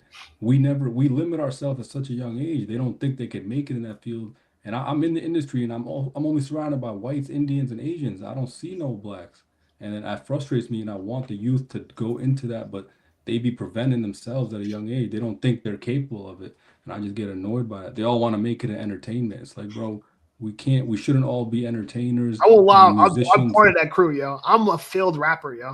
we limit ourselves at such a young age. They don't think they can make it in that field. And I'm in the industry and I'm only surrounded by whites, Indians, and Asians. I don't see no blacks. And then that frustrates me and I want the youth to go into that, but they be preventing themselves at a young age. They don't think they're capable of it. And I just get annoyed by it. They all want to make it an entertainment. It's like, bro, we shouldn't all be entertainers I won't lie. and I'm musicians. part of that crew, yo. I'm a failed rapper, yo.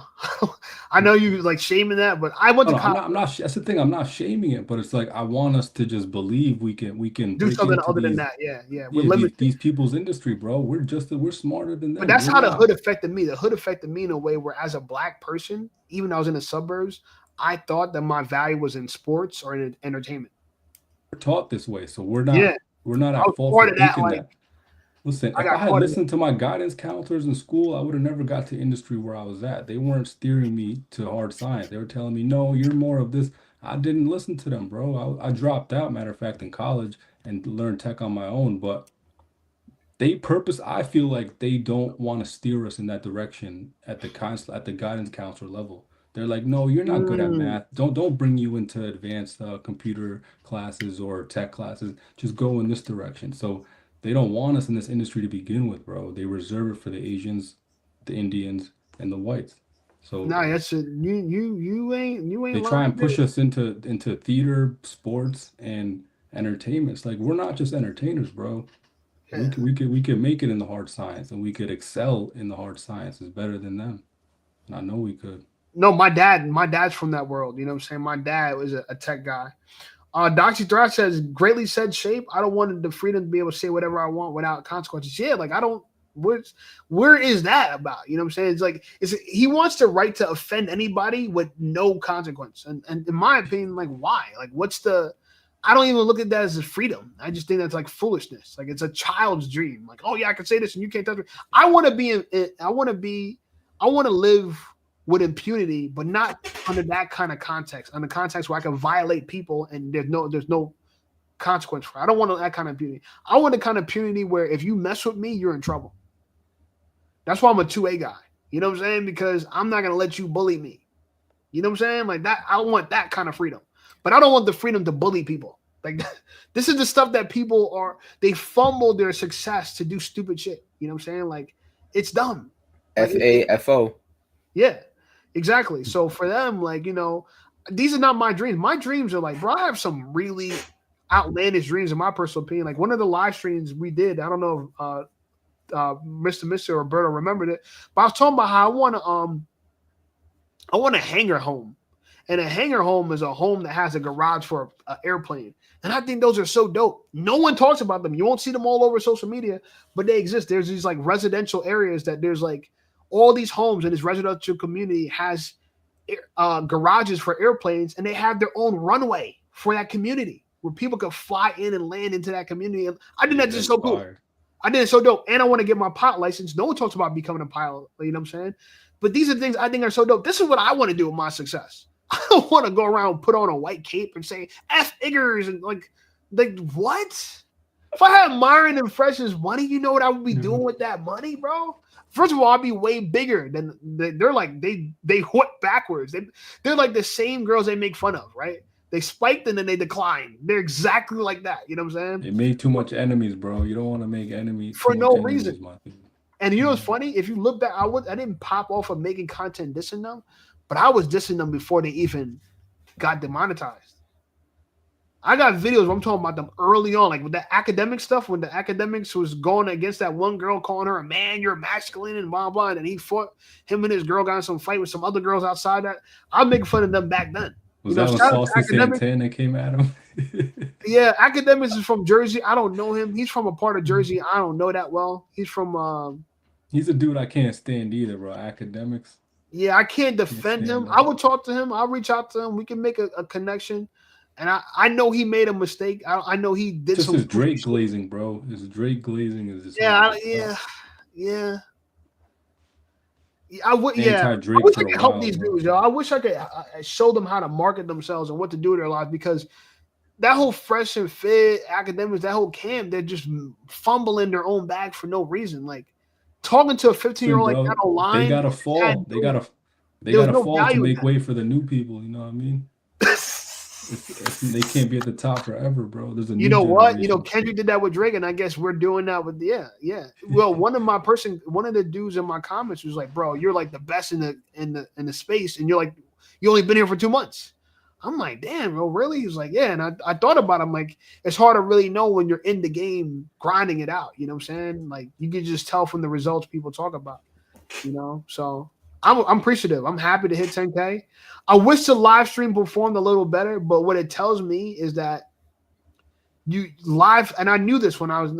I know you like shaming that, but I went No, to no, college. I'm not. That's the thing. I'm not shaming it, but it's like I want us to just believe we can Do break something into other than these that. Yeah. We're yeah limited. these people's industry, bro. We're smarter than them. But that's We're how the not. hood affected me. The hood affected me in a way where, as a black person, even though I was in the suburbs, I thought that my value was in sports or in entertainment. We're taught this way, so we're Yeah, not I at was fault part for of that. thinking Like that. Listen, I if I got had caught in it. listened to my guidance counselors in school, I would have never got to industry where I was at. They weren't steering me to hard science. They were telling me, no, you're more of this. I didn't listen to them, bro. I dropped out, matter of fact, in college and learned tech on my own. But I feel like they don't want to steer us in that direction at the guidance counselor level. They're like, no, you're not good at Mm. math. Don't bring you into advanced computer classes or tech classes. Just go in this direction. So they don't want us in this industry to begin with, bro. They reserve it for the Asians, the Indians, and the whites. So Nah, that's it. You ain't they try lying and there. push us into theater, sports, and entertainment. It's like we're not just entertainers, bro. Yeah. We could make it in the hard science, and we could excel in the hard sciences better than them. And I know we could. No, my dad's from that world. You know what I'm saying? My dad was a tech guy. Doxy Thrash says, greatly said, Shape. I don't want the freedom to be able to say whatever I want without consequences. Yeah, like I don't. Where is that about? You know what I'm saying? It's like he wants the right to offend anybody with no consequence. And in my opinion, like why? Like what's the? I don't even look at that as a freedom. I just think that's like foolishness. Like it's a child's dream. Like oh yeah, I can say this and you can't touch me. I want to live with impunity, but not under that kind of context. Under context where I can violate people and there's no consequence for it. I don't want that kind of impunity. I want the kind of impunity where if you mess with me, you're in trouble. That's why I'm a 2A guy. You know what I'm saying? Because I'm not gonna let you bully me. You know what I'm saying? Like that, I want that kind of freedom. But I don't want the freedom to bully people. Like this is the stuff that they fumble their success to do stupid shit. You know what I'm saying? Like it's dumb. Like, FAFO. yeah. Exactly. So for them, like, these are not my dreams. My dreams are like, bro, I have some really outlandish dreams in my personal opinion. Like one of the live streams we did, I don't know if Mr. Roberto remembered it, but I was talking about how I want a hangar home. And a hangar home is a home that has a garage for an airplane. And I think those are so dope. No one talks about them. You won't see them all over social media, but they exist. There's these like residential areas that there's like all these homes in this residential community has garages for airplanes, and they have their own runway for that community where people could fly in and land into that community. And I think that's just so cool. I think it's so dope. And I want to get my pilot license. No one talks about becoming a pilot. You know what I'm saying? But these are things I think are so dope. This is what I want to do with my success. I don't want to go around and put on a white cape and say F Iggers and like what? If I had Myron and Fresh's money, you know what I would be doing with that money, bro? First of all, I'd be way bigger than they're like they whip backwards. They're like the same girls they make fun of, right? They spiked and then they decline. They're exactly like that. You know what I'm saying? They made too much enemies, bro. You don't want to make enemies for no reason. And you know what's funny? If you look back, I didn't pop off of making content dissing them, but I was dissing them before they even got demonetized. I got videos where I'm talking about them early on, like with the academic stuff, when the academics was going against that one girl, calling her a man, you're masculine and blah, blah, and he fought, him and his girl got in some fight with some other girls outside that. I'm making fun of them back then. Was that when Saucy Santana came at him? Yeah, Academics is from Jersey. I don't know him. He's from a part of Jersey I don't know that well. He's from he's a dude I can't stand either, bro. Academics. Yeah, I can't defend him. I would talk to him. I'll reach out to him. We can make a connection. And I know he made a mistake. I know he did just some. His Drake glazing, bro. His Drake glazing is just. Yeah. I wish I could help these dudes, yo. I wish I could show them how to market themselves and what to do with their lives, because that whole Fresh and Fit, Academics, that whole camp, they're just fumbling their own bag for no reason. Like talking to a 15-year-old like that online. They gotta fall. They gotta fall to make way for the new people. You know what I mean? They can't be at the top forever, bro. There's a you know what? Kendrick did that with Drake, and I guess we're doing that with yeah. Well, one of the dudes in my comments was like, "Bro, you're like the best in the space, and you're like, you only been here for 2 months." I'm like, "Damn, bro, really?" He was like, "Yeah." And I thought about it. I'm like, it's hard to really know when you're in the game, grinding it out. You know what I'm saying? Like you can just tell from the results people talk about. So. I'm appreciative. I'm happy to hit 10K. I wish the live stream performed a little better, but what it tells me is that you live, and I knew this when I was,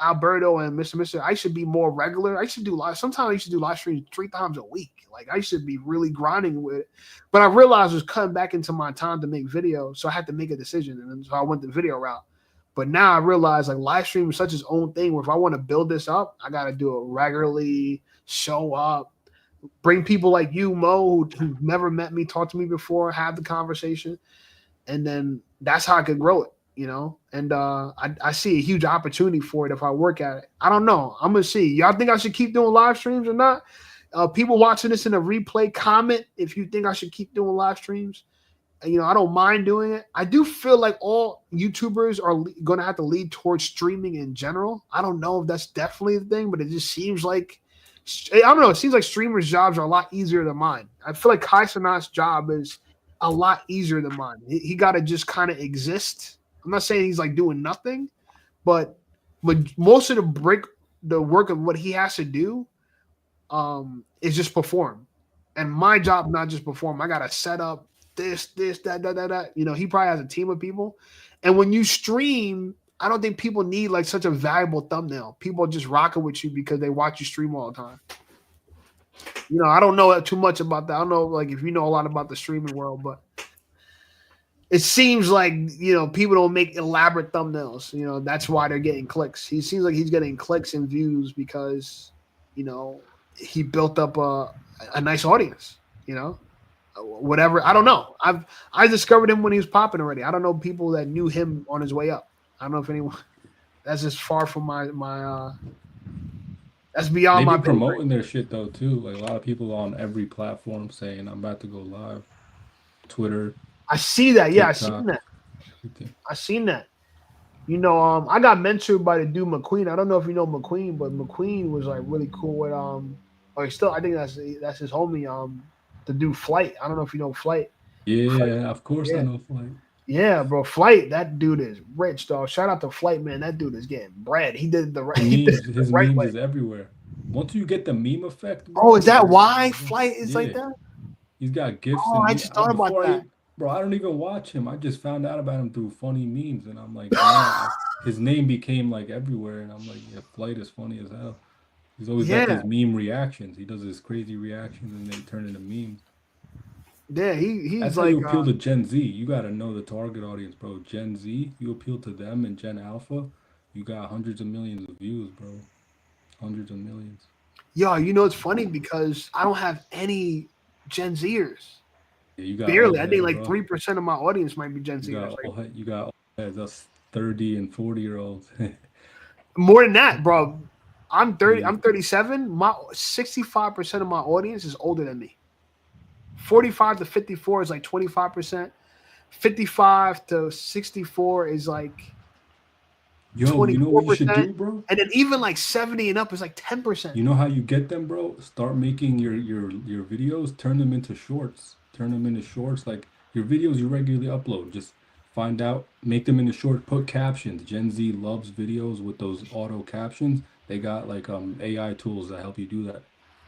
Alberto and Mr. I should be more regular. I should do live. Sometimes I used to do live streams 3 times a week. Like I should be really grinding with it. But I realized I was cutting back into my time to make videos, so I had to make a decision, and so I went the video route. But now I realize like live stream is such its own thing, where if I want to build this up, I got to do it regularly, show up. Bring people like you, Mo, who've never met me, talk to me before, have the conversation, and then that's how I could grow it, And I see a huge opportunity for it if I work at it. I don't know. I'm gonna see. Y'all think I should keep doing live streams or not? People watching this in a replay, comment if you think I should keep doing live streams. I don't mind doing it. I do feel like all YouTubers are going to have to lead towards streaming in general. I don't know if that's definitely the thing, but it just seems like. I don't know. It seems like streamers' jobs are a lot easier than mine. I feel like Kai Cenat's job is a lot easier than mine. He got to just kind of exist. I'm not saying he's like doing nothing, but most of the work of what he has to do is just perform. And my job, not just perform. I got to set up this, that. He probably has a team of people. And when you stream, I don't think people need like such a valuable thumbnail. People are just rocking with you because they watch you stream all the time. I don't know too much about that. I don't know like if you know a lot about the streaming world, but it seems like people don't make elaborate thumbnails. That's why they're getting clicks. He seems like he's getting clicks and views because he built up a nice audience. Whatever. I don't know. I discovered him when he was popping already. I don't know people that knew him on his way up. I don't know if anyone. That's just far from my. That's beyond my. They be promoting their shit though too. Like a lot of people on every platform saying I'm about to go live. Twitter. I see that. Yeah, TikTok, I seen that. I got mentored by the dude McQueen. I don't know if you know McQueen, but McQueen was like really cool with I think that's his homie. The dude Flight. I don't know if you know Flight. Yeah, of course Yeah. I know Flight. Yeah, bro. Flight. That dude is rich, dog. Shout out to Flight, man. That dude is getting bread. He did the right. He did Memes, it the his right memes way. is everywhere. Once you get the meme effect, Oh, bro, is that you're- why Flight is yeah, like that? he's got gifts Oh, and I just thought about that. bro, I don't even watch him. I just found out about him through funny memes, and I'm like, man, his name became like everywhere, and I'm like, yeah, Flight is funny as hell. He's always got Yeah. these meme reactions. He does his crazy reactions, and they turn into memes. Yeah, he's That's how like you appeal to Gen Z. You got to know the target audience, bro. Gen Z, you appeal to them, and Gen Alpha, you got hundreds of millions of views, bro. Hundreds of millions. yo, you know it's funny because I don't have any Gen Zers. Yeah, you got Barely. old I think heads, like bro. 3% of my audience might be Gen You Zers. got Like, old, you got old heads. That's 30 and 40-year-olds. more than that, bro. I'm 30. Yeah. I'm 37. My 65% of my audience is older than me. 45 to 54 is like 25%. 55 to 64 is like Yo, you know what you should 24%. do, bro? And then even like 70 and up is like 10%. You know how you get them, bro? Start making your videos, turn them into shorts. Turn them into shorts. Like your videos you regularly upload. Just find out, make them into short, put captions. Gen Z loves videos with those auto captions. They got like AI tools that help you do that.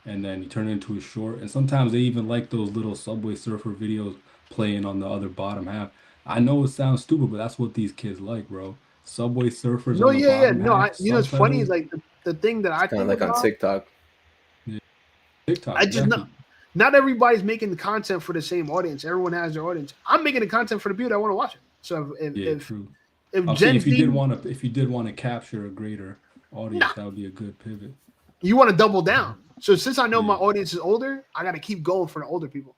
And then you turn it into a short. And sometimes they even like those little Subway Surfer videos playing on the other bottom half. I know it sounds stupid, but that's what these kids like, bro. Subway Surfers No, on the yeah, yeah. bottom No, half, you know, it's funny is subtitles. like the thing that I Kind think of like on about. TikTok. TikTok, I just exactly. not everybody's making the content for the same audience. Everyone has their audience. I'm making the content for the people that want to watch it. So Yeah, true. if I'm Gen saying Z, if you did want to capture a greater audience, that would be a good pivot. you want to double down. So since I know my Yeah. audience is older, I got to keep going for the older people.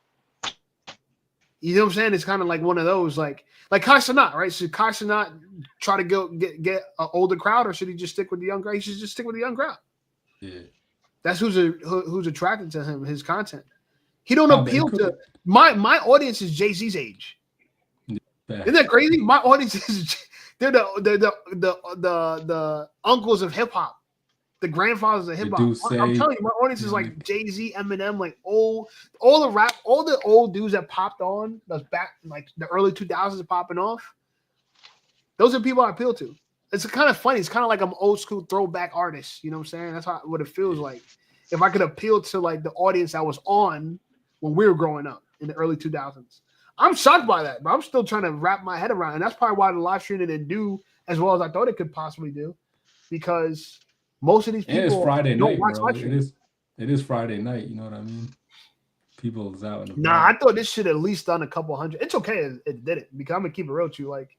You know what I'm saying? It's kind of like one of those, like Kai Cenat, right? Should Kai Cenat try to go get an older crowd, or should he just stick with the young crowd? He should just stick with the young crowd. Yeah. That's who's attracted to him, his content. He don't Nah, but it appeal could to my audience is Jay-Z's age. Isn't that crazy? My audience is they're the uncles of hip hop, the grandfathers of hip do hop. I'm say- telling you, my audience is like Jay-Z, Eminem, like all the old dudes that popped on, that's back in like the early 2000s popping off. Those are people I appeal to. It's kind of funny. It's kind of like I'm old school throwback artist. You know what I'm saying? That's what it feels like. If I could appeal to like the audience that was on when we were growing up in the early 2000s. I'm shocked by that, but I'm still trying to wrap my head around. And that's probably why the live streaming didn't do as well as I thought it could possibly do. Because most of these And it's people Friday don't night, watch bro. live streaming. It is Friday night. You know what I mean? People is out in the Nah, I thought this should at least done a couple hundred. It's okay it did it because I'm gonna keep it real with you. Like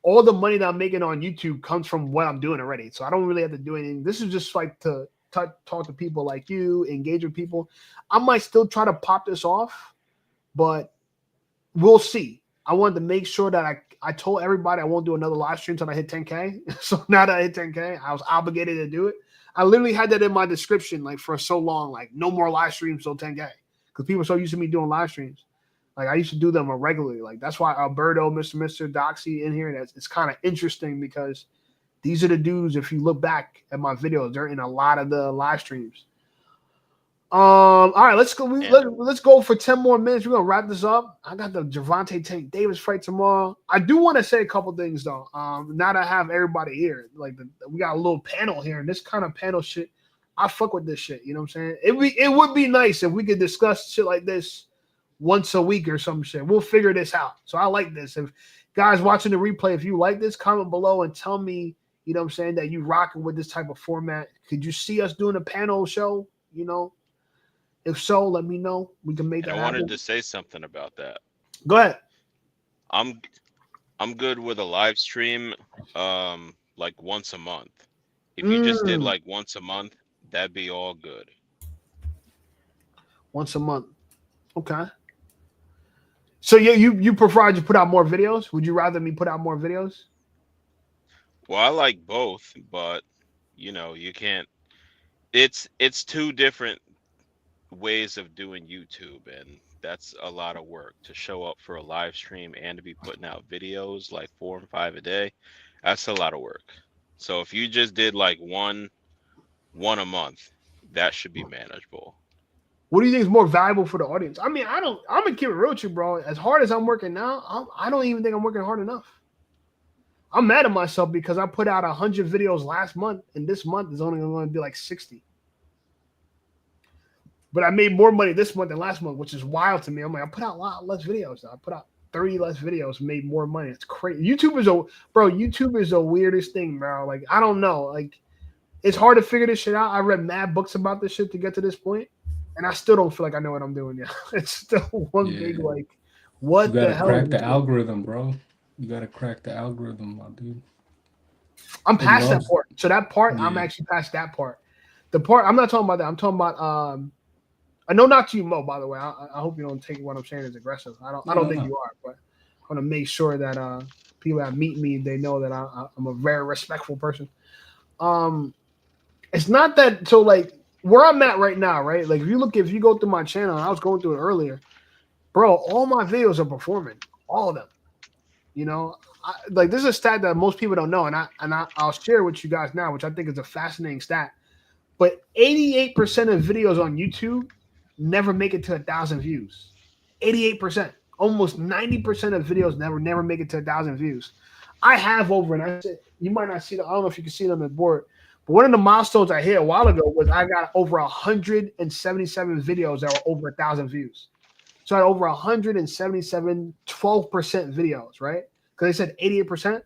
all the money that I'm making on YouTube comes from what I'm doing already. So I don't really have to do anything. This is just like to talk to people like you, engage with people. I might still try to pop this off, but we'll see. I wanted to make sure that I told everybody I won't do another live stream until I hit 10K. So now that I hit 10K, I was obligated to do it. I literally had that in my description like for so long, like no more live streams till 10K. Because people are so used to me doing live streams. Like I used to do them regularly. Like that's why Alberto, Mr. Doxy in here. It's kind of interesting because these are the dudes. If you look back at my videos, they're in a lot of the live streams. All right, let's go. Let's go for 10 more minutes. We're gonna wrap this up. I got the Gervonta Tank Davis fight tomorrow. I do want to say a couple things though. Now that I have everybody here, like we got a little panel here, and this kind of panel shit, I fuck with this shit. You know what I'm saying? It would be nice if we could discuss shit like this once a week or some shit. We'll figure this out. So I like this. If guys watching the replay, if you like this, comment below and tell me, you know what I'm saying, that you rocking with this type of format. Could you see us doing a panel show? You know, if so, let me know. We can make that I happen. wanted to say something about that. Go ahead. I'm good with a live stream, like once a month. If you just did like once a month, that'd be all good. Once a month. Okay. So you prefer to put out more videos? Would you rather me put out more videos? Well, I like both, but you know, you can't. It's two different ways of doing YouTube, and that's a lot of work to show up for a live stream and to be putting out videos like 4 and 5 a day. That's a lot of work. So if you just did like one a month, that should be manageable. What do you think is more valuable for the audience? I mean, I'm gonna keep it real with you, bro. As hard as I'm working now, I don't even think I'm working hard enough. I'm mad at myself because I put out 100 videos last month, and this month is only going to be like 60. But I made more money this month than last month, which is wild to me. I'm like, I put out a lot less videos. I put out 30 less videos, made more money. It's crazy. YouTube is the weirdest thing, bro. Like, I don't know. Like, it's hard to figure this shit out. I read mad books about this shit to get to this point, and I still don't feel like I know what I'm doing yet. It's still one big, like, what the hell? You gotta crack the algorithm, bro. You gotta crack the algorithm, my dude. I'm past that part. So that part, I'm actually past that part. The part, I'm not talking about that. I'm talking about, I know not to you, Mo, by the way. I hope you don't take what I'm saying as aggressive. I don't think you are, but I want to make sure that people that meet me, they know that I'm a very respectful person. It's not that, so like where I'm at right now, right? Like if you go through my channel, and I was going through it earlier, bro, all my videos are performing, all of them. You know, like this is a stat that most people don't know, and I'll share with you guys now, which I think is a fascinating stat. But 88% of videos on YouTube never make it to 1,000 views. 88%, almost 90% of videos never make it to 1,000 views. I have over, and I said you might not see I don't know if you can see it on the board, but one of the milestones I hit a while ago was I got over 177 videos that were over 1,000 views. So I had over 177, 12% videos, right? Because they said 88%.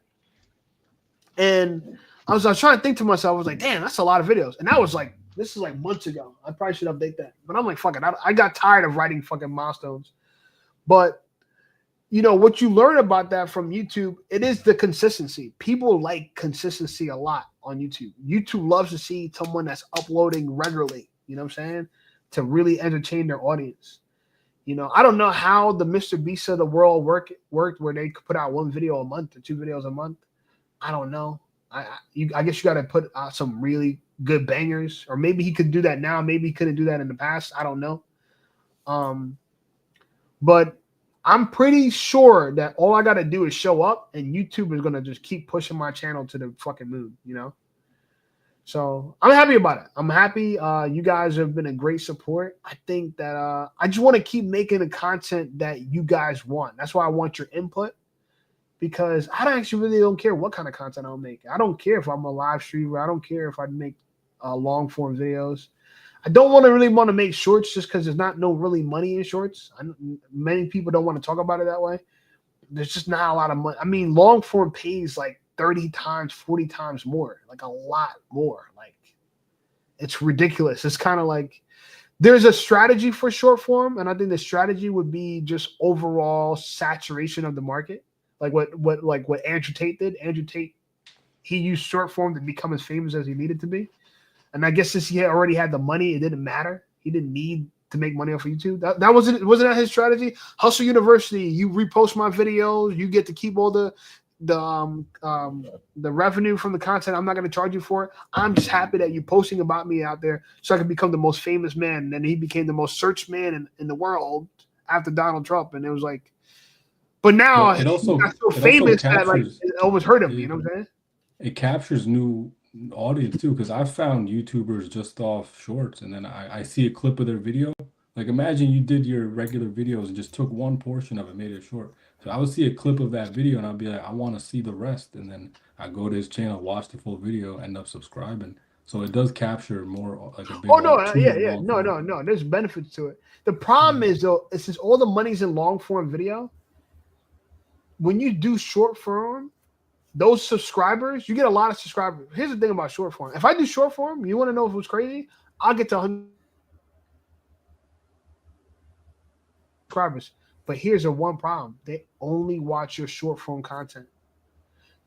And I was trying to think to myself, I was like, damn, that's a lot of videos. And that was like, this is like months ago. I probably should update that. But I'm like, fuck it. I got tired of writing fucking milestones. But, you know, what you learn about that from YouTube, it is the consistency. People like consistency a lot on YouTube. YouTube loves to see someone that's uploading regularly, you know what I'm saying, to really entertain their audience. You know, I don't know how the Mr. Beast of the world worked where they could put out one video a month or 2 videos a month. I don't know. I guess you got to put out some really good bangers, or maybe he could do that now. Maybe he couldn't do that in the past. I don't know. But I'm pretty sure that all I got to do is show up, and YouTube is going to just keep pushing my channel to the fucking moon, you know? So I'm happy about it. I'm happy. You guys have been a great support. I think that I just want to keep making the content that you guys want. That's why I want your input, because I actually really don't care what kind of content I'll make. I don't care if I'm a live streamer. I don't care if I make long form videos. I don't really want to make shorts just because there's not no really money in shorts. Many people don't want to talk about it that way. There's just not a lot of money. I mean, long form pays like 30 times, 40 times more, like a lot more. Like, it's ridiculous. It's kind of like there's a strategy for short form, and I think the strategy would be just overall saturation of the market. Like what Andrew Tate did. Andrew Tate, he used short form to become as famous as he needed to be. And I guess since he already had the money, it didn't matter. He didn't need to make money off of YouTube. That wasn't that his strategy? Hustle University, you repost my videos, you get to keep all the revenue from the content. I'm not going to charge you for it. I'm just happy that you're posting about me out there so I can become the most famous man. And then he became the most searched man in the world after Donald Trump. And it was like, but now he's so famous that like it almost hurt him. You know what I'm saying? It captures new audience too, because I found YouTubers just off shorts, and then I see a clip of their video. Like, imagine you did your regular videos and just took one portion of it, made it short. So I would see a clip of that video and I'd be like, I want to see the rest. And then I go to his channel, watch the full video, end up subscribing. So it does capture more like a big. Oh no, yeah. No. There's benefits to it. The problem is though, is since all the money's in long form video, when you do short form, those subscribers, you get a lot of subscribers. Here's the thing about short form. If I do short form, you want to know if it was crazy? I'll get to 100 subscribers. But here's the one problem. They only watch your short form content.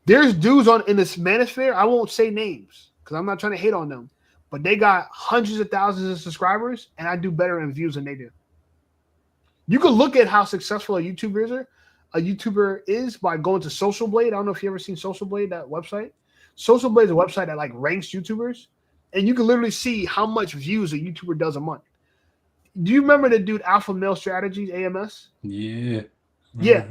There's dudes in this manosphere, I won't say names because I'm not trying to hate on them, but they got hundreds of thousands of subscribers, and I do better in views than they do. You can look at how successful a YouTuber is by going to Social Blade. I don't know if you ever seen Social Blade, that website. Social Blade is a website that like ranks YouTubers, and you can literally see how much views a YouTuber does a month. Do you remember the dude Alpha Male Strategies, AMS? Yeah. Yeah.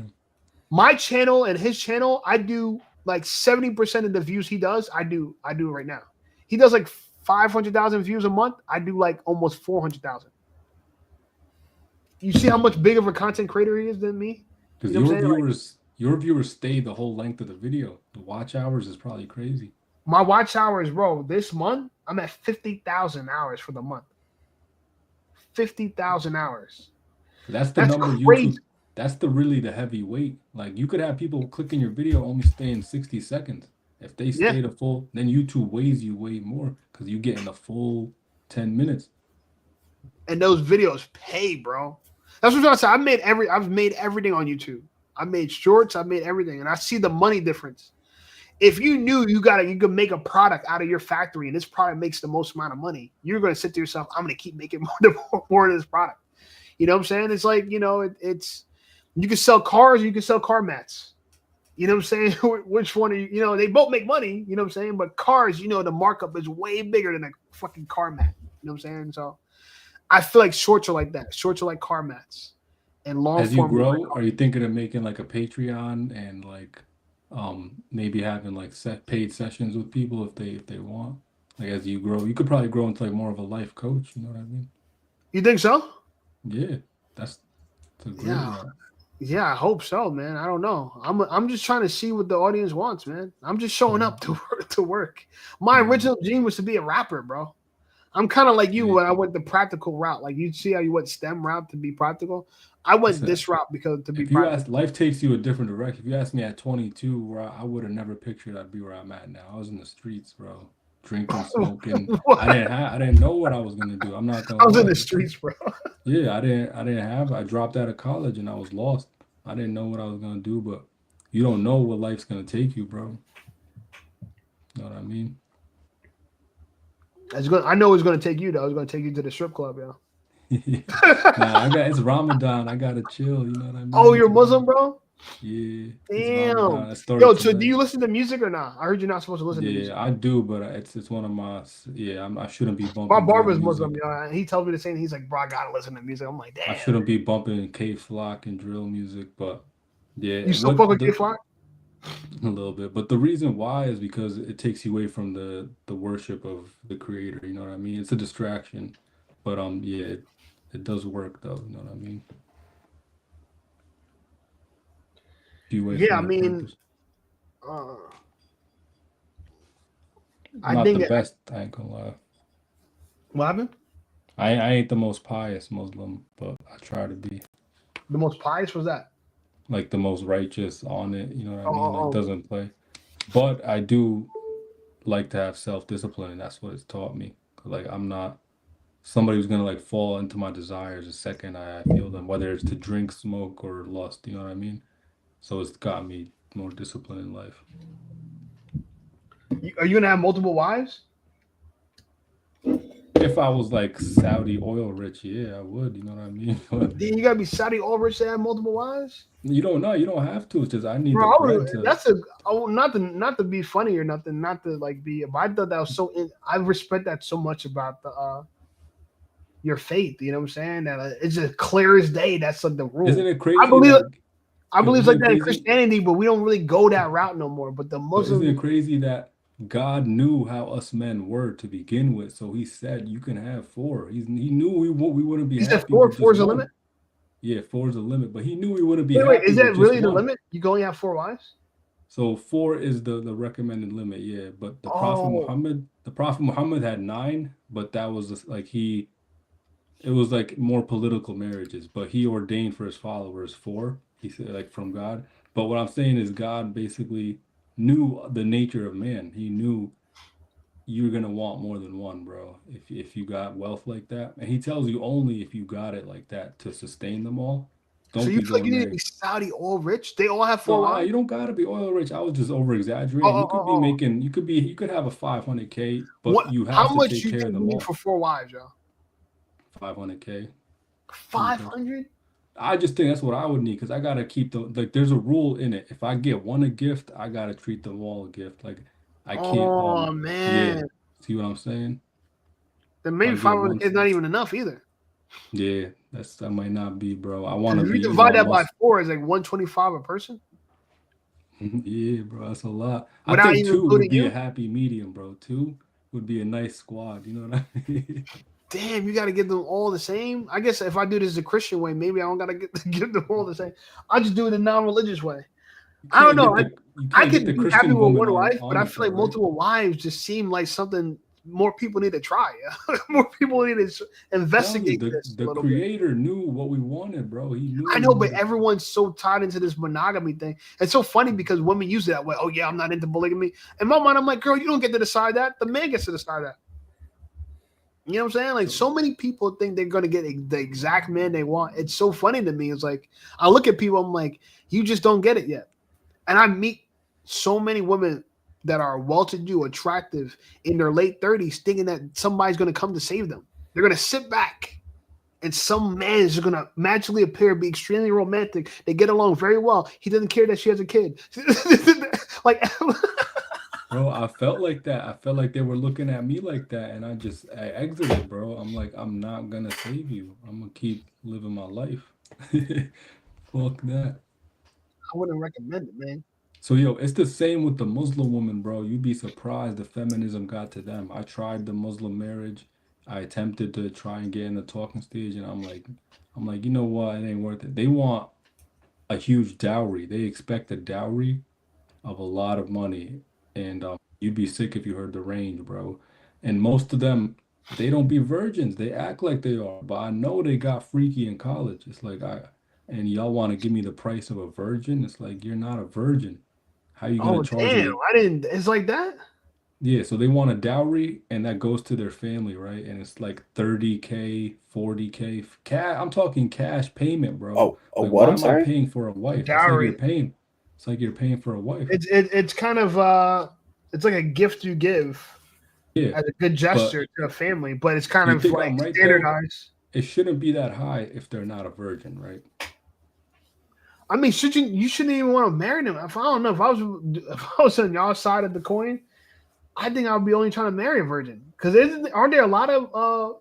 My channel and his channel, I do like 70% of the views he does, I do right now. He does like 500,000 views a month. I do like almost 400,000. you see how much big of a content creator he is than me? Because You know what I'm saying? your viewers stay the whole length of the video. The watch hours is probably crazy. My watch hours, bro, this month, I'm at 50,000 hours for the month. 50,000 hours. That's the number crazy. YouTube. That's really the heavy weight. Like you could have people clicking your video only staying 60 seconds. If they stay the full, then YouTube weighs you way more because you get in the full 10 minutes. And those videos pay, bro. That's what I'm saying. I've made everything on YouTube. I made shorts, I made everything, and I see the money difference. If you knew you could make a product out of your factory and this product makes the most amount of money, you're going to say to yourself, I'm going to keep making more of this product. You know what I'm saying? It's like, it's you can sell cars, you can sell car mats. You know what I'm saying? Which one are you? They both make money, you know what I'm saying? But cars, the markup is way bigger than a fucking car mat. You know what I'm saying? So I feel like shorts are like that. Shorts are like car mats. And long As you form. grow, are you thinking of making like a Patreon and like maybe having like paid sessions with people if they want? Like as you grow, you could probably grow into like more of a life coach. You know what I mean? You think so? Yeah, that's a great route. Yeah, I hope so, man. I don't know. I'm just trying to see what the audience wants, man. I'm just showing up to work. My original dream was to be a rapper, bro. I'm kind of like you when I went the practical route. Like you see how you went STEM route to be practical. I went this route because to be practical. Life takes you a different direction. If you asked me at 22, where I would have never pictured I'd be where I'm at now. I was in the streets, bro. Drinking, smoking. I didn't know what I was gonna do. I'm not gonna. I was in the streets, bro. Yeah, I dropped out of college and I was lost. I didn't know what I was gonna do, but you don't know what life's gonna take you, bro. You know what I mean? I know it's gonna take you though. It's gonna take you to the strip club, yo. Nah, it's Ramadan. I gotta chill. You know what I mean? Oh, you're Muslim, bro? Yeah. Damn. Yo, so do you listen to music or not? I heard you're not supposed to listen to music. Yeah, I do, but it's one of my I shouldn't be bumping. My barber's Muslim, yo. And he tells me the same. He's like, bro, I gotta listen to music. I'm like, damn. I shouldn't be bumping K-Flock and drill music, but yeah. You still fuck with K-Flock? A little bit, but the reason why is because it takes you away from the worship of the creator. You know what I mean? It's a distraction, but yeah, it does work though. You know what I mean? Yeah, I mean, I think the best. I ain't gonna lie. What happened? I ain't the most pious Muslim, but I try to be. The most pious was that? Like the most righteous on it, you know what I mean? Like doesn't play. But I do like to have self-discipline, and that's what it's taught me. Like I'm not somebody who's gonna like fall into my desires the second I feel them, whether it's to drink, smoke, or lust, you know what I mean? So it's got me more disciplined in life. Are you gonna have multiple wives? If I was like Saudi oil rich, yeah, I would. You know what I mean? You gotta be Saudi oil rich to have multiple wives. You don't know. You don't have to. It's just I need Bro, the bread to. That's not to be funny or nothing. Not to like be. But I thought that was so. I respect that so much about the your faith. You know what I'm saying? That it's as clear as day. That's like the rule. Isn't it crazy? I believe like that in Christianity, but we don't really go that route no more. But the Muslims. Isn't it crazy that God knew how us men were to begin with, so He said you can have 4. He knew we wouldn't be. He said 4 is the limit. Yeah, 4 is the limit, but He knew we wouldn't be. Wait, is that really the limit? You can only have 4 wives. So 4 is the recommended limit. Yeah, but the Prophet Muhammad had 9, but that was like it was like more political marriages, but he ordained for his followers 4. He said like from God. But what I'm saying is God basically knew the nature of man. He knew you're gonna want more than one, bro. If you got wealth like that, and He tells you only if you got it like that to sustain them all. So you feel like you need to be Saudi oil rich? They all have 4 wives. You don't gotta be oil rich. I was just over exaggerating. You could be making. You could have a 500K, but you have to take care of them all. For 4 wives, yo? 500K. 500. I just think that's what I would need because I gotta keep there's a rule in it. If I get one a gift, I gotta treat them all a gift. Like I can't. Oh man! Yeah. See what I'm saying? Then maybe 500K is not even enough either. Yeah, that might not be, bro. I want to. If you divide that by 4, it's like 125 a person. Yeah, bro, that's a lot. I think 2 would be a happy medium, bro. 2 would be a nice squad. You know what I mean? damn, you got to give them all the same. I guess if I do this the Christian way, maybe I don't got to give them all the same. I just do it the non-religious way. I don't know. I could be happy with one wife, but I feel like multiple wives just seem like something more people need to try. More people need to investigate this. The creator knew what we wanted, bro. He knew. I know, but everyone's so tied into this monogamy thing. It's so funny because women use it that way. Oh yeah, I'm not into polygamy. In my mind, I'm like, girl, you don't get to decide that. The man gets to decide that. You know what I'm saying? Like, so many people think they're going to get the exact man they want. It's so funny to me. It's like, I look at people, I'm like, you just don't get it yet. And I meet so many women that are well-to-do, attractive in their late 30s, thinking that somebody's going to come to save them. They're going to sit back and some man is going to magically appear, be extremely romantic. They get along very well. He doesn't care that she has a kid. Like, bro, I felt like that. I felt like they were looking at me like that, and I exited, bro. I'm like, I'm not going to save you. I'm going to keep living my life. Fuck that. I wouldn't recommend it, man. So, yo, it's the same with the Muslim woman, bro. You'd be surprised the feminism got to them. I tried the Muslim marriage. I attempted to try and get in the talking stage, and I'm like, you know what? It ain't worth it. They want a huge dowry. They expect a dowry of a lot of money, and you'd be sick if you heard the range, bro. And most of them, they don't be virgins. They act like they are, but I know they got freaky in college. It's like, and y'all want to give me the price of a virgin? It's like, you're not a virgin. How you gonna charge me? I didn't. It's like that. Yeah, so they want a dowry, and that goes to their family, right? And it's like 30K, 40K. I'm talking cash payment, bro. Oh, like, what? why I'm sorry? I paying for a wife? Dowry. It's like you're paying for a wife. It's kind of it's like a gift you give as a good gesture to a family, but it's kind of like standardized. It shouldn't be that high if they're not a virgin, right? I mean, you shouldn't even want to marry them. If I was on y'all side of the coin, I think I would be only trying to marry a virgin. Because aren't there a lot of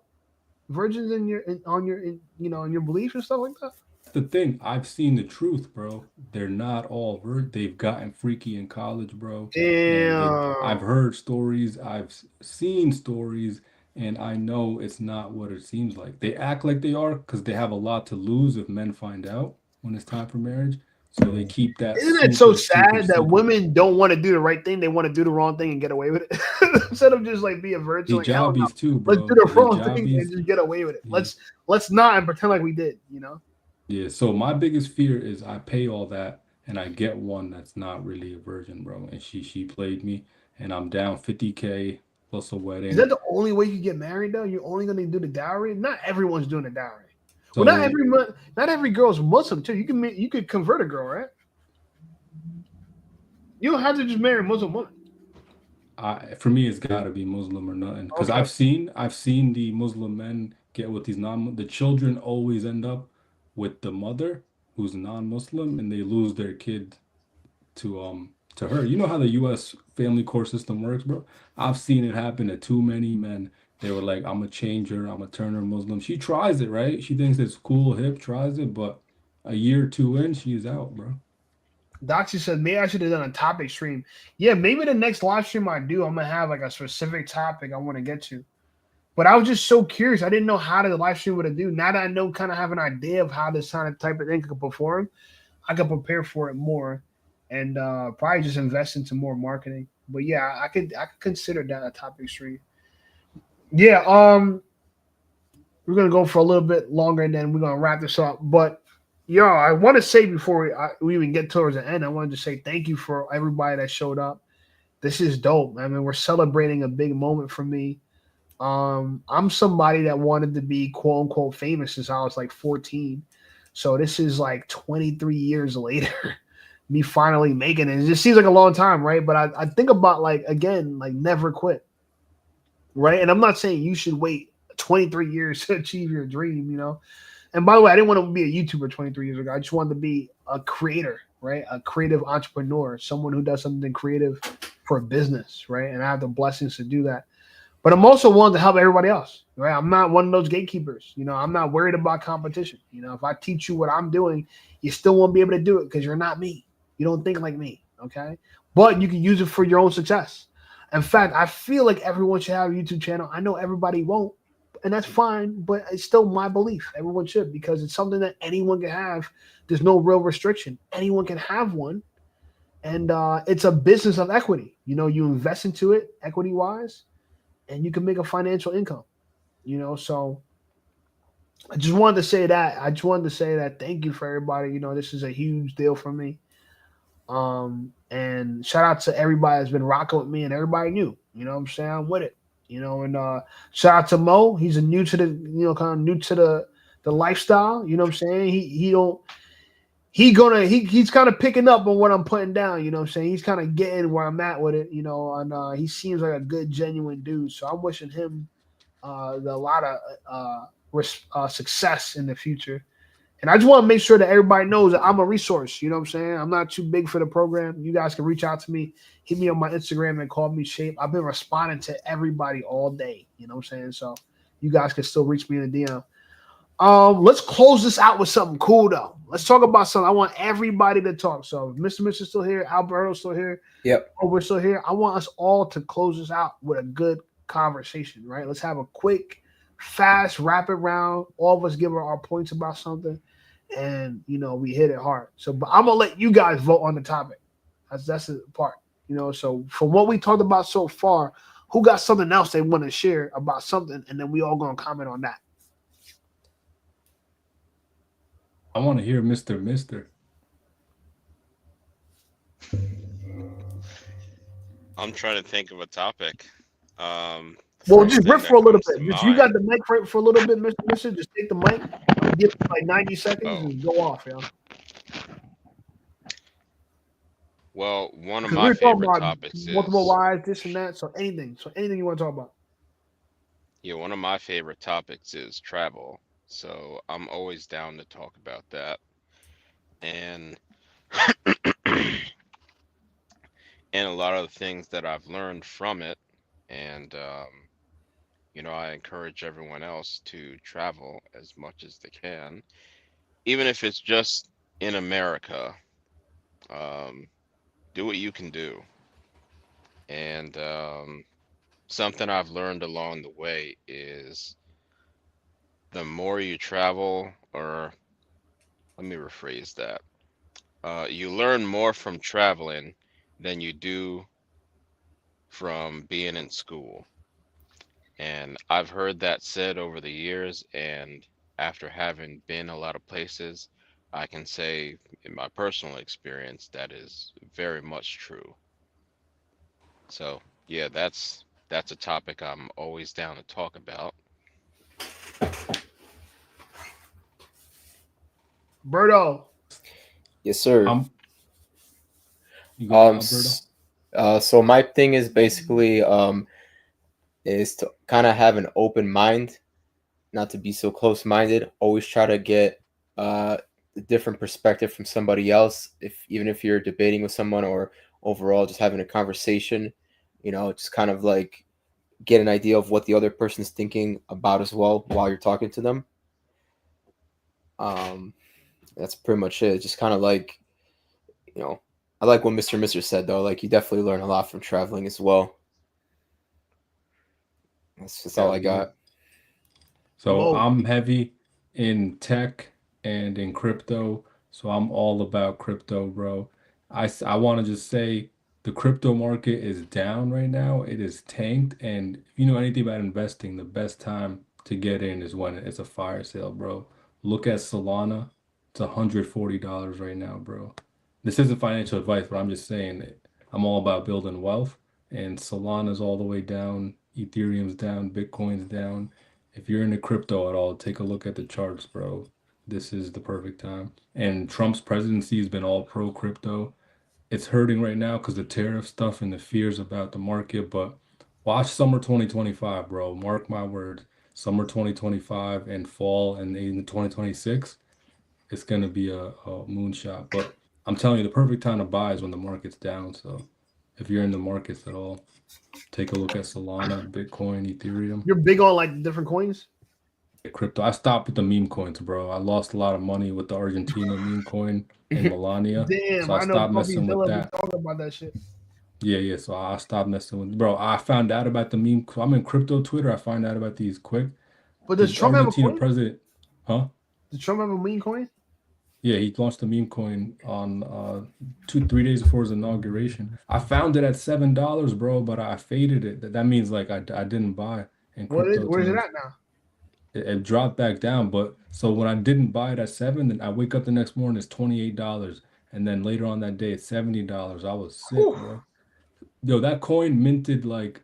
virgins in your belief and stuff like that? The thing, I've seen the truth, bro. They're not all they've gotten freaky in college, bro. Damn. I've heard stories, I've seen stories, and I know it's not what it seems like. They act like they are because they have a lot to lose if men find out when it's time for marriage. So they keep that. Isn't it so sad that women don't want to do the right thing? They want to do the wrong thing and get away with it instead of just like be a virgin. Like, jobbies too, bro. Let's do the wrong thing and just get away with it. Yeah. Let's not and pretend like we did. You know. Yeah. So my biggest fear is I pay all that and I get one that's not really a virgin, bro. And she played me, and I'm down 50K plus a wedding. Is that the only way you get married though? You're only gonna do the dowry? Not everyone's doing the dowry. So, well, not every girl's Muslim too. You could convert a girl, right? You don't have to just marry a Muslim woman. For me, it's got to be Muslim or nothing. Because I've seen the Muslim men get with these the children always end up with the mother who's non-Muslim, and they lose their kid to her. You know how the U.S. family court system works, bro? I've seen it happen to too many men. They were like, I'm going to change her. I'm going to turn her Muslim. She tries it, right? She thinks it's cool, hip, tries it. But a year or two in, she's out, bro. Doxy said, maybe I should have done a topic stream. Yeah, maybe the next live stream I do, I'm going to have like a specific topic I want to get to. But I was just so curious. I didn't know how the live stream would do. Now that I know, kind of have an idea of how this kind of type of thing could perform, I could prepare for it more and probably just invest into more marketing. But yeah, I could consider that a topic stream. Yeah, we're gonna go for a little bit longer, and then we're gonna wrap this up. But yo, I want to say before we even get towards the end, I wanted to say thank you for everybody that showed up. This is dope. I mean, we're celebrating a big moment for me. I'm somebody that wanted to be quote unquote famous since I was like 14. So this is like 23 years later, me finally making it. It just seems like a long time, right? But I think about like never quit. Right. And I'm not saying you should wait 23 years to achieve your dream, you know. And by the way, I didn't want to be a YouTuber 23 years ago. I just wanted to be a creator, right? A creative entrepreneur, someone who does something creative for a business, right? And I have the blessings to do that. But I'm also willing to help everybody else, right? I'm not one of those gatekeepers. You know, I'm not worried about competition. You know, if I teach you what I'm doing, you still won't be able to do it because you're not me. You don't think like me, okay? But you can use it for your own success. In fact, I feel like everyone should have a YouTube channel. I know everybody won't. and that's fine. But it's still my belief. Everyone should, because it's something that anyone can have. There's no real restriction. Anyone can have one, and it's a business of equity. You know, you invest into it equity wise, and you can make a financial income. You know, so I just wanted to say that. I just wanted to say that. Thank you for everybody. You know, this is a huge deal for me. And shout out to everybody that's been rocking with me and everybody new. You know what I'm saying? I'm with it. You know, and shout out to Mo. He's a new to the, you know, kind of new to the lifestyle. You know what I'm saying? He's kind of picking up on what I'm putting down. You know what I'm saying? He's kind of getting where I'm at with it. You know, and he seems like a good, genuine dude. So I'm wishing him a lot of success in the future. And I just want to make sure that everybody knows that I'm a resource. You know what I'm saying? I'm not too big for the program. You guys can reach out to me, hit me on my Instagram and call me Shape. I've been responding to everybody all day. You know what I'm saying? So you guys can still reach me in the DM. Let's close this out with something cool, though. Let's talk about something. I want everybody to talk. So Mr. Mitchell's still here. Alberto's still here. Yep. Oh, we're still here. I want us all to close this out with a good conversation, right? Let's have a quick, fast, rapid round. All of us give our points about something. And, you know, we hit it hard. So, but I'm going to let you guys vote on the topic. That's the part, you know. So from what we talked about so far, who got something else they want to share about something? And then we all going to comment on that. I want to hear Mr. I'm trying to think of a topic. Well, just riff for a little bit. If you got the mic for a little bit, Mr. Just take the mic, give it like 90 seconds and go off, yo. Well, one of my favorite topics is multiple wives, this and that. So anything you want to talk about. Yeah, one of my favorite topics is travel. So I'm always down to talk about that. And and a lot of the things that I've learned from it. And you know, I encourage everyone else to travel as much as they can, even if it's just in America. Do what you can do. And something I've learned along the way is the more you travel, or let me rephrase that. You learn more from traveling than you do from being in school. And I've heard that said over the years, and after having been a lot of places, I can say in my personal experience that is very much true. So yeah, that's a topic I'm always down to talk about. Berto. Yes, sir. You got Alberto? So my thing is basically is to kind of have an open mind, not to be so close-minded. Always try to get a different perspective from somebody else, even if you're debating with someone or overall just having a conversation, you know, just kind of like get an idea of what the other person's thinking about as well while you're talking to them. That's pretty much it. Just kind of like, you know, I like what Mr. said, though. Like, you definitely learn a lot from traveling as well. That's all I got. So I'm heavy in tech and in crypto. So I'm all about crypto, bro. I want to just say the crypto market is down right now. It is tanked. And if you know anything about investing, the best time to get in is when it's a fire sale, bro. Look at Solana. It's $140 right now, bro. This isn't financial advice, but I'm just saying that I'm all about building wealth. And Solana's all the way down. Ethereum's down, Bitcoin's down. If you're into crypto at all, take a look at the charts, bro. This is the perfect time. And Trump's presidency has been all pro crypto. It's hurting right now because the tariff stuff and the fears about the market, but watch summer 2025, bro. Mark my word. Summer 2025 and fall and in 2026, it's going to be a moonshot. But I'm telling you, the perfect time to buy is when the market's down. So if you're in the markets at all, take a look at Solana, Bitcoin, Ethereum. You're big on like different coins? Crypto. I stopped with the meme coins, bro. I lost a lot of money with the Argentina meme coin and Melania. Damn, so I stopped messing with that. Talking about that shit. Yeah. So I stopped messing with, bro. I found out about the meme. I'm in crypto Twitter. I find out about these quick. But does The Trump have a Argentina coin? president, huh? Does Trump have a meme coin? Yeah, he launched a meme coin on 2-3 days before his inauguration. I found it at $7, bro, but I faded it. That means like I didn't buy in crypto Where's it terms. at now? It dropped back down, but so when I didn't buy it at 7, then I wake up the next morning, it's $28, and then later on that day it's $70. I was sick, Whew. bro. Yo, that coin minted like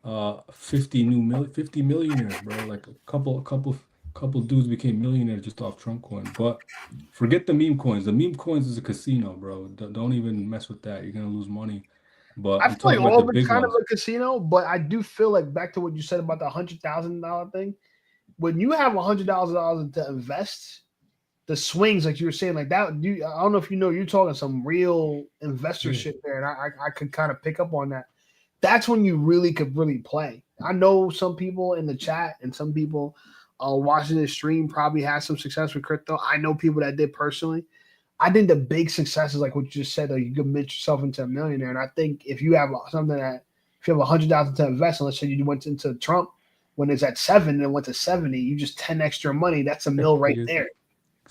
50 millionaires, bro. Like a couple dudes became millionaires just off Trump coin. But forget the meme coins. The meme coins is a casino, bro. Don't even mess with that. You're gonna lose money. But I I'm feel like talking about all the of it's big kind of ones. a casino, but I do feel like back to what you said about the $100,000 thing. When you have $100,000 to invest, the swings, like you were saying, like that. I don't know if you know, you're talking some real investor Yeah. shit there, and I could kind of pick up on that. That's when you really could really play. I know some people in the chat and some people watching this stream probably had some success with crypto. I know people that did personally. I think the big success is like what you just said, like you could make yourself into a millionaire. And I think if you have something that, if you have 100,000 to invest, and let's say you went into Trump when it's at 7 and went to 70, you just 10 extra money. That's a mill right Yeah, there.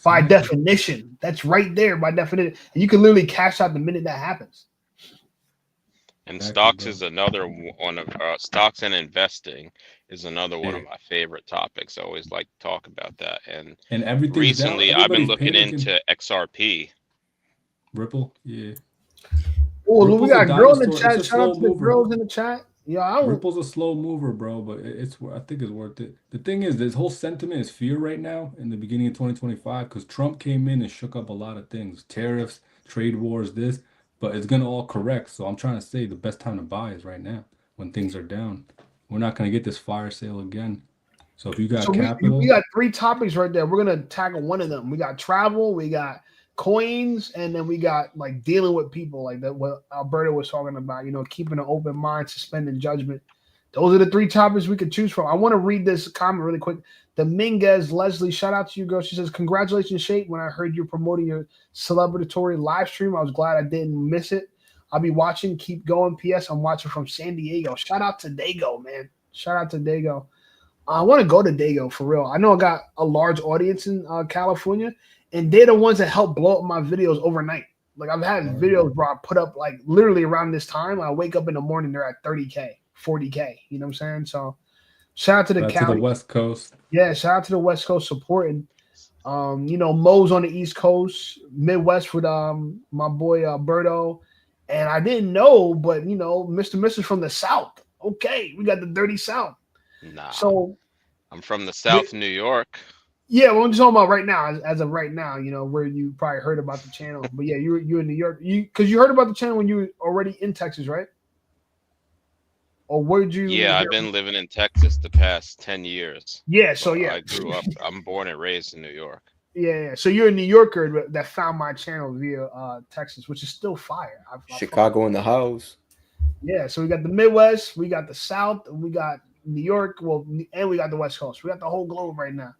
By exactly. definition, that's right there by definition. And you can literally cash out the minute that happens. And Exactly, stocks bro. is another one of stocks and investing is another one of Yeah. my favorite topics. I always like to talk about that. And And everything's down. recently, I've been Everybody's looking panicking. into XRP. Ripple, yeah. Oh, look, we Ripple's a got a girl in the dinosaur. It's chat. a Shout out slow to the mover. girls in the chat. Yeah, I don't. Ripple's a slow mover, bro, but I think it's worth it. The thing is, this whole sentiment is fear right now in the beginning of 2025 because Trump came in and shook up a lot of things, tariffs, trade wars, this, but it's gonna all correct. So I'm trying to say the best time to buy is right now when things are down. We're not gonna get this fire sale again. So if you got So capital, we got 3 topics right there. We're gonna tackle one of them. We got travel, we got coins, and then we got like dealing with people, like that what Alberto was talking about. You know, keeping an open mind, suspending judgment. Those are the 3 topics we could choose from. I want to read this comment really quick. Dominguez Leslie, shout out to you, girl. She says, "Congratulations, Shape. When I heard you promoting your celebratory live stream, I was glad I didn't miss it. I'll be watching. Keep going. P.S. I'm watching from San Diego. Shout out to Dago, man. Shout out to Dago. I want to go to Dago for real. I know I got a large audience in California, and they're the ones that help blow up my videos overnight. Like I've had videos, bro, I put up like literally around this time. I wake up in the morning, they're at 30K, 40K. You know what I'm saying? So shout out to the to the West Coast. Yeah, shout out to the West Coast supporting. You know, Mo's on the East Coast, Midwest with my boy Alberto. And I didn't know, but you know, Mr. and Mrs. from the South. Okay, we got the dirty South. Nah, So I'm from the South New York. yeah, well, I'm just talking about right now, as of right now, you know, where you probably heard about the channel. But yeah, you in New York. Because you heard about the channel when you were already in Texas, right? Or where'd you? Yeah, I've been living in Texas the past 10 years. Yeah, so yeah. I grew up, I'm born and raised in New York. Yeah. So you're a New Yorker that found my channel via Texas, which is still fire. Chicago in the house. Yeah, so we got the Midwest, we got the South, we got New York, well, and we got the West Coast. We got the whole globe right now.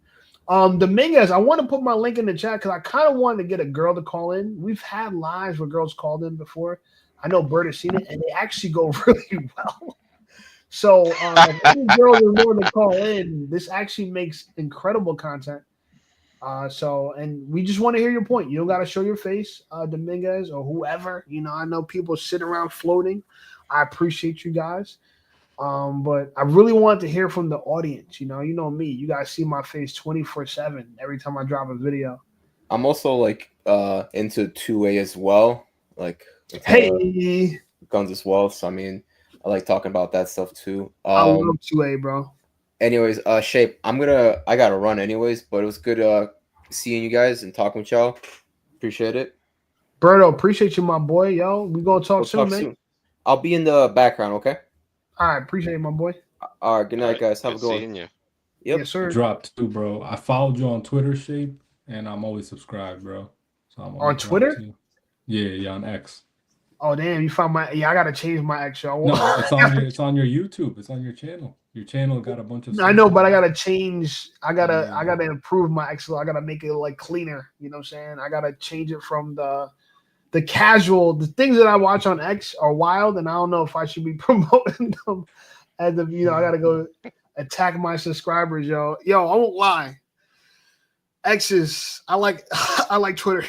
Dominguez, I want to put my link in the chat because I kind of wanted to get a girl to call in. We've had lives where girls called in before. I know Bert has seen it, and they actually go really well. So if any girls are willing to call in, this actually makes incredible content. And we just want to hear your point. You don't got to show your face, Dominguez, or whoever. You know, I know people sit around floating. I appreciate you guys. But I really want to hear from the audience. You know me. You guys see my face 24/7 every time I drop a video. I'm also like into 2A as well. Like hey, guns as well. So I mean, I like talking about that stuff too. I love 2A, bro. Anyways, Shape, I gotta run anyways, but it was good seeing you guys and talking with y'all. Appreciate it. Berto, appreciate you, my boy. Yo, we gonna talk soon, man. I'll be in the background, okay? All right, appreciate it, my boy. All right, good night, guys. Have a good one. Seeing you. Yep. Yes, sir. Dropped too, bro. I followed you on Twitter, Shape, and I'm always subscribed, bro. So I'm on Twitter? Too. Yeah, on X. Oh damn, you found my I gotta change my X, yo. No, it's on your YouTube. It's on your channel. Your channel got a bunch of I know, but I gotta change. I gotta improve my X. I gotta make it like cleaner. You know what I'm saying? I gotta change it from the casual. The things that I watch on X are wild, and I don't know if I should be promoting them. As of I gotta go. attack my subscribers, yo. Yo, I won't lie. X's, I like Twitter.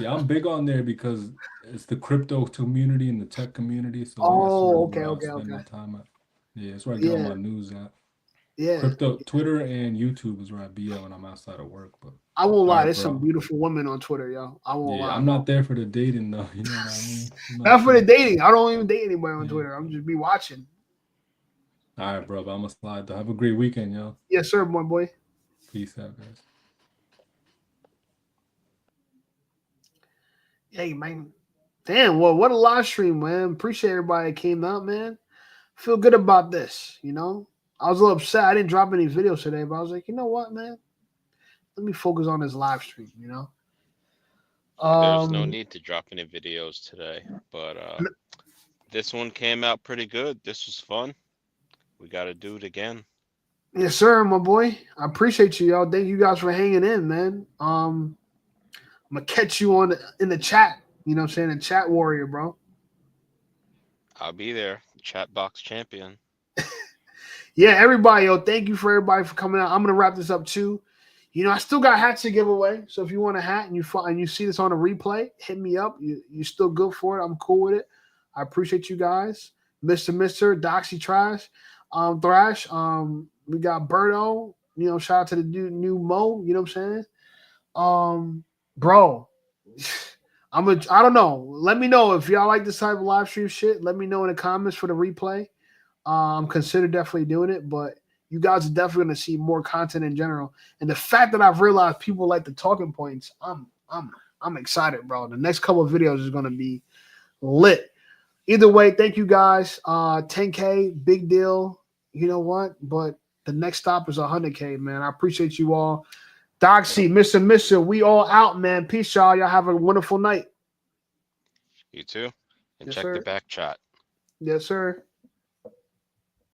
Yeah, I'm big on there because it's the crypto community and the tech community. So Oh, that's where I okay. spend my time at. Yeah, that's where I get all Yeah, my news at. yeah. Crypto, Twitter and YouTube is where I be at when I'm outside of work. But I won't all lie. right, There's some bro. beautiful women on Twitter, yo. I won't Yeah, lie. I'm not there for the dating though. You know what I mean? I'm Not for the too- dating. I don't even date anybody on Yeah. Twitter. I'm just be watching. All right, bro. But I'm gonna slide though. Have a great weekend, yo. Yes, sir, my boy. Peace out, guys. Hey, man. Damn, well, what a live stream, man. Appreciate everybody that came out, man. Feel good about this, you know. I was a little upset. I didn't drop any videos today, but I was like, you know what, man? Let me focus on this live stream, you know. There's no need to drop any videos today, but this one came out pretty good. This was fun. We got to do it again. Yes, sir, my boy. I appreciate you, y'all. Thank you guys for hanging in, man. I'm gonna catch you in the chat. You know what I'm saying? The chat warrior, bro. I'll be there. Chat box champion. Yeah, everybody, yo, thank you for everybody for coming out. I'm gonna wrap this up too. You know, I still got hats to give away. So if you want a hat and you see this on a replay, hit me up. You still good for it? I'm cool with it. I appreciate you guys, Mr. Doxy Trash, Thrash. We got Berto. You know, shout out to the new Mo. You know what I'm saying? Bro, I don't know. Let me know if y'all like this type of live stream shit. Let me know in the comments for the replay. Consider definitely doing it, but you guys are definitely going to see more content in general. And the fact that I've realized people like the talking points, I'm excited, bro. The next couple of videos is going to be lit. Either way, thank you guys. 10K, big deal. You know what? But the next stop is 100K, man. I appreciate you all. Doxy, Mr. We all out, man. Peace, y'all. Y'all have a wonderful night. You too. And Yes, check sir. the back chat. Yes, sir.